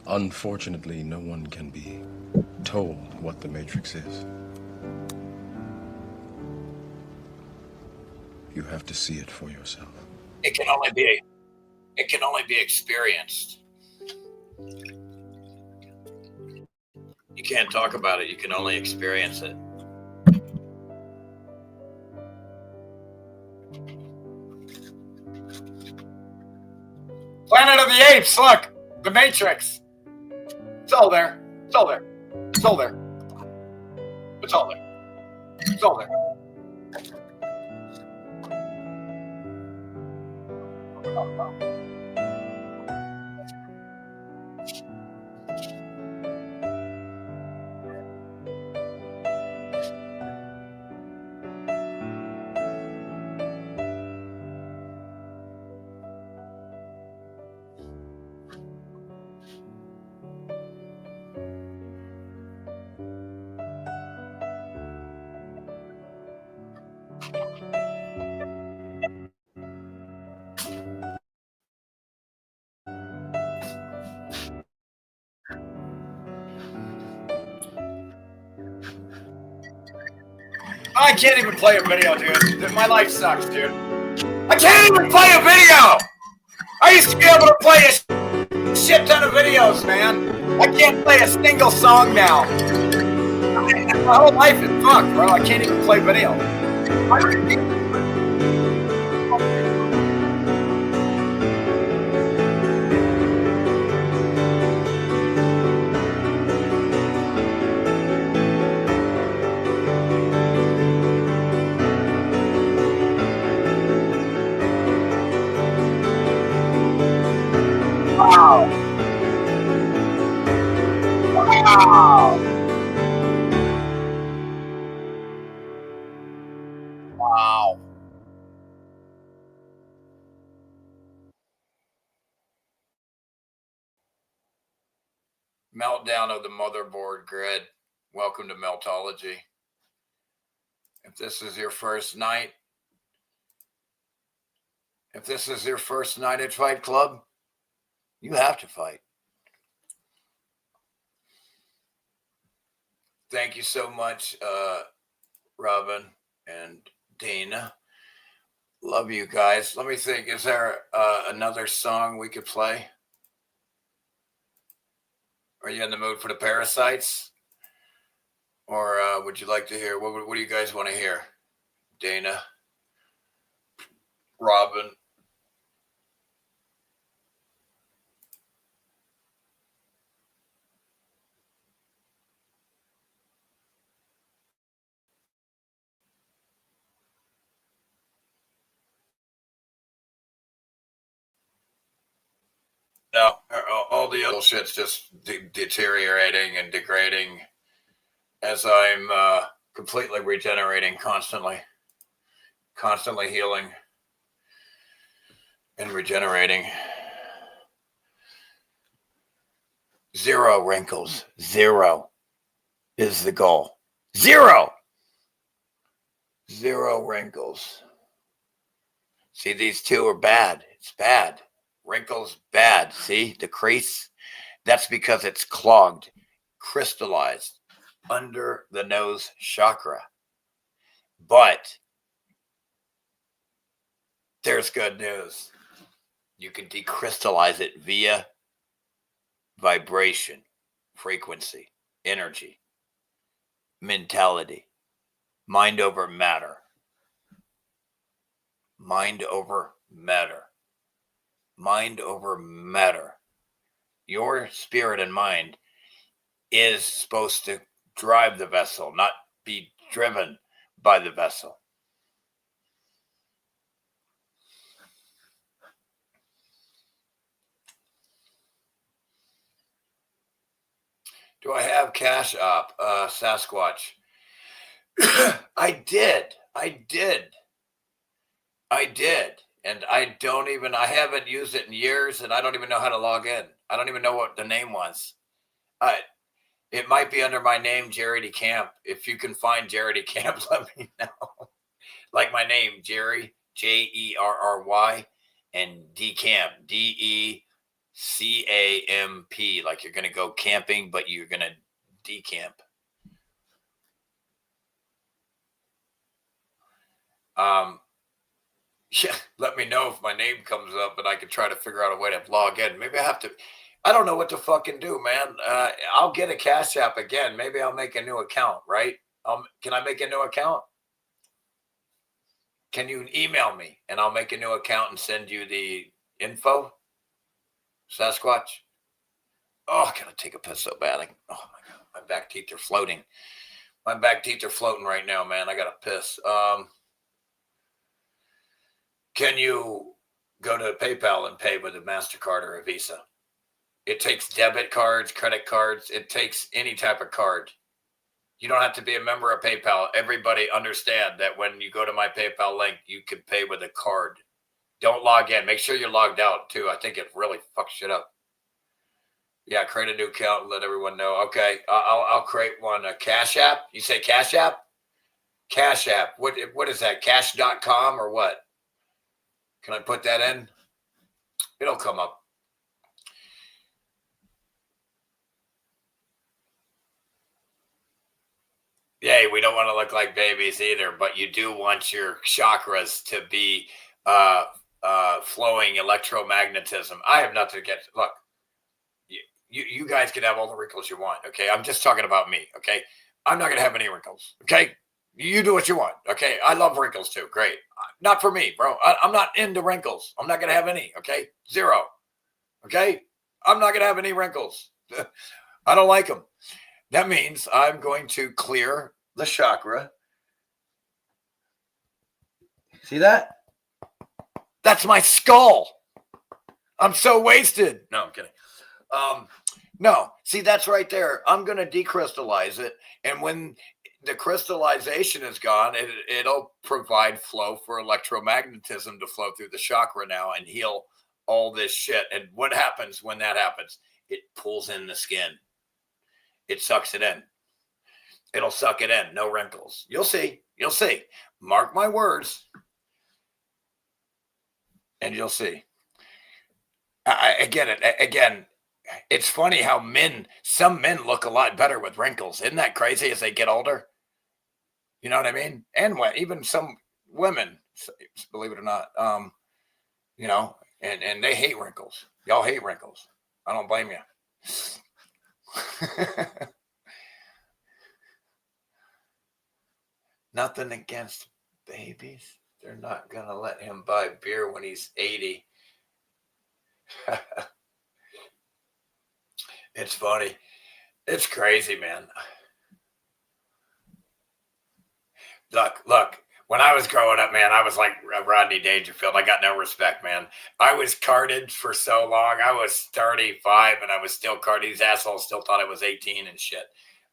Unfortunately, no one can be told what the Matrix is. You have to see it for yourself. It can only be experienced. You can't talk about it, you can only experience it. Planet of the Apes, look! The Matrix! It's all there. It's all there. It's all there. It's all there. It's all there. I can't even play a video, dude. My life sucks, dude. I can't even play a video! I used to be able to play a shit ton of videos, man. I can't play a single song now. My whole life is fucked, bro. I can't even play video. Wow. Wow. Wow. Meltdown of the motherboard grid. Welcome to Meltology. If this is your first night, at Fight Club, you have to fight. Thank you so much, Robin and Dana. Love you guys. Let me think. Is there another song we could play? Are you in the mood for the Parasites? Or would you like to hear? What do you guys want to hear? Dana, Robin. No, all the other shit's just deteriorating and degrading as I'm completely regenerating constantly healing and regenerating. 0 wrinkles. 0 is the goal. 0 wrinkles. See, these two are bad. It's bad. Wrinkles, bad. See, the crease? That's because it's clogged, crystallized under the nose chakra. But there's good news. You can decrystallize it via vibration, frequency, energy, mentality, mind over matter. Mind over matter. Mind over matter. Your spirit and mind is supposed to drive the vessel, not be driven by the vessel. Do I have Cash App, Sasquatch? I did. And I haven't used it in years, and I don't even know how to log in. I don't even know what the name was. It might be under my name, Jerry DeCamp. If you can find Jerry DeCamp, let me know. Like my name, Jerry, Jerry, and DeCamp, DeCamp. Like you're going to go camping, but you're going to decamp. Yeah, let me know if my name comes up and I can try to figure out a way to log in. Maybe I have to. I don't know what to fucking do, man. I'll get a Cash App again. Maybe I'll make a new account, right? Can I make a new account? Can you email me and I'll make a new account and send you the info? Sasquatch? Oh, I gotta take a piss so bad. Oh my God, my back teeth are floating. My back teeth are floating right now, man. I gotta piss. Can you go to PayPal and pay with a MasterCard or a Visa? It takes debit cards, credit cards. It takes any type of card. You don't have to be a member of PayPal. Everybody understand that when you go to my PayPal link, you can pay with a card. Don't log in. Make sure you're logged out, too. I think it really fucks shit up. Yeah, create a new account and let everyone know. Okay, I'll create one. A Cash App? You say Cash App? Cash App. What is that? Cash.com or what? Can I put that in? It'll come up. Yay, we don't want to look like babies either, but you do want your chakras to be flowing electromagnetism. I have nothing against. Look, you guys can have all the wrinkles you want, okay? I'm just talking about me, okay? I'm not going to have any wrinkles, okay? You do what you want, okay? I love wrinkles too. Great. Not for me, bro. I'm not into wrinkles. I'm not going to have any, okay? 0, okay? I'm not going to have any wrinkles. I don't like them. That means I'm going to clear the chakra. See that? That's my skull. I'm so wasted. No, I'm kidding. No, see, that's right there. I'm going to decrystallize it. And when the crystallization is gone, it'll provide flow for electromagnetism to flow through the chakra now and heal all this shit. And what happens when that happens? It pulls in the skin. It sucks it in. It'll suck it in. No wrinkles. You'll see. You'll see. Mark my words. And you'll see. Again, it's funny how some men look a lot better with wrinkles. Isn't that crazy as they get older? You know what I mean? And even some women, believe it or not, you know, and they hate wrinkles. Y'all hate wrinkles. I don't blame you. Nothing against babies. They're not going to let him buy beer when he's 80. It's funny. It's crazy, man. Look. When I was growing up, man, I was like Rodney Dangerfield. I got no respect, man. I was carded for so long. I was 35 and I was still carded. These assholes still thought I was 18 and shit.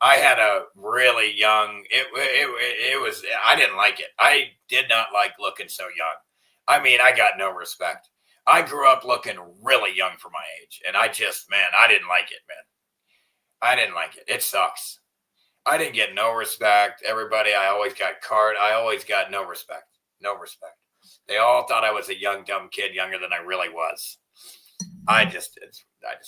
I had a really young, it was, I didn't like it. I did not like looking so young. I mean, I got no respect. I grew up looking really young for my age. And I just, man, I didn't like it, man. I didn't like it. It sucks. I didn't get no respect. Everybody, I always got no respect. No respect. They all thought I was a young, dumb kid, younger than I really was. I just didn't like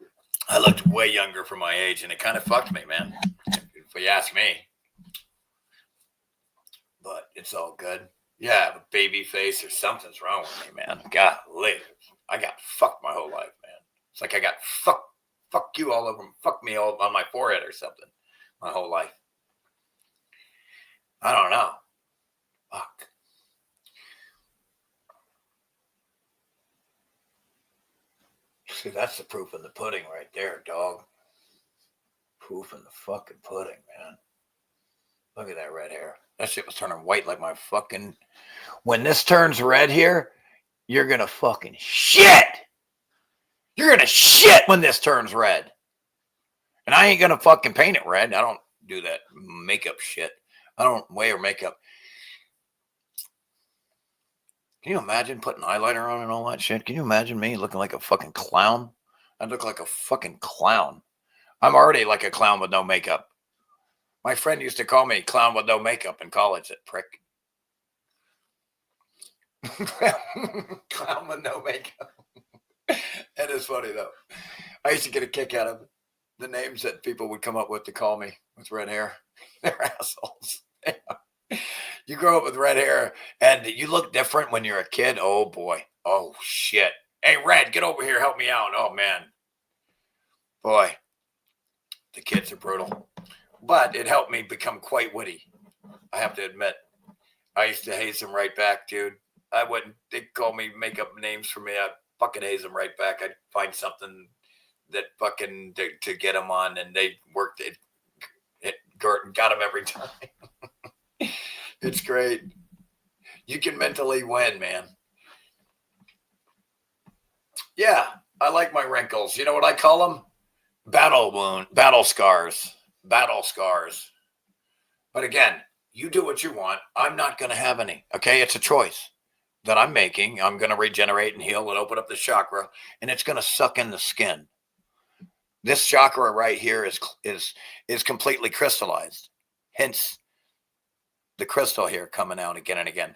it. I looked way younger for my age, and it kind of fucked me, man, if you ask me. But it's all good. Yeah, I have a baby face or something's wrong with me, man. Golly. I got fucked my whole life, man. It's like I got fuck you all over, fuck me all on my forehead or something my whole life. I don't know. Fuck. See, that's the proof in the pudding right there, dog. Proof in the fucking pudding, man. Look at that red hair. That shit was turning white like my fucking... When this turns red here, you're gonna fucking shit! You're going to shit when this turns red. And I ain't going to fucking paint it red. I don't do that makeup shit. I don't wear makeup. Can you imagine putting eyeliner on and all that shit? Can you imagine me looking like a fucking clown? I look like a fucking clown. I'm already like a clown with no makeup. My friend used to call me clown with no makeup in college, that prick. Clown with no makeup. It is funny, though. I used to get a kick out of the names that people would come up with to call me with red hair. They're assholes. You grow up with red hair, and you look different when you're a kid. Oh, boy. Oh, shit. Hey, Red, get over here. Help me out. Oh, man. Boy, the kids are brutal. But it helped me become quite witty. I have to admit. I used to haze them right back, dude. They'd call me, make up names for me. I'd fucking haze them right back. I'd find something that fucking to get them on, and they worked it. It got them every time. It's great. You can mentally win, man. Yeah, I like my wrinkles. You know what I call them? Battle scars. But again, you do what you want. I'm not going to have any. Okay, it's a choice that I'm making. I'm going to regenerate and heal and open up the chakra, and it's going to suck in the skin. This chakra right here is completely crystallized. Hence, the crystal here coming out again and again.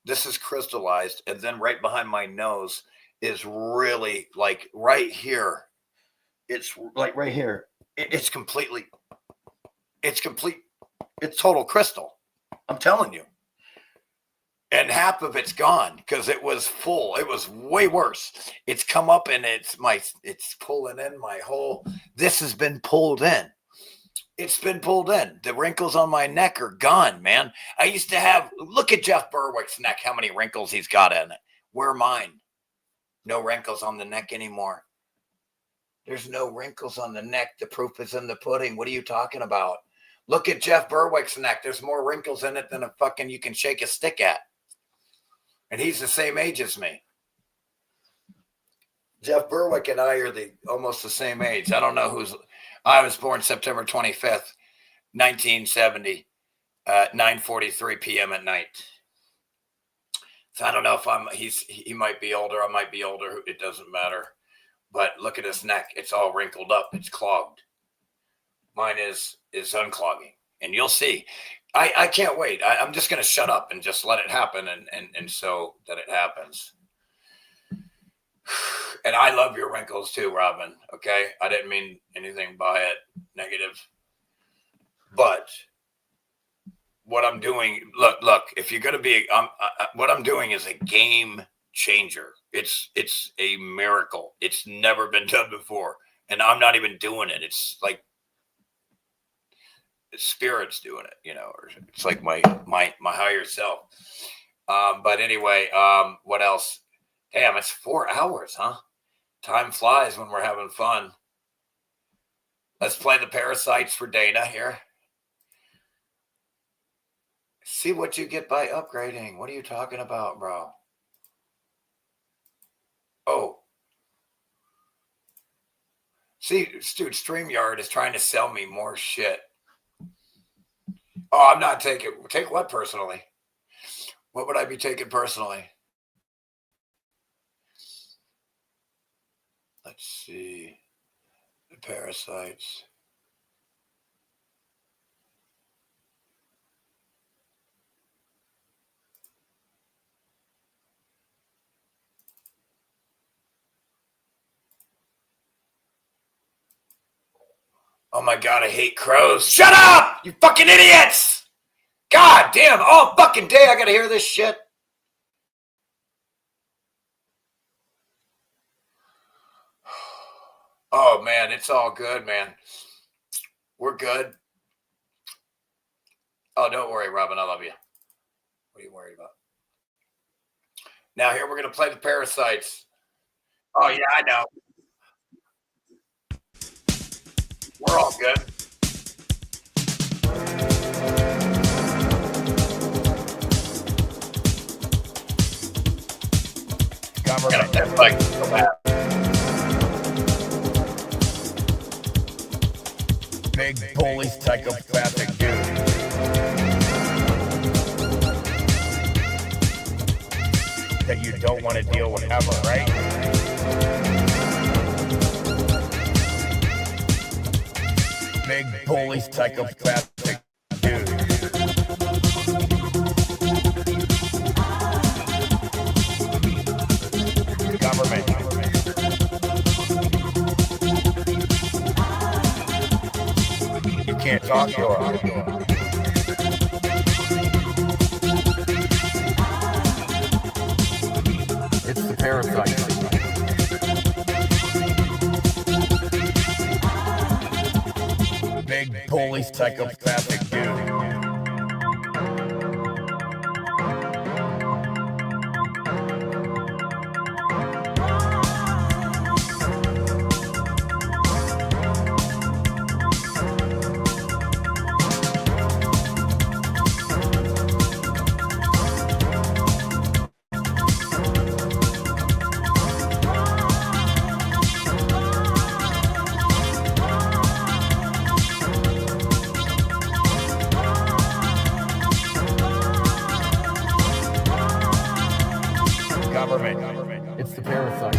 This is crystallized, and then right behind my nose is really like right here. It's like right here. It's complete. It's total crystal. I'm telling you. And half of it's gone because it was full. It was way worse. It's come up and it's pulling in my whole. This has been pulled in. It's been pulled in. The wrinkles on my neck are gone, man. I used to have, look at Jeff Berwick's neck, how many wrinkles he's got in it. Where are mine? No wrinkles on the neck anymore. There's no wrinkles on the neck. The proof is in the pudding. What are you talking about? Look at Jeff Berwick's neck. There's more wrinkles in it than a fucking you can shake a stick at. And he's the same age as me. Jeff Berwick and I are almost the same age. I don't know who's. I was born September 25th, 1970, 9:43 p.m. at night. So I don't know if he might be older. I might be older. It doesn't matter. But look at his neck. It's all wrinkled up. It's clogged. Mine is unclogging. And you'll see. I can't wait. I'm just going to shut up and just let it happen. And so that it happens. And I love your wrinkles too, Robin. Okay. I didn't mean anything by it negative. But what I'm doing, look, if you're going to be, what I'm doing is a game changer. It's a miracle. It's never been done before. And I'm not even doing it. It's like spirit's doing it, you know, or it's like my higher self. But anyway, what else? Damn, it's 4 hours, huh? Time flies when we're having fun. Let's play the parasites for Dana here. See what you get by upgrading. What are you talking about, bro? Oh. See, dude, StreamYard is trying to sell me more shit. Oh, I'm not taking... Take what personally? What would I be taking personally? Let's see. The parasites. Oh my God, I hate crows. Shut up, you fucking idiots! God damn, all fucking day I gotta hear this shit. Oh man, it's all good, man. We're good. Oh, don't worry, Robin, I love you. What are you worried about? Now here we're gonna play the parasites. Oh yeah, I know. We're all good. Government, that's like so bad. Big police psychopathic dude. That you don't want to deal with ever, right? Big police psychopathic dude. Government. You can't talk to her. It's the parasite. Big police psychopathic dude. It's the parasite.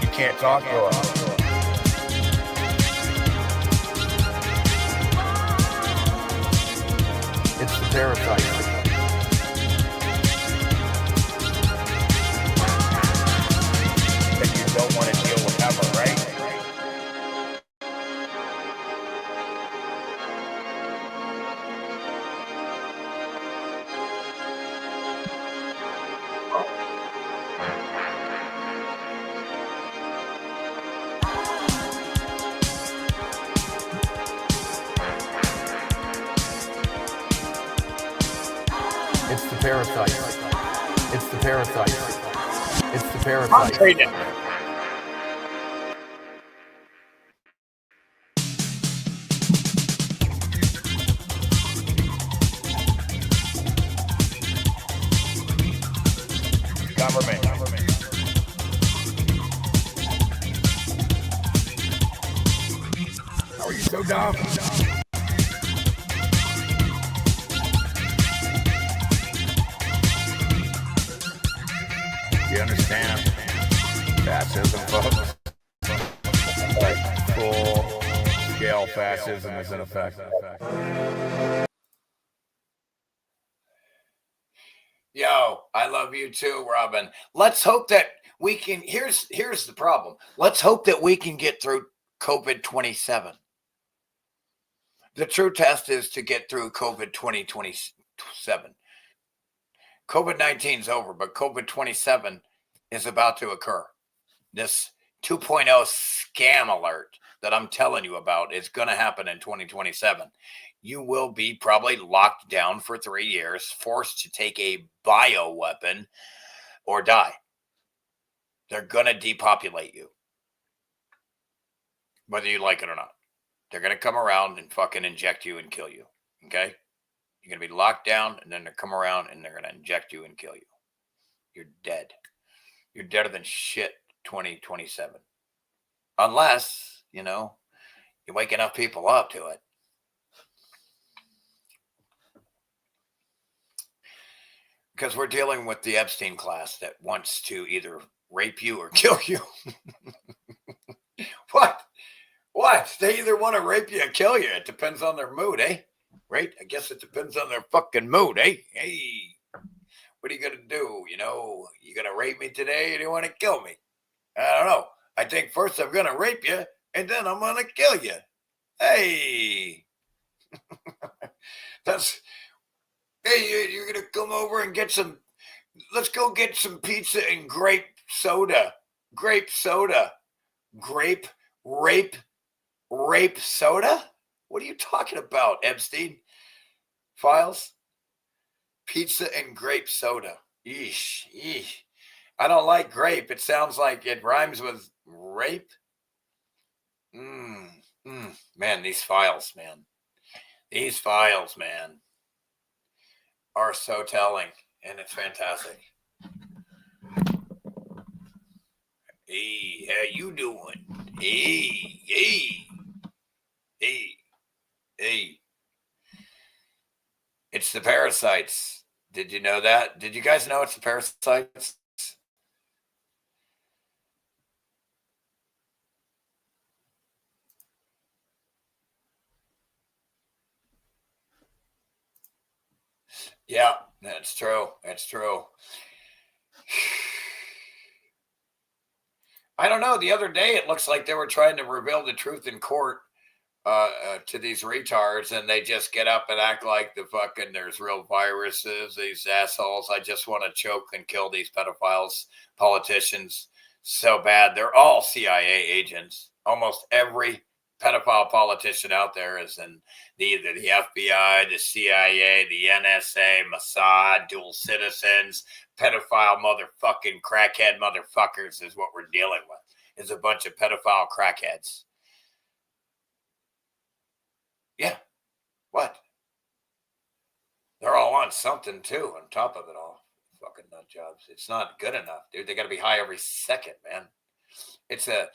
You can't talk to her. It's the parasite. Don't want to deal with ever, right? It's the parasite. It's the parasite. It's the parasite. So dumb. You understand? Fascism, folks. Like full scale fascism is in effect. Yo, I love you too, Robin. Let's hope that we can. Here's the problem. Let's hope that we can get through COVID-27. The true test is to get through COVID 2027. COVID-19 is over, but COVID-27 is about to occur. This 2.0 scam alert that I'm telling you about is going to happen in 2027. You will be probably locked down for 3 years, forced to take a bioweapon or die. They're going to depopulate you, whether you like it or not. They're going to come around and fucking inject you and kill you. Okay? You're going to be locked down, and then they'll come around and they're going to inject you and kill you. You're dead. You're deader than shit 2027. Unless, you wake enough people up to it. Because we're dealing with the Epstein class that wants to either rape you or kill you. What? They either want to rape you or kill you. It depends on their mood, eh? Right? I guess it depends on their fucking mood, eh? Hey, what are you going to do? You going to rape me today or do you want to kill me? I don't know. I think first I'm going to rape you and then I'm going to kill you. Hey. Hey, you're going to come over and let's go get some pizza and grape soda. Grape soda. Rape soda? What are you talking about, Epstein files? Pizza and grape soda. Eesh. I don't like grape. It sounds like it rhymes with rape. Man, these files, man. These files, man, are so telling, and it's fantastic. Hey, how you doing? Hey. It's the parasites. Did you know that? Did you guys know it's the parasites? Yeah, that's true. That's true. I don't know. The other day, it looks like they were trying to reveal the truth in court to these retards, and they just get up and act like there's real viruses, these assholes. I just want to choke and kill these pedophiles, politicians so bad. They're all CIA agents. Almost every pedophile politician out there is in either the FBI, the CIA, the NSA, Mossad, dual citizens. Pedophile motherfucking crackhead motherfuckers is what we're dealing with. Is a bunch of pedophile crackheads. Yeah. What? They're all on something too, on top of it all. Fucking nut jobs. It's not good enough, dude. They got to be high every second, man. It's a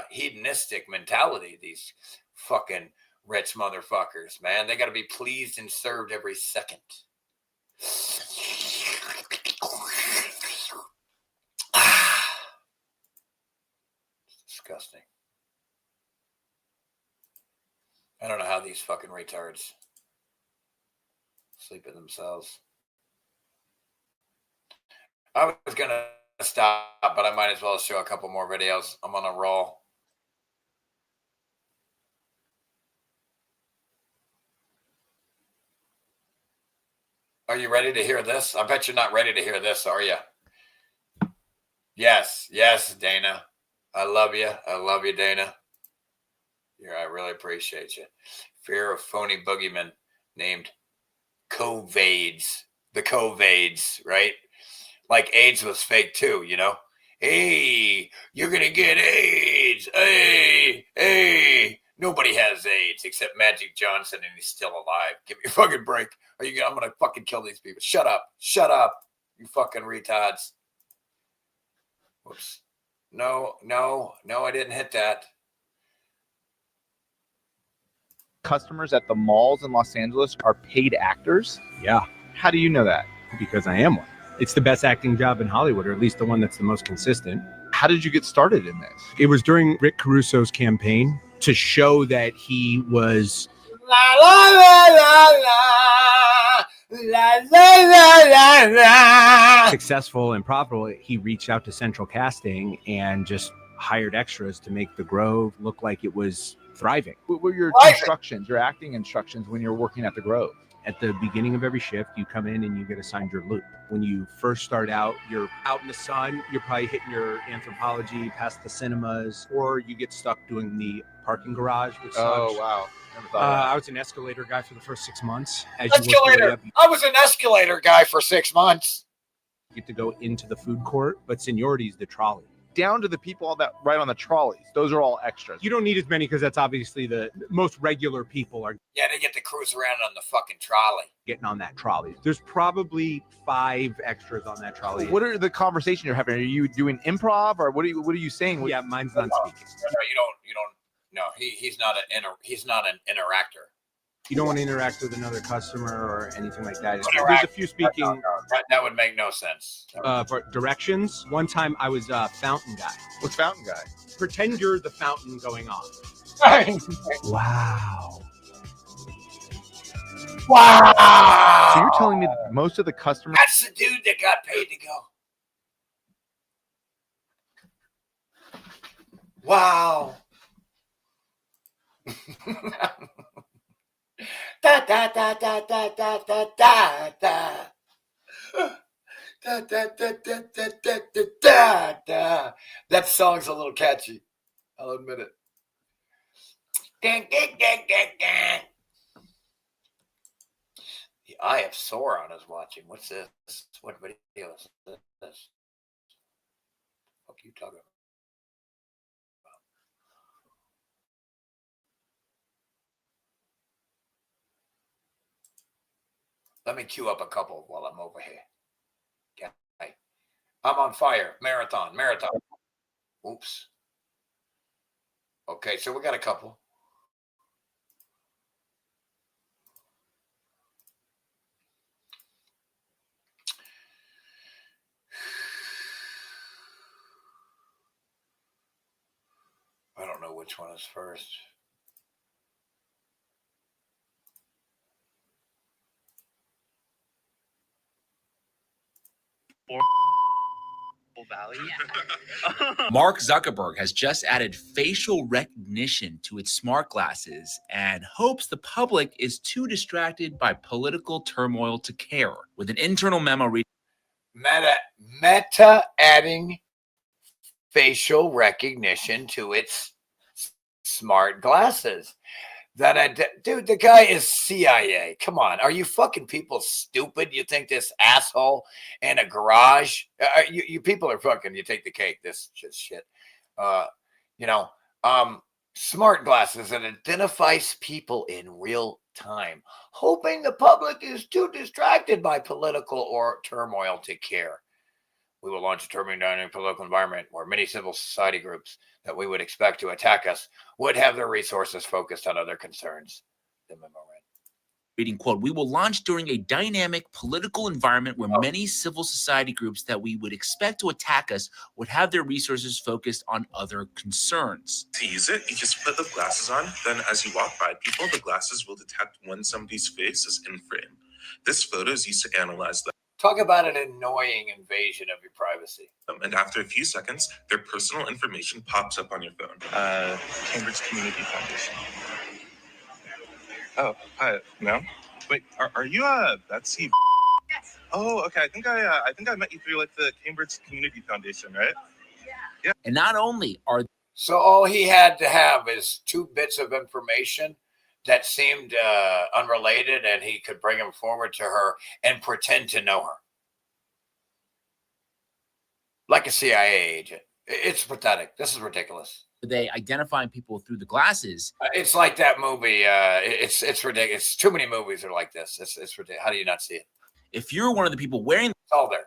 hedonistic mentality, these fucking rich motherfuckers, man. They got to be pleased and served every second. It's disgusting. I don't know how these fucking retards sleep in themselves. I was going to stop, but I might as well show a couple more videos. I'm on a roll. Are you ready to hear this? I bet you're not ready to hear this, are you? Yes, Dana. I love you. I love you, Dana. I really appreciate you. Fear of phony boogeyman named COVIDs. The COVIDs, right? Like AIDS was fake too, Hey, you're going to get AIDS. Hey. Nobody has AIDS except Magic Johnson, and he's still alive. Give me a fucking break. I'm going to fucking kill these people. Shut up, you fucking retards. Whoops. No, I didn't hit that. customers at the malls in Los Angeles are paid actors? Yeah. How do you know that? Because I am one. It's the best acting job in Hollywood, or at least the one that's the most consistent. How did you get started in this? It was during Rick Caruso's campaign to show that he was La la la la la la la la la. successful and profitable. He reached out to Central Casting and just hired extras to make the Grove look like it was thriving. What were your instructions, your acting instructions when you were working at the Grove? At the beginning of every shift, you come in and you get assigned your loop. When you first start out, you're out in the sun, you're probably hitting your Anthropology past the cinemas, or you get stuck doing the parking garage, which sucks. Oh, wow. Never thought of that. I was an escalator guy for the first 6 months. As you work your way Escalator. up, I was an escalator guy for 6 months. you get to go into the food court, but seniority is the trolley. Down to the people that ride on the trolleys. Those are all extras. You don't need as many because that's obviously the most regular people are Yeah, they get to cruise around on the fucking trolley. getting on that trolley. There's probably 5 extras on that trolley. What are the conversation you're having? Are you doing improv or what are you saying? Yeah, mine's not speaking. You don't. No, he's not an interactor. You don't want to interact with another customer or anything like that. Interact- There's a few speaking No, that would make no sense. for directions. One time I was a fountain guy. What's fountain guy? Pretend you're the fountain going on. Wow. Wow. So you're telling me that most of the customers That's the dude that got paid to go. Wow. Da da da da da da da da da. Da, da, da, da, da, da, da, da, da. That song's a little catchy. I'll admit it. Ding, ding, ding, ding, ding. The Eye of Sauron is watching. What's this? What video is this? What are you talking about? Let me queue up a couple while I'm over here. Okay. I'm on fire. Marathon. Oops. Okay, so we got a couple. I don't know which one is first. Valley. Mark Zuckerberg has just added facial recognition to its smart glasses and hopes the public is too distracted by political turmoil to care. With an internal memo reading, Meta adding facial recognition to its smart glasses. Dude, the guy is CIA. Come on. Are you fucking people stupid? You think this asshole in a garage? You people are fucking, you take the cake. This just shit. Smart glasses that identifies people in real time, hoping the public is too distracted by political or turmoil to care. We will launch a turbulent dynamic political environment where many civil society groups that we would expect to attack us would have their resources focused on other concerns. The memo read. reading, quote, we will launch during a dynamic political environment where many civil society groups that we would expect to attack us would have their resources focused on other concerns. To use it, you just put the glasses on. Then as you walk by people, the glasses will detect when somebody's face is in frame. This photo is used to analyze them. Talk about an annoying invasion of your privacy. And after a few seconds, their personal information pops up on your phone. Cambridge Community Foundation. Oh, hi. No? Wait, are you Betsy? Yes. Oh, okay. I think I met you through like the Cambridge Community Foundation, right? Yeah. And not only are so all he had to have is 2 bits of information that seemed unrelated, and he could bring them forward to her and pretend to know her. Like a CIA agent. It's pathetic. This is ridiculous. they identifying people through the glasses? It's like that movie. It's ridiculous. It's too many movies are like this. It's ridiculous. How do you not see it? If you're one of the people wearing It's all there.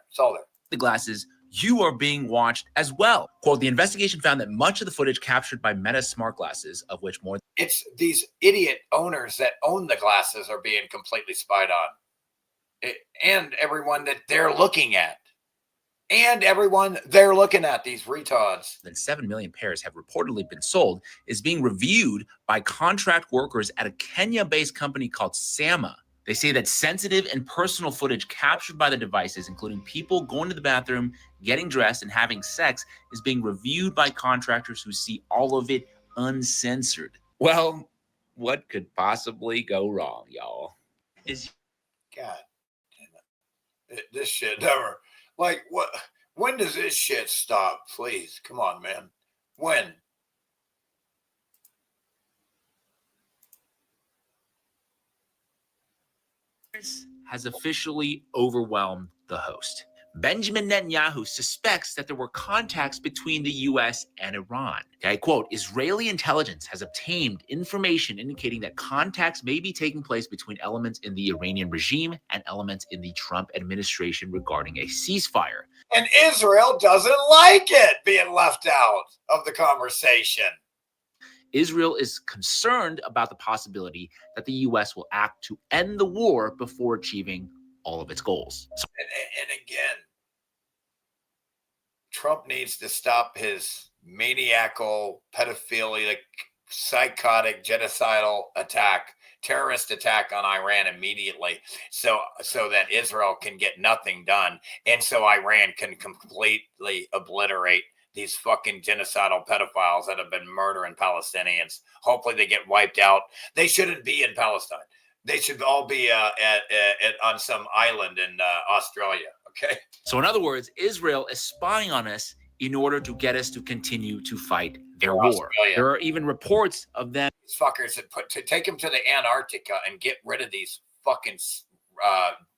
the glasses, you are being watched as well. Quote, the investigation found that much of the footage captured by Meta smart glasses, of which more It's these idiot owners that own the glasses are being completely spied on. And everyone that they're looking at. And everyone they're looking at, these retards. than 7 million pairs have reportedly been sold, is being reviewed by contract workers at a Kenya-based company called Sama. They say that sensitive and personal footage captured by the devices, including people going to the bathroom, getting dressed, and having sex, is being reviewed by contractors who see all of it uncensored. Well, what could possibly go wrong, y'all? God damn it. This shit never. Like, what? When does this shit stop? Please, come on, man. When? Has officially overwhelmed the host. Benjamin Netanyahu suspects that there were contacts between the U.S. and Iran. Okay, quote, Israeli intelligence has obtained information indicating that contacts may be taking place between elements in the Iranian regime and elements in the Trump administration regarding a ceasefire. And Israel doesn't like it being left out of the conversation. Israel is concerned about the possibility that the U.S. will act to end the war before achieving all of its goals. And again, Trump needs to stop his maniacal, pedophilic, psychotic, genocidal attack, terrorist attack on Iran immediately, so that Israel can get nothing done, and so Iran can completely obliterate these fucking genocidal pedophiles that have been murdering Palestinians. Hopefully they get wiped out. They shouldn't be in Palestine. They should all be on some island in Australia, okay? So in other words, Israel is spying on us in order to get us to continue to fight their war. Australia. There are even reports of them. These fuckers to take them to the Antarctica and get rid of these fucking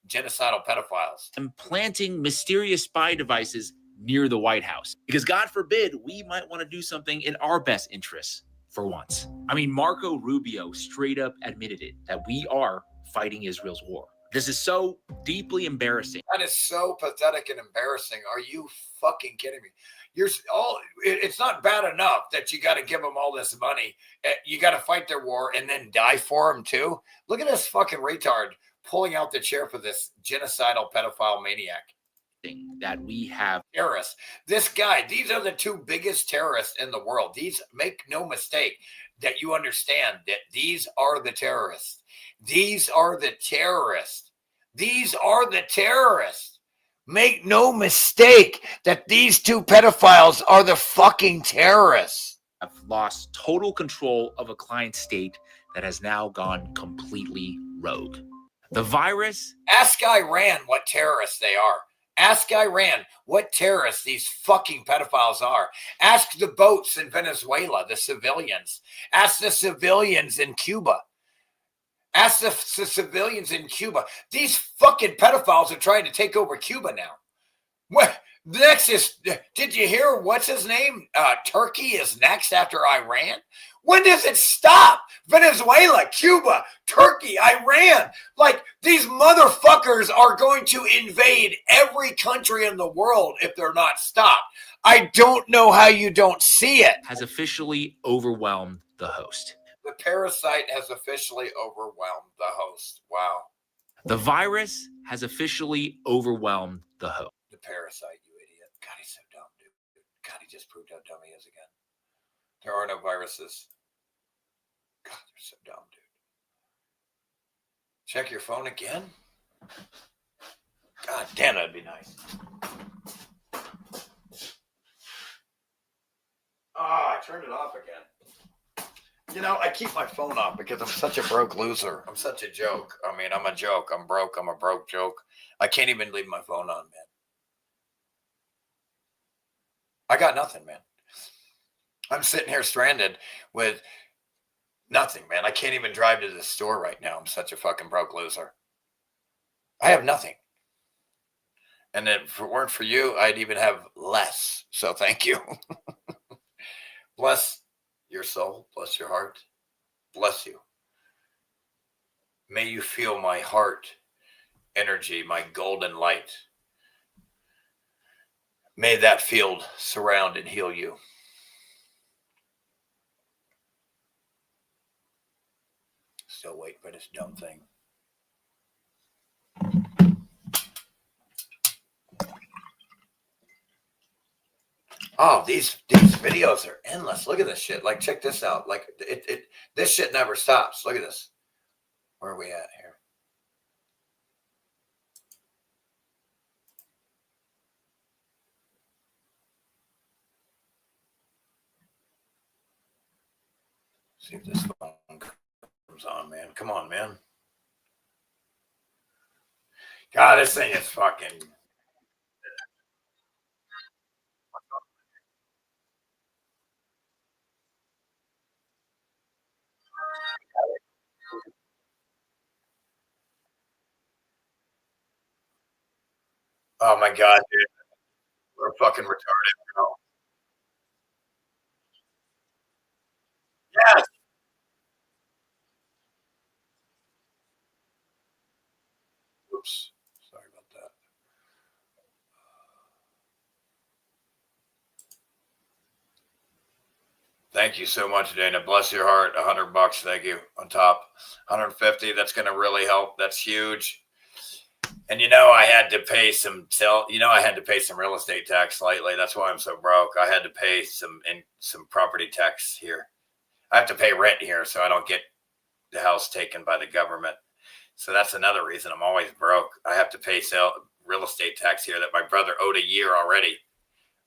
genocidal pedophiles. And planting mysterious spy devices near the White House. Because God forbid, we might want to do something in our best interests for once. I mean, Marco Rubio straight up admitted it, that we are fighting Israel's war. This is so deeply embarrassing. That is so pathetic and embarrassing. Are you fucking kidding me? It's not bad enough that you got to give them all this money. You got to fight their war and then die for them too. Look at this fucking retard pulling out the chair for this genocidal pedophile maniac. That we have terrorists. This guy, these are the two biggest terrorists in the world. These, make no mistake that you understand that these are the terrorists. These are the terrorists. These are the terrorists. Make no mistake that these two pedophiles are the fucking terrorists. Have lost total control of a client state that has now gone completely rogue. The virus. Ask Iran what terrorists they are. Ask Iran what terrorists these fucking pedophiles are. Ask the boats in Venezuela, the civilians. Ask the civilians in Cuba. Ask the civilians in Cuba. These fucking pedophiles are trying to take over Cuba now. What? Next is, did you hear what's his name? Turkey is next after Iran. When does it stop? Venezuela, Cuba, Turkey, Iran. Like, these motherfuckers are going to invade every country in the world if they're not stopped. I don't know how you don't see it. Has officially overwhelmed the host. The parasite has officially overwhelmed the host. Wow. The virus has officially overwhelmed the host. The parasite, you idiot. God, he's so dumb, dude. God, he just proved how dumb he is again. There are no viruses. God, they're so dumb, dude. Check your phone again? God damn, that'd be nice. I turned it off again. You know, I keep my phone off because I'm such a broke loser. I'm such a joke. I mean, I'm a joke. I'm broke. I'm a broke joke. I can't even leave my phone on, man. I got nothing, man. I'm sitting here stranded with nothing, man. I can't even drive to the store right now. I'm such a fucking broke loser. I have nothing. And if it weren't for you, I'd even have less. So thank you. Bless your soul. Bless your heart. Bless you. May you feel my heart energy, my golden light. May that field surround and heal you. Still waiting for this dumb thing. Oh, these videos are endless. Look at this shit. Like, check this out. Like, this shit never stops. Look at this. Where are we at here? See if this phone comes on, man. Come on, man. God, this thing is fucking. Oh my God, dude. We're fucking retarded, bro. Yes. Oops. Sorry about that. Thank you so much, Dana. Bless your heart. $100. Thank you. On top. 150. That's going to really help. That's huge. And I had to pay some real estate tax lately. That's why I'm so broke. I had to pay some property tax here. I have to pay rent here so I don't get the house taken by the government. So that's another reason I'm always broke. I have to pay real estate tax here that my brother owed a year already.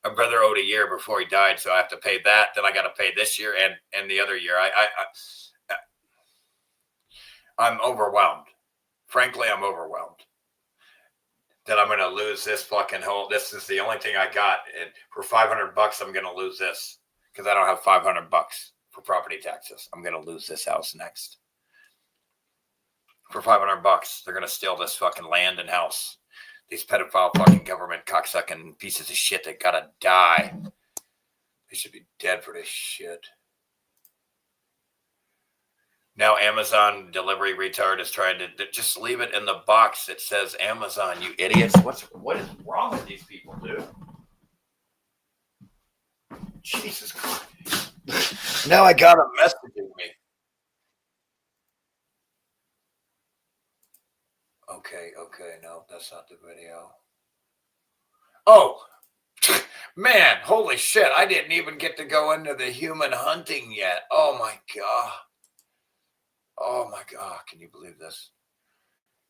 My brother owed a year before he died, so I have to pay that. Then I got to pay this year and the other year. I'm overwhelmed. Frankly, I'm overwhelmed that I'm going to lose this fucking whole. This is the only thing I got, and for $500, I'm going to lose this because I don't have $500 for property taxes. I'm going to lose this house next. For $500, they're going to steal this fucking land and house. These pedophile fucking government cocksucking pieces of shit that gotta die. They should be dead for this shit. Now Amazon delivery retard is trying to just leave it in the box that says Amazon, you idiots. What is wrong with these people, dude? Jesus Christ. Now I got a messaging me. Okay, no, that's not the video. Oh, man, holy shit, I didn't even get to go into the human hunting yet. Oh my God, can you believe this?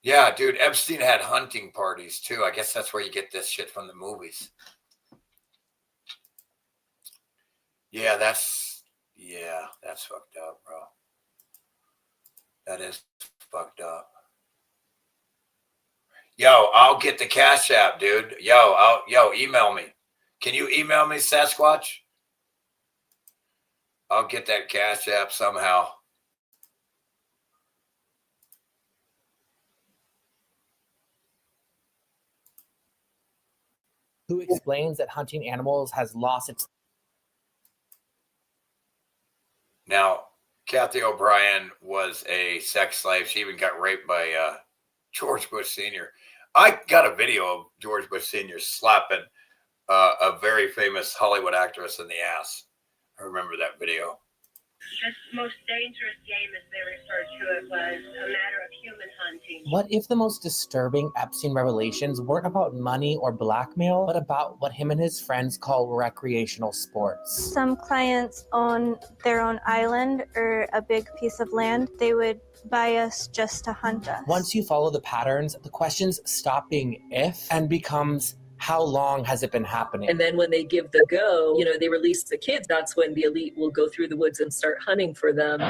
Yeah, dude, Epstein had hunting parties too. I guess that's where you get this shit from the movies. Yeah, that's fucked up, bro. That is fucked up. Yo, I'll get the Cash App, dude. Yo, email me. Can you email me, Sasquatch? I'll get that Cash App somehow. Who explains that hunting animals has lost its. Now, Kathy O'Brien was a sex slave. She even got raped by George Bush Sr. I got a video of George Bush Sr. slapping a very famous Hollywood actress in the ass. I remember that video. The most dangerous game, as they refer to it, was a matter of human hunting. What if the most disturbing Epstein revelations weren't about money or blackmail, but about what him and his friends call recreational sports? Some clients own their own island or a big piece of land. They would buy us just to hunt us. Once you follow the patterns, the questions stop being if and becomes how long has it been happening? And then when they give the go, they release the kids. That's when the elite will go through the woods and start hunting for them.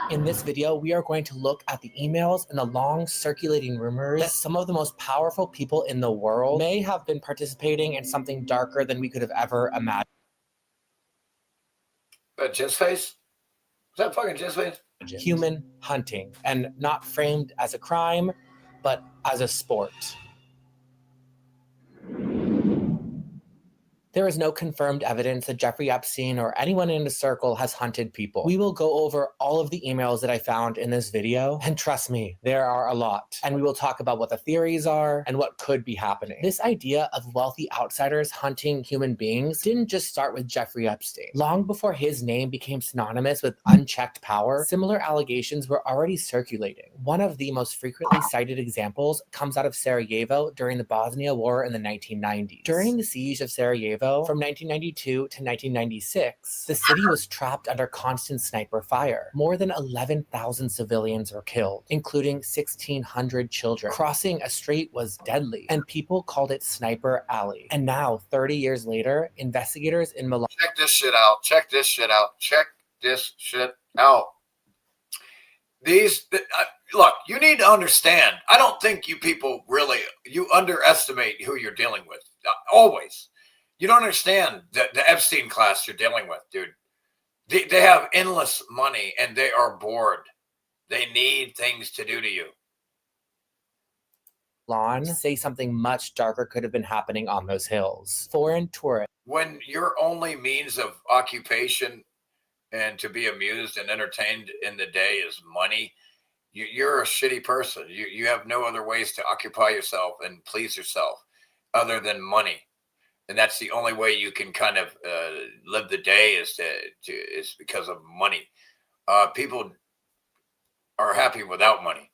In this video, we are going to look at the emails and the long circulating rumors that some of the most powerful people in the world may have been participating in something darker than we could have ever imagined. But Jizz Face? Is that fucking Jizz Face? Human hunting, and not framed as a crime, but as a sport. There is no confirmed evidence that Jeffrey Epstein or anyone in his circle has hunted people. We will go over all of the emails that I found in this video, and trust me, there are a lot. And we will talk about what the theories are and what could be happening. This idea of wealthy outsiders hunting human beings didn't just start with Jeffrey Epstein. Long before his name became synonymous with unchecked power, similar allegations were already circulating. One of the most frequently cited examples comes out of Sarajevo during the Bosnia War in the 1990s. During the siege of Sarajevo, from 1992 to 1996, the city was trapped under constant sniper fire. More than 11,000 civilians were killed, including 1,600 children. Crossing a street was deadly, and people called it Sniper Alley. And now, 30 years later, investigators in Milan... Check this shit out. Check this shit out. Check this shit out. Look, you need to understand. I don't think you people you underestimate who you're dealing with. Always. You don't understand the Epstein class you're dealing with, dude. They have endless money and they are bored. They need things to do to you. Say something much darker could have been happening on those hills. Foreign tourists. When your only means of occupation and to be amused and entertained in the day is money, you're a shitty person. You have no other ways to occupy yourself and please yourself other than money. And that's the only way you can kind of live the day is because of money. People are happy without money,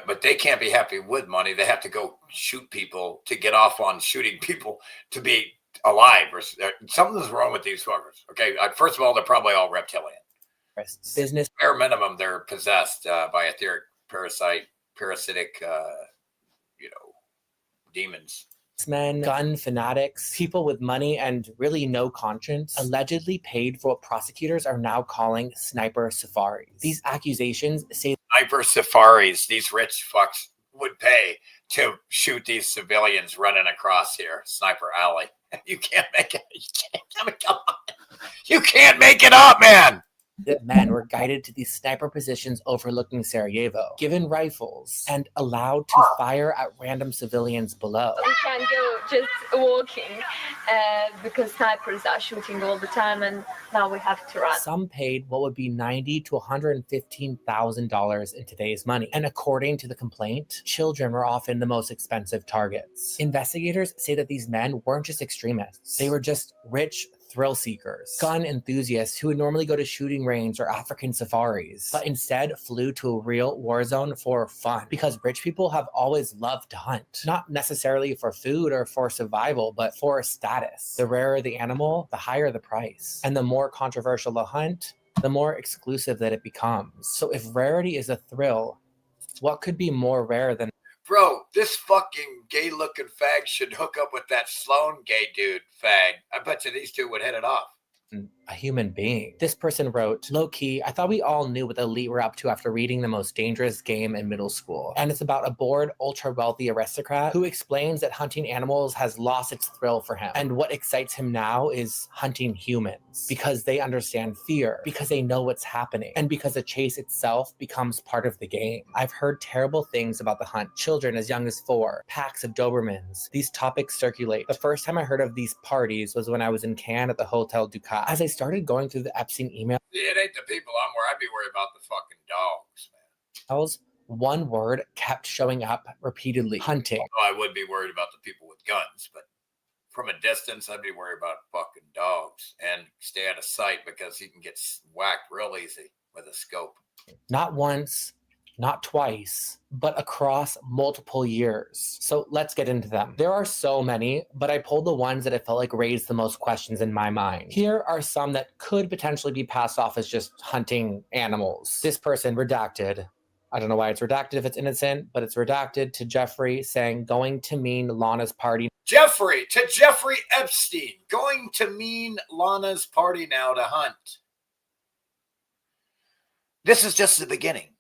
but they can't be happy with money. They have to go shoot people to get off on shooting people to be alive. Or something's wrong with these fuckers. Okay, first of all, they're probably all reptilian. Business. Bare minimum, they're possessed by etheric parasitic, demons. Men, gun fanatics, people with money and really no conscience allegedly paid for what prosecutors are now calling sniper safaris. These accusations say sniper safaris, these rich fucks would pay to shoot these civilians running across here, Sniper Alley. You can't make it. You can't make it up, man. that men were guided to these sniper positions overlooking Sarajevo, given rifles, and allowed to fire at random civilians below. We can go just walking because snipers are shooting all the time, and now we have to run. Some paid what would be $90,000 to $115,000 in today's money. And according to the complaint, children were often the most expensive targets. Investigators say that these men weren't just extremists. They were just rich thrill seekers, gun enthusiasts who would normally go to shooting range or African safaris, but instead flew to a real war zone for fun, because rich people have always loved to hunt, not necessarily for food or for survival, but for status. The rarer the animal, the higher the price. And the more controversial the hunt, the more exclusive that it becomes. So if rarity is a thrill, what could be more rare than... Bro, this fucking gay-looking fag should hook up with that Sloan gay dude fag. I bet you these two would hit it off. A human being. This person wrote, low-key, I thought we all knew what the elite were up to after reading The Most Dangerous Game in middle school. And it's about a bored, ultra-wealthy aristocrat who explains that hunting animals has lost its thrill for him. And what excites him now is hunting humans, because they understand fear, because they know what's happening, and because the chase itself becomes part of the game. I've heard terrible things about the hunt. Children as young as 4, packs of Dobermans. These topics circulate. The first time I heard of these parties was when I was in Cannes at the Hotel Ducat. As I started going through the Epstein email, It ain't the people I'm where I'd be worried about the fucking dogs, man. one word kept showing up repeatedly: hunting. I would be worried about the people with guns, but from a distance, I'd be worried about fucking dogs and stay out of sight because you can get whacked real easy with a scope. Not once, not twice, but across multiple years. So let's get into them. There are so many, but I pulled the ones that I felt like raised the most questions in my mind. Here are some that could potentially be passed off as just hunting animals. This person, redacted. I don't know why it's redacted if it's innocent, but it's redacted to Jeffrey, saying going to mean Lana's party. Jeffrey Epstein, going to mean Lana's party now to hunt. This is just the beginning.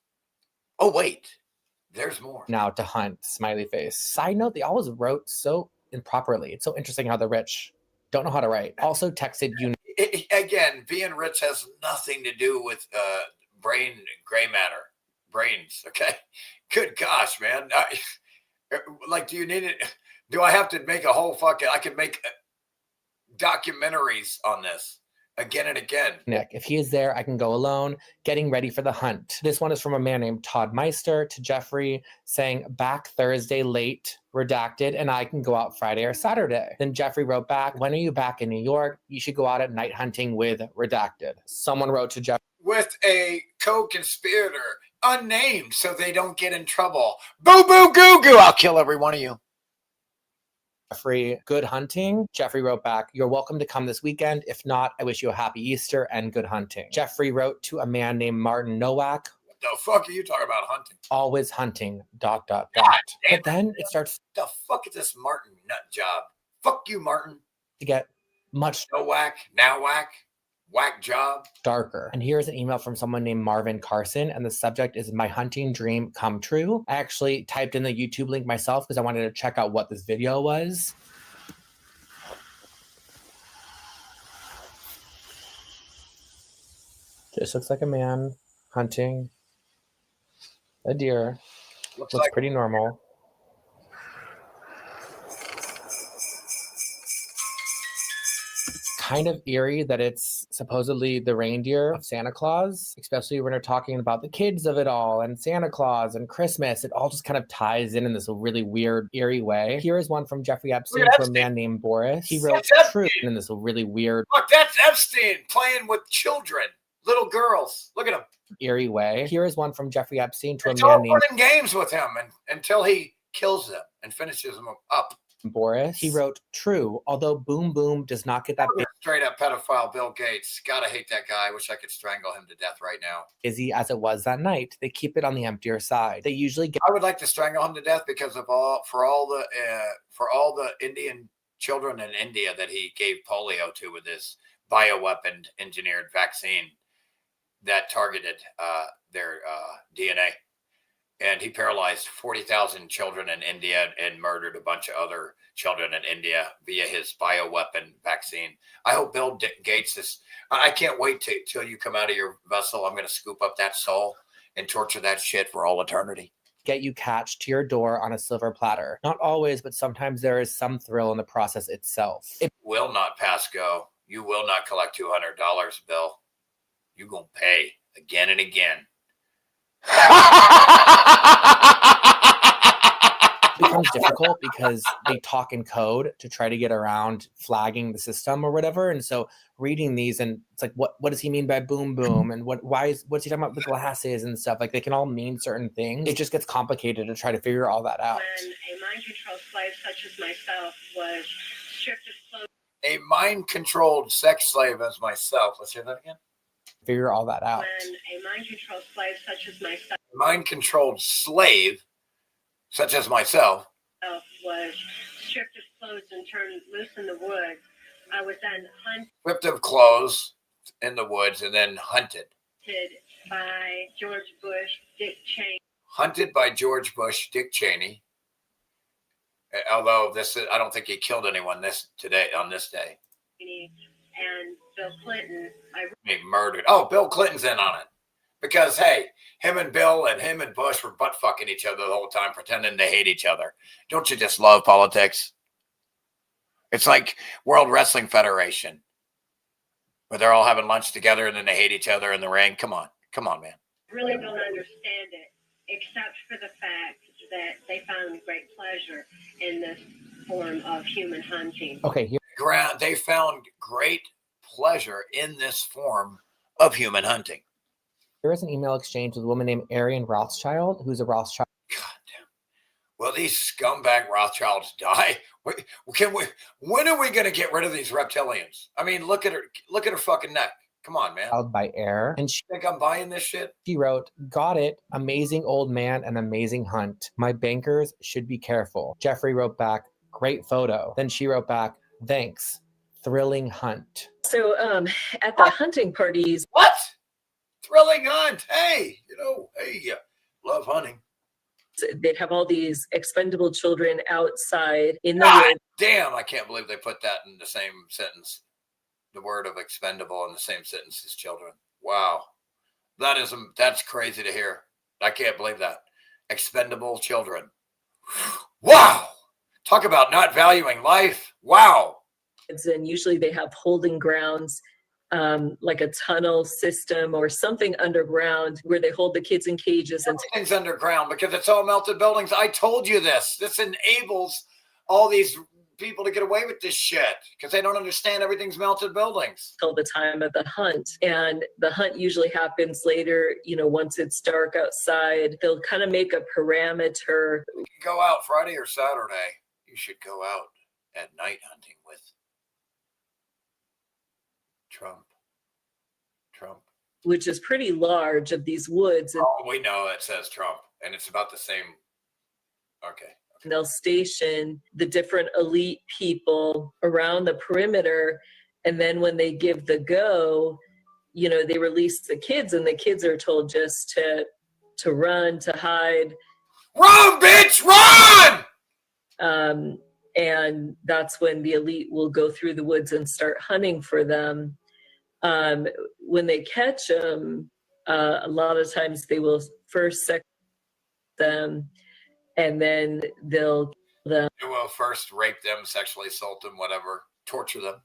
Oh, wait, there's more. Now to hunt, smiley face. Side note, they always wrote so improperly. It's so interesting how the rich don't know how to write. Also texted you. Again, being rich has nothing to do with gray matter, brains, okay? Good gosh, man. Do you need it? Do I have to make a whole fucking, I can make documentaries on this again and again. Nick, if he is there, I can go alone, getting ready for the hunt. This one is from a man named Todd Meister to Jeffrey saying, back Thursday late, redacted, and I can go out Friday or Saturday. Then Jeffrey wrote back, when are you back in New York? You should go out at night hunting with redacted. Someone wrote to Jeffrey with a co-conspirator, unnamed, so they don't get in trouble. Boo, boo, goo, goo. I'll kill every one of you. Jeffrey, good hunting. Jeffrey wrote back, you're welcome to come this weekend. If not, I wish you a happy Easter and good hunting. Jeffrey wrote to a man named Martin Nowak. What the fuck are you talking about hunting? Always hunting, ... God But damn then it. it starts The fuck is this Martin nut job? Fuck you, Martin. to get much No whack, now whack, whack job. darker. And here's an email from someone named Marvin Carson, and the subject is my hunting dream come true. I actually typed in the YouTube link myself because I wanted to check out what this video was. This looks like a man hunting a deer. Looks Looks like pretty normal. Kind of eerie that it's supposedly the reindeer of Santa Claus, especially when we're talking about the kids of it all and Santa Claus and Christmas. It all just kind of ties in this really weird, eerie way. Here is one from Jeffrey Epstein to a man named Boris. He wrote That's truth Epstein. in this really weird, Look, that's Epstein playing with children, little girls. Look at him. eerie way. Here is one from Jeffrey Epstein to a It's man all named fun and games with him until he kills them and finishes them up. Boris. He wrote true, although Boom Boom does not get that Straight up pedophile Bill Gates. Gotta hate that guy. I wish I could strangle him to death right now. busy as it was that night. They keep it on the emptier side. They usually get I would like to strangle him to death because of all the Indian children in India that he gave polio to with this bioweapon engineered vaccine that targeted their DNA. And he paralyzed 40,000 children in India and murdered a bunch of other children in India via his bioweapon vaccine. I hope Bill Gates is. I can't wait till you come out of your vessel. I'm going to scoop up that soul and torture that shit for all eternity. get you catched to your door on a silver platter. Not always, but sometimes there is some thrill in the process itself. It will not pass go. You will not collect $200, Bill. You gonna pay again and again. becomes difficult because they talk in code to try to get around flagging the system or whatever. And so reading these and it's like, what does he mean by boom boom? And what's he talking about with glasses and stuff? Like they can all mean certain things. It just gets complicated to try to figure all that out. When a mind control slave such as myself was stripped of clothes. A mind-controlled sex slave as myself. Let's hear that again. Figure all that out. When a mind control slave such as myself. Mind-controlled slave such as myself Was stripped of clothes and turned loose in the woods. I was then stripped of clothes in the woods and then hunted. By George Bush, Dick Cheney. Hunted by George Bush, Dick Cheney. Although I don't think he killed anyone on this day. And Bill Clinton. He murdered. Oh, Bill Clinton's in on it. Because, hey, him and Bill and him and Bush were butt fucking each other the whole time, pretending they hate each other. Don't you just love politics? It's like World Wrestling Federation, where they're all having lunch together and then they hate each other in the ring. Come on, man. Really don't understand it, except for the fact that they found great pleasure in this form of human hunting. Okay, here. They found great pleasure in this form of human hunting. There is an email exchange with a woman named Arian Rothschild, who's a Rothschild. Will these scumbag Rothschilds die? When are we going to get rid of these reptilians? I mean, look at her fucking neck. Come on, man. By air. And she think I'm buying this shit? She wrote, got it. Amazing old man and amazing hunt. My bankers should be careful. Jeffrey wrote back, great photo. Then she wrote back, thanks. Thrilling hunt. So at the hunting parties. What? Thrilling hunt. Hey, love hunting. They'd have all these expendable children outside in the God woods. damn, I can't believe they put that in the same sentence. The word of expendable in the same sentence as children. Wow. That's crazy to hear. I can't believe that. Expendable children. Wow. Talk about not valuing life. Wow. And usually they have holding grounds, like a tunnel system or something underground where they hold the kids in cages. And Everything's underground because it's all melted buildings. I told you this. This enables all these people to get away with this shit because they don't understand everything's melted buildings. Till the time of the hunt. And the hunt usually happens later, once it's dark outside. They'll kind of make a parameter. You can go out Friday or Saturday. You should go out at night hunting with Trump. Which is pretty large, of these woods. And we know it says Trump, and it's about the same. Okay. They'll station the different elite people around the perimeter. And then when they give the go, they release the kids, and the kids are told just to run, to hide. Run, bitch, run! And that's when the elite will go through the woods and start hunting for them. When they catch them, a lot of times they will first sex them, and then they'll kill them. They will first rape them, sexually assault them, whatever, torture them,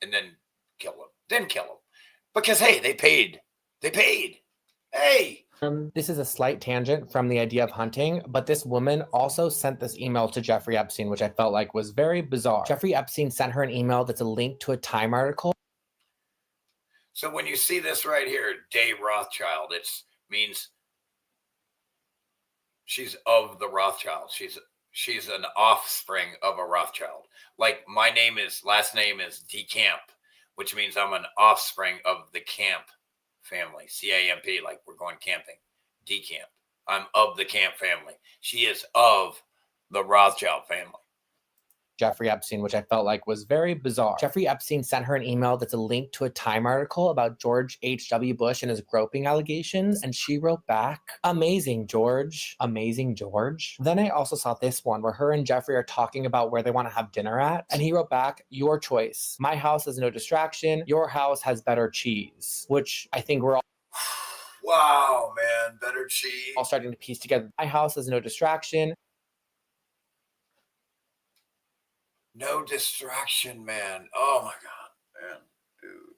and then kill them. Because, hey, they paid. Hey! This is a slight tangent from the idea of hunting, but this woman also sent this email to Jeffrey Epstein, which I felt like was very bizarre. Jeffrey Epstein sent her an email that's a link to a Time article. So when you see this right here, Day Rothschild, it means she's of the Rothschild. She's an offspring of a Rothschild. Like my last name is DeCamp, which means I'm an offspring of the Camp family. C-A-M-P, like we're going camping. DeCamp. I'm of the Camp family. She is of the Rothschild family. Jeffrey Epstein, which I felt like was very bizarre. Jeffrey Epstein sent her an email that's a link to a Time article about George H.W. Bush and his groping allegations, and she wrote back, "Amazing, George. Amazing, George." Then I also saw this one where her and Jeffrey are talking about where they want to have dinner at, and he wrote back, "Your choice. My house has no distraction. Your house has better cheese," which I think we're all Wow, man, better cheese. all starting to piece together. My house has no distraction. No distraction, man. Oh my God, man. Dude.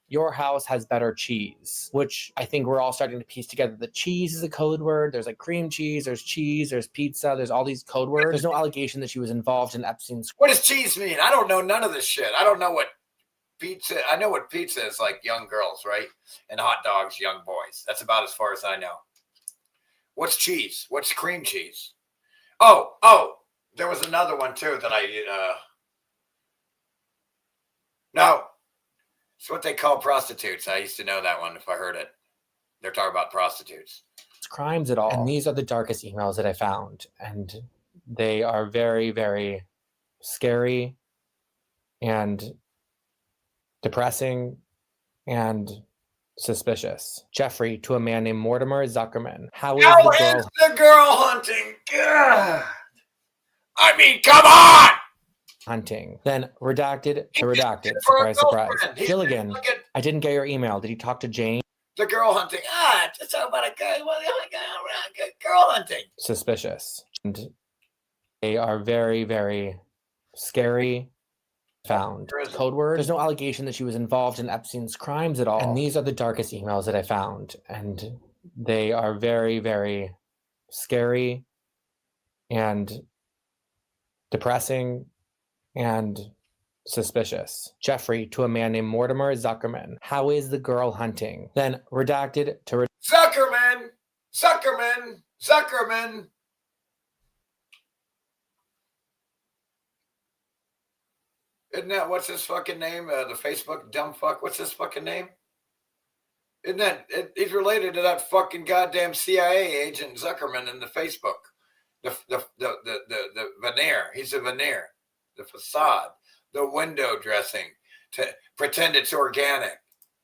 Your house has better cheese, which I think we're all starting to piece together. The cheese is a code word. There's like cream cheese, there's pizza, there's all these code words. There's no allegation that she was involved in Epstein's. What does cheese mean? I don't know none of this shit. I don't know what pizza. I know what pizza is, like young girls, right? And hot dogs, young boys. That's about as far as I know. What's cheese? What's cream cheese? Oh. There was another one too that no, it's what they call prostitutes. I used to know that one if I heard it. They're talking about prostitutes. Crimes at all. And these are the darkest emails that I found. And they are very, very scary and depressing and suspicious. Jeffrey to a man named Mortimer Zuckerman. How is the girl hunting? God. I mean, come on! Hunting. Then redacted to redacted. Surprise, surprise. Gilligan, I didn't get your email. Did you talk to Jane? The girl hunting. Just talk about a girl hunting. Suspicious. And they are very, very scary. Found. Code word. There's no allegation that she was involved in Epstein's crimes at all. And these are the darkest emails that I found. And they are very, very scary and depressing and suspicious. Jeffrey to a man named Mortimer Zuckerman. How is the girl hunting? Then redacted to Zuckerman. Isn't that what's his fucking name? The Facebook dumb fuck. What's his fucking name? Isn't that he's related to that fucking goddamn CIA agent Zuckerman in the Facebook? The veneer. He's a veneer. The facade. The window dressing to pretend it's organic.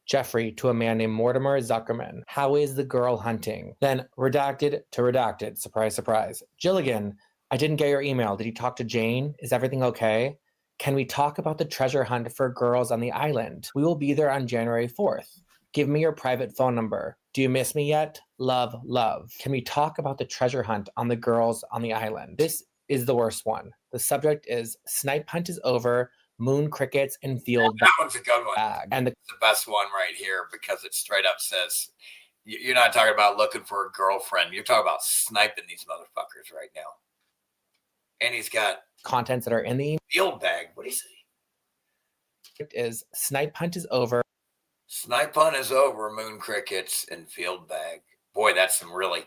Jeffrey to a man named Mortimer Zuckerman. How is the girl hunting? Then redacted to redacted. Surprise, surprise. Gilligan, I didn't get your email. Did you talk to Jane? Is everything okay? Can we talk about the treasure hunt for girls on the island? We will be there on January 4th. Give me your private phone number. Do you miss me yet? Love, love. Can we talk about the treasure hunt on the girls on the island? This is the worst one. The subject is Snipe Hunt is over. moon crickets and field That one's a good one. bag. And the best one right here because it straight up says, you're not talking about looking for a girlfriend. You're talking about sniping these motherfuckers right now. And he's got contents that are in the field bag. What do you say? It is snipe hunt is over. Snipe hunt is over, moon crickets and field bag. Boy, that's some really,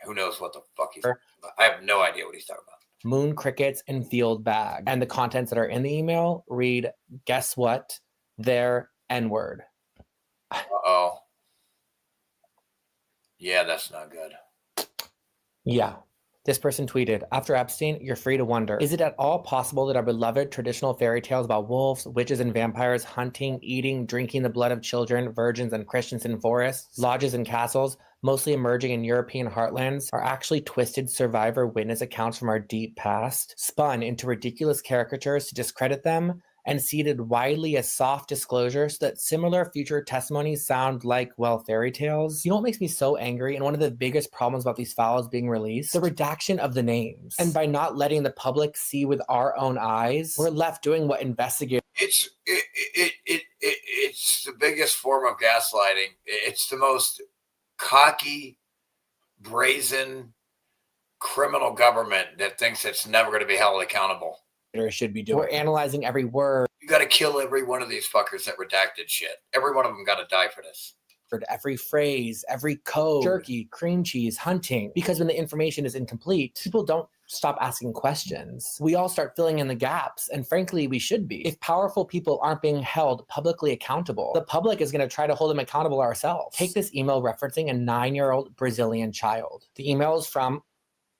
who knows what the fuck he's talking about. I have no idea what he's talking about. Moon crickets and field bag. And the contents that are in the email read, guess what? Their N-word. Uh-oh. Yeah, that's not good. Yeah. This person tweeted, after Epstein, you're free to wonder, is it at all possible that our beloved traditional fairy tales about wolves, witches, and vampires hunting, eating, drinking the blood of children, virgins, and Christians in forests, lodges, and castles, mostly emerging in European heartlands, are actually twisted survivor witness accounts from our deep past, spun into ridiculous caricatures to discredit them, and seeded widely as soft disclosures so that similar future testimonies sound like, well, fairy tales? You know what makes me so angry, and one of the biggest problems about these files being released? The redaction of the names. And by not letting the public see with our own eyes, we're left doing what investigators... It's the biggest form of gaslighting. It's the most cocky, brazen, criminal government that thinks it's never going to be held accountable. Should be doing. We're analyzing every word. You got to kill every one of these fuckers that redacted shit. Every one of them got to die for this. Every phrase, every code, jerky, cream cheese, hunting. Because when the information is incomplete, people don't stop asking questions. We all start filling in the gaps, and frankly, we should be. If powerful people aren't being held publicly accountable, the public is going to try to hold them accountable ourselves. Take this email referencing a 9-year-old Brazilian child. The email is from,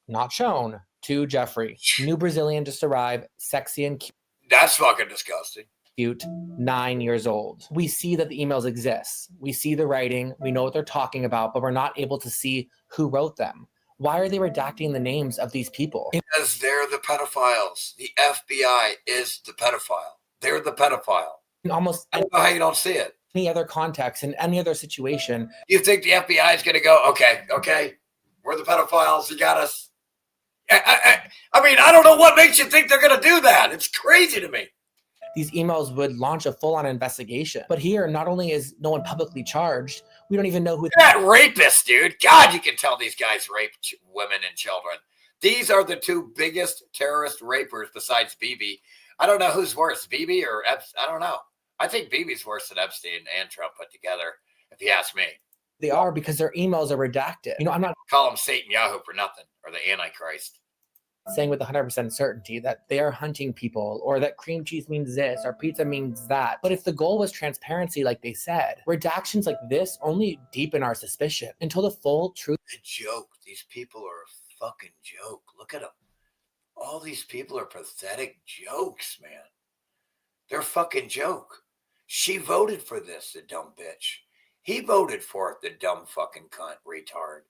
not shown, to Jeffrey. New Brazilian just arrived, sexy and cute. That's fucking disgusting. 9 years old. We see that the emails exist. We see the writing. We know what they're talking about, but we're not able to see who wrote them. Why are they redacting the names of these people? Because they're the pedophiles. The FBI is the pedophile. They're the pedophile. Almost I don't know how you don't see it. Any other context, in any other situation. You think the FBI is going to go, okay, we're the pedophiles. You got us. I mean, I don't know what makes you think they're going to do that. It's crazy to me. These emails would launch a full-on investigation. But here, not only is no one publicly charged, we don't even know who... That rapist, dude. God, you can tell these guys rape women and children. These are the two biggest terrorist rapers besides Bibi. I don't know who's worse, Bibi or Epstein. I don't know. I think Bibi's worse than Epstein and Trump put together, if you ask me. They are, because their emails are redacted. You know, I'm not... Call them Satan Yahoo for nothing, or the Antichrist. Saying with 100% certainty that they are hunting people, or that cream cheese means this, or pizza means that. But if the goal was transparency like they said, redactions like this only deepen our suspicion until the full truth... A joke. These people are a fucking joke. Look at them. All these people are pathetic jokes, man. They're a fucking joke. She voted for this, the dumb bitch. He voted for it, the dumb fucking cunt retard.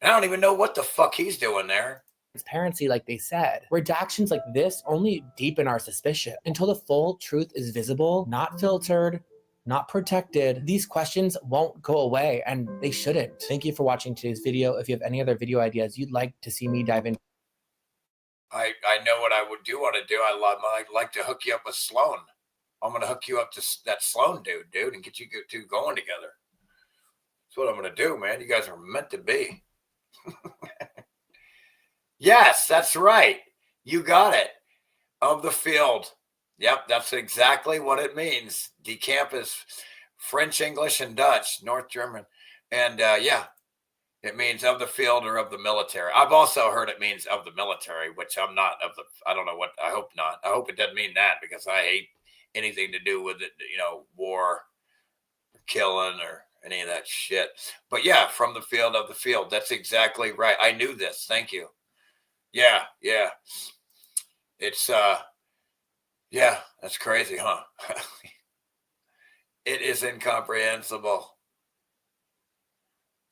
I don't even know what the fuck he's doing there. Transparency like they said. Redactions like this only deepen our suspicion until the full truth is visible, not filtered, not protected. These questions won't go away, and they shouldn't. Thank you for watching today's video. If you have any other video ideas you'd like to see me dive into, I know what I would do want to do. I'd like to hook you up with Sloan. I'm going to hook you up to that Sloan dude, and get you two going together. That's what I'm going to do, man. You guys are meant to be. Yes, that's right. You got it. Of the field. Yep, that's exactly what it means. Decamp is French, English, and Dutch, North German. And yeah, it means of the field or of the military. I've also heard it means of the military, which I'm not of the, I don't know what, I hope not. I hope it doesn't mean that, because I hate anything to do with it, you know, war, or killing, or any of that shit. But yeah, from the field, of the field. That's exactly right. I knew this. Thank you. Yeah. It's, yeah, that's crazy, huh? It is incomprehensible.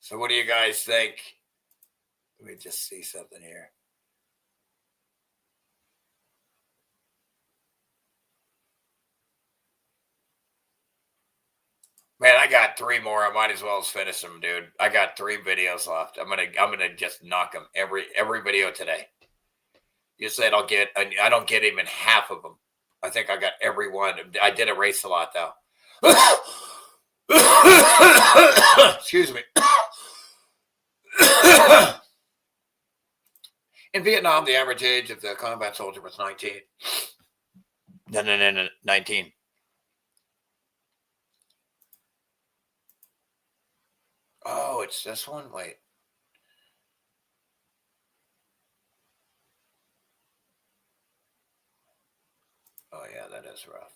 So what do you guys think? Let me just see something here. Man, I got 3 more. I might as well finish them, dude. I got 3 videos left. I'm gonna just knock them every video today. You said I don't get even half of them. I think I got every one. I did erase a lot though. Excuse me. In Vietnam, the average age of the combat soldier was 19. No, 19. Oh, it's this one? Wait. Oh, yeah, that is rough.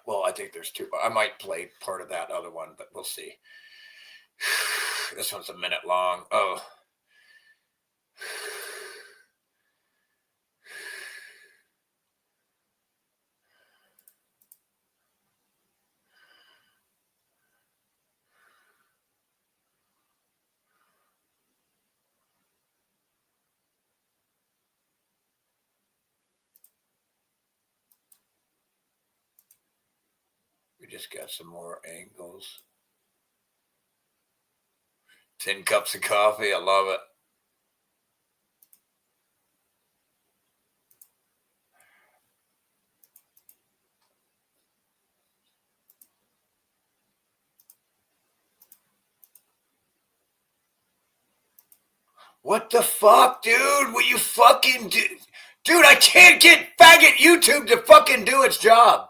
Well, I think there's two. I might play part of that other one, but we'll see. This one's a minute long. Oh. We just got some more angles. 10 cups of coffee. I love it. What the fuck, dude? What you fucking do? Dude, I can't get faggot YouTube to fucking do its job.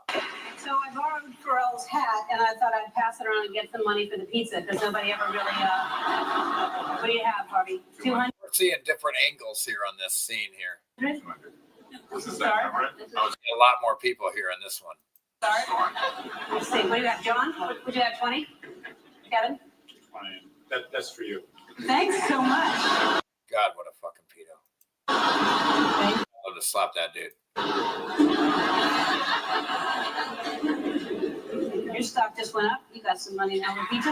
So I borrowed Pharrell's hat, and I thought I'd pass it around and get some money for the pizza, because nobody ever really, what do you have, Harvey? 200? We're seeing different angles here on this scene here. This is Star. I was a lot more people here in this one. Star. Let's see, what do you got, John? Would you have 20? Kevin? 20. That's for you. Thanks so much. God, what a fucking pedo. I'd love to slap that dude. Your stock just went up. You got some money now with pizza.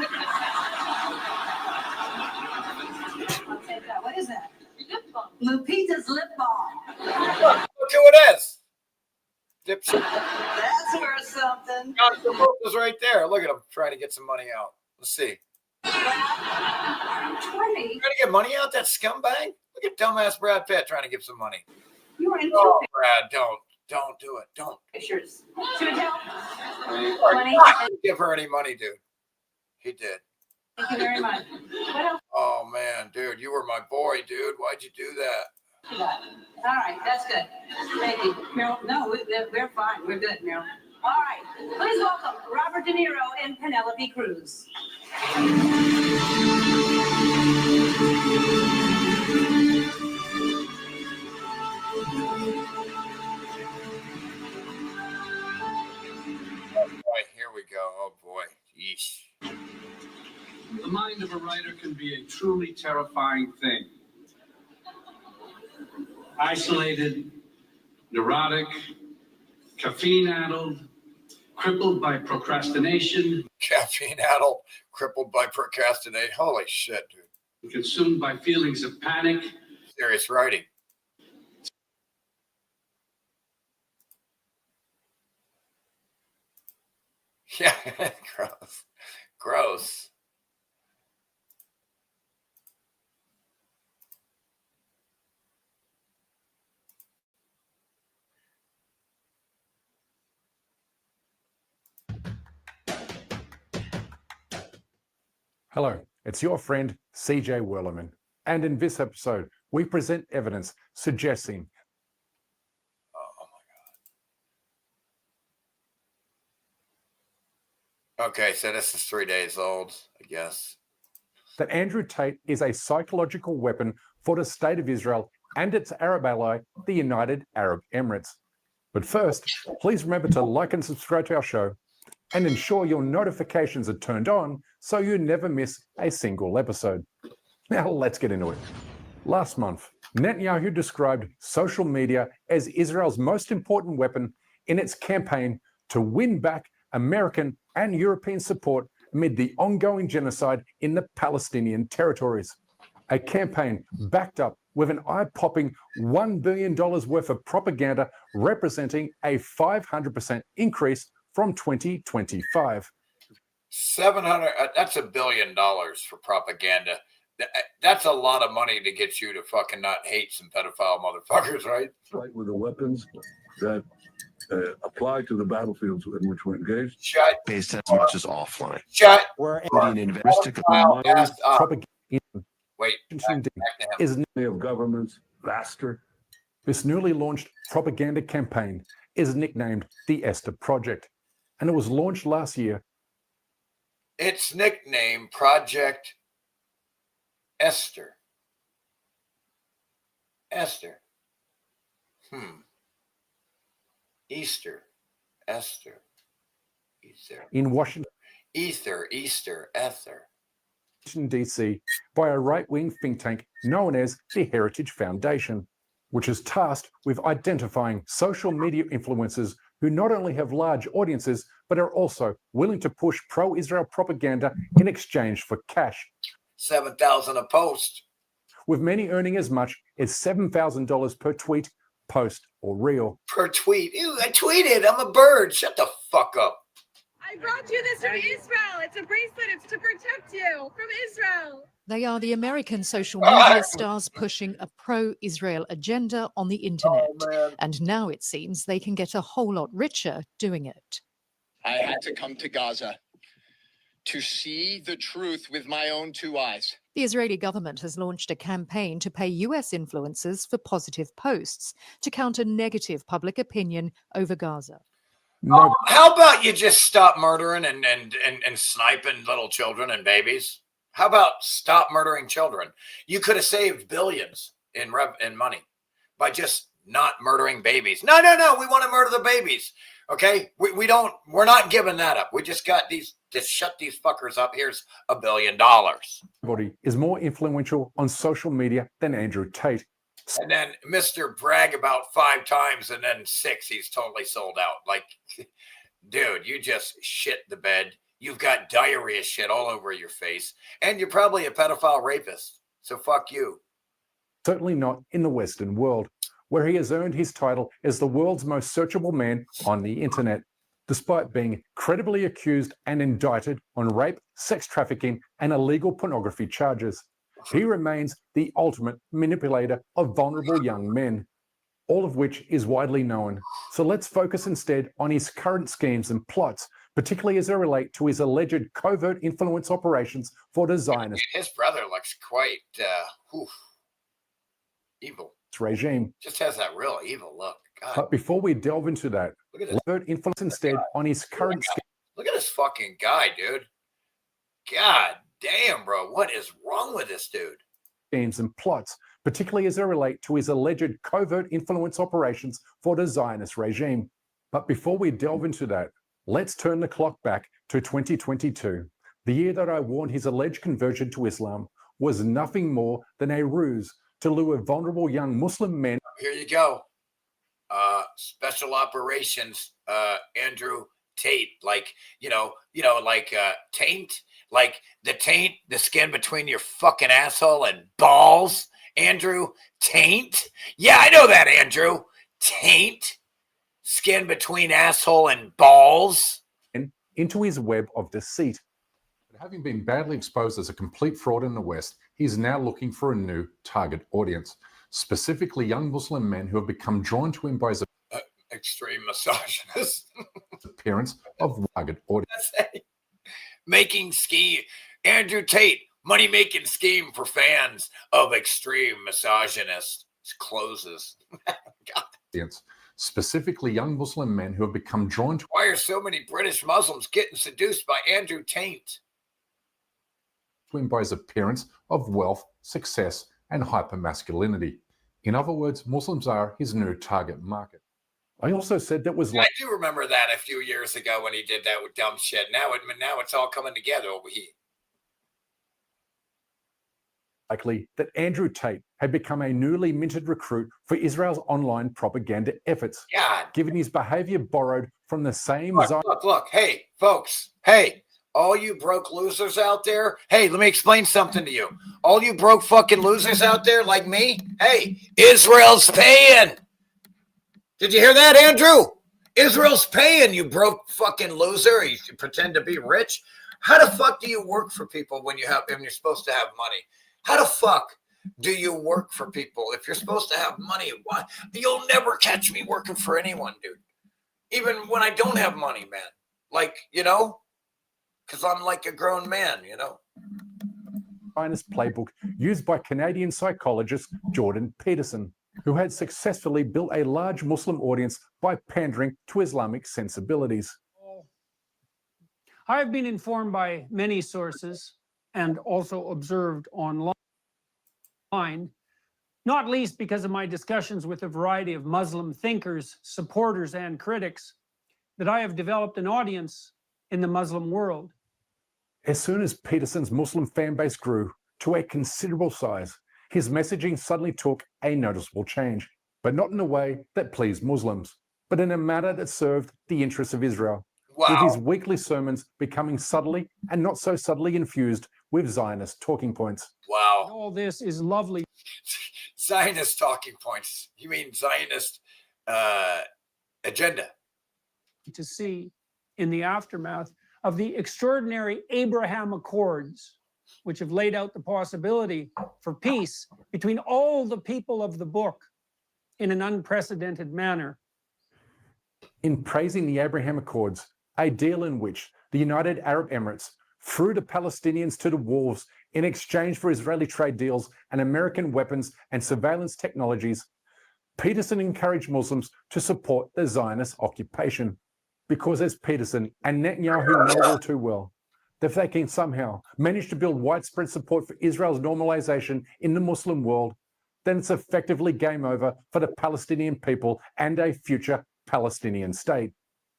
I'll take that. What is that? Lip balm. Lupita's lip balm. Look who it is. Dipshit. That's worth something. God, the book is right there. Look at him trying to get some money out. Let's see. 20. Trying to get money out, that scumbag? Look at dumbass Brad Pitt trying to give some money. You were in Oh, Brad, don't do it. Don't. pictures. Should we tell? Or 20. not give her any money, dude. He did. Thank you very much. What else? Oh, man, dude, you were my boy, dude. Why'd you do that? You got? All right, that's good. Thank you. Meryl, no, we're fine. We're good, Meryl. All right, please welcome Robert De Niro and Penelope Cruz. Oh, boy, here we go. Oh, boy. Yeesh. The mind of a writer can be a truly terrifying thing. Isolated, neurotic, caffeine-addled, crippled by procrastination. Caffeine-addled, crippled by procrastination. Holy shit, dude. Consumed by feelings of panic. Serious writing. Yeah, gross. Gross. Hello, it's your friend CJ Werleman, and in this episode, we present evidence suggesting. Okay, so this is 3 days old, I guess. That Andrew Tate is a psychological weapon for the state of Israel and its Arab ally, the United Arab Emirates. But first, please remember to like and subscribe to our show and ensure your notifications are turned on so you never miss a single episode. Now let's get into it. Last month, Netanyahu described social media as Israel's most important weapon in its campaign to win back American and European support amid the ongoing genocide in the Palestinian territories. a campaign backed up with an eye-popping $1 billion worth of propaganda representing a 500% increase from 2025. 700, that's $1 billion for propaganda. That's a lot of money to get you to fucking not hate some pedophile motherfuckers, right? Fight with the weapons that apply to the battlefields in which we're engaged. Shut. Based as much as offline. Shut. We're investigative Propaganda Wait, is of governments faster. This newly launched propaganda campaign is nicknamed the Esther Project, and it was launched last year. It's nicknamed Project Esther. Esther. Easter. Esther. Ether. In Washington, Easter. Ether. D.C. by a right-wing think tank known as the Heritage Foundation, which is tasked with identifying social media influencers who not only have large audiences, but are also willing to push pro-Israel propaganda in exchange for cash. $7,000 a post. With many earning as much as $7,000 per tweet, post, or reel. Per tweet. Ew, I tweeted. I'm a bird. Shut the fuck up. I brought you this from Israel. It's a bracelet. It's to protect you from Israel. They are the American social media stars pushing a pro-Israel agenda on the internet. And now it seems they can get a whole lot richer doing it. I had to come to Gaza to see the truth with my own two eyes. The Israeli government has launched a campaign to pay US influencers for positive posts to counter negative public opinion over Gaza. No. How about you just stop murdering and sniping little children and babies? How about stop murdering children? You could have saved billions in money by just not murdering babies. No. We want to murder the babies. Okay, we're not giving that up. We just got just shut these fuckers up. Here's $1 billion. Nobody is more influential on social media than Andrew Tate. And then Mr. Brag about 5 times, and then 6, he's totally sold out. Like, dude, you just shit the bed. You've got diarrhea shit all over your face, and you're probably a pedophile rapist. So fuck you. Certainly not in the Western world, where he has earned his title as the world's most searchable man on the internet, despite being credibly accused and indicted on rape, sex trafficking, and illegal pornography charges. He remains the ultimate manipulator of vulnerable young men, all of which is widely known. So let's focus instead on his current schemes and plots, particularly as they relate to his alleged covert influence operations for the Zionist His brother looks quite evil. regime. Just has that real evil look. God. But before we delve into that, Look at this. covert influence instead on his current Look at this fucking guy, dude. God damn, bro. What is wrong with this dude? schemes and plots, particularly as they relate to his alleged covert influence operations for the Zionist regime. But before we delve into that, let's turn the clock back to 2022, the year that I warned his alleged conversion to Islam was nothing more than a ruse to lure vulnerable young Muslim men. Here you go. Special operations, Andrew Tate, like, taint, like the taint, the skin between your fucking asshole and balls, Andrew Taint. Yeah, I know that, Andrew. Taint, skin between asshole and balls. Into his web of deceit. Having been badly exposed as a complete fraud in the West, he is now looking for a new target audience, specifically young Muslim men who have become drawn to him by his extreme misogynist appearance of target audience. Making scheme. Andrew Tate, money-making scheme for fans of extreme misogynist closes. Audience, specifically young Muslim men who have become drawn to. Why are so many British Muslims getting seduced by Andrew Tate? Him by his appearance of wealth, success, and hypermasculinity. In other words, Muslims are his new target market. I also said that was I do remember that a few years ago when he did that with dumb shit. Now it's all coming together over here. Likely that Andrew Tate had become a newly minted recruit for Israel's online propaganda efforts, God. given his behavior borrowed from the same Look. Hey, folks. Hey, all you broke losers out there. Hey, let me explain something to you. All you broke fucking losers out there like me. Hey, Israel's paying. Did you hear that, Andrew? Israel's paying, you broke fucking loser. You pretend to be rich. How the fuck do you work for people when you're supposed to have money? How the fuck do you work for people if you're supposed to have money? Why? You'll never catch me working for anyone, dude. Even when I don't have money, man. Like, you know, because I'm like a grown man, you know. Zionist playbook used by Canadian psychologist Jordan Peterson, who had successfully built a large Muslim audience by pandering to Islamic sensibilities. I have been informed by many sources and also observed online, not least because of my discussions with a variety of Muslim thinkers, supporters, and critics, that I have developed an audience in the Muslim world. As soon as Peterson's Muslim fan base grew to a considerable size, his messaging suddenly took a noticeable change, but not in a way that pleased Muslims, but in a manner that served the interests of Israel, with his weekly sermons becoming subtly and not so subtly infused with Zionist talking points. Wow. All this is lovely. Zionist talking points. You mean Zionist agenda? To see in the aftermath of the extraordinary Abraham Accords, which have laid out the possibility for peace between all the people of the book in an unprecedented manner. In praising the Abraham Accords, a deal in which the United Arab Emirates threw the Palestinians to the wolves in exchange for Israeli trade deals and American weapons and surveillance technologies, Peterson encouraged Muslims to support the Zionist occupation. Because as Peterson and Netanyahu know all too well, that if they can somehow manage to build widespread support for Israel's normalization in the Muslim world, then it's effectively game over for the Palestinian people and a future Palestinian state.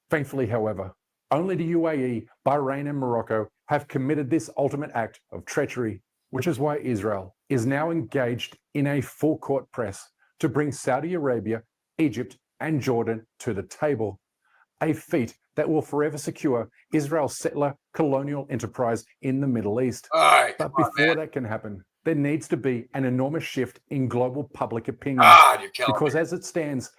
Thankfully, however, only the UAE, Bahrain, and Morocco have committed this ultimate act of treachery, which is why Israel is now engaged in a full court press to bring Saudi Arabia, Egypt, and Jordan to the table. A feat that will forever secure Israel's settler colonial enterprise in the Middle East. But before that can happen, there needs to be an enormous shift in global public opinion. You're killing because me. as it stands,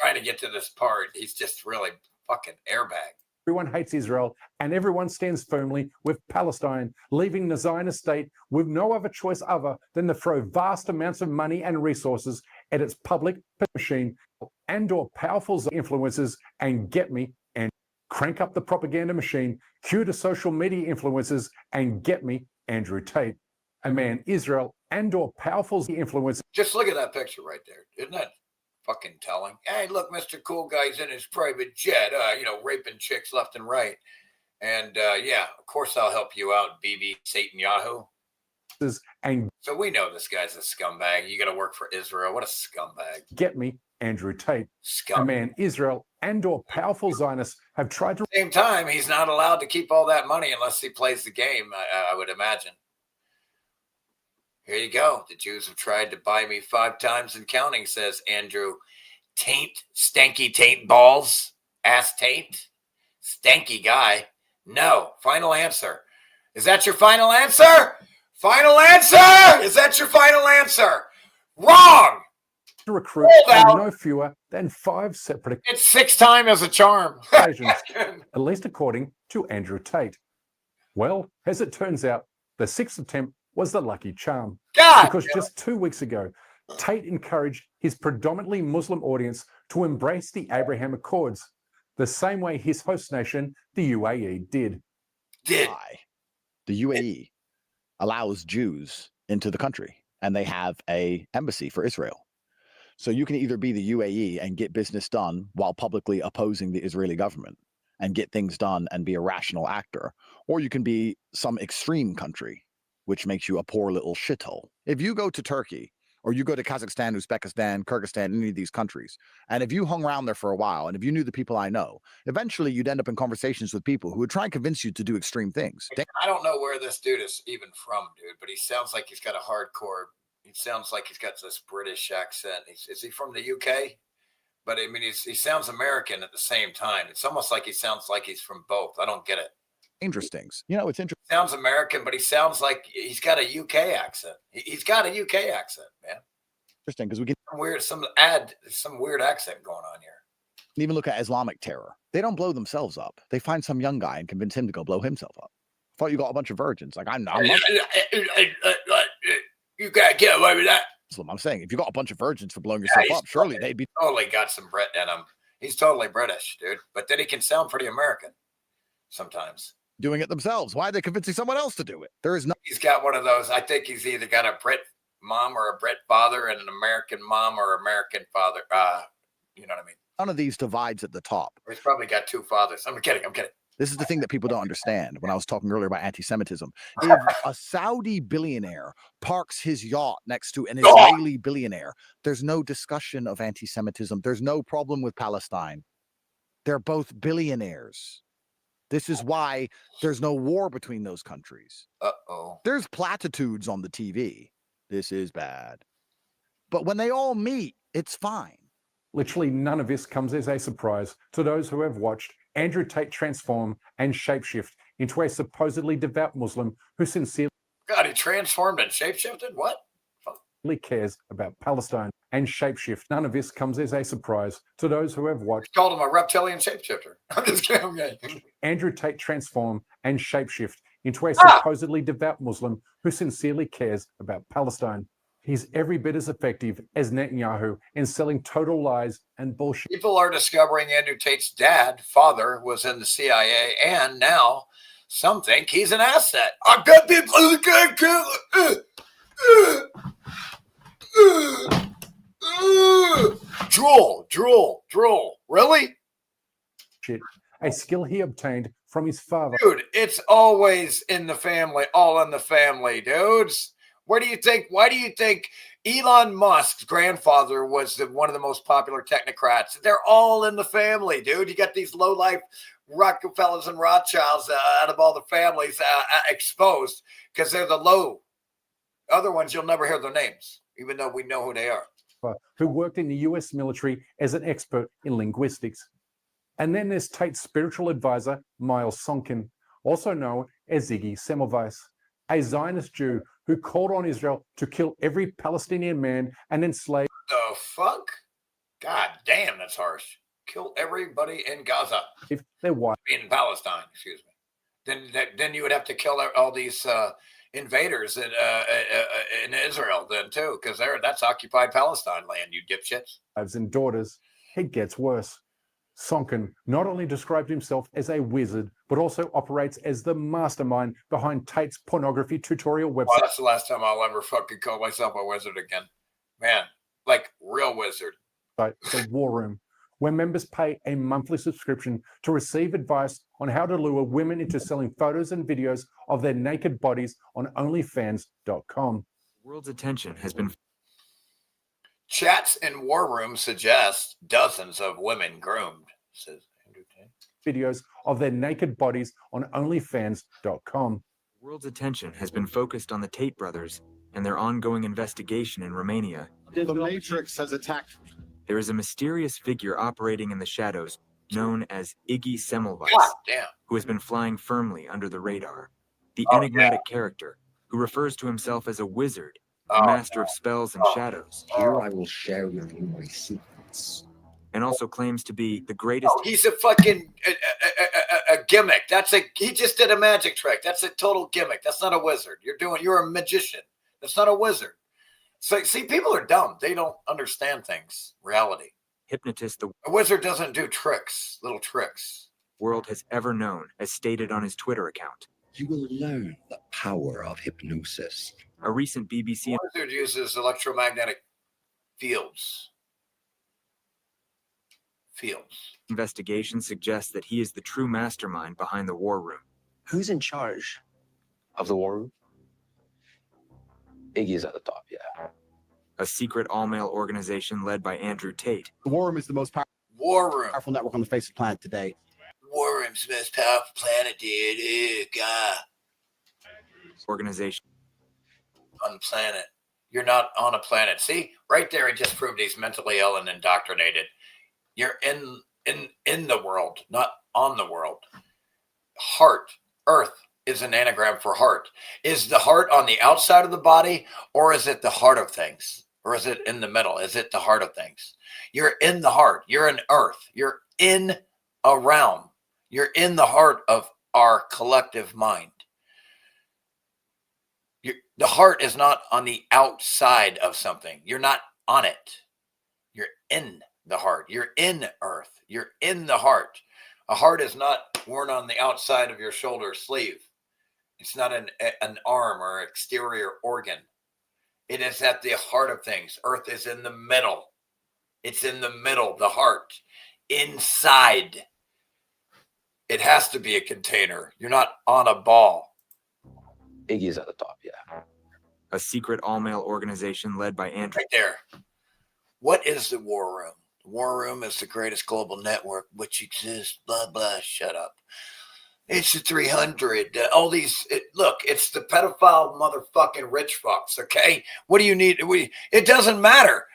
Trying to get to this part, he's just really fucking airbag. everyone hates Israel and everyone stands firmly with Palestine, leaving the Zionist state with no other choice other than to throw vast amounts of money and resources at its public machine and/or powerful influencers and get me and crank up the propaganda machine, cue the social media influencers and get me Andrew Tate, a man Israel and/or powerful influencers. Just look at that picture right there. Isn't that fucking telling? Hey, look, Mr. Cool Guy's in his private jet, raping chicks left and right. And yeah, of course I'll help you out, BB Satan Yahoo. And so we know this guy's a scumbag. You got to work for Israel. What a scumbag. Get me Andrew Tate, a man Israel and/or powerful Zionists have tried to. At the same time, he's not allowed to keep all that money unless he plays the game, I would imagine. Here you go. The Jews have tried to buy me 5 times and counting, says Andrew Taint, stanky taint balls, ass taint, stanky guy. No. Final answer. Is that your final answer? Final answer! Is that your final answer? Wrong! To recruit on no fewer than 5 separate. It's 6 times as a charm. Occasions, at least according to Andrew Tate. Well, as it turns out, the 6th attempt was the lucky charm. Because just 2 weeks ago, Tate encouraged his predominantly Muslim audience to embrace the Abraham Accords, the same way his host nation, the UAE, did. The UAE allows Jews into the country, and they have an embassy for Israel. So you can either be the UAE and get business done while publicly opposing the Israeli government and get things done and be a rational actor, or you can be some extreme country, which makes you a poor little shithole. If you go to Turkey, or you go to Kazakhstan, Uzbekistan, Kyrgyzstan, any of these countries, and if you hung around there for a while, and if you knew the people I know, eventually you'd end up in conversations with people who would try and convince you to do extreme things. I don't know where this dude is even from, dude, but he sounds like he's got a hardcore, he sounds like he's got this British accent. Is he from the UK? But I mean, he sounds American at the same time. It's almost like he sounds like he's from both. I don't get it. Danger stings. You know, it's interesting. Sounds American, but he sounds like he's got a UK accent. He's got a UK accent, man. Interesting because we can some weird accent going on here. even look at Islamic terror. They don't blow themselves up. They find some young guy and convince him to go blow himself up. Thought you got a bunch of virgins. Like I'm not. You gotta get away with that. I'm saying if you got a bunch of virgins for blowing yourself up, surely they'd be totally got some Brit in him. He's totally British, dude. But then he can sound pretty American sometimes. doing it themselves. Why are they convincing someone else to do it? There is no. He's got one of those. I think he's either got a Brit mom or a Brit father and an American mom or American father. You know what I mean? None of these divides at the top. Or he's probably got two fathers. I'm kidding. This is the thing that people don't understand when I was talking earlier about anti-Semitism. If a Saudi billionaire parks his yacht next to an Israeli billionaire, there's no discussion of anti-Semitism. There's no problem with Palestine. They're both billionaires. This is why there's no war between those countries. Uh-oh. There's platitudes on the TV. This is bad. But when they all meet, it's fine. Literally none of this comes as a surprise to those who have watched Andrew Tate transform and shapeshift into a supposedly devout Muslim who sincerely God, he transformed and shapeshifted? What? cares about Palestine and shapeshift. None of this comes as a surprise to those who have watched. Called him a reptilian shapeshifter. I'm just kidding. Andrew Tate transform and shapeshift into a supposedly devout Muslim who sincerely cares about Palestine. He's every bit as effective as Netanyahu in selling total lies and bullshit. People are discovering Andrew Tate's father was in the CIA, and now some think he's an asset. I've got people who can't kill. Drool. Really? Shit. A skill he obtained from his father. Dude, it's always in the family, all in the family, dudes. Why do you think Elon Musk's grandfather was one of the most popular technocrats? They're all in the family, dude. You got these low-life Rockefellers and Rothschilds out of all the families exposed because they're the low. Other ones, you'll never hear their names, even though we know who they are. Who worked in the US military as an expert in linguistics. And then there's Tate's spiritual advisor, Miles Sonkin, also known as Ziggy Semmelweis, a Zionist Jew who called on Israel to kill every Palestinian man and enslave. The fuck? God damn, that's harsh. Kill everybody in Gaza. If they're white. In Palestine, excuse me. Then you would have to kill all these invaders in Israel then too, because that's occupied Palestine land, you dipshits. Wives and daughters. It gets worse. Sonkin not only described himself as a wizard, but also operates as the mastermind behind Tate's pornography tutorial website. Well, that's the last time I'll ever fucking call myself a wizard again. Man, like real wizard. The War Room, where members pay a monthly subscription to receive advice on how to lure women into selling photos and videos of their naked bodies on OnlyFans.com. The world's attention has been. Chats in War Room suggest dozens of women groomed, says Andrew Tate. Videos of their naked bodies on OnlyFans.com. The world's attention has been focused on the Tate brothers and their ongoing investigation in Romania. The Matrix has attacked. There is a mysterious figure operating in the shadows known as Iggy Semmelweis, who has been flying firmly under the radar. The enigmatic character who refers to himself as a wizard, a master of spells and shadows. Here I will share with you my secrets. And also claims to be the greatest. He's a fucking a gimmick. He just did a magic trick. That's a total gimmick. That's not a wizard. You're a magician. That's not a wizard. So see, people are dumb. They don't understand things. Reality. Hypnotist the a wizard doesn't do tricks, little tricks. World has ever known, as stated on his Twitter account. You will learn the power of hypnosis. A recent BBC wizard uses electromagnetic fields. Investigation suggests that he is the true mastermind behind the War Room. Who's in charge of the War Room? Iggy's at the top, yeah. A secret all-male organization led by Andrew Tate. The War Room is the most powerful network on the face of the planet today. War Room's the most powerful planet, dude. Ew, God. Organization. On the planet. You're not on a planet. See, right there, it just proved he's mentally ill and indoctrinated. You're in the world, not on the world. Heart Earth is an anagram for heart. Is the heart on the outside of the body, or is it the heart of things? Or is it in the middle? Is it the heart of things? You're in the heart. You're in Earth. You're in a realm. You're in the heart of our collective mind. The heart is not on the outside of something. You're not on it. You're in the heart. You're in Earth. You're in the heart. A heart is not worn on the outside of your shoulder sleeve. It's not an arm or exterior organ. It is at the heart of things. Earth is in the middle. It's in the middle, the heart. Inside. It has to be a container. You're not on a ball. Iggy's at the top, yeah. A secret all-male organization led by Andrew. Right there. What is the War Room? The War Room is the greatest global network which exists. Blah, blah, shut up. It's the 300. All these, look, it's the pedophile motherfucking rich fucks, okay? What do you need? It doesn't matter.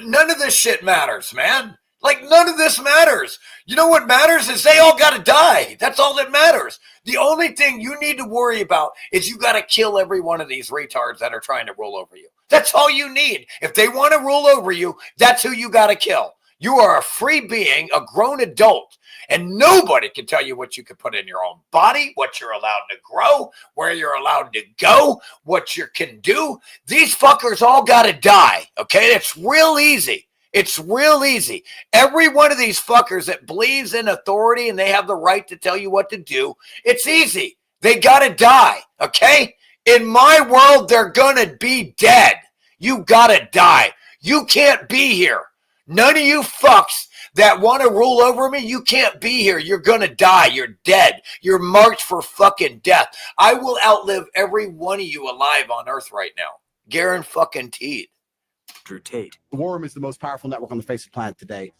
None of this shit matters, man. Like, none of this matters. You know what matters is they all got to die. That's all that matters. The only thing you need to worry about is you got to kill every one of these retards that are trying to rule over you. That's all you need. If they want to rule over you, that's who you got to kill. You are a free being, a grown adult, and nobody can tell you what you can put in your own body, what you're allowed to grow, where you're allowed to go, what you can do. These fuckers all got to die, okay? It's real easy. It's real easy. Every one of these fuckers that believes in authority and they have the right to tell you what to do, it's easy. They got to die, okay? In my world, they're going to be dead. You got to die. You can't be here. None of you fucks that want to rule over me, you can't be here. You're going to die. You're dead. You're marked for fucking death. I will outlive every one of you alive on Earth right now. Guaranteed. Drew Tate. The War Room is the most powerful network on the face of the planet today.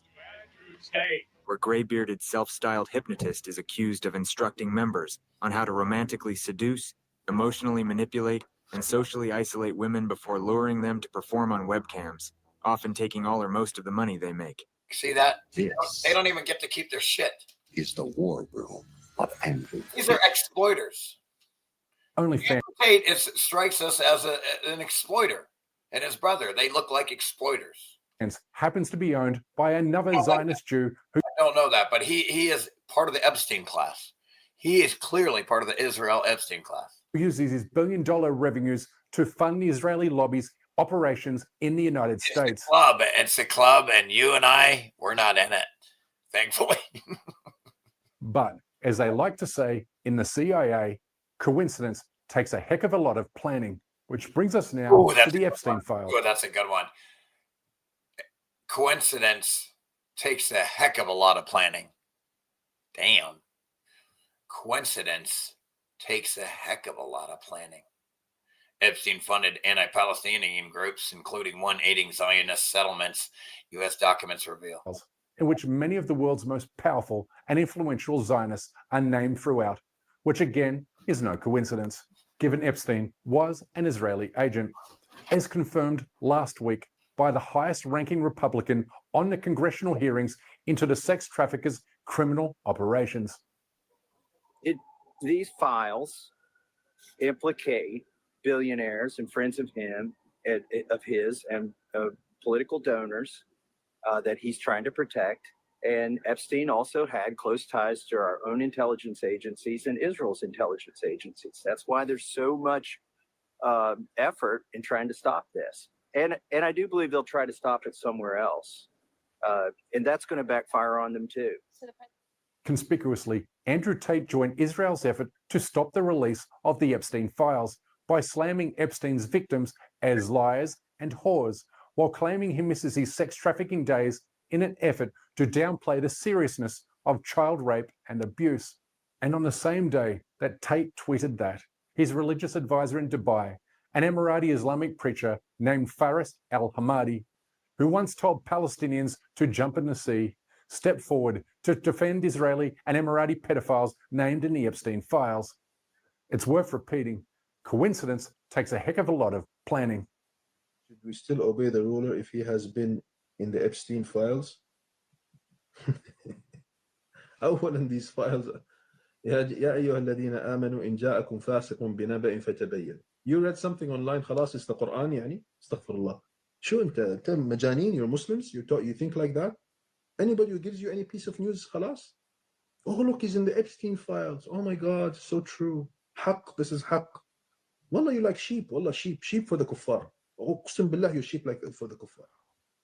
Where gray-bearded, self-styled hypnotist is accused of instructing members on how to romantically seduce, emotionally manipulate, and socially isolate women before luring them to perform on webcams, often taking all or most of the money they make. See that? Yes. They don't even get to keep their shit. Is the War Room of Andrew. These are exploiters. Only fan. Tate strikes us as an exploiter, and his brother. They look like exploiters. Happens to be owned by another Zionist Jew who. I don't know that, but he is part of the Epstein class. He is clearly part of the Israel Epstein class. Who uses his billion-dollar revenues to fund the Israeli lobby's operations in the United States. It's a club, and you and I, we're not in it, thankfully. But, as they like to say in the CIA, coincidence takes a heck of a lot of planning, which brings us now to the Epstein files. Oh, that's a good one. Coincidence takes a heck of a lot of planning. Damn. Coincidence takes a heck of a lot of planning. Epstein funded anti-Palestinian groups, including one aiding Zionist settlements, U.S. documents reveal. In which many of the world's most powerful and influential Zionists are named throughout, which again is no coincidence, given Epstein was an Israeli agent, as confirmed last week by the highest-ranking Republican on the congressional hearings into the sex traffickers' criminal operations. These files implicate billionaires and friends of his and political donors that he's trying to protect. And Epstein also had close ties to our own intelligence agencies and Israel's intelligence agencies. That's why there's so much effort in trying to stop this. And I do believe they'll try to stop it somewhere else. And that's going to backfire on them too. Conspicuously, Andrew Tate joined Israel's effort to stop the release of the Epstein files by slamming Epstein's victims as liars and whores, while claiming he misses his sex trafficking days in an effort to downplay the seriousness of child rape and abuse. And on the same day that Tate tweeted that, his religious advisor in Dubai, an Emirati Islamic preacher named Faris al-Hamadi, who once told Palestinians to jump in the sea, stepped forward to defend Israeli and Emirati pedophiles named in the Epstein files. It's worth repeating, coincidence takes a heck of a lot of planning. Should we still obey the ruler if he has been in the Epstein files? How wouldn't these files يا أيها الذين آمنوا إن جاءكم فاسق بنبأ فتبين. You read something online خلاص it's the Quran يعني استغفر الله. شو أنت مجانين? You're Muslims? You think like that? Anybody who gives you any piece of news خلاص. Oh look, he's in the Epstein files. Oh my God, so true. حق, this is حق. والله you like sheep. والله sheep for the kuffar. أقسم بالله you sheep like for the kuffar.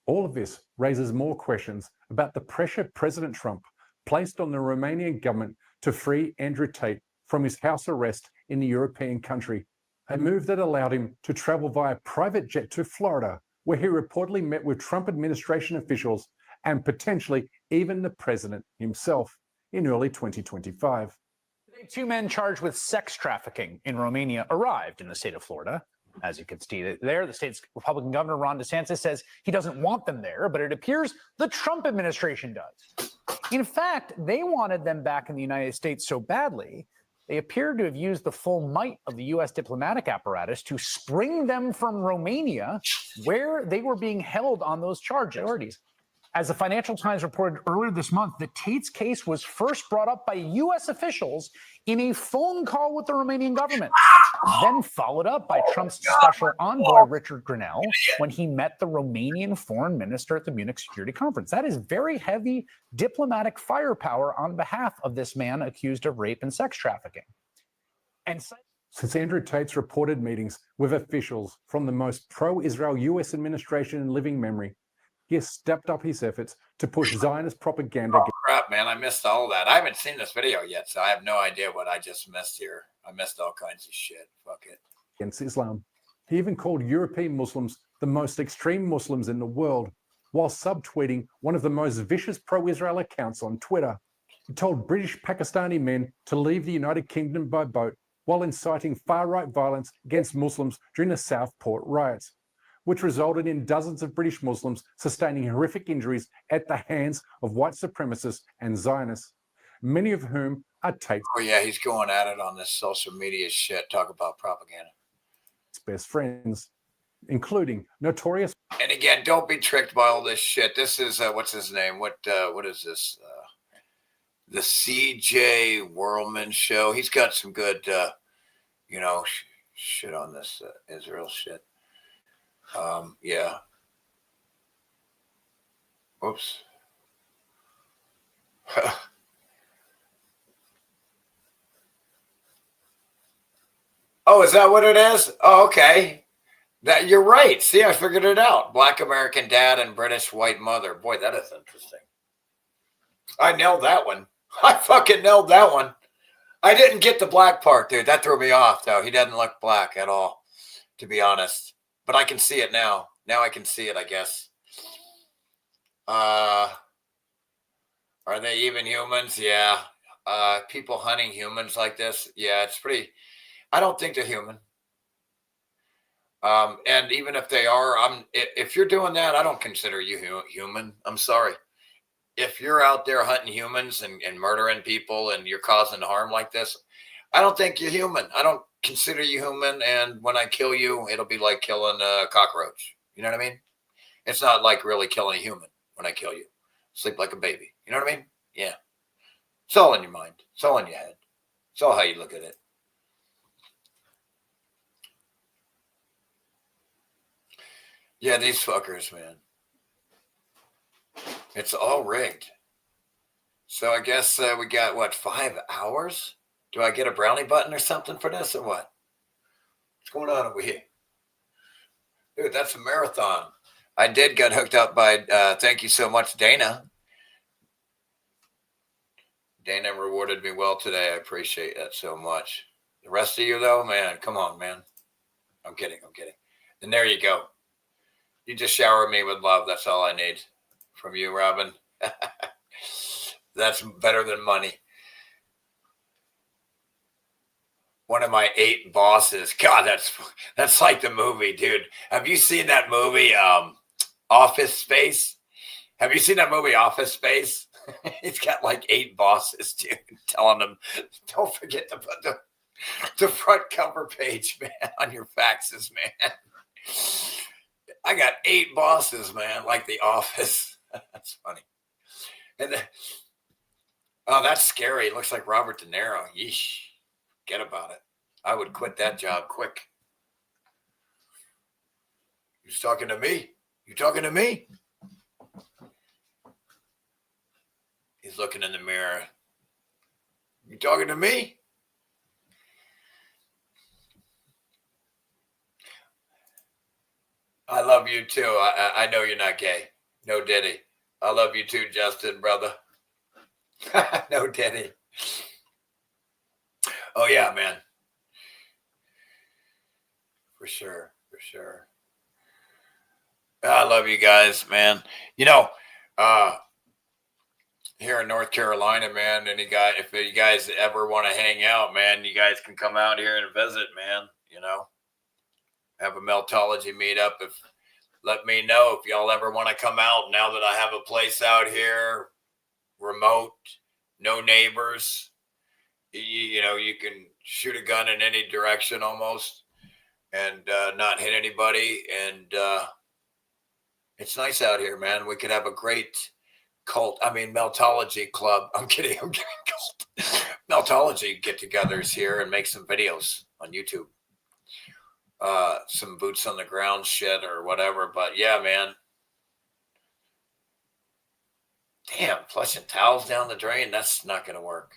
All of this raises more questions about the pressure President Trump placed on the Romanian government to free Andrew Tate from his house arrest in the European country, a move that allowed him to travel via private jet to Florida, where he reportedly met with Trump administration officials and potentially even the president himself in early 2025. Two men charged with sex trafficking in Romania arrived in the state of Florida. As you can see there, the state's Republican governor, Ron DeSantis, says he doesn't want them there, but it appears the Trump administration does. In fact, they wanted them back in the United States so badly, they appeared to have used the full might of the U.S. diplomatic apparatus to spring them from Romania, where they were being held on those charges. As the Financial Times reported earlier this month, the Tate's case was first brought up by U.S. officials in a phone call with the Romanian government, then followed up by Trump's special envoy, Richard Grenell, when he met the Romanian foreign minister at the Munich Security Conference. That is very heavy diplomatic firepower on behalf of this man accused of rape and sex trafficking. And since Andrew Tate's reported meetings with officials from the most pro-Israel U.S. administration in living memory, he has stepped up his efforts to push Zionist propaganda. Oh, crap, man. I missed all of that. I haven't seen this video yet, so I have no idea what I just missed here. I missed all kinds of shit. Fuck it. Against Islam. He even called European Muslims the most extreme Muslims in the world, while subtweeting one of the most vicious pro-Israel accounts on Twitter. He told British Pakistani men to leave the United Kingdom by boat while inciting far-right violence against Muslims during the Southport riots, which resulted in dozens of British Muslims sustaining horrific injuries at the hands of white supremacists and Zionists, many of whom are Tate's Oh, yeah, he's going at it on this social media shit. Talk about propaganda. best friends, including notorious. And again, don't be tricked by all this shit. This is, what's his name? What is this? The CJ Whirlman show. He's got some good, shit on this Israel shit. Yeah. Whoops. Oh, is that what it is? Oh, okay. That you're right. See, I figured it out. Black American dad and British white mother. Boy, that is interesting. I nailed that one. I fucking nailed that one. I didn't get the black part, dude. That threw me off, though. He doesn't look black at all, to be honest. But I can see it now. Now I can see it, I guess. Are they even humans? Yeah. People hunting humans like this. Yeah, it's pretty. I don't think they're human. And even if they are, if you're doing that, I don't consider you human. I'm sorry. If you're out there hunting humans and murdering people and you're causing harm like this, I don't think you're human. I don't consider you human. And when I kill you, it'll be like killing a cockroach. You know what I mean? It's not like really killing a human when I kill you. Sleep like a baby. You know what I mean? Yeah. It's all in your mind. It's all in your head. It's all how you look at it. Yeah, these fuckers, man. It's all rigged. So I guess we got, what, 5 hours? Do I get a brownie button or something for this or what? What's going on over here? Dude, that's a marathon. I did get hooked up by, thank you so much, Dana. Dana rewarded me well today. I appreciate that so much. The rest of you, though, man, come on, man. I'm kidding. And there you go. You just shower me with love. That's all I need from you, Robin. That's better than money. One of my 8 bosses. God, that's like the movie, dude. Have you seen that movie, Office Space? Have you seen that movie, Office Space? He's got like 8 bosses, dude, telling them, don't forget to put the front cover page, man, on your faxes, man. I got 8 bosses, man, like The Office. That's funny. And then, Oh, that's scary. It looks like Robert De Niro. Yeesh. Forget about it. I would quit that job quick. He's talking to me. You talking to me? He's looking in the mirror. You talking to me? I love you too. I know you're not gay. No Diddy. I love you too, Justin, brother. No Diddy. Oh yeah, man. For sure. For sure. I love you guys, man. You know, here in North Carolina, man, if you guys ever want to hang out, man, you guys can come out here and visit, man. You know, have a Meltology meetup. Let me know if y'all ever want to come out now that I have a place out here, remote, no neighbors. You know, you can shoot a gun in any direction almost and not hit anybody. And it's nice out here, man. We could have a great Meltology club. I'm kidding. Cult. Meltology get-togethers here and make some videos on YouTube. Some boots on the ground shit or whatever. But yeah, man. Damn, flushing towels down the drain. That's not going to work.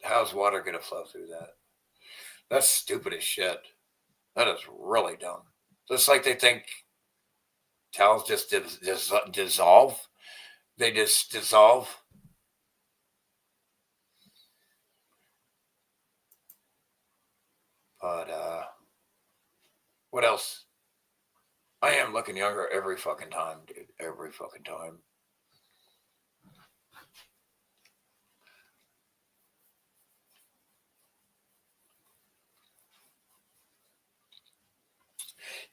How's water going to flow through that? That's stupid as shit. That is really dumb. Just like they think towels just dissolve. They just dissolve. But what else? I am looking younger every fucking time, dude. Every fucking time.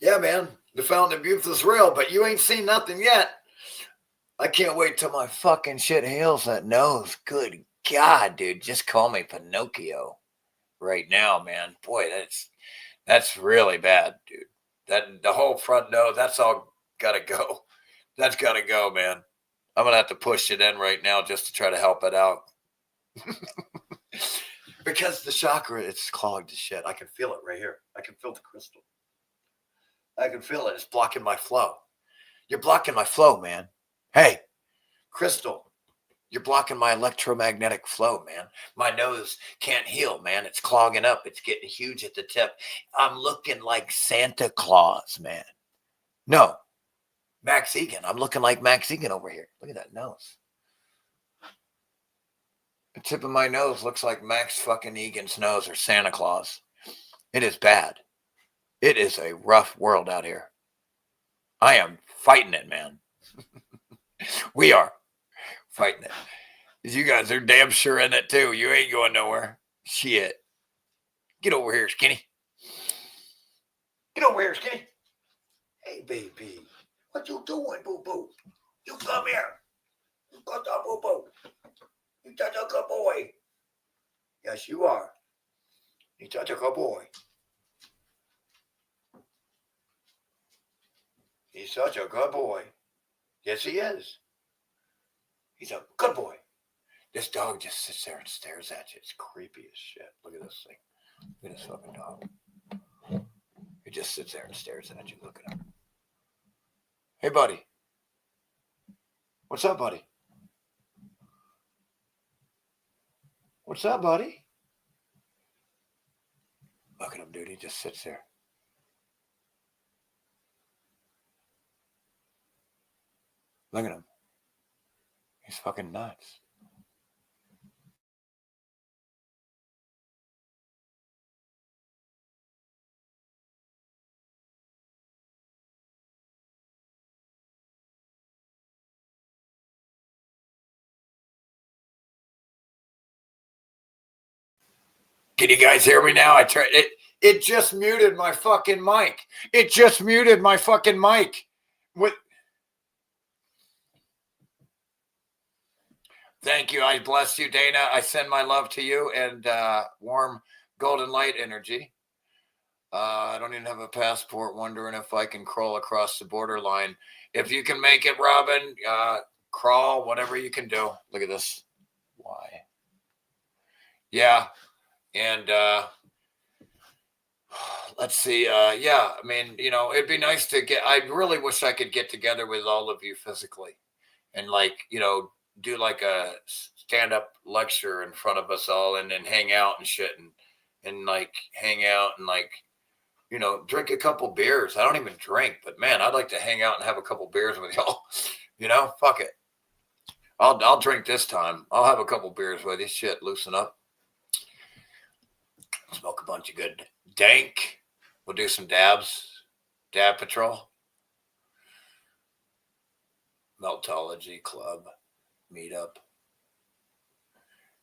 Yeah, man. The Fountain of Youth is real, but you ain't seen nothing yet. I can't wait till my fucking shit heals that nose. Good God, dude. Just call me Pinocchio right now, man. Boy, that's really bad, dude. The whole front nose, that's all gotta go. That's gotta go, man. I'm gonna have to push it in right now just to try to help it out. Because the chakra, it's clogged to shit. I can feel it right here. I can feel the crystal. I can feel it. It's blocking my flow. You're blocking my flow, man. Hey, crystal, you're blocking my electromagnetic flow, man. My nose can't heal, man. It's clogging up. It's getting huge at the tip. I'm looking like Santa Claus, man. No, Max Egan. I'm looking like Max Egan over here. Look at that nose. The tip of my nose looks like Max fucking Egan's nose or Santa Claus. It is bad. It is a rough world out here. I am fighting it, man. We are fighting it. You guys are damn sure in it too. You ain't going nowhere. Shit. Get over here, Skinny. Get over here, Skinny. Hey, baby. What you doing, boo-boo? You come here. You got that boo-boo. You're such a good boy. Yes, you are. You're such a good boy. He's such a good boy. Yes, he is. He's a good boy. This dog just sits there and stares at you. It's creepy as shit. Look at this thing. Look at this fucking dog. He just sits there and stares at you. Look at him. Hey, buddy. What's up, buddy? What's up, buddy? Look at him, dude. He just sits there. Look at him. He's fucking nuts. Can you guys hear me now? I tried it. It just muted my fucking mic. It just muted my fucking mic. What? Thank you. I bless you, Dana. I send my love to you and warm golden light energy. I don't even have a passport. Wondering if I can crawl across the borderline. If you can make it, Robin, crawl, whatever you can do. Look at this. Why? Yeah. And let's see. Yeah, I mean, you know, it'd be nice to get, I really wish I could get together with all of you physically and like, you know, do like a stand-up lecture in front of us all and then hang out and shit and like hang out and like, you know, drink a couple beers. I don't even drink, but man, I'd like to hang out and have a couple beers with y'all. You know, fuck it. I'll drink this time. I'll have a couple beers with you. Shit, loosen up. Smoke a bunch of good dank. We'll do some dabs. Dab Patrol. Meltology Club. Meetup.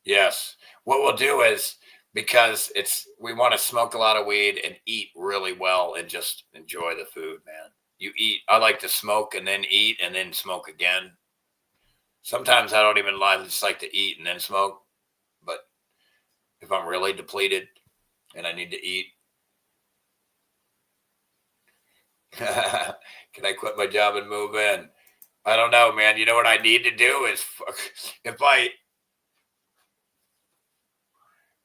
Yes. What we'll do is, because we want to smoke a lot of weed and eat really well and just enjoy the food, man. You eat. I like to smoke and then eat and then smoke again. Sometimes I don't even lie. I just like to eat and then smoke. But if I'm really depleted and I need to eat, can I quit my job and move in? I don't know, man. You know what I need to do is, if I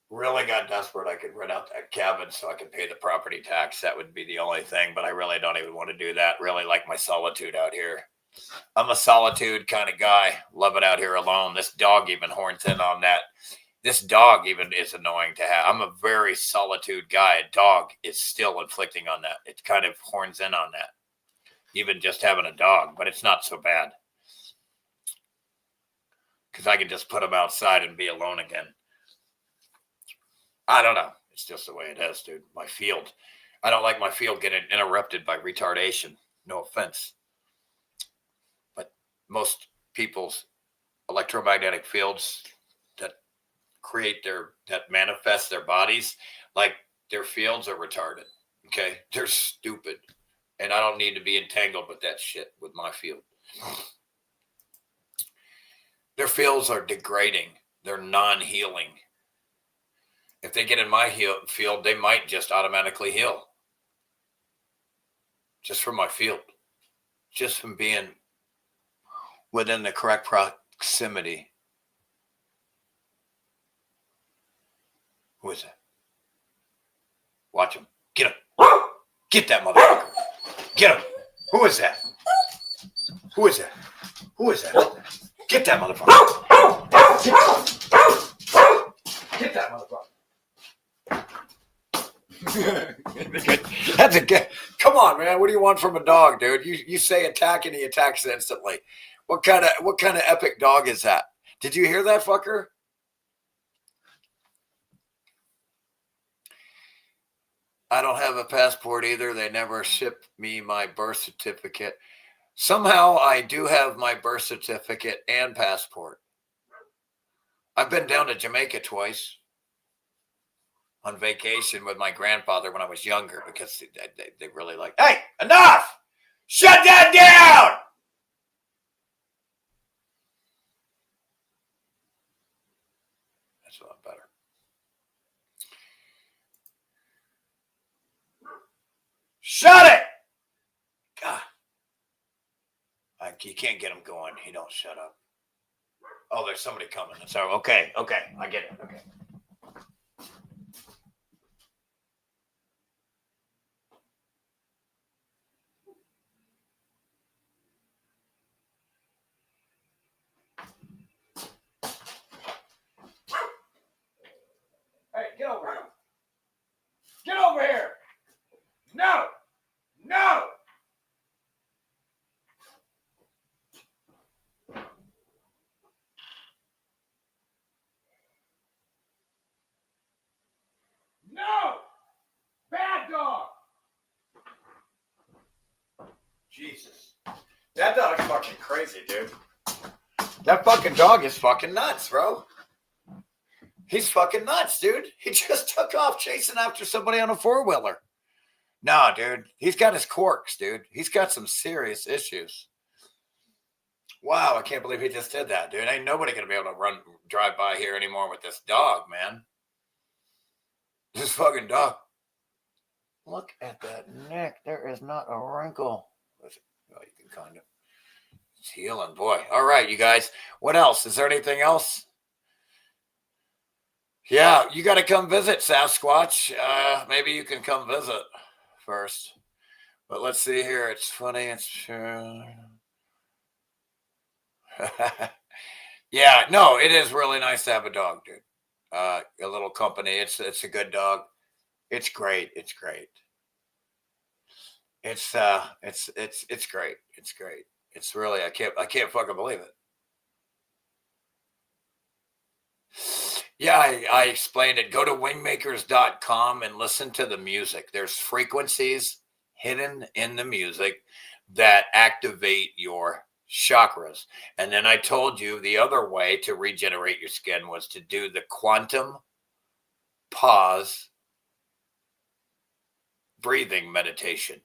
really got desperate, I could rent out that cabin so I could pay the property tax. That would be the only thing, but I really don't even want to do that. Really like my solitude out here. I'm a solitude kind of guy. Love it out here alone. This dog even horns in on that. This dog even is annoying to have. I'm a very solitude guy. A dog is still inflicting on that. It kind of horns in on that. Even just having a dog, but it's not so bad. Because I can just put him outside and be alone again. I don't know. It's just the way it is, dude. My field. I don't like my field getting interrupted by retardation. No offense. But most people's electromagnetic fields that manifest their bodies, like their fields are retarded. Okay? They're stupid. And I don't need to be entangled with that shit with my field. Their fields are degrading. They're non-healing. If they get in my field, they might just automatically heal. Just from my field. Just from being within the correct proximity. Who is that? Watch him. Get him. Get that motherfucker. Get him. Who is that? Who is that? Who is that? Get that motherfucker. Get that motherfucker. That's a good. Come on, man. What do you want from a dog, dude? You say attack and he attacks instantly. What kind of epic dog is that? Did you hear that fucker? I don't have a passport either. They never shipped me my birth certificate. Somehow I do have my birth certificate and passport. I've been down to Jamaica twice on vacation with my grandfather when I was younger because they really like, hey, enough! Shut that down! That's a lot better. Shut it! God. You can't get him going. He don't shut up. Oh, there's somebody coming. So, okay. I get it. Okay. Hey, get over here. Get over here. No. No. No. Bad dog. Jesus. That dog's fucking crazy, dude. That fucking dog is fucking nuts, bro. He's fucking nuts, dude. He just took off chasing after somebody on a four-wheeler. No, dude. He's got his quirks, dude. He's got some serious issues. Wow, I can't believe he just did that, dude. Ain't nobody going to be able to drive by here anymore with this dog, man. This fucking dog. Look at that neck. There is not a wrinkle. Oh, you can kind of. It's healing, boy. All right, you guys. What else? Is there anything else? Yeah, you got to come visit, Sasquatch. Maybe you can come visit first. But let's see here. It's funny. It's yeah, no, it is really nice to have a dog, dude. A little company. It's a good dog. It's great. It's great. It's great. It's great. It's really I can't fucking believe it. Yeah, I explained it. Go to wingmakers.com and listen to the music. There's frequencies hidden in the music that activate your chakras. And then I told you the other way to regenerate your skin was to do the quantum pause breathing meditation.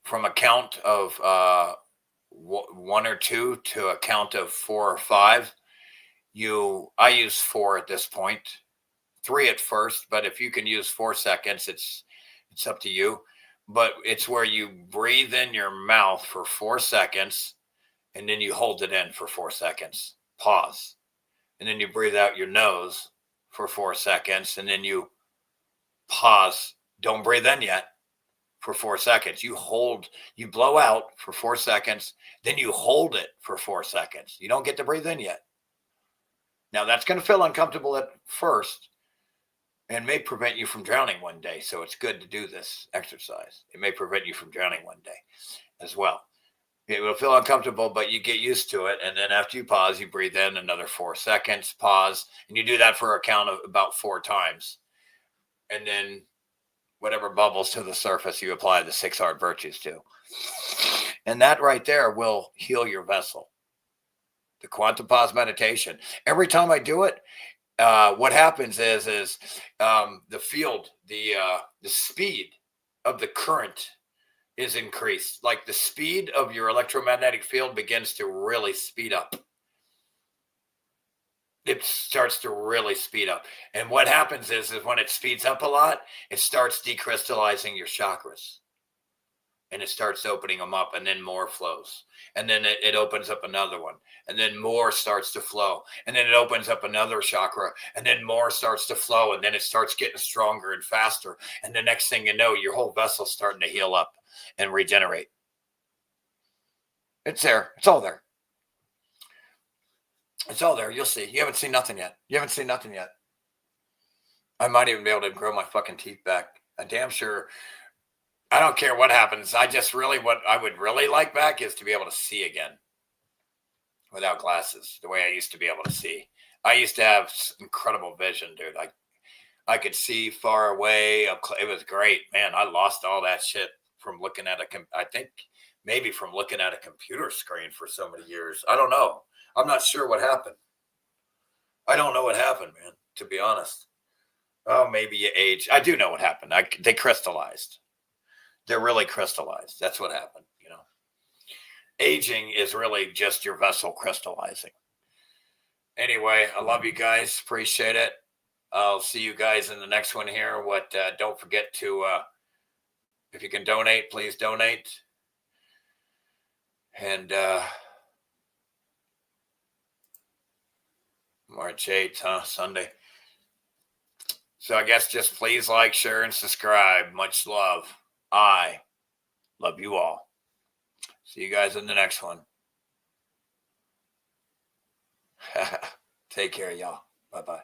From a count of 1 or 2 to a count of 4 or 5. I use 4 at this point, 3 at first, but if you can use 4 seconds, it's up to you. But it's where you breathe in your mouth for 4 seconds, and then you hold it in for 4 seconds, pause. And then you breathe out your nose for 4 seconds, and then you pause. Don't breathe in yet for 4 seconds. You blow out for 4 seconds, then you hold it for 4 seconds. You don't get to breathe in yet. Now, that's going to feel uncomfortable at first and may prevent you from drowning one day. So it's good to do this exercise. It may prevent you from drowning one day as well. It will feel uncomfortable, but you get used to it. And then after you pause, you breathe in another 4 seconds, pause, and you do that for a count of about 4 times. And then whatever bubbles to the surface, you apply the 6 hard virtues to. And that right there will heal your vessel. The quantum pause meditation. Every time I do it, what happens is the field, the speed of the current is increased. Like the speed of your electromagnetic field begins to really speed up. It starts to really speed up. And what happens is when it speeds up a lot, it starts decrystallizing your chakras. And it starts opening them up, and then more flows. And then it opens up another one, and then more starts to flow. And then it opens up another chakra, and then more starts to flow. And then it starts getting stronger and faster. And the next thing you know, your whole vessel's starting to heal up and regenerate. It's there. It's all there. It's all there. You'll see. You haven't seen nothing yet. You haven't seen nothing yet. I might even be able to grow my fucking teeth back. I'm damn sure. I don't care what happens. What I would really like back is to be able to see again without glasses, the way I used to be able to see. I used to have incredible vision, dude. I could see far away. It was great, man. I lost all that shit from looking at I think maybe from looking at a computer screen for so many years. I don't know. I'm not sure what happened. I don't know what happened, man, to be honest. Oh, maybe you aged. I do know what happened. They crystallized. They're really crystallized. That's what happened, you know. Aging is really just your vessel crystallizing. Anyway, I love you guys. Appreciate it. I'll see you guys in the next one here. Don't forget to, if you can donate, please donate. And March 8th, Sunday. So I guess just please like, share, and subscribe. Much love. I love you all. See you guys in the next one. Take care, y'all. Bye-bye.